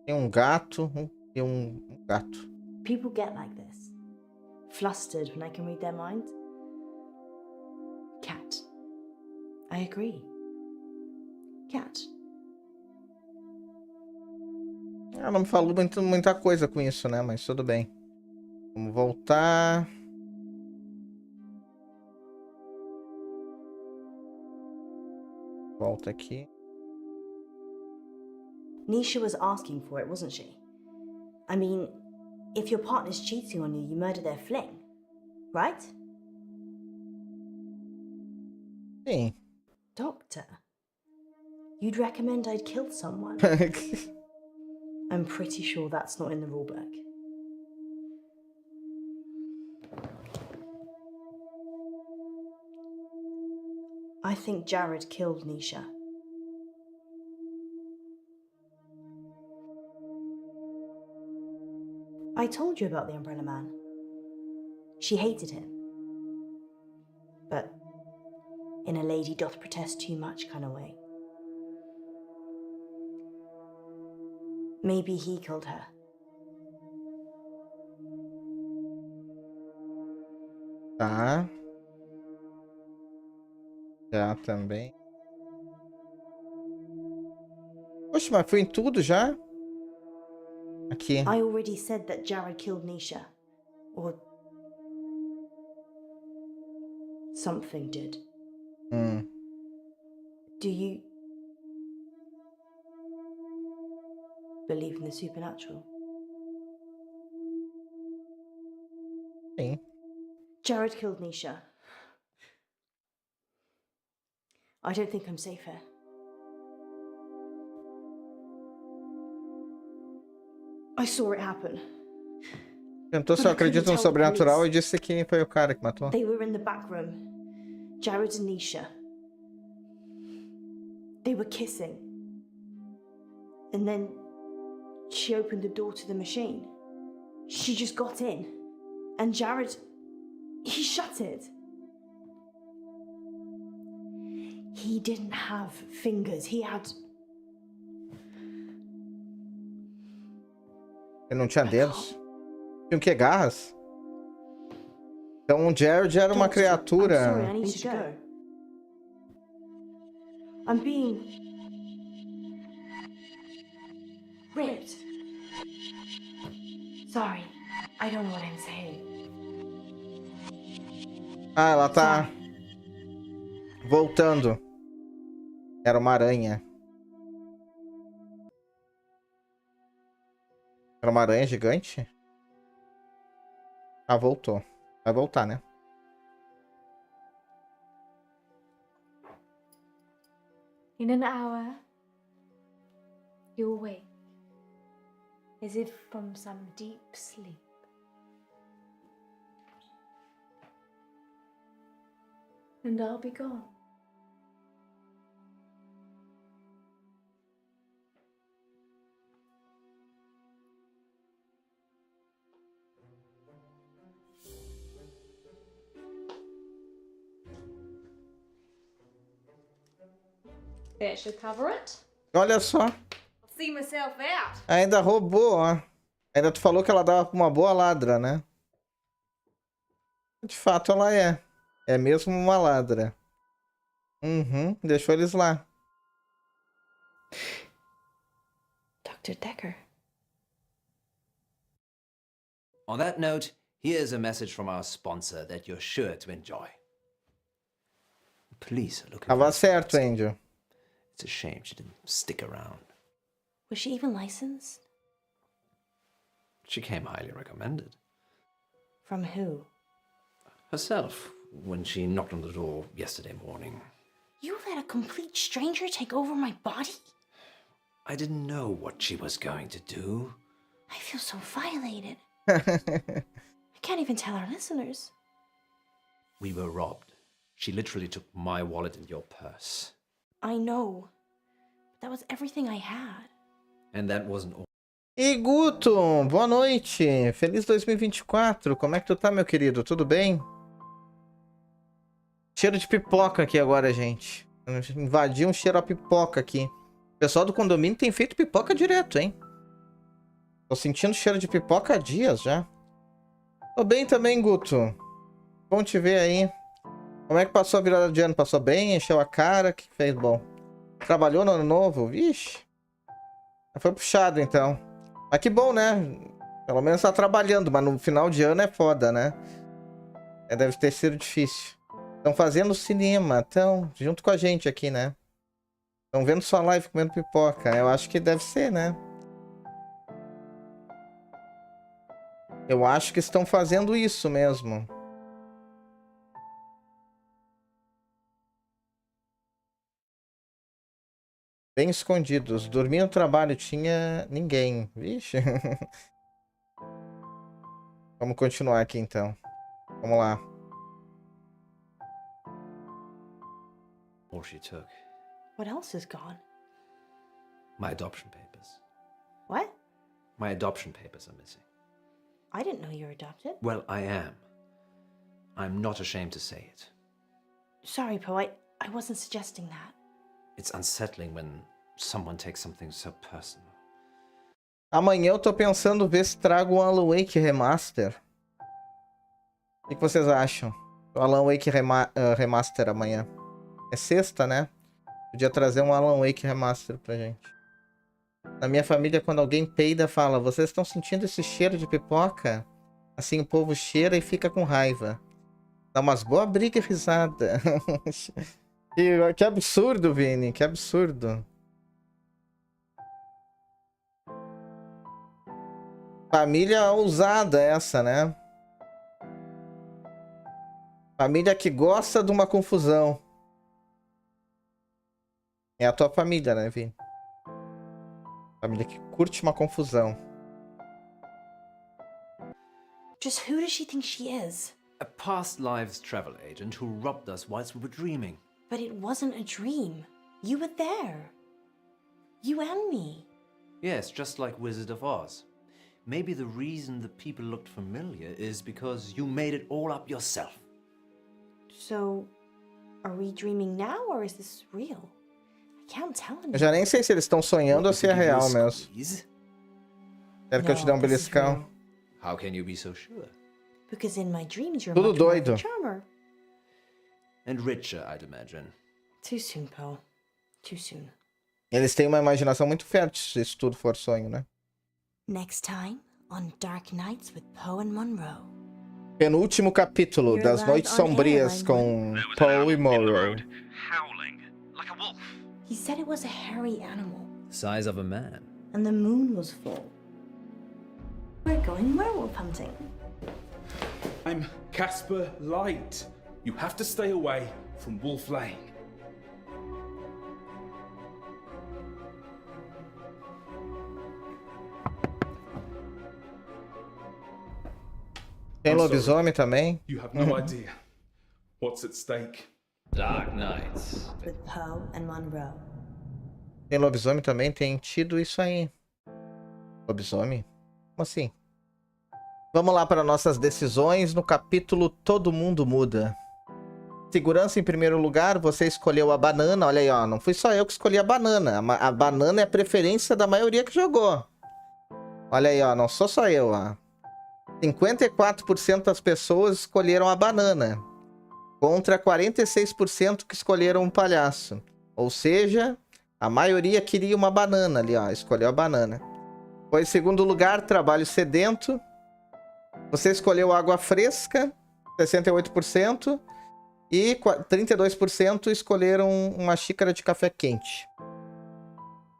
S2: Tem um gato e um gato.
S7: People get like this. Flustered when I can read their mind. Cat. I agree. Cat.
S2: Ela não me falou muita coisa com isso, né? Mas tudo bem. Vamos voltar. Volta aqui.
S7: Nisha was asking for it, wasn't she? I mean, if your partner's cheating on you, you murder their fling, right?
S2: Sim.
S7: Doctor, you'd recommend I'd kill someone? I'm pretty sure that's not in the rulebook. I think Jared killed Nisha. I told you about the Umbrella Man. She hated him. But in a lady doth protest too much kind of way. Maybe he killed her.
S2: Tá. Já também. Poxa, mas foi em tudo já? Aqui.
S7: I already said that Jared killed Nisha. Or something did. Do you believe in the supernatural?
S2: Sim.
S7: Jared killed Nisha. I don't think I'm safe here. I saw it happen.
S2: Perguntou se eu acredito no sobrenatural e disse que foi o cara que matou.
S7: They were in the back room. Jared and Nisha. They were kissing. And then she opened the door to the machine. She just got in. And Jared, he shut it. He didn't have fingers. He had...
S2: Ele não tinha dedos? Tinha o que? Garras? Então o Jared era uma criatura.
S7: I'm sorry, I need to go. I'm being ripped. Sorry, I don't know what I'm saying.
S2: Ah, ela tá voltando. Era uma aranha. Era uma aranha gigante? Ah, voltou. Vai voltar, né?
S10: In an hour, you'll wake, as if from some deep sleep. And I'll be gone. That should cover it.
S2: Olha só.
S10: I'll see myself out.
S2: Ainda roubou, ó. Ainda tu falou que ela dava uma boa ladra, né? De fato ela é. É mesmo uma ladra. Deixou eles lá.
S7: Dr. Decker.
S9: On that note, here's a message from our sponsor that you're sure to enjoy. Police are looking
S2: Tava certo, Angel.
S9: It's a shame she didn't stick around.
S7: Was she even licensed?
S9: She came highly recommended.
S7: From who?
S9: Herself, when she knocked on the door yesterday morning.
S7: You let a complete stranger take over my body?
S9: I didn't know what she was going to do.
S7: I feel so violated. I can't even tell our listeners.
S9: We were robbed. She literally took my wallet and your purse.
S7: I know. That was everything I had.
S9: And that wasn't all.
S2: E Guto, boa noite. Feliz 2024. Como é que tu tá, meu querido? Tudo bem? Cheiro de pipoca aqui agora, gente. Invadiu um cheiro a pipoca aqui. O pessoal do condomínio tem feito pipoca direto, hein? Tô sentindo cheiro de pipoca há dias já. Tô bem também, Guto. Bom te ver aí. Como é que passou a virada de ano? Passou bem? Encheu a cara? O que fez bom? Trabalhou no ano novo? Vixe. Foi puxado, então. Mas que bom, né? Pelo menos tá trabalhando, mas no final de ano é foda, né? Deve ter sido difícil. Estão fazendo cinema, estão junto com a gente aqui, né? Estão vendo sua live comendo pipoca. Eu acho que deve ser, né? Eu acho que estão fazendo isso mesmo. Bem escondidos. Dormir no trabalho tinha ninguém. Vixe. Vamos continuar aqui então. Vamos lá.
S9: All she took.
S7: What else is gone?
S9: My adoption papers.
S7: What?
S9: My adoption papers are missing.
S7: I didn't know you were adopted.
S9: Well, I am. I'm not ashamed to say it.
S7: Sorry, Poe. I wasn't suggesting that.
S9: It's unsettling when someone takes something so personal.
S2: Amanhã eu tô pensando ver se trago o Alan Wake Remaster. O que vocês acham? O Alan Wake Remaster amanhã. É sexta, né? Podia trazer um Alan Wake Remaster pra gente. Na minha família, quando alguém peida, fala: vocês estão sentindo esse cheiro de pipoca? Assim o povo cheira e fica com raiva. Dá umas boas brigas e risada. Que absurdo, Vini. Que absurdo. Família ousada essa, né? Família que gosta de uma confusão. É a tua família, né, Vini? Família que curte uma confusão.
S7: Just who does she think she is?
S9: A past lives travel agent who robbed us whilst we were dreaming.
S7: But it wasn't a dream. You were there. You and me.
S9: Yes, just like Wizard of Oz. Maybe the reason the people looked familiar is because you made it all up yourself.
S7: So, are we dreaming now or is this real? I can't tell anymore.
S2: Eu já nem sei se eles estão sonhando ou se é real mesmo. Quero que eu te dê um beliscão.
S9: How can you be so sure?
S7: Because in my dreams you're
S2: Tudo
S7: much more of
S2: doido.
S7: a charmer.
S9: And richer, I'd imagine.
S7: Too soon, Poe. Too soon.
S2: Eles têm uma imaginação muito fértil se isso tudo for sonho, né?
S7: Next time on Dark Nights with Poe and Monroe.
S2: Penúltimo capítulo das Noites Sombrias com Poe e Monroe.
S8: Howling like a wolf.
S7: He said it was a hairy animal.
S9: The size of a man.
S7: And the moon was full. We're going werewolf hunting.
S3: I'm Casper Light. You have to stay away from Wolf Lane.
S2: Tem lobisomem também?
S3: You have no idea what's at stake.
S9: Dark Nights.
S7: With Poe and Monroe.
S2: Tem lobisomem também? Tem tido isso aí. Lobisomem? Como assim? Vamos lá para nossas decisões no capítulo Todo Mundo Muda. Segurança em primeiro lugar, você escolheu a banana. Olha aí, ó, não fui só eu que escolhi a banana. A banana é a preferência da maioria que jogou. Olha aí, ó, não sou só eu, ó. 54% das pessoas escolheram a banana. Contra 46% que escolheram um palhaço. Ou seja, a maioria queria uma banana ali, ó. Escolheu a banana. Foi em segundo lugar, trabalho sedento. Você escolheu água fresca, 68%. E 32% escolheram uma xícara de café quente.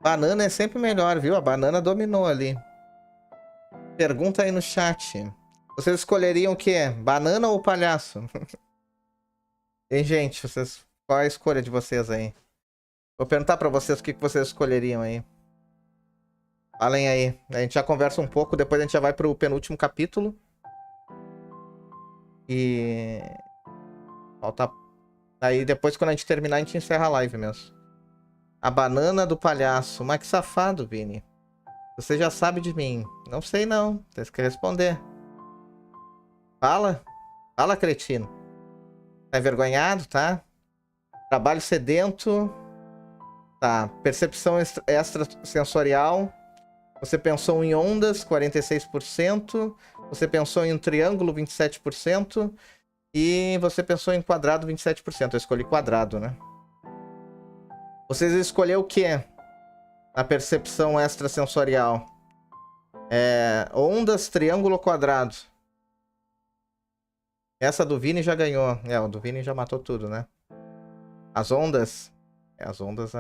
S2: Banana é sempre melhor, viu? A banana dominou ali. Pergunta aí no chat. Vocês escolheriam o quê? Banana ou palhaço? Hein, gente? Qual é a escolha de vocês aí? Vou perguntar pra vocês o que vocês escolheriam aí. Falem aí. A gente já conversa um pouco, depois a gente já vai pro penúltimo capítulo. E... falta... aí depois, quando a gente terminar, a gente encerra a live mesmo. A banana do palhaço. Mas que safado, Vini. Você já sabe de mim. Não sei, não. Tem que responder. Fala. Fala, cretino. Tá envergonhado, tá? Trabalho sedento. Tá. Percepção extrasensorial. Você pensou em ondas, 46%. Você pensou em um triângulo, 27%. E você pensou em quadrado, 27%. Eu escolhi quadrado, né? Vocês escolheram o quê? Na percepção extrasensorial. Ondas, triângulo ou quadrado? Essa do Vini já ganhou. O do Vini já matou tudo, né? As ondas? As ondas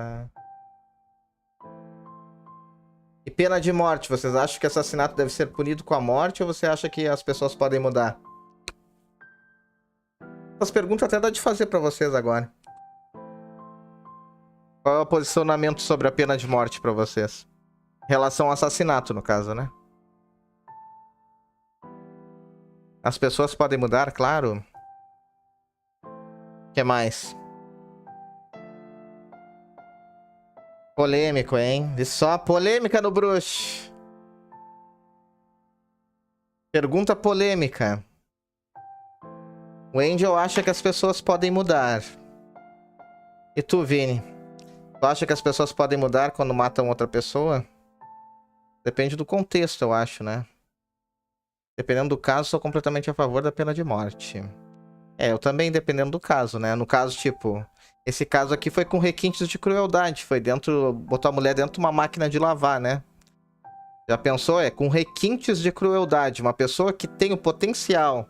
S2: E pena de morte? Vocês acham que assassinato deve ser punido com a morte ou você acha que as pessoas podem mudar? Essas perguntas até dá de fazer pra vocês agora. Qual é o posicionamento sobre a pena de morte pra vocês? Em relação ao assassinato, no caso, né? As pessoas podem mudar, claro. O que mais? Polêmico, hein? E só polêmica no bruxo. Pergunta polêmica. O Angel acha que as pessoas podem mudar. E tu, Vini? Tu acha que as pessoas podem mudar quando matam outra pessoa? Depende do contexto, eu acho, né? Dependendo do caso, sou completamente a favor da pena de morte. Eu também, dependendo do caso, né? No caso, tipo... esse caso aqui foi com requintes de crueldade. Foi dentro... botou a mulher dentro de uma máquina de lavar, né? Já pensou? Com requintes de crueldade. Uma pessoa que tem o potencial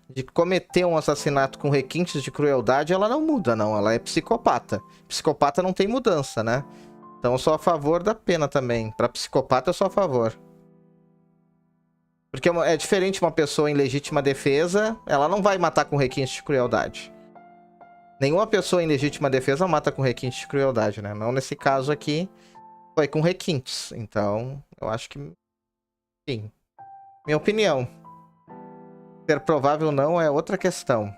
S2: de cometer um assassinato com requintes de crueldade, ela não muda, não. Ela é psicopata. Psicopata não tem mudança, né? Então eu sou a favor da pena também. Pra psicopata eu sou a favor. Porque é diferente uma pessoa em legítima defesa, ela não vai matar com requintes de crueldade. Nenhuma pessoa em legítima defesa mata com requintes de crueldade, né? Não nesse caso aqui, foi com requintes. Então, eu acho que... enfim. Minha opinião. Ser provável ou não é outra questão.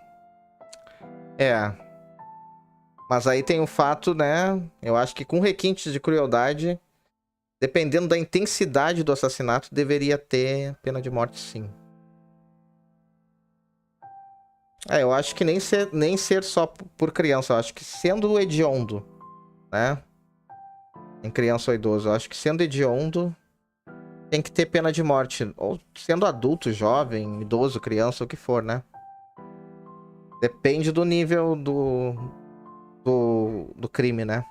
S2: Mas aí tem o fato, né? Eu acho que com requintes de crueldade, dependendo da intensidade do assassinato, deveria ter pena de morte, sim. Eu acho que nem ser só por criança. Eu acho que sendo hediondo, né? Em criança ou idoso. Eu acho que sendo hediondo, tem que ter pena de morte. Ou sendo adulto, jovem, idoso, criança, o que for, né? Depende do nível do crime, né?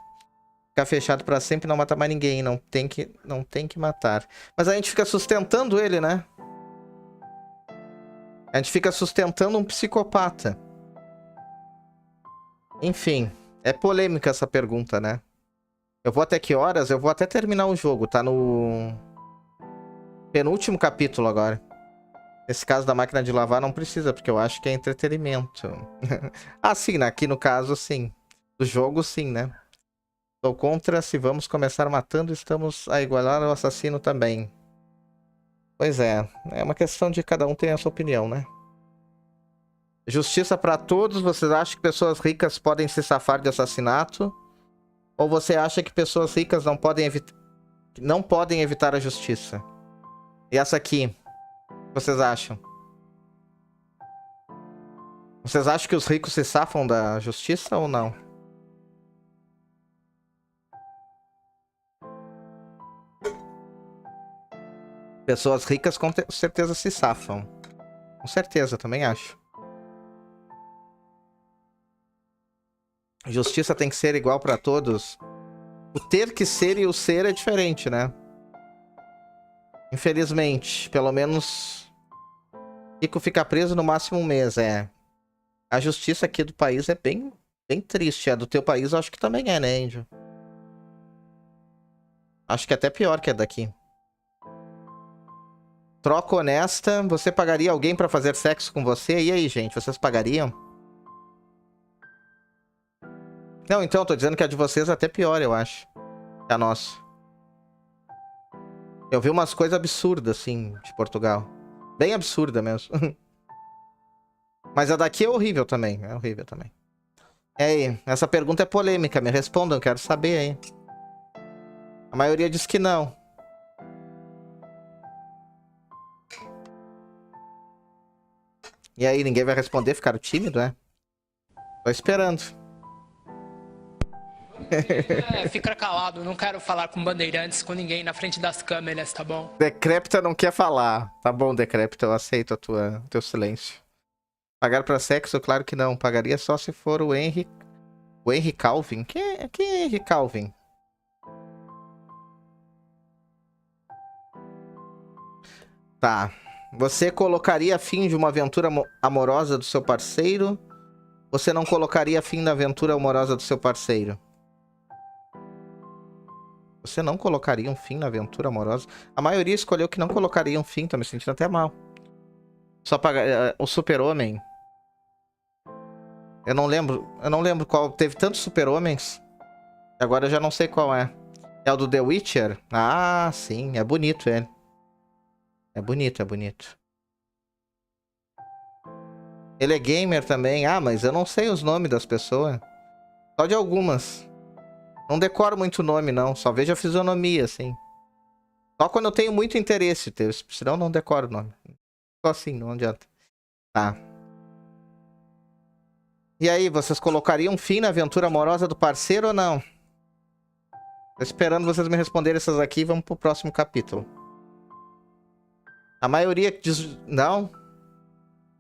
S2: Ficar fechado pra sempre e não matar mais ninguém. Não tem que matar. Mas a gente fica sustentando ele, né? A gente fica sustentando um psicopata. Enfim, é polêmica essa pergunta, né? Eu vou até que horas? Eu vou até terminar o jogo. Tá no penúltimo capítulo agora. Nesse caso da máquina de lavar não precisa, porque eu acho que é entretenimento. Sim, né? Aqui no caso, sim. Do jogo, sim, né? Sou contra, se vamos começar matando, estamos a igualar ao assassino também. Pois é uma questão de cada um ter a sua opinião, né? Justiça pra todos, vocês acham que pessoas ricas podem se safar de assassinato? Ou você acha que pessoas ricas não podem evitar a justiça? E essa aqui, o que vocês acham? Vocês acham que os ricos se safam da justiça ou não? Pessoas ricas com certeza se safam. Com certeza, também acho. Justiça tem que ser igual pra todos. O ter que ser e o ser é diferente, né? Infelizmente, pelo menos... rico fica preso no máximo um mês, A justiça aqui do país é bem triste. A do teu país eu acho que também é, né, Angel? Acho que é até pior que a daqui. Troca honesta. Você pagaria alguém pra fazer sexo com você? E aí, gente? Vocês pagariam? Não, então, tô dizendo que a de vocês é até pior, eu acho. Que a nossa. Eu vi umas coisas absurdas, assim, de Portugal. Bem absurda mesmo. Mas a daqui é horrível também. É horrível também. E aí, essa pergunta é polêmica. Me respondam, quero saber aí. A maioria diz que não. E aí, ninguém vai responder? Ficaram tímido, é? Tô esperando.
S15: Fica calado, não quero falar com bandeirantes, com ninguém na frente das câmeras, tá bom?
S2: Decrépita não quer falar. Tá bom, Decrépita, eu aceito teu silêncio. Pagar pra sexo? Claro que não. Pagaria só se for o Henry... O Henry Calvin? Quem é Henry Calvin? Tá. Você colocaria fim de uma aventura amorosa do seu parceiro? Você não colocaria fim na aventura amorosa do seu parceiro? Você não colocaria um fim na aventura amorosa? A maioria escolheu que não colocaria um fim, tô me sentindo até mal. Só pagar... O Super-Homem. Eu não lembro qual. Teve tantos Super-Homens. Agora eu já não sei qual é. É o do The Witcher? Ah, sim. É bonito ele. É bonito, é bonito. Ele é gamer também. Ah, mas eu não sei os nomes das pessoas. Só de algumas. Não decoro muito nome, não. Só vejo a fisionomia, assim. Só quando eu tenho muito interesse. Senão eu não decoro o nome. Só assim, não adianta. Tá. E aí, vocês colocariam fim na aventura amorosa do parceiro ou não? Tô esperando vocês me responderem essas aqui. Vamos pro próximo capítulo. A maioria diz não.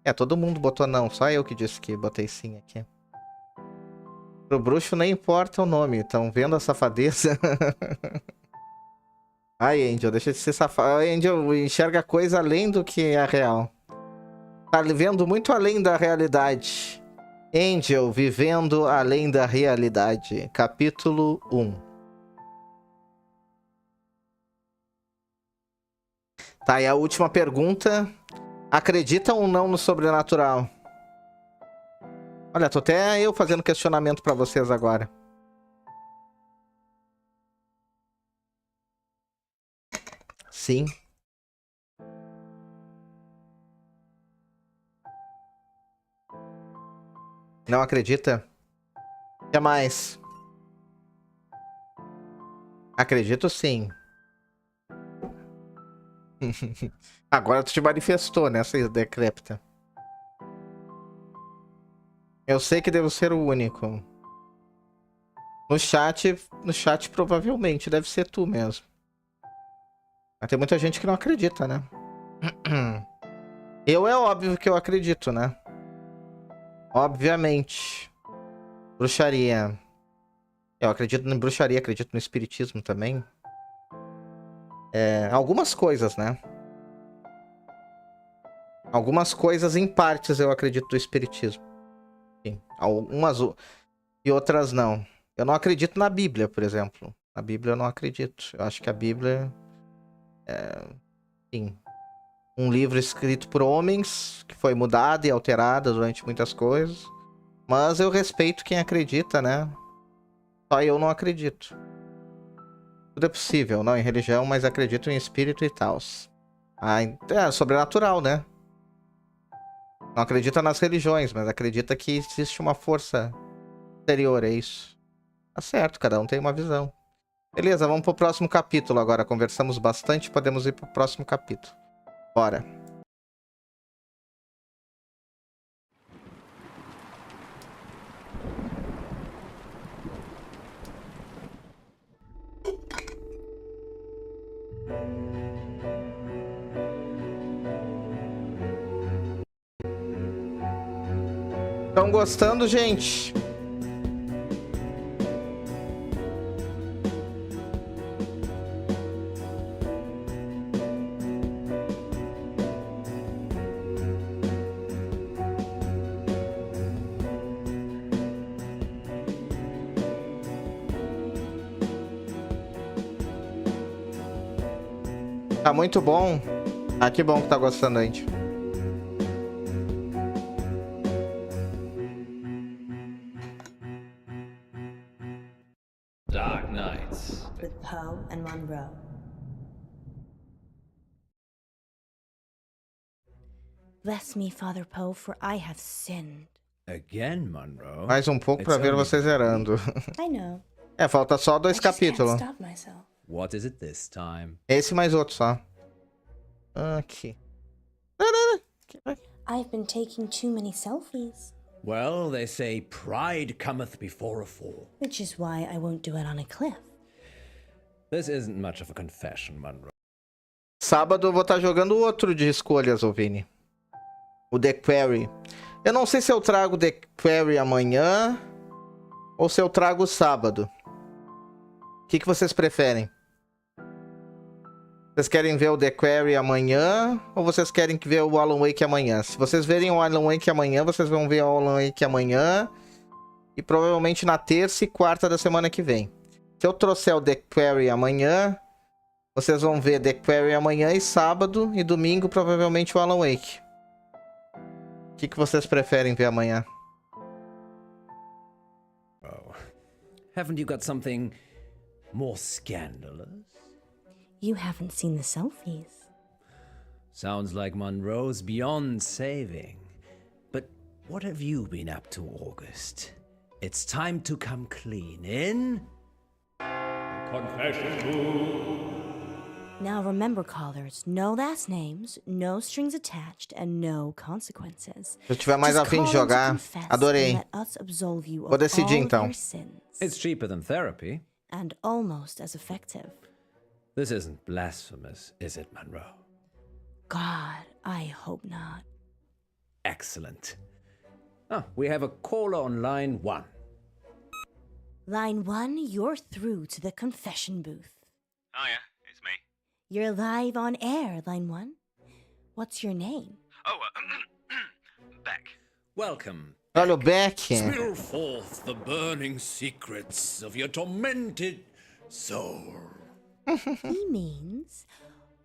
S2: É, todo mundo botou não. Só eu que disse que botei sim aqui. Pro bruxo nem importa o nome. Estão vendo a safadeza? Ai, Angel, deixa de ser safado. Angel enxerga coisa além do que é real. Tá vivendo muito além da realidade. Angel vivendo além da realidade. Capítulo 1. Tá, e a última pergunta. Acreditam ou não no sobrenatural? Olha, tô até eu fazendo questionamento pra vocês agora. Sim. Não acredita? O que mais? Acredito sim. Agora tu te manifestou, né, essa decrépita. Eu sei que devo ser o único. No chat provavelmente deve ser tu mesmo. Mas tem muita gente que não acredita, né? Eu é óbvio que eu acredito, né? Obviamente. Bruxaria. Eu acredito em bruxaria, acredito no espiritismo também. Algumas coisas, né? Algumas coisas em partes eu acredito do espiritismo. Sim. Algumas e outras não. Eu não acredito na Bíblia, por exemplo. Na Bíblia eu não acredito. Eu acho que a Bíblia sim, um livro escrito por homens, que foi mudado e alterado durante muitas coisas. Mas eu respeito quem acredita, né? Só eu não acredito. Tudo é possível, não em religião, mas acredito em espírito e tal. É sobrenatural, né? Não acredita nas religiões, mas acredita que existe uma força exterior, é isso. Tá certo, cada um tem uma visão. Beleza, vamos pro próximo capítulo agora. Conversamos bastante, podemos ir pro próximo capítulo. Bora. Estão gostando, gente? Tá muito bom. Ah, que bom que tá gostando, gente.
S9: Dark Nights.
S7: With Poe and Monroe. Bless me, Father Poe, for I have sinned.
S9: Again, Monroe?
S2: Mais pouco pra ver você zerando.
S7: I know.
S2: Falta só 2 capítulos.
S7: Stop myself.
S9: What is it this time?
S2: Esse mais outro só. Aqui.
S7: I've been taking too many selfies.
S9: Well, they say pride cometh before a fall.
S7: Which is why I won't do it on a cliff.
S9: This isn't much of a confession, Monroe.
S2: Sábado eu vou estar jogando outro de escolhas, ô Vini. O The Quarry. Eu não sei se eu trago The Quarry amanhã ou se eu trago sábado. O que vocês preferem? Vocês querem ver o The Quarry amanhã ou vocês querem ver o Alan Wake amanhã? Se vocês verem o Alan Wake amanhã, vocês vão ver o Alan Wake amanhã e provavelmente na terça e quarta da semana que vem. Se eu trouxer o The Quarry amanhã, vocês vão ver The Quarry amanhã e sábado e domingo provavelmente o Alan Wake. O que vocês preferem ver amanhã?
S9: Oh. Haven't you got something more scandalous?
S7: You haven't seen the selfies.
S9: Sounds like Monroe's beyond saving. But what have you been up to, August? It's time to come clean in.
S3: Confession booth.
S7: Now remember, callers, no last names, no strings attached, and no consequences.
S2: Se eu tiver mais afim de jogar, adorei. Vou decidir então.
S9: It's cheaper than therapy.
S7: And almost as effective.
S9: This isn't blasphemous, is it, Monroe?
S7: God, I hope not.
S9: Excellent. Ah, we have a caller on line 1.
S7: Line 1, you're through to the confession booth.
S16: Hiya, it's me.
S7: You're live on air, Line 1. What's your name?
S16: Oh, Beck.
S9: Welcome.
S2: Olha o Beck.
S9: Spill forth the burning secrets of your tormented soul.
S7: He means,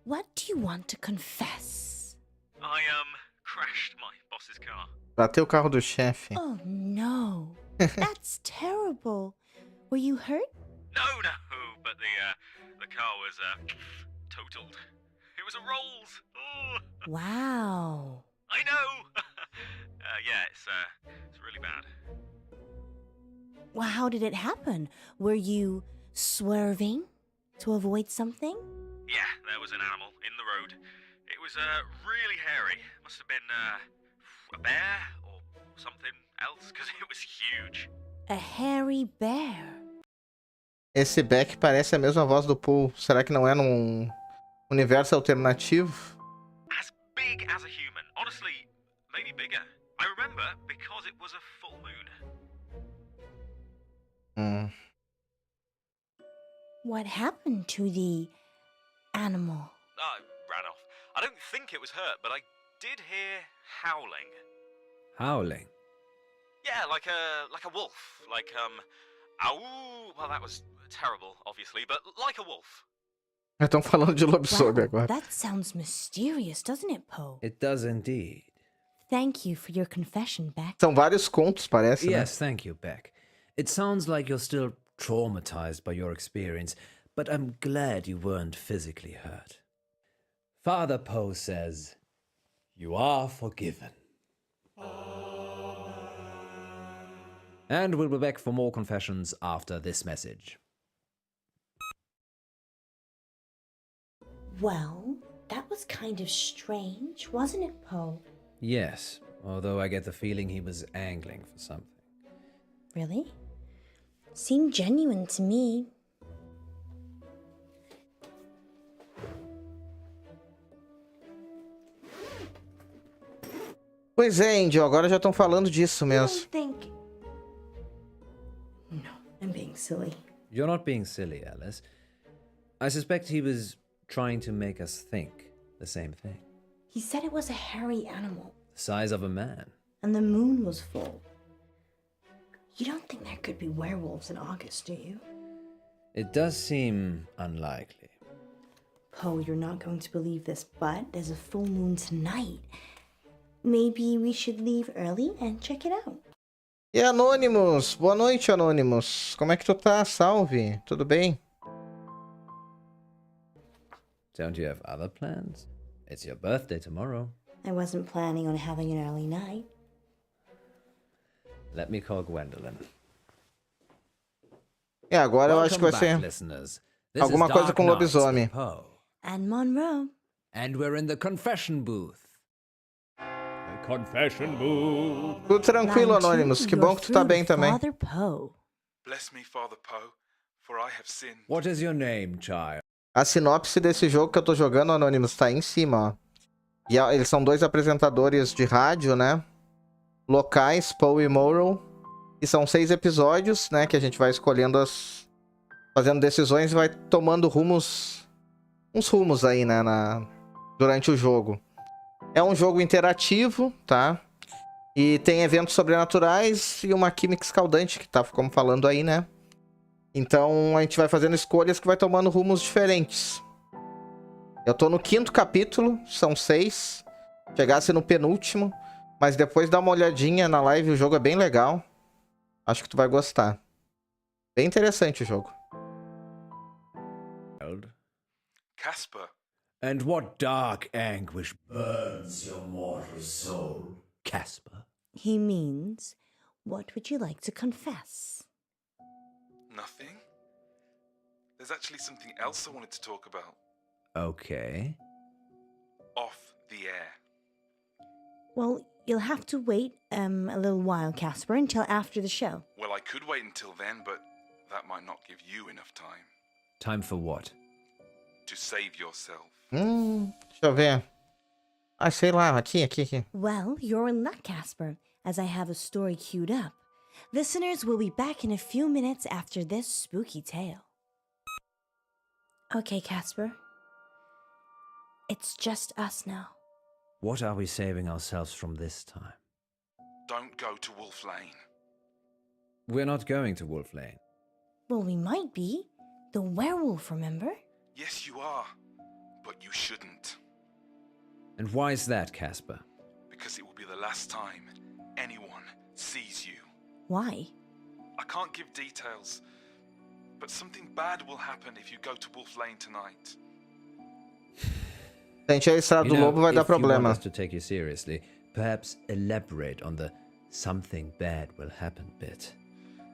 S7: what do you want to confess?
S16: I, crashed my boss's car.
S2: Bateu o carro do chefe.
S7: Oh, no. That's terrible. Were you hurt?
S16: No, but the car was, totaled. It was a Rolls. Oh.
S7: Wow.
S16: I know. Yeah, it's really bad.
S7: Well, how did it happen? Were you swerving to avoid something?
S16: Yeah, there was an animal in the road. It was, really hairy. Must have been, a bear or something else, because it was huge.
S7: A hairy bear.
S2: Esse Beck parece a mesma voz do Paul. Será que não é num universo alternativo?
S16: As big as a human. Honestly, maybe bigger. I remember because it was a full moon.
S7: What happened to the animal?
S16: I ran off. I don't think it was hurt, but I did hear howling.
S9: Howling?
S16: Yeah, like a wolf. Like, ow. Well, that was terrible, obviously, but like a wolf.
S2: Estão falando de lobisomem agora.
S7: That sounds mysterious, doesn't it, Poe?
S9: It does indeed.
S7: Thank you for your confession, Beck.
S2: São vários contos, parece, né?
S9: Yes, thank you, Beck. It sounds like you're still traumatized by your experience, but I'm glad you weren't physically hurt. Father Poe says, you are forgiven. And we'll be back for more confessions after this message.
S7: Well, that was kind of strange, wasn't it, Poe?
S9: Yes, although I get the feeling he was angling for something.
S7: Really? Seemed genuine to me.
S2: Pois é, Índio, agora já estão falando disso mesmo.
S7: I think... No, I'm being silly.
S9: You're not being silly, Alice. I suspect he was trying to make us think the same thing.
S7: He said it was a hairy animal.
S9: The size of a man.
S7: And the moon was full. You don't think there could be werewolves in August, do you?
S9: It does seem unlikely.
S7: Poe, you're not going to believe this, but there's a full moon tonight. Maybe we should leave early and check it out.
S2: E Anonymous? Boa noite, Anonymous. Como é que tu tá? Salve. Tudo bem?
S9: Don't you have other plans? It's your birthday tomorrow.
S7: I wasn't planning on having an early night.
S9: Let me call Gwendolyn.
S2: E agora eu acho que vai ser alguma coisa com lobisomem.
S7: And Monroe.
S9: And we're in the confession booth.
S3: The confession booth.
S2: Tudo tranquilo, Anonymous. Que bom que tu tá bem também.
S7: Father Poe.
S17: Bless me, Father Poe, for I have sinned.
S9: What is your name, child?
S2: A sinopse desse jogo que eu tô jogando, Anonymous, tá aí em cima, ó. E eles são dois apresentadores de rádio, né? Locais, Poe e Morrow. E são 6 episódios, né? Que a gente vai escolhendo fazendo decisões e vai tomando rumos... uns rumos aí, né? Durante o jogo. É um jogo interativo, tá? E tem eventos sobrenaturais e uma química escaldante, que tá como falando aí, né? Então a gente vai fazendo escolhas que vai tomando rumos diferentes. Eu tô no 5º capítulo, são 6. Chegasse no penúltimo, mas depois dá uma olhadinha na live, o jogo é bem legal. Acho que tu vai gostar. Bem interessante o jogo.
S17: Casper.
S9: And what dark anguish burns your mortal soul, Casper?
S7: He means, what would you like to confess?
S17: Nothing. There's actually something else I wanted to talk about.
S9: Okay.
S17: Off the air.
S7: Well, you'll have to wait a little while, Casper, until after the show.
S17: Well, I could wait until then, but that might not give you enough time.
S9: Time for what?
S17: To save yourself.
S2: Deixa eu ver. Ah, sei lá, aqui.
S7: Well, you're in luck, Casper, as I have a story queued up. Listeners will be back in a few minutes after this spooky tale. Okay, Casper. It's just us now.
S9: What are we saving ourselves from this time?
S17: Don't go to Wolf Lane.
S9: We're not going to Wolf Lane.
S7: Well, we might be. The werewolf, remember?
S17: Yes, you are. But you shouldn't.
S9: And why is that, Casper?
S17: Because it will be the last time anyone sees you.
S7: Why?
S17: I can't give details, but something bad will happen if you go to Wolf Lane tonight.
S2: Se a gente é a estrada do lobo, vai dar problema.
S9: If you want us to take you seriously, perhaps elaborate on the something bad will happen bit.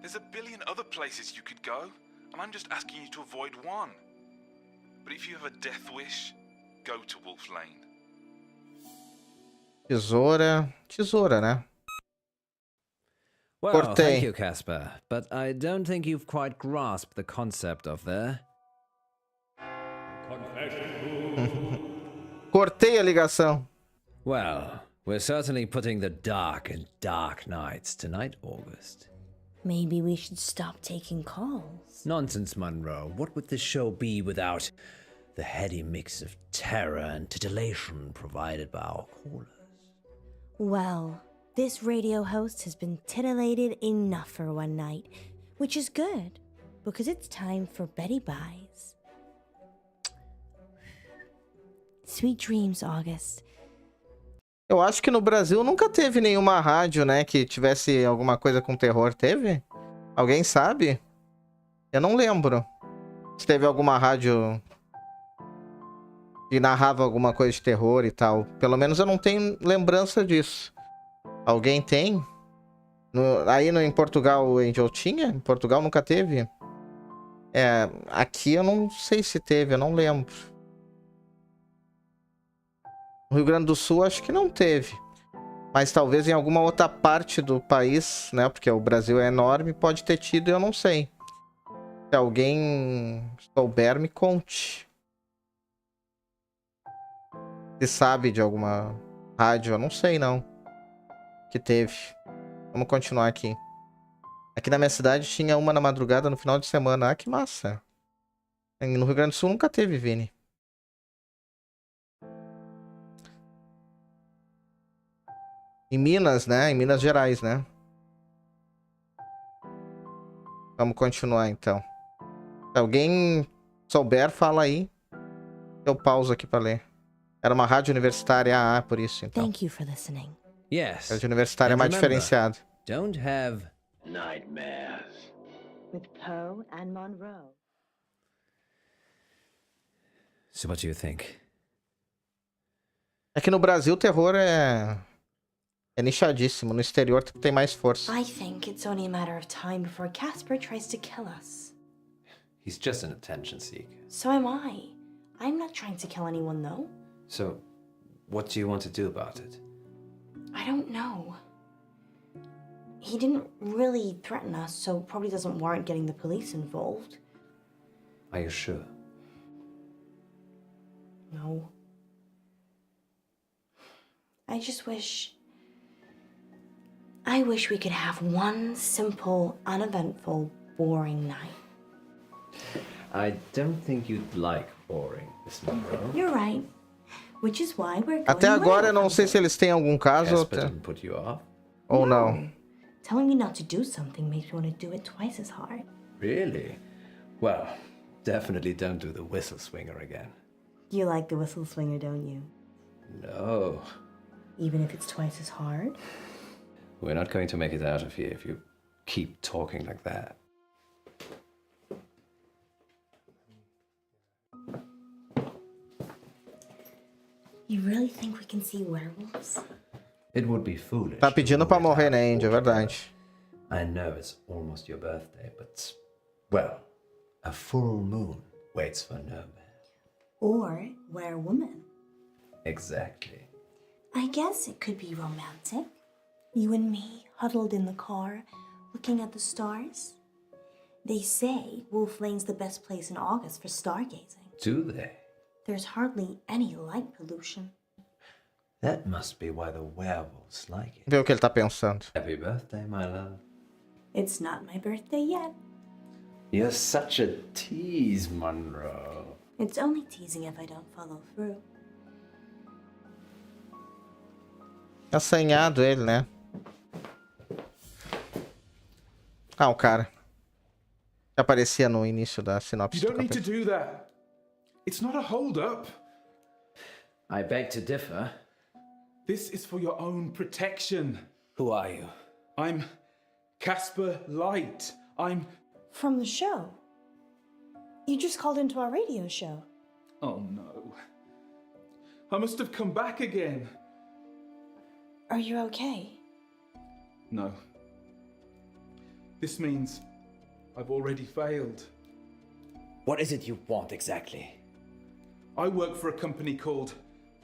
S17: There's a billion other places you could go, and I'm just asking you to avoid one. But if you have a death wish, go to Wolf Lane.
S2: Tesoura, né?
S9: Well,
S2: Cortei.
S9: thank you, Casper, but I don't think you've quite grasped the concept of the...
S2: Cortei a ligação.
S9: Well, we're certainly putting the dark in dark nights tonight, August.
S7: Maybe we should stop taking calls.
S9: Nonsense, Monroe. What would this show be without the heady mix of terror and titillation provided by our callers?
S7: Well, this radio host has been titillated enough for one night, which is good, because it's time for Betty Buys. Sweet dreams, August.
S2: Eu acho que no Brasil nunca teve nenhuma rádio, né, que tivesse alguma coisa com terror. Teve? Alguém sabe? Eu não lembro. Se teve alguma rádio que narrava alguma coisa de terror e tal. Pelo menos eu não tenho lembrança disso. Alguém tem? Em Portugal, Angel, tinha? Em Portugal nunca teve? Aqui eu não sei se teve, eu não lembro. No Rio Grande do Sul acho que não teve. Mas talvez em alguma outra parte do país, né? Porque o Brasil é enorme, pode ter tido e eu não sei. Se alguém souber, me conte. Se sabe de alguma rádio, eu não sei não. Que teve. Vamos continuar aqui. Aqui na minha cidade tinha uma na madrugada no final de semana. Ah, que massa. No Rio Grande do Sul nunca teve, Vini. Em Minas, né? Em Minas Gerais, né? Vamos continuar, então. Se alguém souber, fala aí. Eu pauso aqui pra ler. Era uma rádio universitária, por isso então.
S7: Thank you for listening.
S9: Yes.
S2: Rádio universitária é
S9: And
S2: mais
S9: remember,
S2: diferenciado.
S9: Don't have
S18: Nightmares.
S7: With Poe and Monroe.
S9: So what do you think?
S2: É que no Brasil o terror é nichadíssimo. No exterior tem mais força.
S7: I think it's only a matter of time before Casper tries to kill us.
S6: He's just an attention seeker.
S7: So am I. I'm not trying to kill anyone, though.
S6: So, what do you want to do about it?
S7: I don't know. He didn't really threaten us, so probably doesn't warrant getting the police involved.
S6: Are you sure?
S7: No. I just wish... I wish we could have one simple, uneventful, boring night.
S6: I don't think you'd like boring, Miss Monroe.
S7: You're right. Which is why we're going
S2: Até agora eu não sei se eles têm algum caso
S6: Casper didn't put you off?
S2: ou não.
S7: Telling me not to do something makes me want to do it twice as hard.
S6: Really? Well, definitely don't do the whistle swinger again.
S7: You like the whistle swinger, don't you?
S6: No.
S7: Even if it's twice as hard?
S6: We're not going to make it out of here if you keep talking like that.
S7: You really think we can see werewolves?
S6: It would be foolish.
S2: Tá pedindo pra morrer, né, Andy? É verdade.
S6: I know it's almost your birthday, but, well, a full moon waits for no man.
S7: Or werewoman?
S6: Exactly.
S7: I guess it could be romantic. You and me, huddled in the car, looking at the stars. They say Wolf Lane's the best place in August for stargazing.
S6: Do they?
S7: There's hardly any light pollution.
S6: That must be why the werewolves like it.
S2: Vê o que ele tá pensando.
S6: Happy birthday, my love.
S7: It's not my birthday yet.
S6: You're such a tease, Monroe.
S7: It's only teasing if I don't follow through.
S2: Assanhado ele, né? O cara. Que aparecia no início da sinopse.
S17: You don't need to do that. It's not a hold-up.
S6: I beg to differ.
S17: This is for your own protection.
S6: Who are you?
S17: I'm Casper Light. I'm...
S7: From the show? You just called into our radio show.
S17: Oh no. I must have come back again.
S7: Are you okay?
S17: No. This means I've already failed.
S6: What is it you want exactly?
S17: I work for a company called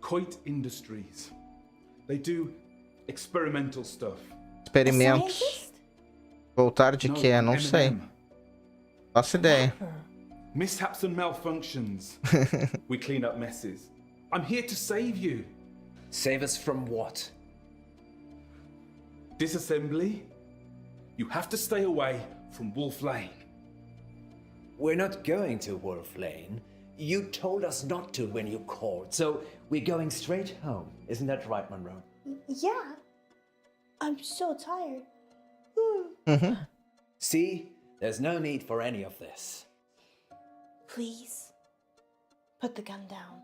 S17: Coit Industries. They do experimental stuff.
S2: Experimentos. Voltar de quê? Não sei. Faço ideia.
S17: Mishaps and malfunctions. We clean up messes. I'm here to save you.
S6: Save us from what?
S17: Disassembly? You have to stay away from Wolf Lane.
S6: We're not going to Wolf Lane. You told us not to when you called, so we're going straight home. Isn't that right, Monroe?
S7: Yeah. I'm so tired.
S6: See? There's no need for any of this.
S7: Please, put the gun down.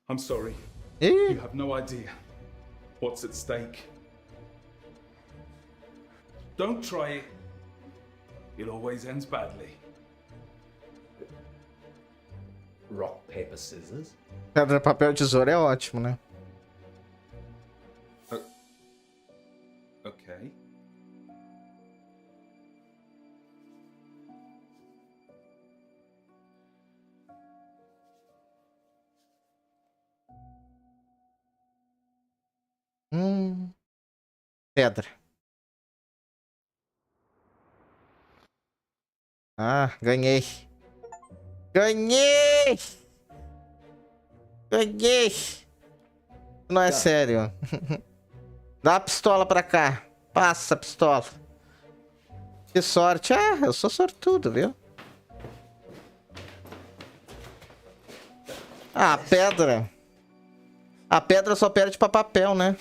S17: I'm sorry. You have no idea what's at stake. Don't try it. It always ends badly.
S6: Rock, paper, scissors?
S2: Pedra, papel, tesoura é ótimo, né?
S17: Okay.
S2: Pedra. Ganhei. Ganhei! Ganhei! Não é sério. Dá a pistola pra cá. Passa a pistola. Que sorte. Eu sou sortudo, viu? A pedra. A pedra só perde pra papel, né?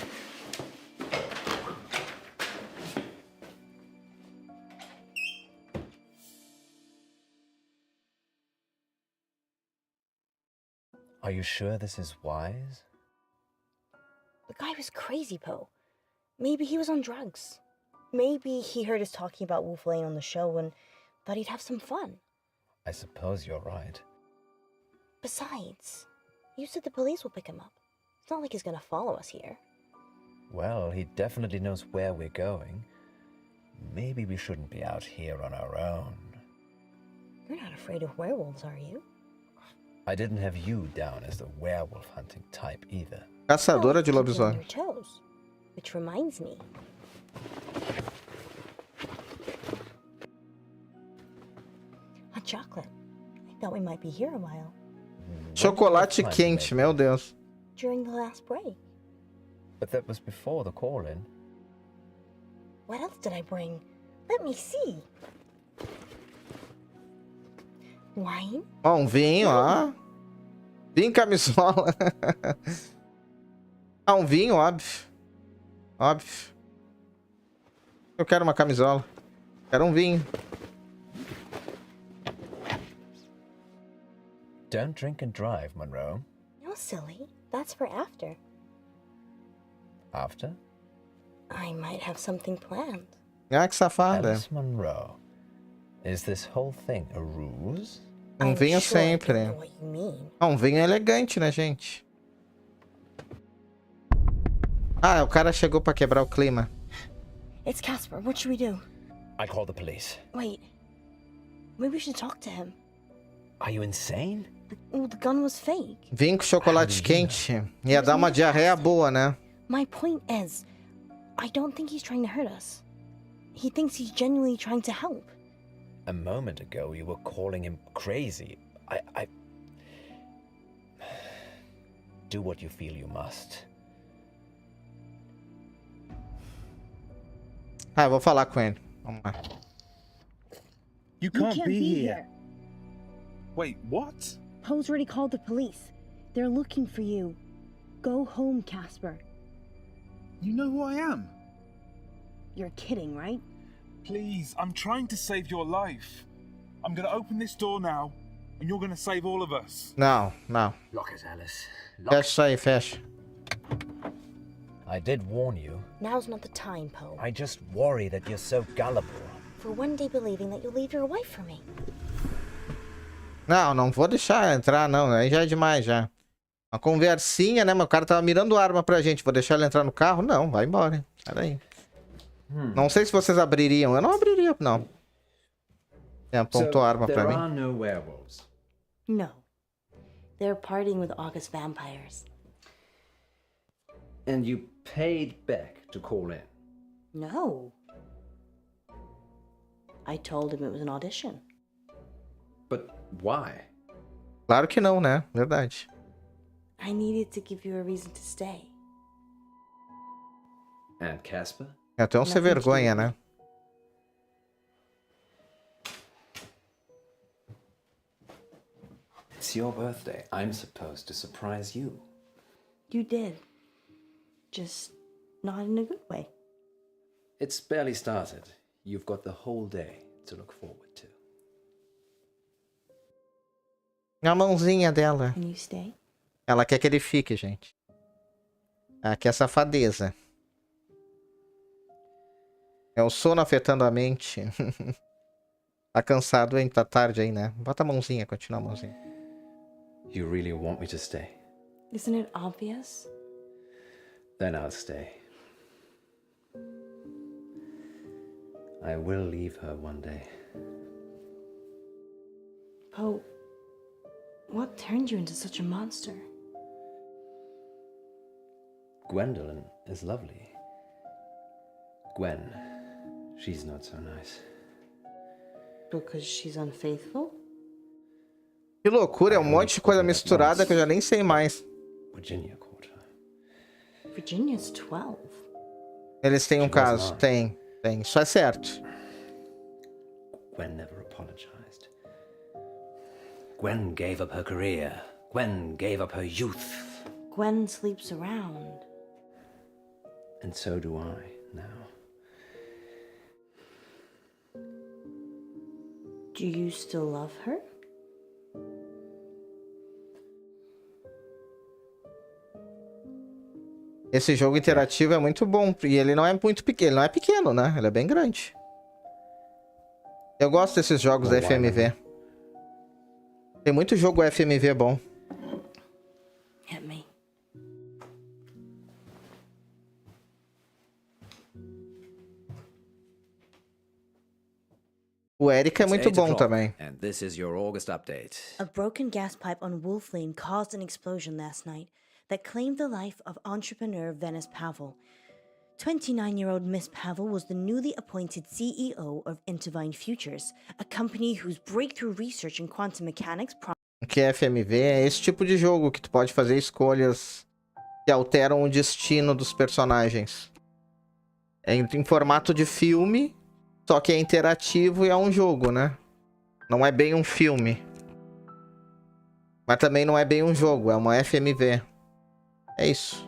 S19: you sure this is wise?
S7: The guy was crazy, Poe. Maybe he was on drugs. Maybe he heard us talking about Wolf Lane on the show and thought he'd have some fun.
S19: I suppose you're right.
S7: Besides, you said the police will pick him up. It's not like he's gonna follow us here.
S19: Well, he definitely knows where we're going. Maybe we shouldn't be out here on our own.
S7: You're not afraid of werewolves, are you?
S19: I didn't have you down as the werewolf hunting type either.
S2: Caçadora de
S7: Keep you on
S2: lobisomem.
S7: your toes. Which reminds me. Hot chocolate. I thought we might be here a while.
S2: Chocolate quente, meu Deus.
S7: During the last break.
S19: But that was before the call-in.
S7: What else did I bring? Let me see. Wine?
S2: Ó, vinho, ó. Vinho e camisola. Ah, vinho, óbvio. Óbvio. Eu quero uma camisola. Quero vinho.
S19: Don't drink and drive, Monroe.
S7: No, silly. That's for after.
S19: After?
S7: I might have something planned.
S2: Ah, que safada.
S19: Alice Monroe, is this whole thing a ruse?
S2: Vinho
S7: sure I
S2: sempre.
S7: know what you mean.
S2: Vinho elegante, né, gente? Ah, o cara chegou pra quebrar o clima.
S7: It's Casper. What should we do?
S19: I'd call the police.
S7: Wait. Maybe we should talk to him.
S19: Are you insane?
S7: The gun was fake.
S2: Vinho com chocolate quente. Ia dar uma diarreia boa, né?
S7: My point is, I don't think he's trying to hurt us. He thinks he's genuinely trying to help.
S19: A moment ago, you were calling him crazy. I... Do what you feel you must.
S2: Ah, eu vou falar com ele. Vamos lá.
S17: You can't be here. Wait, what?
S20: Poe's already called the police. They're looking for you. Go home, Casper.
S17: You know who I am?
S20: You're kidding, right?
S17: Please, I'm trying to save your life. I'm gonna open this door now, and you're gonna save all of us.
S2: Não, não.
S19: Lock it, Alice.
S2: Fecha isso aí, fecha.
S19: I did warn you.
S7: Now's not the time, Poe.
S19: I just worry that you're so gullible.
S7: For one day believing that you'll leave your wife for me.
S2: Não, não vou deixar entrar, não. Aí já é demais, já. Uma conversinha, né? Mas o cara tava mirando arma pra gente. Vou deixar ele entrar no carro? Não, vai embora. Peraí. Não sei se vocês abririam. Eu não abriria, não. Apontou a arma pra mim.
S6: There are no werewolves.
S7: No. They're partying with August vampires.
S6: And you paid Beck to call in?
S7: No. I told him it was an audition.
S6: But why?
S2: Claro que não, né? Verdade.
S7: I needed to give you a reason to stay.
S6: And Casper?
S2: É até um sem vergonha, né?
S6: It's your birthday. I'm supposed to surprise you.
S7: You did. Just not in a good way.
S6: It's barely started. You've got the whole day to look forward to.
S2: A mãozinha dela.
S7: Can you stay?
S2: Ela quer que ele fique, gente. Aqui é safadeza. É o sono afetando a mente. Tá cansado, hein? Tá tarde aí, né? Bota a mãozinha, continua a mãozinha.
S6: You really want me to stay?
S7: Isn't it obvious?
S6: Then I'll stay. I will leave her one day.
S7: Poe, what turned you into such a monster?
S6: Gwendolyn is lovely. Gwen, she's not so nice.
S7: Because she's unfaithful?
S2: Que loucura, é um monte de coisa misturada que eu já nem sei mais.
S6: Virginia caught her.
S7: Virginia's 12.
S2: Eles têm um caso, tem. Isso é certo.
S6: Gwen never apologized. Gwen gave up her career. Gwen gave up her youth.
S7: Gwen sleeps around.
S6: And so do I now.
S7: Do you still love her?
S2: Esse jogo interativo é muito bom. E ele não é muito pequeno. Ele não é pequeno, né? Ele é bem grande. Eu gosto desses jogos da FMV. Tem muito jogo FMV bom.
S20: Hit me.
S2: O Eric é muito bom também.
S9: And this is your August update.
S20: A broken gas pipe on Wolf Lane caused an explosion last night that claimed the life of entrepreneur Venice Pavel. 29-year-old Miss Pavel was the newly appointed CEO of Intervine Futures, a company whose breakthrough research in quantum mechanics
S2: O que é FMV é esse tipo de jogo que tu pode fazer escolhas que alteram o destino dos personagens. É em formato de filme, só que é interativo e é um jogo, né? Não é bem um filme. Mas também não é bem um jogo, é uma FMV. É isso.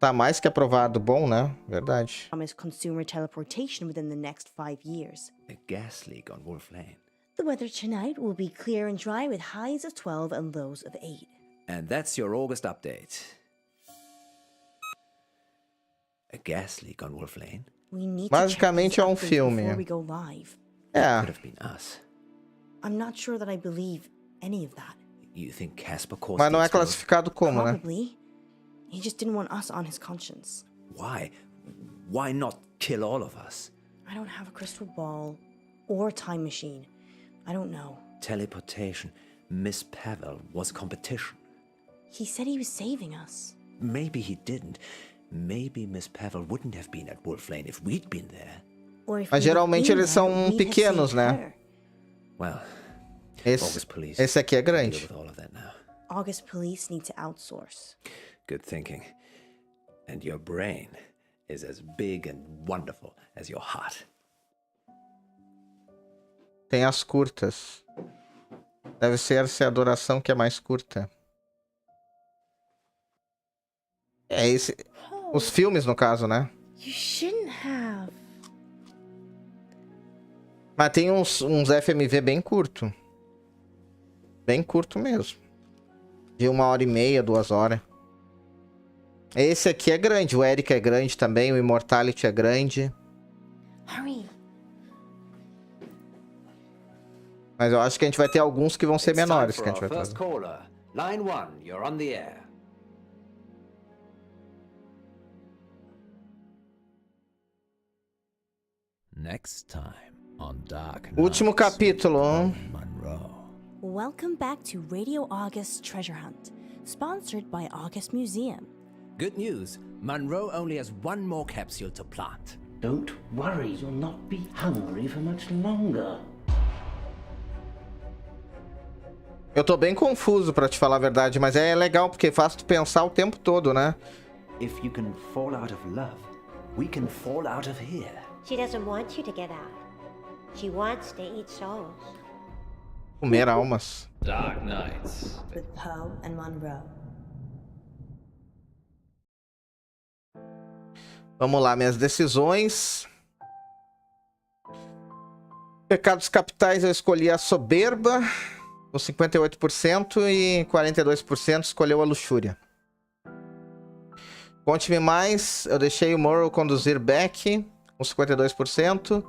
S2: Tá mais que aprovado. Bom, né? Verdade.
S20: promised consumer teleportation within the next 5 years.
S9: A gas leak on Wolf Lane.
S20: The weather tonight will be clear and dry with highs of 12 and lows of 8.
S9: And that's your August update. A gas leak on Wolf Lane?
S20: We need
S2: Basicamente
S20: to
S2: é
S20: check
S2: um
S20: these updates
S2: filme.
S20: before we go live.
S2: É.
S9: Could have been us.
S20: I'm not sure that I believe any of that.
S9: You think Casper caused
S2: Mas não
S9: the
S2: é
S9: explosion?
S2: classificado como, né?
S20: Probably. He just didn't want us on his conscience.
S9: Why? Why not kill all of us?
S20: I don't have a crystal ball or a time machine. I don't know.
S9: Teleportation. Miss Pavel was competition.
S20: He said he was saving us.
S9: Maybe he didn't. Maybe Miss Pavel wouldn't have been at Wolf Lane if we'd been there.
S20: Or if
S2: Mas
S20: we had
S2: geralmente
S20: been
S2: eles
S20: there,
S2: são
S20: we'd have
S2: pequenos,
S20: saved
S2: né?
S20: her.
S9: Well,
S2: Esse, esse aqui é
S9: deal
S2: grande.
S9: with all of that now.
S20: August police need to outsource.
S9: Good thinking. And your brain is as big and wonderful as your heart.
S2: Tem as curtas. Deve ser essa adoração que é mais curta. É esse. Os filmes, no caso, né?
S20: You shouldn't have.
S2: Mas tem uns FMV bem curto. Bem curto mesmo. De 1h30, 2 horas. Esse aqui é grande. O Eric é grande também. O Immortality é grande.
S20: Hurry.
S2: Mas eu acho que a gente vai ter alguns que vão ser
S9: It's time
S2: menores
S9: for
S2: que a gente
S9: our
S2: vai
S9: first
S2: fazer.
S9: caller. Line 1, you're on the air. Next time on Dark
S2: Último capítulo.
S20: Welcome back to Radio August Treasure Hunt, sponsored by August Museum.
S9: Good news. Monroe only has one more capsule to plant.
S18: Don't worry, you'll not be hungry for much longer.
S2: Eu tô bem confuso, pra te falar a verdade, mas é legal porque faz tu pensar o tempo todo, né?
S6: If you can fall out of love, we can fall out of here.
S21: She doesn't want you to get out. She wants to eat souls.
S2: Comer almas.
S9: Dark Nights.
S20: With Poe and Monroe.
S2: Vamos lá, minhas decisões. Pecados capitais eu escolhi a soberba, com 58%, e 42% escolheu a luxúria. Conte-me mais, eu deixei o Morrow conduzir Beck, com 52%.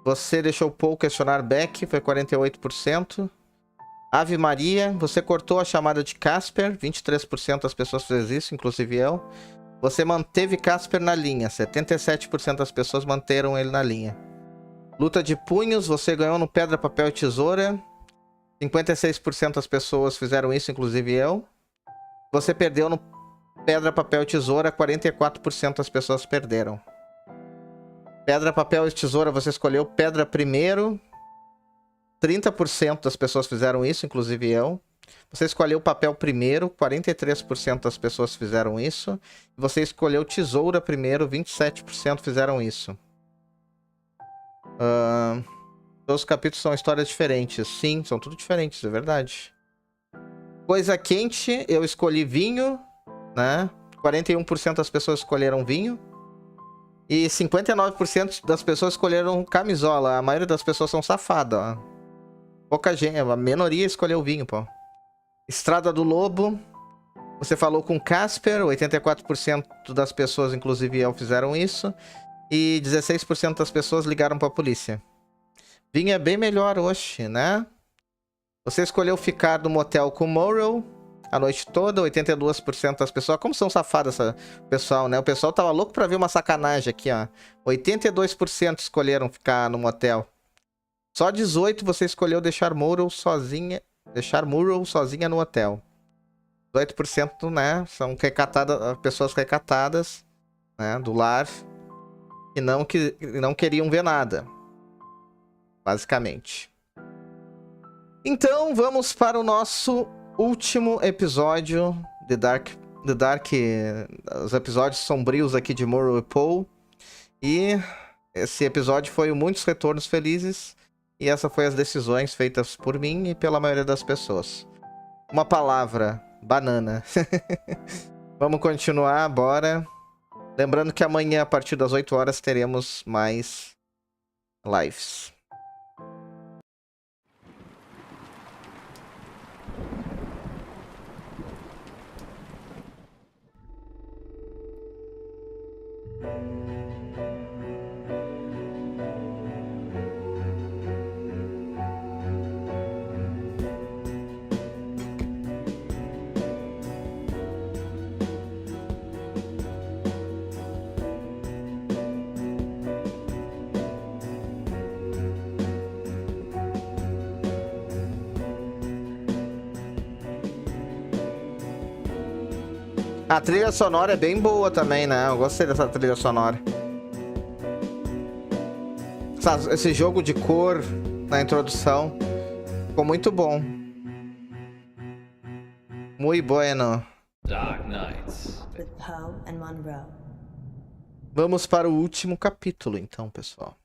S2: Você deixou Paul questionar Beck, foi 48%. Ave Maria, você cortou a chamada de Casper, 23% das pessoas fez isso, inclusive eu. Você manteve Casper na linha, 77% das pessoas manteram ele na linha. Luta de punhos, você ganhou no pedra, papel e tesoura. 56% das pessoas fizeram isso, inclusive eu. Você perdeu no pedra, papel e tesoura, 44% das pessoas perderam. Pedra, papel e tesoura, você escolheu pedra primeiro. 30% das pessoas fizeram isso, inclusive eu. Você escolheu papel primeiro, 43% das pessoas fizeram isso. Você escolheu tesoura primeiro, 27% fizeram isso. Todos os capítulos são histórias diferentes. Sim, são tudo diferentes, é verdade. Coisa quente, eu escolhi vinho, né? 41% das pessoas escolheram vinho. E 59% das pessoas escolheram camisola. A maioria das pessoas são safadas, ó. Pouca gente, a minoria escolheu vinho, pô. Estrada do Lobo. Você falou com Casper, 84% das pessoas, inclusive eu, fizeram isso. E 16% das pessoas ligaram pra polícia. Vinha bem melhor hoje, né? Você escolheu ficar no motel com Morrow a noite toda, 82% das pessoas. Como são safadas essa pessoal, né? O pessoal tava louco pra ver uma sacanagem aqui, ó. 82% escolheram ficar no motel. Só 18% você escolheu deixar Morrow sozinha no hotel. 18%, né? São pessoas recatadas, né? Do lar. Que não queriam ver nada. Basicamente. Então, vamos para o nosso último episódio de Dark, os episódios sombrios aqui de Morrow e Poe. E esse episódio foi muitos retornos felizes. E essa foi as decisões feitas por mim e pela maioria das pessoas. Uma palavra, banana. Vamos continuar, bora. Lembrando que amanhã, a partir das 8 horas, teremos mais lives. A trilha sonora é bem boa também, né? Eu gostei dessa trilha sonora. Esse jogo de cor na introdução ficou muito bom. Muy bueno.
S9: Dark Nights.
S20: With Poe and Monroe.
S2: Vamos para o último capítulo, então, pessoal.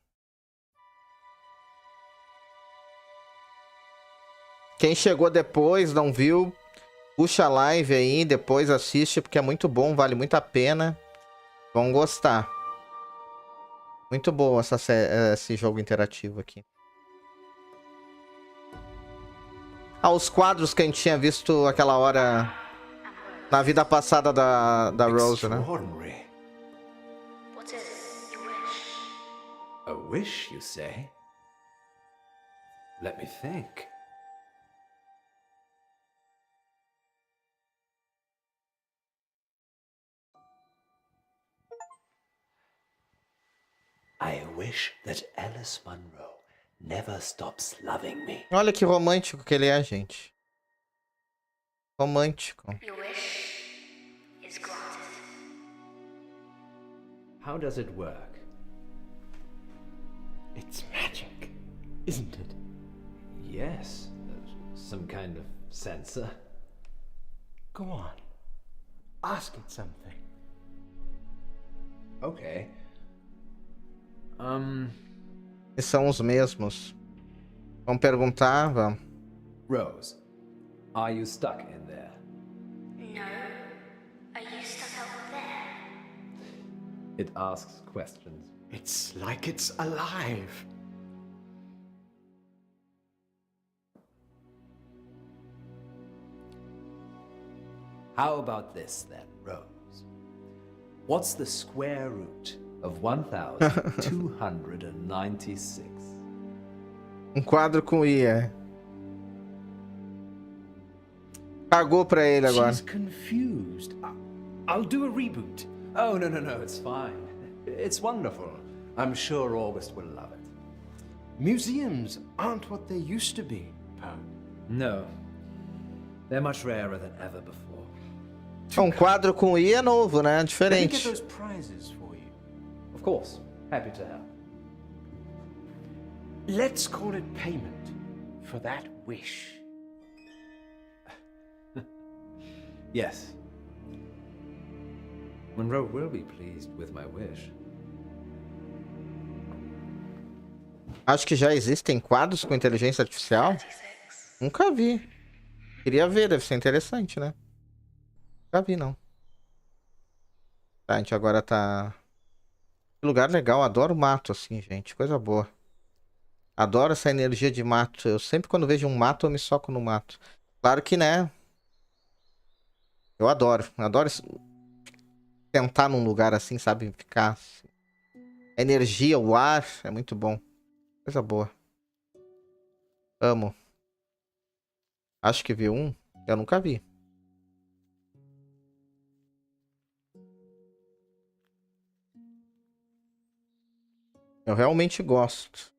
S2: Quem chegou depois, não viu, puxa a live aí, depois assiste, porque é muito bom, vale muito a pena. Vão gostar. Muito bom esse jogo interativo aqui. Os quadros que a gente tinha visto aquela hora na vida passada da Rose, né?
S6: What is your wish? A wish, you say? Let me think. I wish that Alice Munro never stops loving me.
S2: Olha que romântico que ele é, gente. Romântico.
S6: Your wish is granted. How does it work?
S18: It's magic, isn't it?
S6: Yes, some kind of sensor.
S18: Go on. Ask it something.
S6: Okay.
S2: Eles são os mesmos. Vamos perguntar, vamos.
S6: Rose, are you stuck in there?
S21: No. Are you stuck out there?
S6: It asks questions.
S18: It's like it's alive.
S6: How about this then, Rose? What's the square root of 1296?
S2: Quadro com IA. Cagou pra ele agora.
S18: She's confused. I'll do a reboot.
S6: Oh, no, it's fine. It's wonderful. I'm sure August will love it.
S18: Museums aren't what they used to be, Poe.
S6: No. They're much rarer than ever before.
S2: Quadro com IA é novo, né?
S18: Let me get
S2: Diferente.
S18: those prizes for you.
S6: Of course. Happy to help.
S18: Let's call it payment for that wish.
S6: Yes. Monroe will be pleased with my wish.
S2: Acho que já existem quadros com inteligência artificial. Nunca vi. Queria ver, deve ser interessante, né? Nunca vi, não. Tá, a gente agora tá... Que lugar legal, adoro mato assim, gente. Coisa boa. Adoro essa energia de mato. Eu sempre quando vejo um mato, eu me soco no mato. Claro que, né? Eu adoro sentar num lugar assim, sabe? Ficar. Assim. A energia, o ar, é muito bom. Coisa boa. Amo. Acho que vi um. Eu nunca vi. Eu realmente gosto.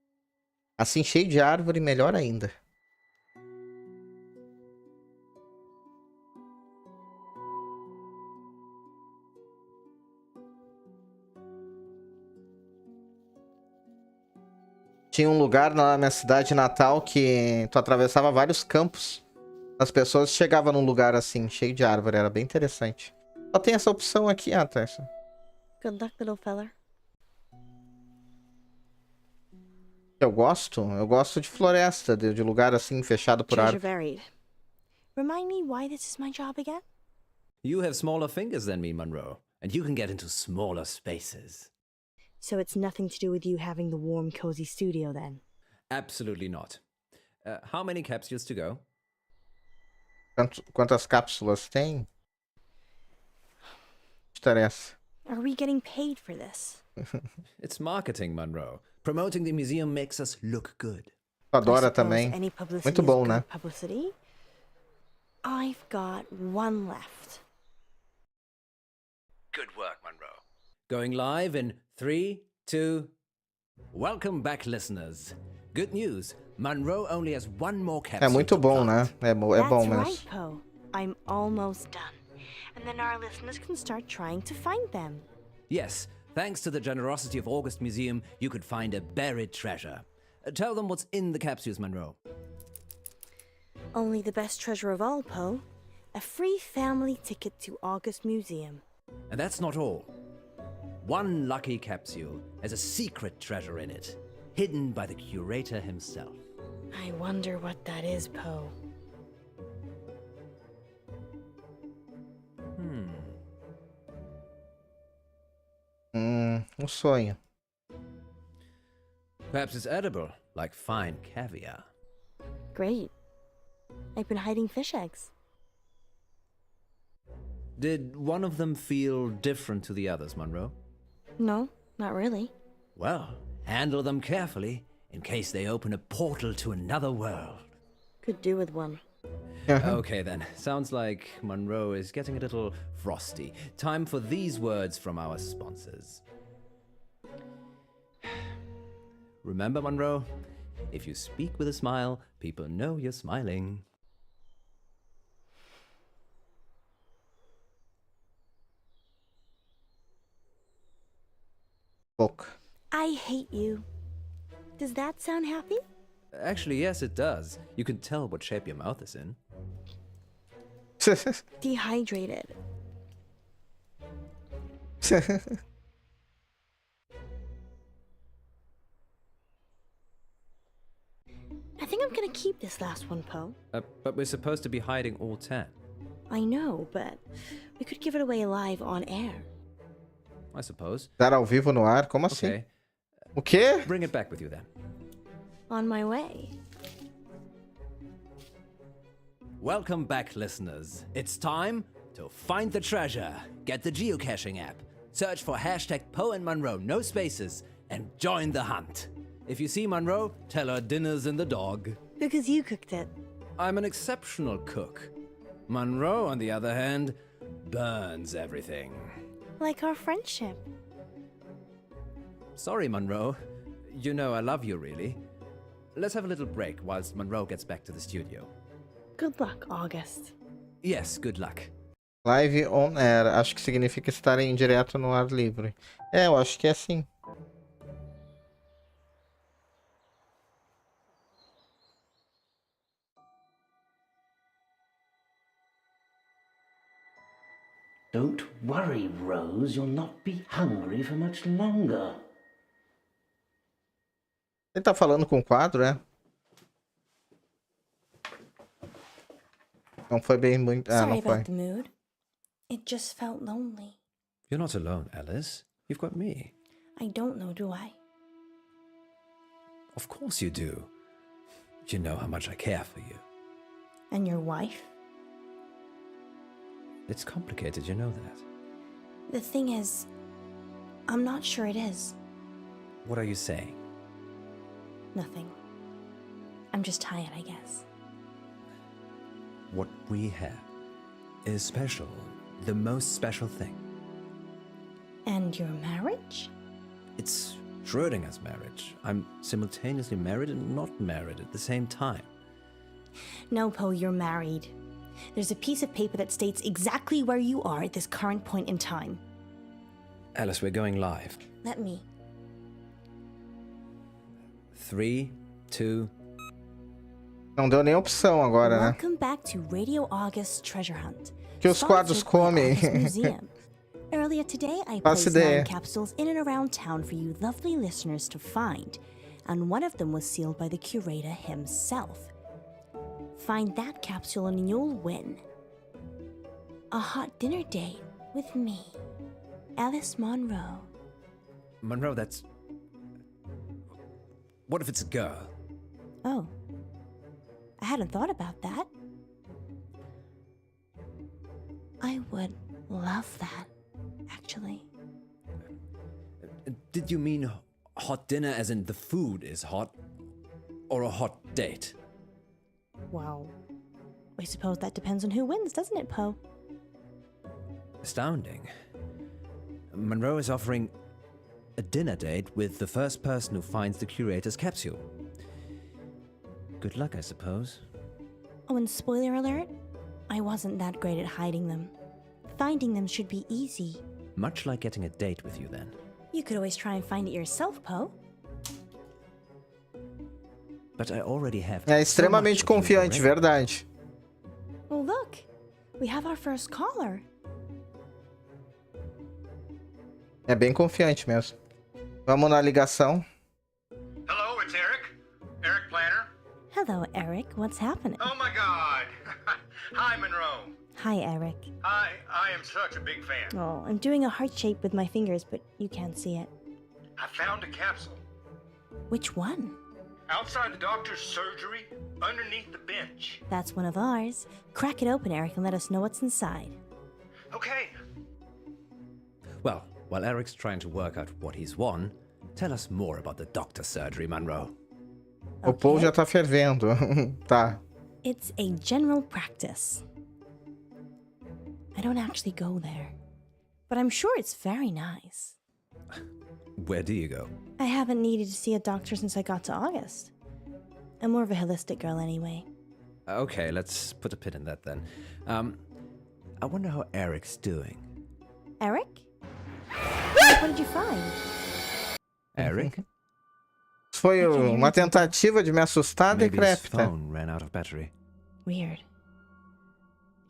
S2: Assim, cheio de árvore, melhor ainda. Tinha um lugar na minha cidade natal que tu atravessava vários campos. As pessoas chegavam num lugar assim, cheio de árvore. Era bem interessante. Só tem essa opção aqui, Tessa.
S20: Good luck, little fella.
S2: Eu gosto de floresta, de lugar assim, fechado por
S20: Treasure
S2: árvore.
S20: buried. Remind me why this is my job again?
S9: You have smaller fingers than me, Monroe, and you can get into smaller spaces.
S20: So it's nothing to do with you having the warm, cozy studio then?
S9: Absolutely not. How many capsules to go?
S2: Quantas cápsulas tem? Interessa.
S20: Are we getting paid for this?
S9: It's marketing, Monroe. Promoting the museum makes us look good.
S2: Adora também.
S20: Any publicity
S2: Muito
S20: is
S2: bom,
S20: good
S2: né?
S20: Publicity. I've got one left.
S9: Good work, Monroe. Going live in 3, 2... Welcome back, listeners. Good news. Monroe only has one more capsule.
S2: É muito bom, né? É bom
S20: That's
S2: mesmo.
S20: right, Poe. I'm almost done. And then our listeners can start trying to find them.
S9: Yes, thanks to the generosity of August Museum, you could find a buried treasure. Tell them what's in the capsules, Monroe.
S20: Only the best treasure of all, Poe. A free family ticket to August Museum.
S9: And that's not all. One lucky capsule has a secret treasure in it, hidden by the curator himself.
S20: I wonder what that is, Poe.
S2: Sonho.
S9: Perhaps it's edible, like fine caviar.
S20: Great. I've been hiding fish eggs.
S9: Did one of them feel different to the others, Monroe?
S20: No, not really.
S9: Well, handle them carefully, in case they open a portal to another world.
S20: Could do with one.
S9: Okay then, sounds like Monroe is getting a little frosty. Time for these words from our sponsors. Remember, Monroe, if you speak with a smile, people know you're smiling.
S2: Book.
S20: I hate you. Does that sound happy?
S9: Actually, yes, it does. You can tell what shape your mouth is in.
S20: Dehydrated. I think I'm gonna keep this last one, Poe.
S9: But we're supposed to be hiding all 10.
S20: I know, but we could give it away live on air.
S9: I suppose.
S2: Dar ao vivo no ar? Como assim?
S9: Okay.
S2: O quê?
S9: Bring it back with you then.
S20: On my way.
S9: Welcome back, listeners. It's time to find the treasure. Get the geocaching app. Search for hashtag Poe and Monroe, no spaces, and join the hunt. If you see Monroe, tell her dinner's in the dog.
S20: Because you cooked it.
S9: I'm an exceptional cook. Monroe, on the other hand, burns everything.
S20: Like our friendship.
S9: Sorry, Monroe. You know I love you, really. Let's have a little break whilst Monroe gets back to the studio.
S20: Good luck, August.
S9: Yes, good luck.
S2: Live on air. Acho que significa estar em direto no ar livre. É, eu acho que é assim.
S18: Don't worry, Rose. You'll not be hungry for much longer.
S2: Ele tá falando com o quadro, é? Não foi bem muito... Ah,
S20: Sorry
S2: não foi.
S20: about the mood. It just felt lonely.
S9: You're not alone, Alice. You've got me.
S20: I don't know, do I?
S9: Of course you do. You know how much I care for you.
S20: And your wife?
S19: It's complicated, you know that.
S7: The thing is, I'm not sure it is.
S19: What are you saying?
S7: Nothing. I'm just tired, I guess.
S19: What we have is special, the most special thing.
S7: And your marriage?
S19: It's Schrödinger's marriage. I'm simultaneously married and not married at the same time.
S7: No, Poe, you're married. There's a piece of paper that states exactly where you are at this current point in time.
S19: Alice, we're going live.
S7: Let me.
S19: 3, 2...
S2: Não deu nem opção agora, né?
S7: Welcome back to Radio August's Treasure Hunt.
S2: Que os quadros comem.
S7: August Museum. Earlier today, I
S2: Faço
S7: placed
S2: ideia.
S7: 9 capsules in and around town for you lovely listeners to find, and one of them was sealed by the curator himself. Find that capsule and you'll win. A hot dinner date with me, Alice Monroe.
S19: Monroe, that's... What if it's a girl?
S7: Oh, I hadn't thought about that. I would love that, actually.
S19: Did you mean hot dinner as in the food is hot? Or a hot date?
S7: Well, I suppose that depends on who wins, doesn't it, Poe?
S19: Astounding. Monroe is offering a dinner date with the first person who finds the curator's capsule. Good luck, I suppose.
S7: Oh, and spoiler alert, I wasn't that great at hiding them. Finding them should be easy.
S19: Much like getting a date with you, then.
S7: You could always try and find it yourself, Poe.
S19: But I already have...
S2: É extremamente confiante, verdade.
S7: Well, look, we have our first caller.
S2: É bem confiante mesmo. Vamos na ligação.
S4: Hello, it's Eric. Eric Planner.
S7: Hello, Eric. What's happening?
S4: Oh my God. Hi, Monroe.
S7: Hi, Eric.
S4: I am such a big fan.
S7: Oh, I'm doing a heart shape with my fingers, but you can't see it.
S4: I found a capsule
S7: Which one?
S4: outside the doctor's surgery, underneath the bench.
S7: That's one of ours. Crack it open, Eric, and let us know what's inside.
S4: Okay.
S19: Well, while Eric's trying to work out what he's won, tell us more about the doctor's surgery, Monroe.
S2: O povo já tá fervendo. Tá.
S7: It's a general practice. I don't actually go there, but I'm sure it's very nice.
S19: Where do you go?
S7: I haven't needed to see a doctor since I got to August. I'm more of a holistic girl anyway.
S19: Okay, let's put a pin in that then. I wonder how Eric's doing.
S7: Eric? What did you find?
S19: Eric?
S2: Foi uma tentativa de me assustar
S19: Maybe his
S2: decrépita.
S19: phone ran out of battery.
S7: Weird.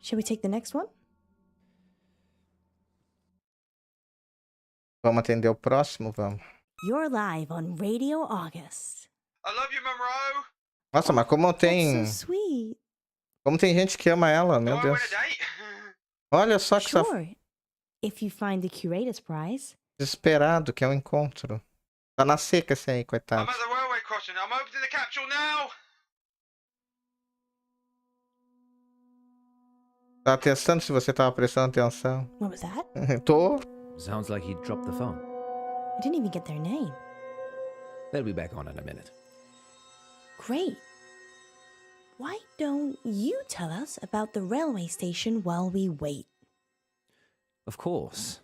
S7: Shall we take the next one?
S2: Vamos atender o próximo, vamos.
S7: You're live on Radio August.
S4: I love you, Monroe.
S2: Nossa, mas como tem...
S7: That's so sweet.
S2: Como tem gente que ama ela, meu Deus. Olha só que
S7: Sure, if you find the curator's prize.
S2: desesperado que é um encontro. Tá na seca esse aí, coitado.
S4: I'm at the railway crossing. I'm opening the capsule now.
S2: Tá testando se você tava prestando atenção.
S7: What was that?
S2: Tô.
S19: Sounds like he dropped the phone.
S7: I didn't even get their name.
S19: They'll be back on in a minute.
S7: Great. Why don't you tell us about the railway station while we wait?
S19: Of course.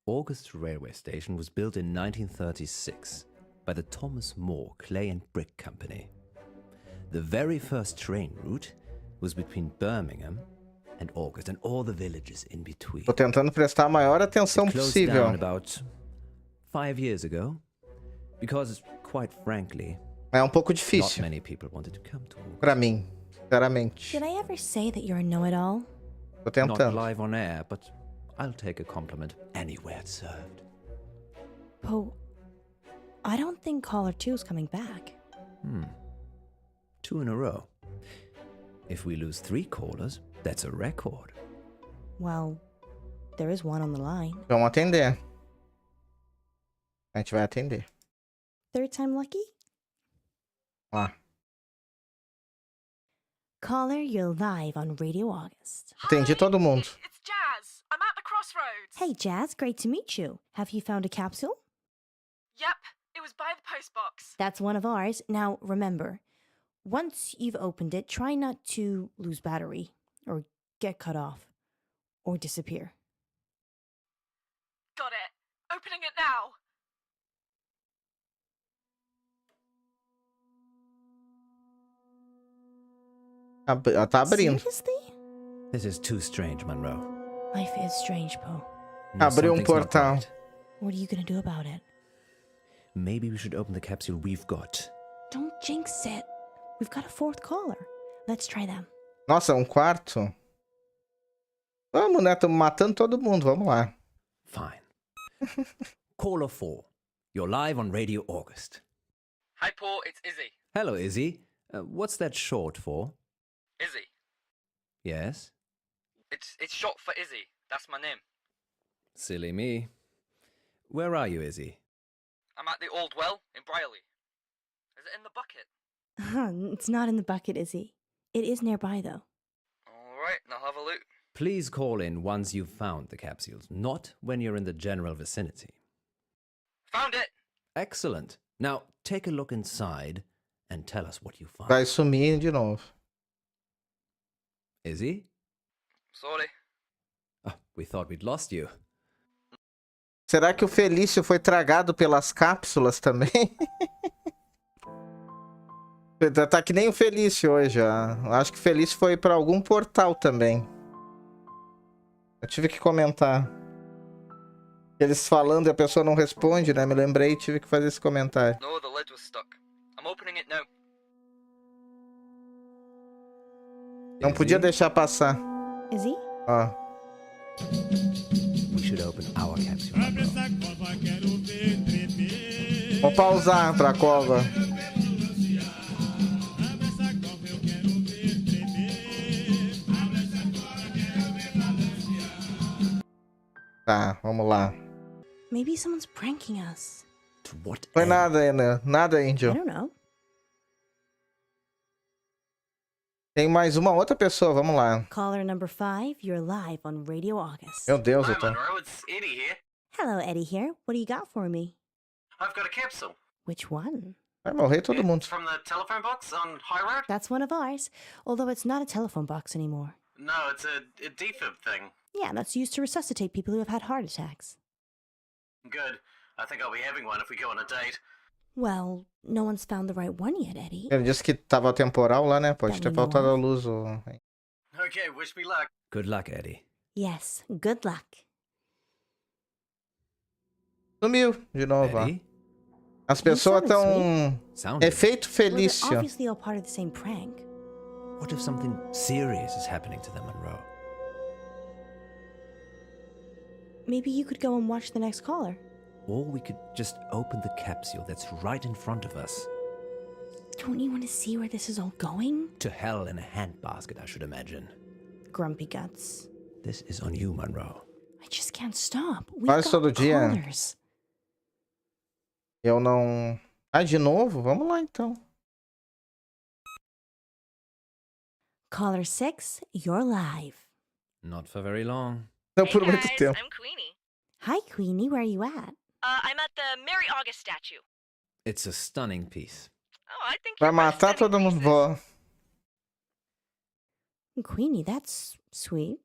S19: August Railway Station was built in 1936 by the Thomas More Clay and Brick Company. The very first train route was between Birmingham and August and all the villages in between.
S2: Tô tentando prestar a maior atenção
S19: It closed
S2: possível.
S19: down about 5 years ago because, quite frankly,
S2: É um pouco
S19: not
S2: difícil
S19: many people wanted to come to August.
S2: pra mim, sinceramente.
S7: Did I ever say that you're a know-it-all?
S2: Tô
S19: Not
S2: tentando.
S19: live on air, but I'll take a compliment anywhere it's served.
S7: Poe, I don't think caller 2's coming back.
S19: 2 in a row. If we lose 3 callers, that's a record.
S7: Well, there is one on the line.
S2: Vamos atender. A gente vai atender.
S7: Third time lucky?
S2: Ó.
S7: Caller, you're live on Radio August.
S2: Atendi todo mundo.
S22: It's
S11: Jazz. I'm at the crossroads.
S7: Hey, Jazz, great to meet you. Have you found a capsule?
S11: Yep, it was by the postbox.
S7: That's one of ours. Now, remember, once you've opened it, try not to lose battery, or get cut off, or disappear.
S11: Got it. Opening it now.
S2: Tá abrindo.
S7: Seriously?
S19: This is too strange, Monroe.
S7: Life is strange, Poe.
S2: Abriu
S19: Something's not
S2: portal.
S19: right.
S7: What are you gonna do about it?
S19: Maybe we should open the capsule we've got.
S7: Don't jinx it. We've got a fourth caller. Let's try them.
S2: Nossa, um quarto? Vamos, né? Estamos matando todo mundo. Vamos lá.
S19: Fine. Caller 4. You're live on Radio August.
S22: Hi, Paul. It's Izzy.
S19: Hello, Izzy. What's that short for?
S22: Izzy.
S19: Yes?
S22: It's short for Izzy. That's my name.
S19: Silly me. Where are you, Izzy?
S22: I'm at the Old Well in Brierley. Is it in the bucket?
S7: It's not in the bucket, Izzy. It is nearby, though.
S22: All right, I'll have a look.
S19: Please call in once you've found the capsules, not when you're in the general vicinity.
S22: Found it.
S19: Excellent. Now, take a look inside and tell us what you find.
S2: Vai sumir de novo.
S19: Izzy?
S22: Sorry.
S19: Oh, we thought we'd lost you.
S2: Será que o Felício foi tragado pelas cápsulas também? Tá que nem o Felício hoje, ó. Acho que o Felício foi pra algum portal também. Eu tive que comentar. Eles falando e a pessoa não responde, né? Me lembrei e tive que fazer esse comentário.
S22: No, the lid was stuck. I'm opening it now.
S2: Não podia deixar passar.
S7: Izzy?
S2: Ó.
S19: We should open our capsule.
S2: Vou pausar pra cova. Tá, vamos lá.
S7: Maybe someone's pranking us.
S19: To what
S2: Foi
S19: end?
S2: nada, Ana. Nada, Angel.
S7: I don't know.
S2: Tem mais uma outra pessoa, vamos lá.
S7: Caller number 5, you're live on Radio August.
S2: Meu Deus, eu tô...
S8: Monroe, it's Eddie here.
S7: Hello, Eddie here. What do you got for me?
S8: I've got a capsule.
S7: Which one?
S2: Vai morrer todo mundo.
S8: From the telephone box on High Road?
S7: That's one of ours, although it's not a telephone box anymore.
S8: No, it's a defib thing.
S7: Yeah, that's used to resuscitate people who have had heart attacks.
S8: Good. I think I'll be having one if we go on a date.
S7: Well, no one's found the right one yet, Eddie.
S2: Ele disse que tava temporal lá, né? Pode ter faltado a luz.
S8: Okay, wish me luck.
S19: Good luck, Eddie.
S7: Yes, good luck.
S2: Sumiu de novo, ó.
S19: Eddie?
S2: As pessoas
S7: sounded
S2: estão...
S19: Sounded.
S2: Efeito
S7: Well, they're
S2: Felício.
S7: obviously all part of the same prank.
S19: What if something serious is happening to them, Monroe?
S7: Maybe you could go and watch the next caller.
S19: Or we could just open the capsule that's right in front of us.
S7: Don't you want to see where this is all going?
S19: To hell in a handbasket, I should imagine.
S7: Grumpy guts.
S19: This is on you, Monroe.
S7: I just can't stop. We've
S2: Faz
S7: got
S2: todo dia.
S7: callers.
S2: Eu não... Ah, de novo? Vamos lá, então.
S7: Caller 6, you're live.
S19: Not for very long.
S2: Não por muito tempo.
S11: I'm Queenie.
S7: Hi, Queenie. Where are you at?
S11: I'm at the Mary August statue.
S19: It's a stunning piece.
S11: Oh, I think
S2: Vai
S11: you're my
S2: matar
S11: stunning
S2: todo mundo.
S11: pieces.
S2: Vou...
S7: Queenie, that's sweet.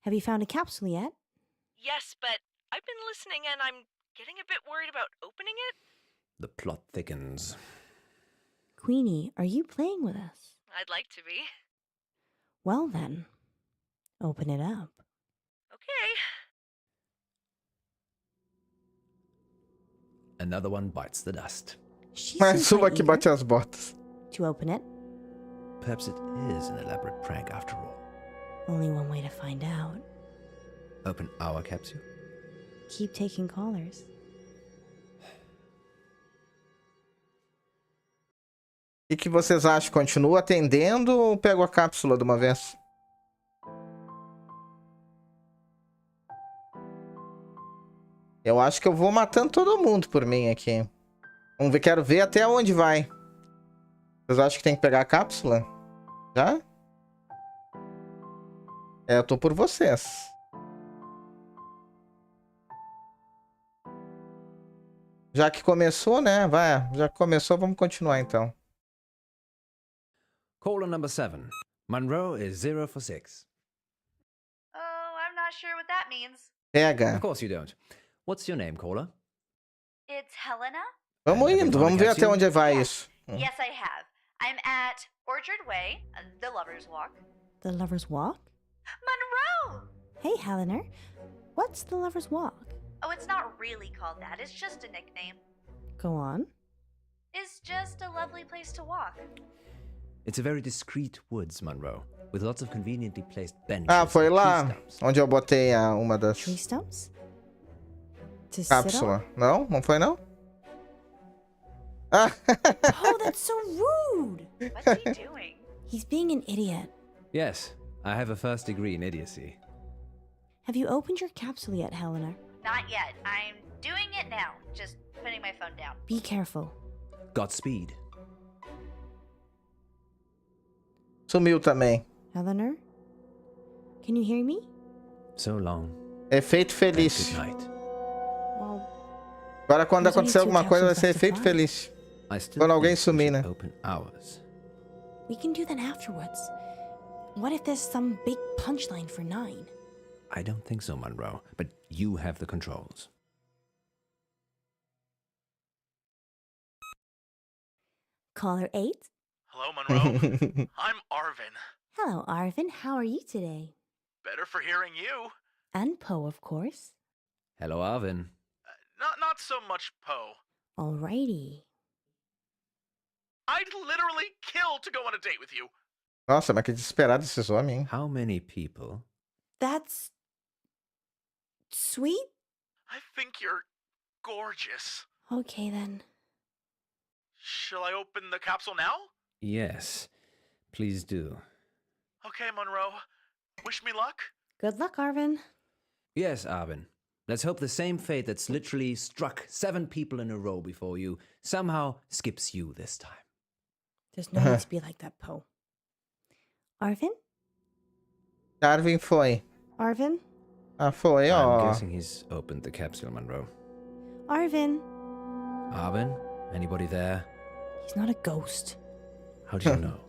S7: Have you found a capsule yet?
S11: Yes, but I've been listening and I'm getting a bit worried about opening it.
S19: The plot thickens.
S7: Queenie, are you playing with us?
S11: I'd like to be.
S7: Well then, open it up.
S11: Okay.
S19: Another one bites the dust.
S7: She's
S2: Mais uma que bate as botas.
S7: To open it,
S19: Perhaps it is an elaborate prank after all.
S7: only one way to find out.
S19: Open our capsule?
S7: Keep taking callers.
S2: O que vocês acham? Continuo atendendo ou pego a cápsula de uma vez? Eu acho que eu vou matando todo mundo por mim aqui. Vamos ver, quero ver até onde vai. Vocês acham que tem que pegar a cápsula? Já? É, eu tô por vocês. Já que começou, né? Vai, já que começou, vamos continuar então.
S9: Caller number 7. Monroe is 0 for 6.
S5: Oh, I'm not sure what that means.
S2: Pega.
S9: Of course you don't. What's your name, caller?
S5: It's Helena?
S2: Vamos
S9: And have you
S2: indo,
S9: found
S2: vamos
S9: a
S2: ver até
S9: capsule?
S2: onde vai isso.
S5: Yes, I have. I'm at Orchard Way, the Lover's Walk.
S20: The Lover's Walk?
S5: Monroe!
S20: Hey, Helena. What's the Lover's Walk?
S5: Oh, it's not really called that. It's just a nickname.
S20: Go on.
S5: It's just a lovely place to walk.
S9: It's a very discreet woods, Monroe, with lots of conveniently placed benches.
S2: Ah, foi
S9: and
S2: lá
S9: tree stumps.
S2: onde eu botei uma das
S20: Tree stumps? To sit
S2: cápsulas.
S20: on?
S2: Não? Não foi não? Ah,
S20: Oh, that's so rude!
S5: What's he doing?
S20: He's being an idiot.
S9: Yes, I have a first degree in idiocy.
S20: Have you opened your capsule yet, Helena?
S5: Not yet. I'm doing it now. Just putting my phone down.
S20: Be careful.
S9: Godspeed.
S2: sumiu também.
S20: Helena? Can you hear me?
S9: So long.
S2: Efeito
S9: and
S2: feliz.
S9: Good night.
S20: Well,
S2: Agora quando
S20: There's only
S2: acontecer
S20: two
S2: alguma coisa vai
S20: capsules
S2: ser
S20: left to
S2: efeito
S20: find.
S2: feliz.
S9: I still
S2: Quando alguém
S9: think we
S2: sumir,
S9: should
S2: né?
S9: open ours.
S20: we can do that afterwards. What if there's some big punchline for 9?
S9: I don't think so, Monroe, but you have the controls.
S20: Caller 8?
S17: Hello, Monroe. I'm Arvin.
S20: Hello, Arvin. How are you today?
S17: Better for hearing you.
S20: And Poe, of course.
S9: Hello, Arvin.
S17: Not so much Poe.
S20: Alrighty.
S17: I'd literally kill to go on a date with you.
S2: Nossa, mas que desesperado esses homens, hein?
S9: How many people?
S20: That's sweet?
S17: I think you're gorgeous.
S20: Okay, then.
S17: Shall I open the capsule now?
S9: Yes, please do.
S17: Okay, Monroe. Wish me luck.
S20: Good luck, Arvin.
S9: Yes, Arvin. Let's hope the same fate that's literally struck 7 people in a row before you somehow skips you this time.
S20: There's no need to be like that, Poe. Arvin?
S2: Arvin foi.
S20: Arvin?
S2: Ah, foi,
S9: I'm
S2: ó.
S9: guessing he's opened the capsule, Monroe.
S20: Arvin?
S9: Arvin? Anybody there?
S20: He's not a ghost.
S9: How do you know?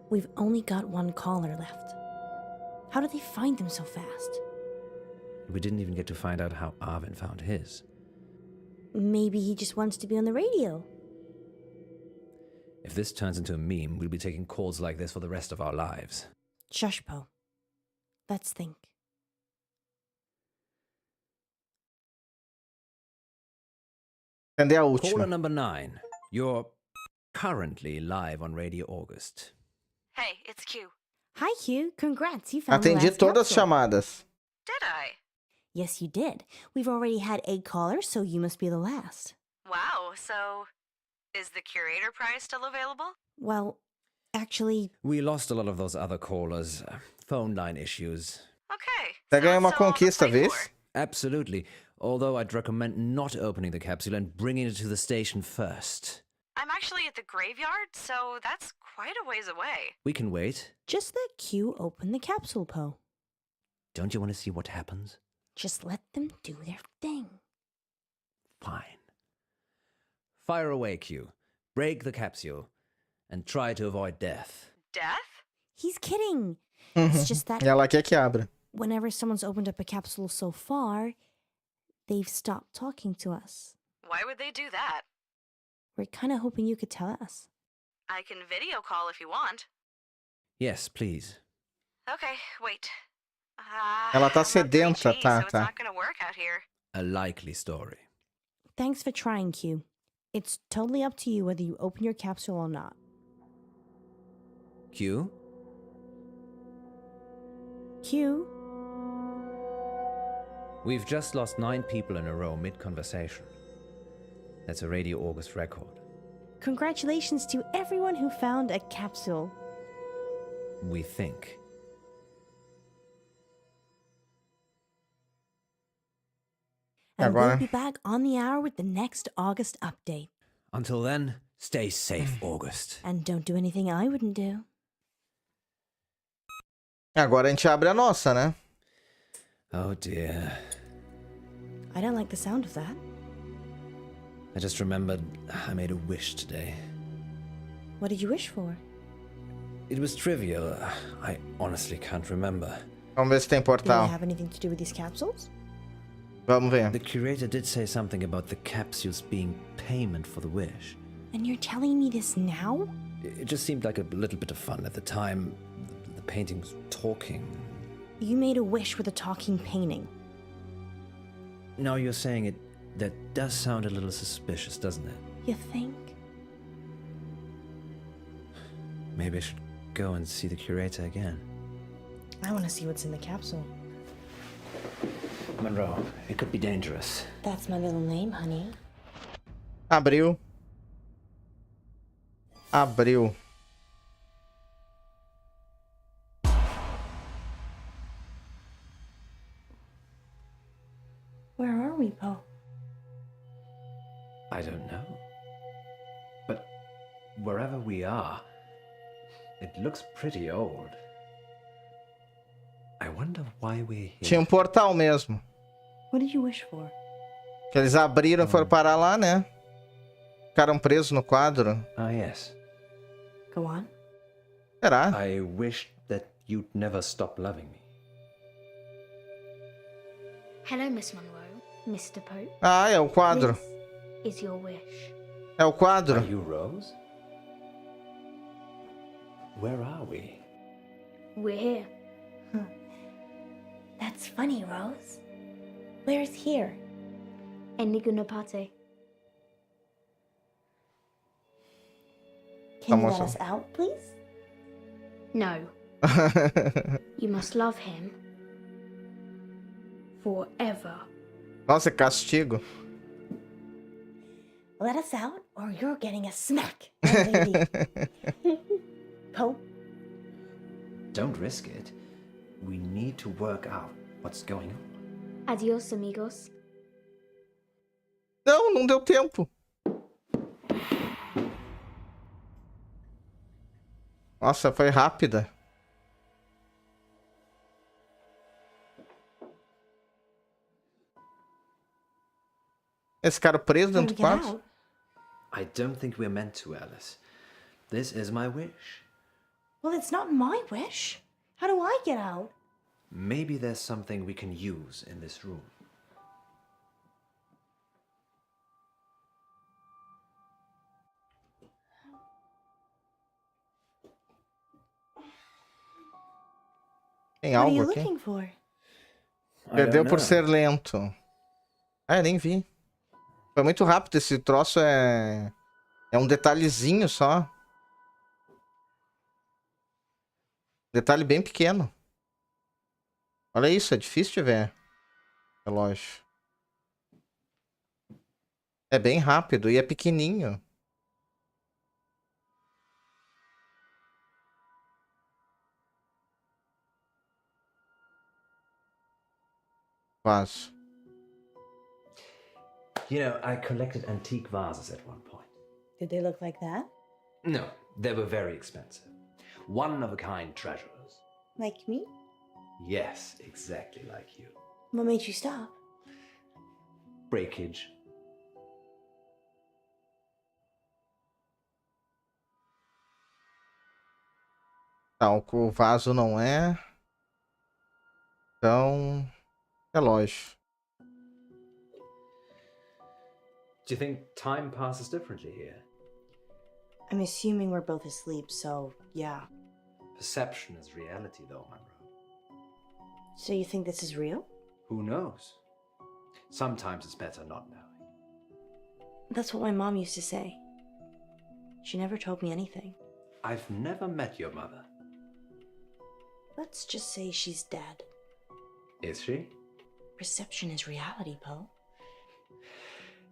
S20: We've only got one caller left. How did they find them so fast?
S9: We didn't even get to find out how Arvin found his.
S20: Maybe he just wants to be on the radio.
S9: If this turns into a meme, we'll be taking calls like this for the rest of our lives.
S20: Shush, Poe. Let's think.
S2: Entender a
S9: Caller
S2: última.
S9: number 9. You're currently live on Radio August.
S11: Hey, it's Q.
S20: Hi, Hugh. Congrats. You found the
S2: Atendi
S20: last
S2: todas as
S20: capsule.
S2: chamadas.
S11: Did I?
S20: Yes, you did. We've already had 8 callers, so you must be the last.
S11: Wow, so is the curator prize still available?
S20: Well, actually,
S9: We lost a lot of those other callers. Phone line issues.
S11: Okay.
S2: Você ganhou uma
S11: so all to
S2: conquista,
S11: play
S2: vês?
S11: for.
S9: Absolutely. Although I'd recommend not opening the capsule and bringing it to the station first.
S11: I'm actually at the graveyard, so that's quite a ways away.
S9: We can wait.
S20: just let Q open the capsule, Poe.
S9: Don't you want to see what happens?
S20: Just let them do their thing.
S9: Fine. Fire away, Q. Break the capsule. And try to avoid death.
S11: Death?
S20: He's kidding. It's just that
S2: E ela quer que abra.
S20: whenever someone's opened up a capsule so far, they've stopped talking to us.
S11: Why would they do that?
S20: We're kind of hoping you could tell us.
S11: I can video call if you want.
S9: Yes, please.
S11: Okay, wait.
S2: Ela tá
S11: I'm not very
S2: sedenta,
S11: cheap,
S2: tá,
S11: so it's
S2: tá.
S11: not gonna work out here.
S9: A likely story.
S20: Thanks for trying, Q. It's totally up to you whether you open your capsule or not.
S9: Q?
S20: Q?
S9: We've just lost 9 people in a row mid-conversation. That's a Radio August record.
S20: Congratulations to everyone who found a capsule.
S9: We think.
S20: And we'll
S2: Agora.
S20: be back on the hour with the next August update.
S9: Until then, stay safe, August.
S20: And don't do anything I wouldn't do.
S2: Agora a gente abre a nossa, né?
S9: Oh dear.
S7: I don't like the sound of that.
S9: I just remembered I made a wish today.
S7: What did you wish for?
S9: It was trivial. I honestly can't remember.
S2: Vamos ver se tem
S7: Did it
S2: portal.
S7: have anything to do with these capsules?
S2: Vamos ver.
S9: The curator did say something about the capsules being payment for the wish.
S7: And you're telling me this now?
S9: It just seemed like a little bit of fun at the time. The painting was talking.
S7: You made a wish with a talking painting.
S9: Now you're saying it, that does sound a little suspicious, doesn't it?
S7: You think?
S9: Maybe I should go and see the curator again.
S7: I want to see what's in the capsule.
S9: Monroe, it could be dangerous.
S7: That's my little name, honey.
S2: Abriu. Abriu.
S7: Where are we, Poe?
S9: I don't know. But wherever we are, it looks pretty old. I wonder why we're here.
S2: Tinha um portal mesmo.
S7: What did you wish for?
S2: Que eles abriram e foram parar lá, né? Ficaram presos no quadro.
S9: Ah, yes.
S7: Go on.
S2: Será?
S9: I wished that you'd never stop loving me.
S12: Hello, Miss Monroe. Mr. Pope.
S2: Ah, é o quadro.
S12: This is your wish.
S2: É o quadro.
S9: Are you Rose? Where are we?
S12: We're here.
S7: That's funny, Rose. Where's here?
S12: Enigma party.
S7: Can you let us out, please?
S12: No. You must love him forever.
S2: Nossa, castigo.
S7: Let us out, or you're getting a smack. Pope?
S9: Don't risk it. We need to work out what's going on.
S12: Adios, amigos.
S2: Não, não deu tempo. Nossa, foi rápida. Esse cara preso dentro do quarto?
S9: I don't think we're meant to, Alice. This is my wish.
S7: Well, it's not my wish. How do I get out?
S9: Maybe there's something we can use in this room.
S2: Tem
S7: What are
S2: algo
S7: you
S2: aqui?
S7: looking for?
S2: Perdeu por ser lento. Ah, nem vi. Foi muito rápido. Esse troço é um detalhezinho só. Detalhe bem pequeno. Olha isso, é difícil de ver. Relógio. É bem rápido e é pequenininho. Vaso.
S9: You know, I collected antique vases at one point.
S7: Did they look like that?
S9: No, they were very expensive. One-of-a-kind treasures.
S7: Like me?
S9: Yes, exactly like you.
S7: What made you stop?
S9: Breakage.
S2: Não, o vaso não é. Então, relógio.
S9: Do you think time passes differently here?
S7: I'm assuming we're both asleep, so yeah.
S9: Perception is reality, though, Monroe.
S7: So you think this is real?
S9: Who knows? Sometimes it's better not knowing.
S7: That's what my mom used to say. She never told me anything.
S9: I've never met your mother.
S7: Let's just say she's dead.
S9: Is she?
S7: Perception is reality, Poe.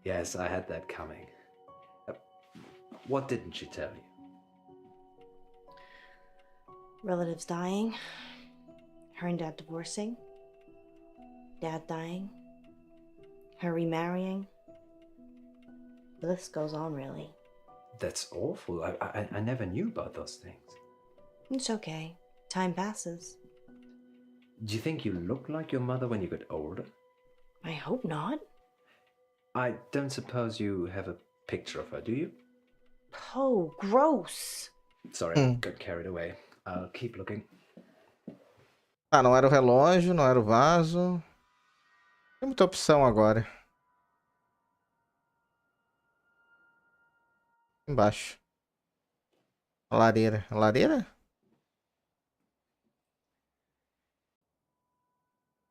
S9: Yes, I had that coming. What didn't she tell you?
S7: Relatives dying. Her and Dad divorcing. Dad dying. Her remarrying. The list goes on, really.
S9: That's awful. I never knew about those things.
S7: It's okay. Time passes.
S9: Do you think you look like your mother when you get older?
S7: I hope not.
S19: I don't suppose you have a picture of her, do you?
S20: Oh, gross.
S19: Sorry, I got carried away. I'll keep looking.
S2: Ah, não era o relógio, não era o vaso. Tem muita opção agora. Embaixo. A lareira. A lareira?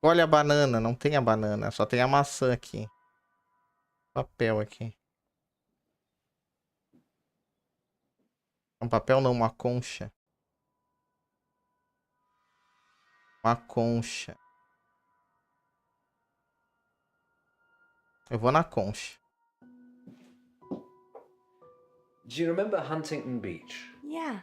S2: Olha a banana. Não tem a banana. Só tem a maçã aqui. Papel aqui. Um papel não, uma concha. Uma concha. Eu vou na concha.
S19: Do you remember Huntington Beach?
S20: Yeah.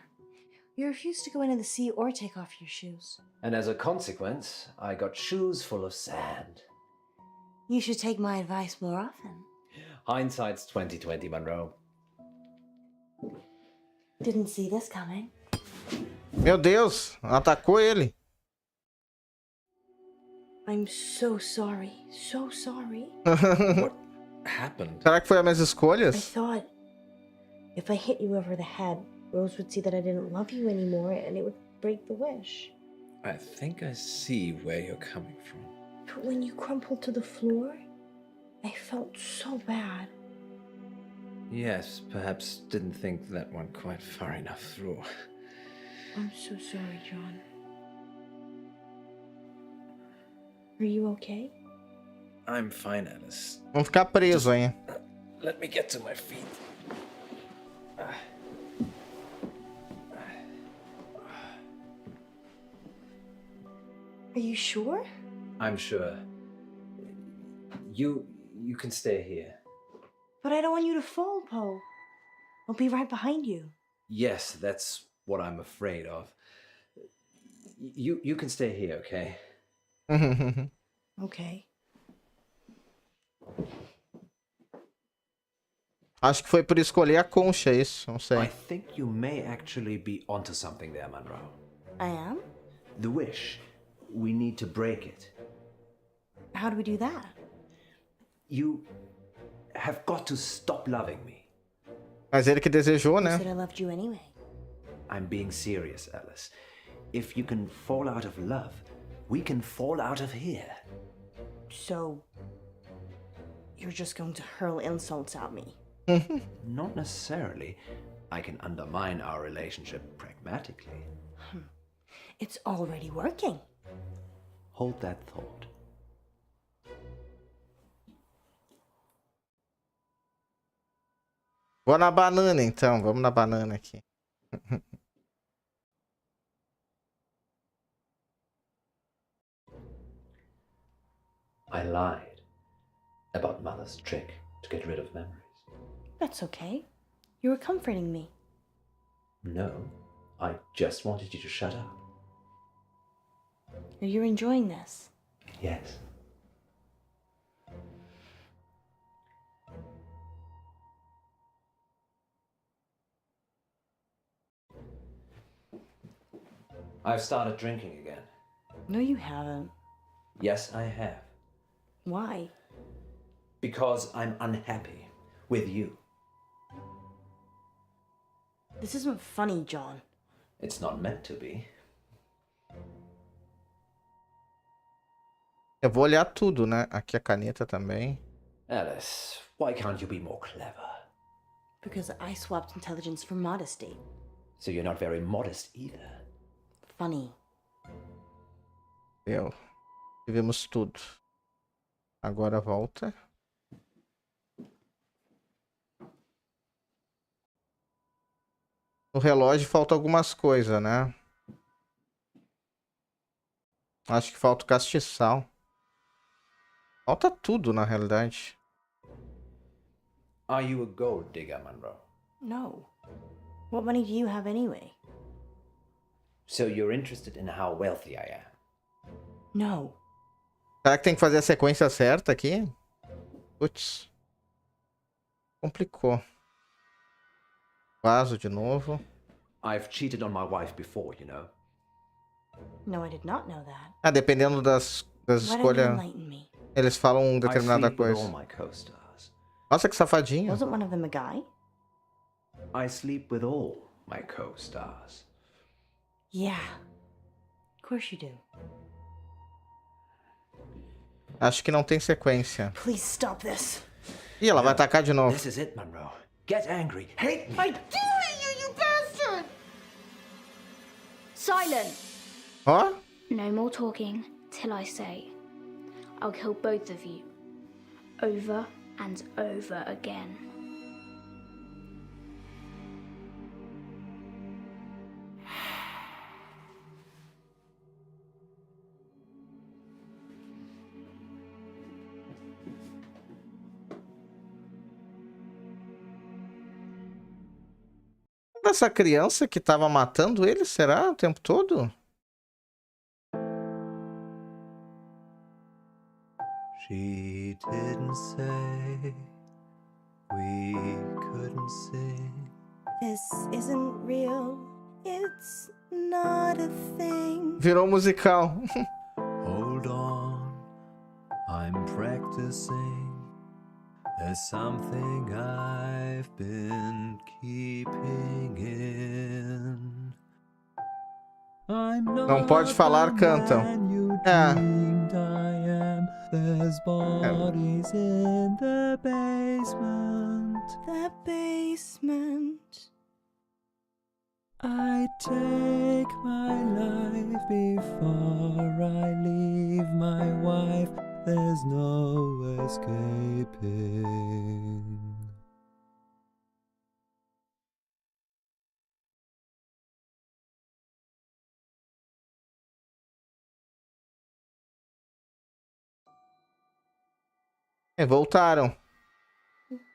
S20: You refused to go into the sea or take off your shoes.
S19: And as a consequence, I got shoes full of sand.
S20: You should take my advice more often.
S19: Hindsight's 20/20, Monroe.
S20: Didn't see this coming.
S2: Meu Deus, atacou ele.
S20: I'm so sorry. So sorry.
S19: What happened?
S2: Será que foi as minhas
S20: I
S2: escolhas?
S20: thought if I hit you over the head, Rose would see that I didn't love you anymore and it would break the wish.
S19: I think I see where you're coming from.
S20: But when you crumpled to the floor, I felt so bad.
S19: Yes, perhaps didn't think that went quite far enough through.
S20: I'm so sorry, John. Are you okay?
S19: I'm fine, Alice.
S2: Vamos ficar preso, hein?
S19: Let me get to my feet.
S20: Are you sure?
S19: I'm sure. You can stay here.
S20: But I don't want you to fall, Poe. I'll be right behind you.
S19: Yes, that's what I'm afraid of. You can stay here, okay?
S20: Okay.
S2: Acho que foi por escolher a concha, isso. Não sei.
S6: I think you may actually be onto something there, Monroe.
S20: I am?
S6: The wish. We need to break it.
S20: How do we do that?
S6: You have got to stop loving me.
S2: Mas ele que desejou,
S20: You
S2: né?
S20: said I loved you anyway.
S6: I'm being serious, Alice. If you can fall out of love, we can fall out of here.
S20: So, you're just going to hurl insults at me?
S6: Not necessarily. I can undermine our relationship pragmatically.
S20: It's already working.
S6: Hold that thought.
S2: Vou na banana, então. Vamos na banana aqui.
S6: I lied about Mother's trick to get rid of memories.
S20: That's okay. You were comforting me.
S6: No, I just wanted you to shut up.
S20: You're enjoying this.
S6: Yes. I've started drinking again.
S20: No, you haven't.
S6: Yes, I have.
S20: Why?
S6: Because I'm unhappy with you.
S20: This isn't funny, John.
S6: It's not meant to be.
S2: Eu vou olhar tudo, né? Aqui a caneta também.
S6: Alice, why can't you be more clever?
S20: Because I swapped intelligence for modesty.
S6: So you're not very modest either.
S20: Funny.
S2: Tivemos tudo. Agora volta. No relógio falta algumas coisas, né? Acho que falta o castiçal. Falta tudo, na realidade.
S6: Are you a gold digger, Monroe?
S20: No. What money do you have anyway?
S6: So you're interested in how wealthy I am?
S20: No.
S2: Será que tem que fazer a sequência certa aqui? Putz. Complicou. Vaso de novo.
S6: I've cheated on my wife before, you know.
S20: No, I did not know that.
S2: Ah, dependendo das
S20: Why don't you
S2: escolhas,
S20: enlighten me?
S2: eles falam
S6: I
S2: determinada
S6: sleep with all
S2: coisa.
S6: my co-stars.
S2: Nossa, que safadinho.
S20: Wasn't one of them a guy?
S6: I sleep with all my co-stars.
S20: Yeah. Of course you do.
S2: Acho que não tem sequência.
S20: Please stop this.
S2: Ih, ela vai atacar de novo.
S6: This is it, Monroe. Get angry. Hate me.
S20: I do hate you, you bastard!
S12: Silence!
S2: Ó.
S12: No more talking till I say. I'll kill both of you. Over and over again.
S2: Essa criança que tava matando ele, será? O tempo todo?
S19: She didn't say we couldn't sing.
S20: This isn't real. It's not a thing.
S2: Virou musical.
S19: Hold on, I'm practicing. There's something I've been keeping in. I'm not
S2: Não pode falar, cantam. É.
S19: I am. There's bodies in the basement.
S20: The basement.
S19: I take my life before I leave my wife. There's no escaping.
S2: Voltaram.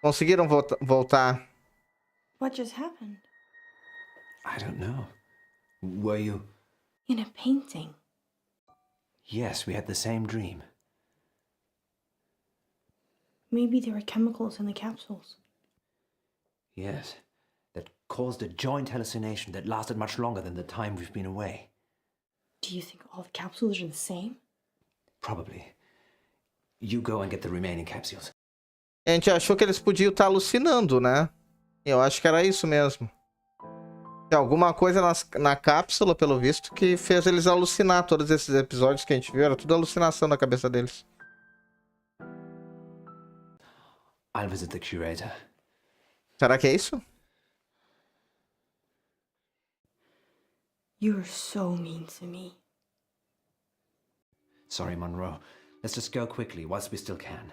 S2: Conseguiram voltar.
S20: What just happened?
S6: I don't know. Were you?
S20: In a painting.
S6: Yes, we had the same dream.
S20: Maybe there were chemicals in the capsules.
S6: Yes, that caused a joint hallucination that lasted much longer than the time we've been away.
S20: Do you think all the capsules are the same?
S6: Probably. You go and get the remaining capsules.
S2: A gente achou que eles podiam estar alucinando, né? Eu acho que era isso mesmo. Tem alguma coisa na cápsula, pelo visto, que fez eles alucinar. Todos esses episódios que a gente viu, era tudo alucinação na cabeça deles.
S6: I'll visit the curator.
S2: Será que é isso?
S20: You're so mean to me.
S6: Sorry, Monroe. Let's just go quickly whilst we still can.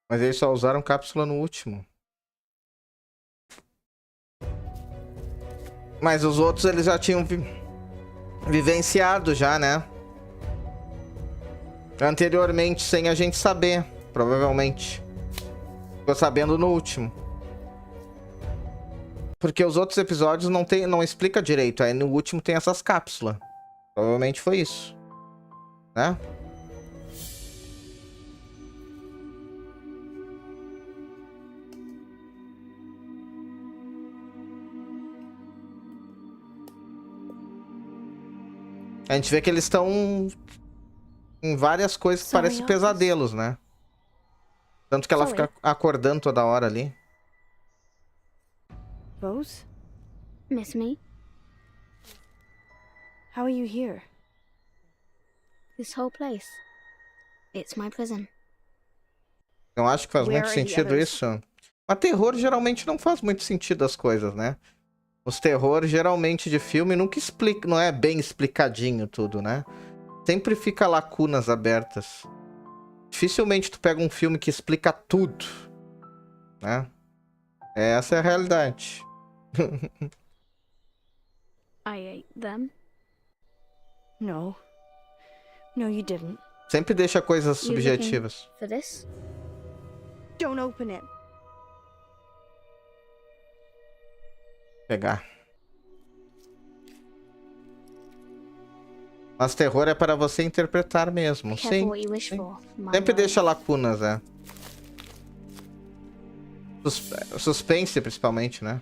S2: Mas eles só usaram cápsula no último. Mas os outros eles já tinham vivenciado já, né? Anteriormente, sem a gente saber, provavelmente. Ficou sabendo no último. Porque os outros episódios não explica direito. Aí no último tem essas cápsulas. Provavelmente foi isso. Né? A gente vê que eles estão em várias coisas que parecem pesadelos, né? Tanto que ela fica acordando toda hora ali.
S12: Rose? Miss me?
S20: How are you here?
S12: This whole place. It's my prison.
S2: Eu acho que faz
S12: Where
S2: muito
S12: are the
S2: sentido
S12: others?
S2: isso. Mas terror geralmente não faz muito sentido as coisas, né? Os terrores geralmente de filme nunca explica, não é bem explicadinho tudo, né? Sempre fica lacunas abertas. Dificilmente tu pega um filme que explica tudo, né? Essa é a realidade.
S12: I ate them.
S20: No. No, you didn't.
S2: Sempre deixa coisas
S12: You looking
S2: subjetivas.
S12: for this?
S20: Don't open it.
S2: Pegar. Mas terror é para você interpretar mesmo.
S12: Careful
S2: Sim.
S12: what you wish
S2: sim.
S12: for, my
S2: Sempre
S12: love.
S2: deixa lacunas, é. Suspense, principalmente, né?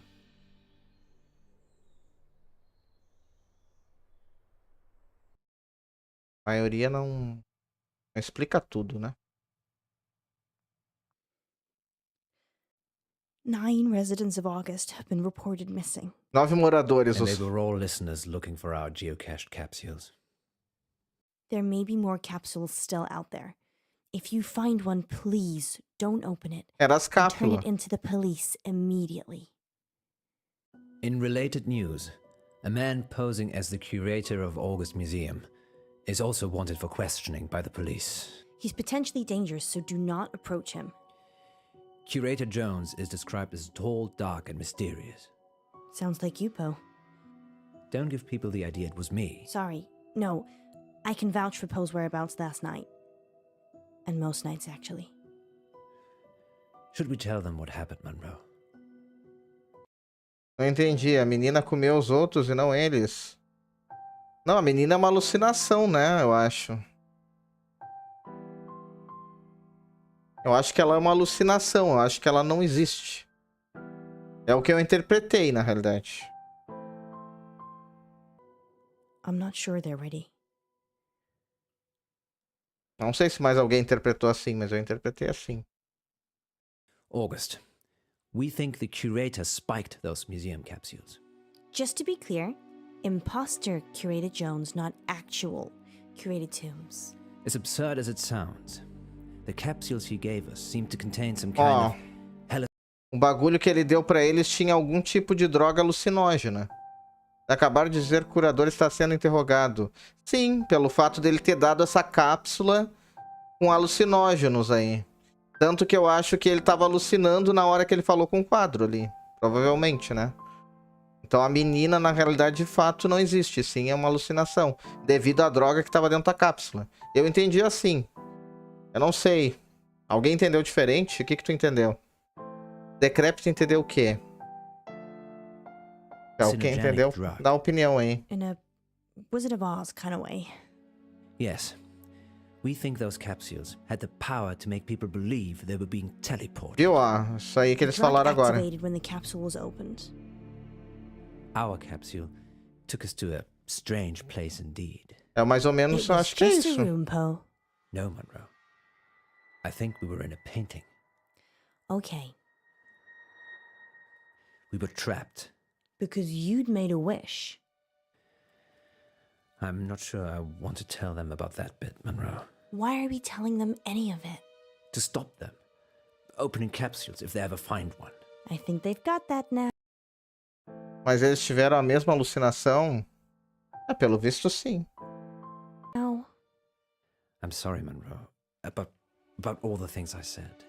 S2: A maioria não explica tudo, né?
S7: 9 residents of August have been reported missing.
S2: 9 moradores.
S19: And they were all listeners looking for our geocached capsules.
S7: There may be more capsules still out there. If you find one, please don't open it.
S2: Era as
S7: And turn
S2: cápsulas.
S7: it into the police immediately.
S19: In related news, a man posing as the curator of August Museum is also wanted for questioning by the police.
S7: He's potentially dangerous, so do not approach him.
S19: Curator Jones is described as tall, dark, and mysterious.
S7: Sounds like you, Poe.
S19: Don't give people the idea it was me.
S7: Sorry. No, I can vouch for Poe's whereabouts last night. And most nights, actually.
S19: Should we tell them what happened, Monroe?
S2: Não entendi. A menina comeu os outros e não eles. Não, a menina é uma alucinação, né? Eu acho. Eu acho que ela é uma alucinação. Eu acho que ela não existe. É o que eu interpretei, na realidade.
S7: I'm not sure they're ready.
S2: Não sei se mais alguém interpretou assim, mas eu interpretei assim.
S19: August, we think the curator spiked those museum capsules.
S7: Just to be clear, imposter curated Jones, not actual curated Tombs.
S19: As absurd as it sounds, the capsules he gave us seemed to contain some kind of
S2: O bagulho que ele deu pra eles tinha algum tipo de droga alucinógena. Acabaram de dizer que o curador está sendo interrogado. Sim, pelo fato dele ter dado essa cápsula com alucinógenos aí. Tanto que eu acho que ele estava alucinando na hora que ele falou com o quadro ali. Provavelmente, né? Então a menina, na realidade, de fato, não existe. Sim, é uma alucinação. Devido à droga que estava dentro da cápsula. Eu entendi assim. Eu não sei. Alguém entendeu diferente? O que que tu entendeu? Decrépito entendeu o quê? Quem entendeu? Dá opinião aí.
S7: In a Wizard of Oz kind of way.
S19: Yes. We think those capsules had the power to make people believe they were being teleported.
S2: Viu? Ó, isso aí que eles falaram agora.
S7: When the capsule was opened.
S19: Our capsule took us to a strange place indeed.
S2: É mais ou menos, eu acho que é isso.
S19: No, Monroe. I think we were in a painting.
S7: Okay.
S19: We were trapped.
S7: Because you'd made a wish.
S19: I'm not sure I want to tell them about that bit, Monroe.
S7: Why are we telling them any of it?
S19: To stop them. Opening capsules if they ever find one.
S7: I think they've got that now.
S2: Mas eles tiveram a mesma alucinação? É, pelo visto, sim.
S7: No.
S19: I'm sorry, Monroe. About all the things I said.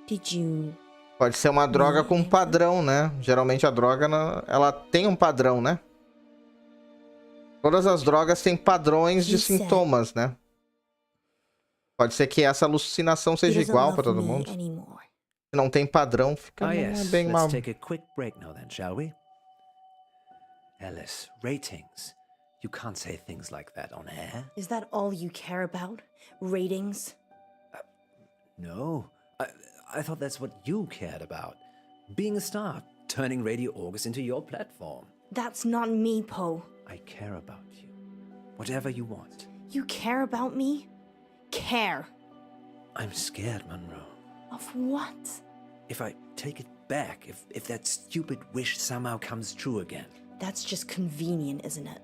S7: Did you...
S2: Pode ser uma droga com padrão, né? Geralmente a droga, ela tem um padrão, né? Todas as drogas têm padrões de sintomas, né? Pode ser que essa alucinação seja igual para todo mundo. Se não tem padrão, fica bem mal.
S19: Let's take a quick break now then, shall we? Alice, ratings. You can't say things like that on air.
S7: Is that all you care about? Ratings?
S19: No. I thought that's what you cared about. Being a star, turning Radio August into your platform.
S7: That's not me, Poe.
S19: I care about you. Whatever you want.
S7: You care about me? Care.
S19: I'm scared, Monroe.
S7: Of what?
S19: If I take it back, if that stupid wish somehow comes true again.
S7: That's just convenient, isn't it?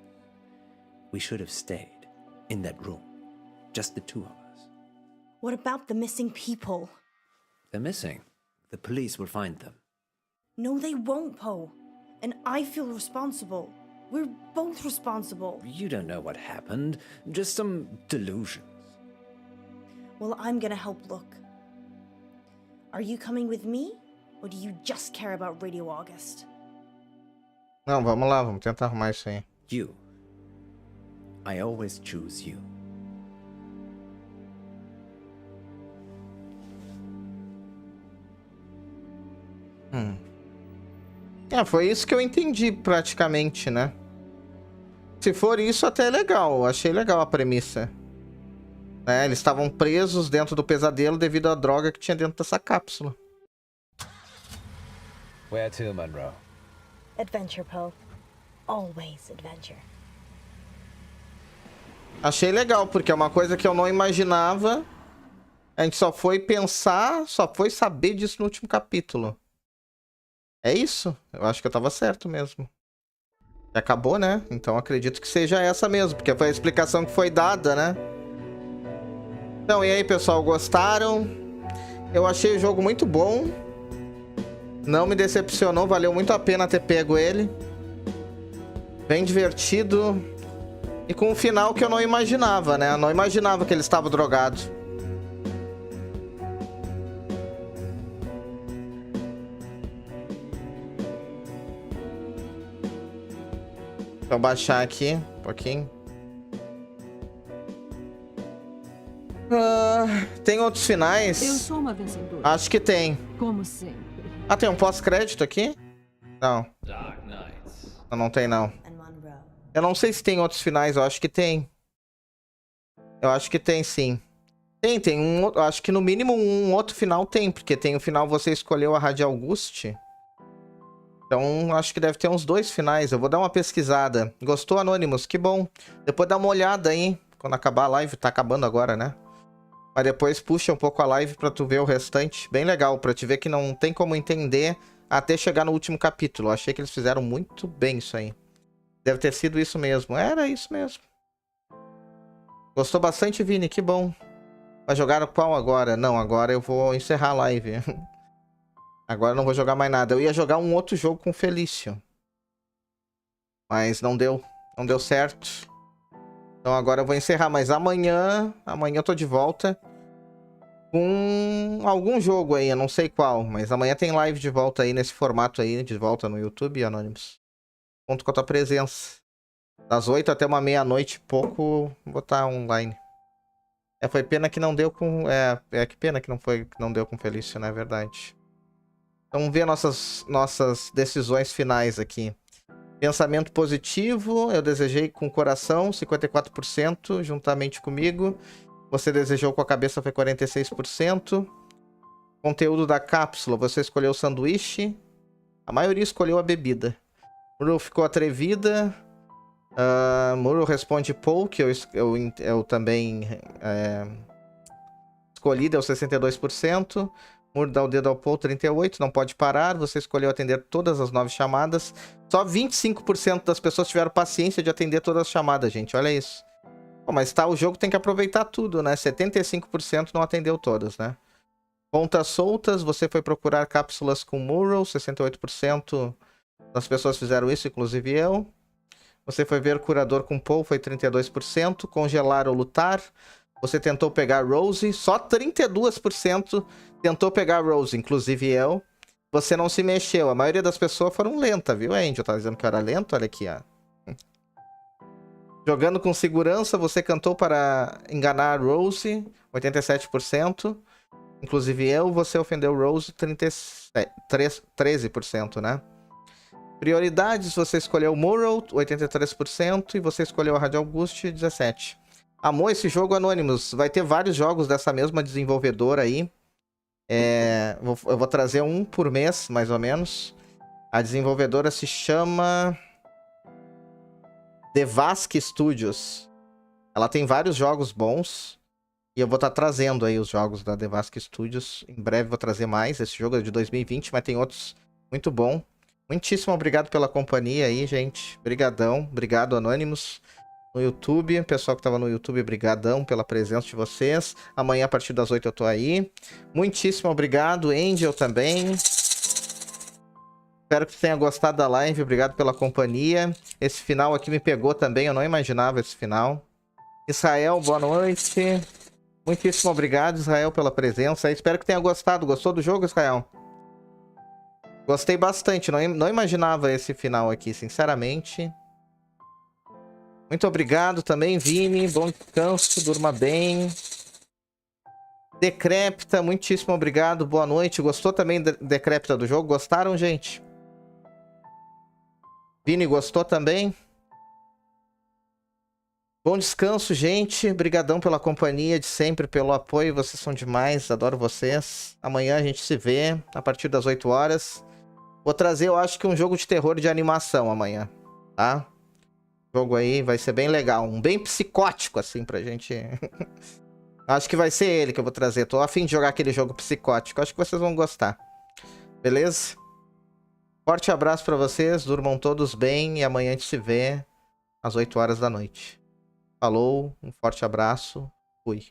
S19: We should have stayed in that room. Just the two of us.
S7: What about the missing people?
S19: They're missing. The police will find them.
S7: No, they won't, Poe. And I feel responsible. We're both responsible.
S19: You don't know what happened. Just some delusions.
S7: Well, I'm gonna help look. Are you coming with me? Or do you just care about Radio August?
S2: Não, vamos lá, vamos tentar arrumar isso aí.
S19: You. I always choose you.
S2: É, foi isso que eu entendi praticamente, né? Se for isso, até é legal. Achei legal a premissa. É, eles estavam presos dentro do pesadelo devido à droga que tinha dentro dessa cápsula.
S19: Where to, Monroe?
S7: Adventure, Poe. Always adventure.
S2: Achei legal, porque é uma coisa que eu não imaginava. A gente só foi pensar, só foi saber disso no último capítulo. É isso? Eu acho que eu tava certo mesmo. Acabou, né? Então acredito que seja essa mesmo, porque foi a explicação que foi dada, né? Então, e aí, pessoal, gostaram? Eu achei o jogo muito bom. Não me decepcionou, valeu muito a pena ter pego ele. Bem divertido. E com um final que eu não imaginava, né? Eu não imaginava que ele estava drogado. Deixa eu baixar aqui um pouquinho. Tem outros finais?
S1: Eu sou uma vencedora.
S2: Acho que tem.
S1: Como sempre.
S2: Ah, tem um pós-crédito aqui? Não. Não tem, não. Eu não sei se tem outros finais, eu acho que tem. Eu acho que tem, sim. Tem um... Eu acho que no mínimo um outro final tem, porque tem o final você escolheu a Rádio Auguste. Então, acho que deve ter uns 2 finais. Eu vou dar uma pesquisada. Gostou, Anonymous? Que bom. Depois dá uma olhada aí. Quando acabar a live. Tá acabando agora, né? Mas depois puxa um pouco a live pra tu ver o restante. Bem legal, pra te ver que não tem como entender até chegar no último capítulo. Eu achei que eles fizeram muito bem isso aí. Deve ter sido isso mesmo. Era isso mesmo. Gostou bastante, Vini? Que bom. Vai jogar qual agora? Não, agora eu vou encerrar a live. Agora eu não vou jogar mais nada. Eu ia jogar um outro jogo com o Felício. Mas não deu. Não deu certo. Então agora eu vou encerrar. Mas amanhã eu tô de volta. Com algum jogo aí. Eu não sei qual. Mas amanhã tem live de volta aí. Nesse formato aí. De volta no YouTube, Anonymous. Conto com a tua presença. Das 8 até uma meia-noite e pouco. Vou botar online. Foi pena que não deu com... que pena que não deu com o Felício, né? É verdade. Então, vamos ver nossas decisões finais aqui. Pensamento positivo, eu desejei com o coração, 54%, juntamente comigo. Você desejou com a cabeça, foi 46%. Conteúdo da cápsula, você escolheu o sanduíche. A maioria escolheu a bebida. Muro ficou atrevida. Muro responde Paul, que eu também escolhi, deu 62%. Muro dá o dedo ao Paul, 38%. Não pode parar. Você escolheu atender todas as 9 chamadas. Só 25% das pessoas tiveram paciência de atender todas as chamadas, gente. Olha isso. Pô, mas tá, o jogo tem que aproveitar tudo, né? 75% não atendeu todas, né? Pontas soltas. Você foi procurar cápsulas com Mural. 68% das pessoas fizeram isso, inclusive eu. Você foi ver curador com Paul. Foi 32%. Congelar ou lutar. Você tentou pegar Rose. Só 32% tentou pegar Rose, inclusive eu. Você não se mexeu. A maioria das pessoas foram lentas, viu, Angel? Tá dizendo que eu era lento? Olha aqui, ó. Jogando com segurança, você cantou para enganar Rose, 87%. Inclusive eu, você ofendeu Rose, 13%, né? Prioridades, você escolheu Mural, 83%. E você escolheu a Rádio Auguste, 17%. Amou esse jogo, Anonymous? Vai ter vários jogos dessa mesma desenvolvedora aí. Eu vou trazer um por mês, mais ou menos. A desenvolvedora se chama Devask Studios. Ela tem vários jogos bons. E eu vou estar trazendo aí os jogos da Devask Studios. Em breve vou trazer mais. Esse jogo é de 2020, mas tem outros muito bom. Muitíssimo obrigado pela companhia aí, gente. Obrigadão. Obrigado, Anonymous. No YouTube, pessoal que tava no YouTube, brigadão pela presença de vocês. Amanhã, a partir das 8, eu tô aí. Muitíssimo obrigado, Angel também. Espero que você tenha gostado da live, obrigado pela companhia. Esse final aqui me pegou também, eu não imaginava esse final. Israel, boa noite. Muitíssimo obrigado, Israel, pela presença. Espero que tenha gostado. Gostou do jogo, Israel? Gostei bastante, não imaginava esse final aqui, sinceramente. Muito obrigado também, Vini. Bom descanso, durma bem. Decrépita, muitíssimo obrigado. Boa noite. Gostou também, Decrépita, do jogo? Gostaram, gente? Vini, gostou também? Bom descanso, gente. Obrigadão pela companhia de sempre, pelo apoio. Vocês são demais, adoro vocês. Amanhã a gente se vê a partir das 8 horas. Vou trazer, eu acho que um jogo de terror de animação amanhã, tá? Jogo aí vai ser bem legal. Um bem psicótico, assim, pra gente... Acho que vai ser ele que eu vou trazer. Tô a fim de jogar aquele jogo psicótico. Acho que vocês vão gostar. Beleza? Forte abraço pra vocês. Durmam todos bem. E amanhã a gente se vê às 8 horas da noite. Falou. Um forte abraço. Fui.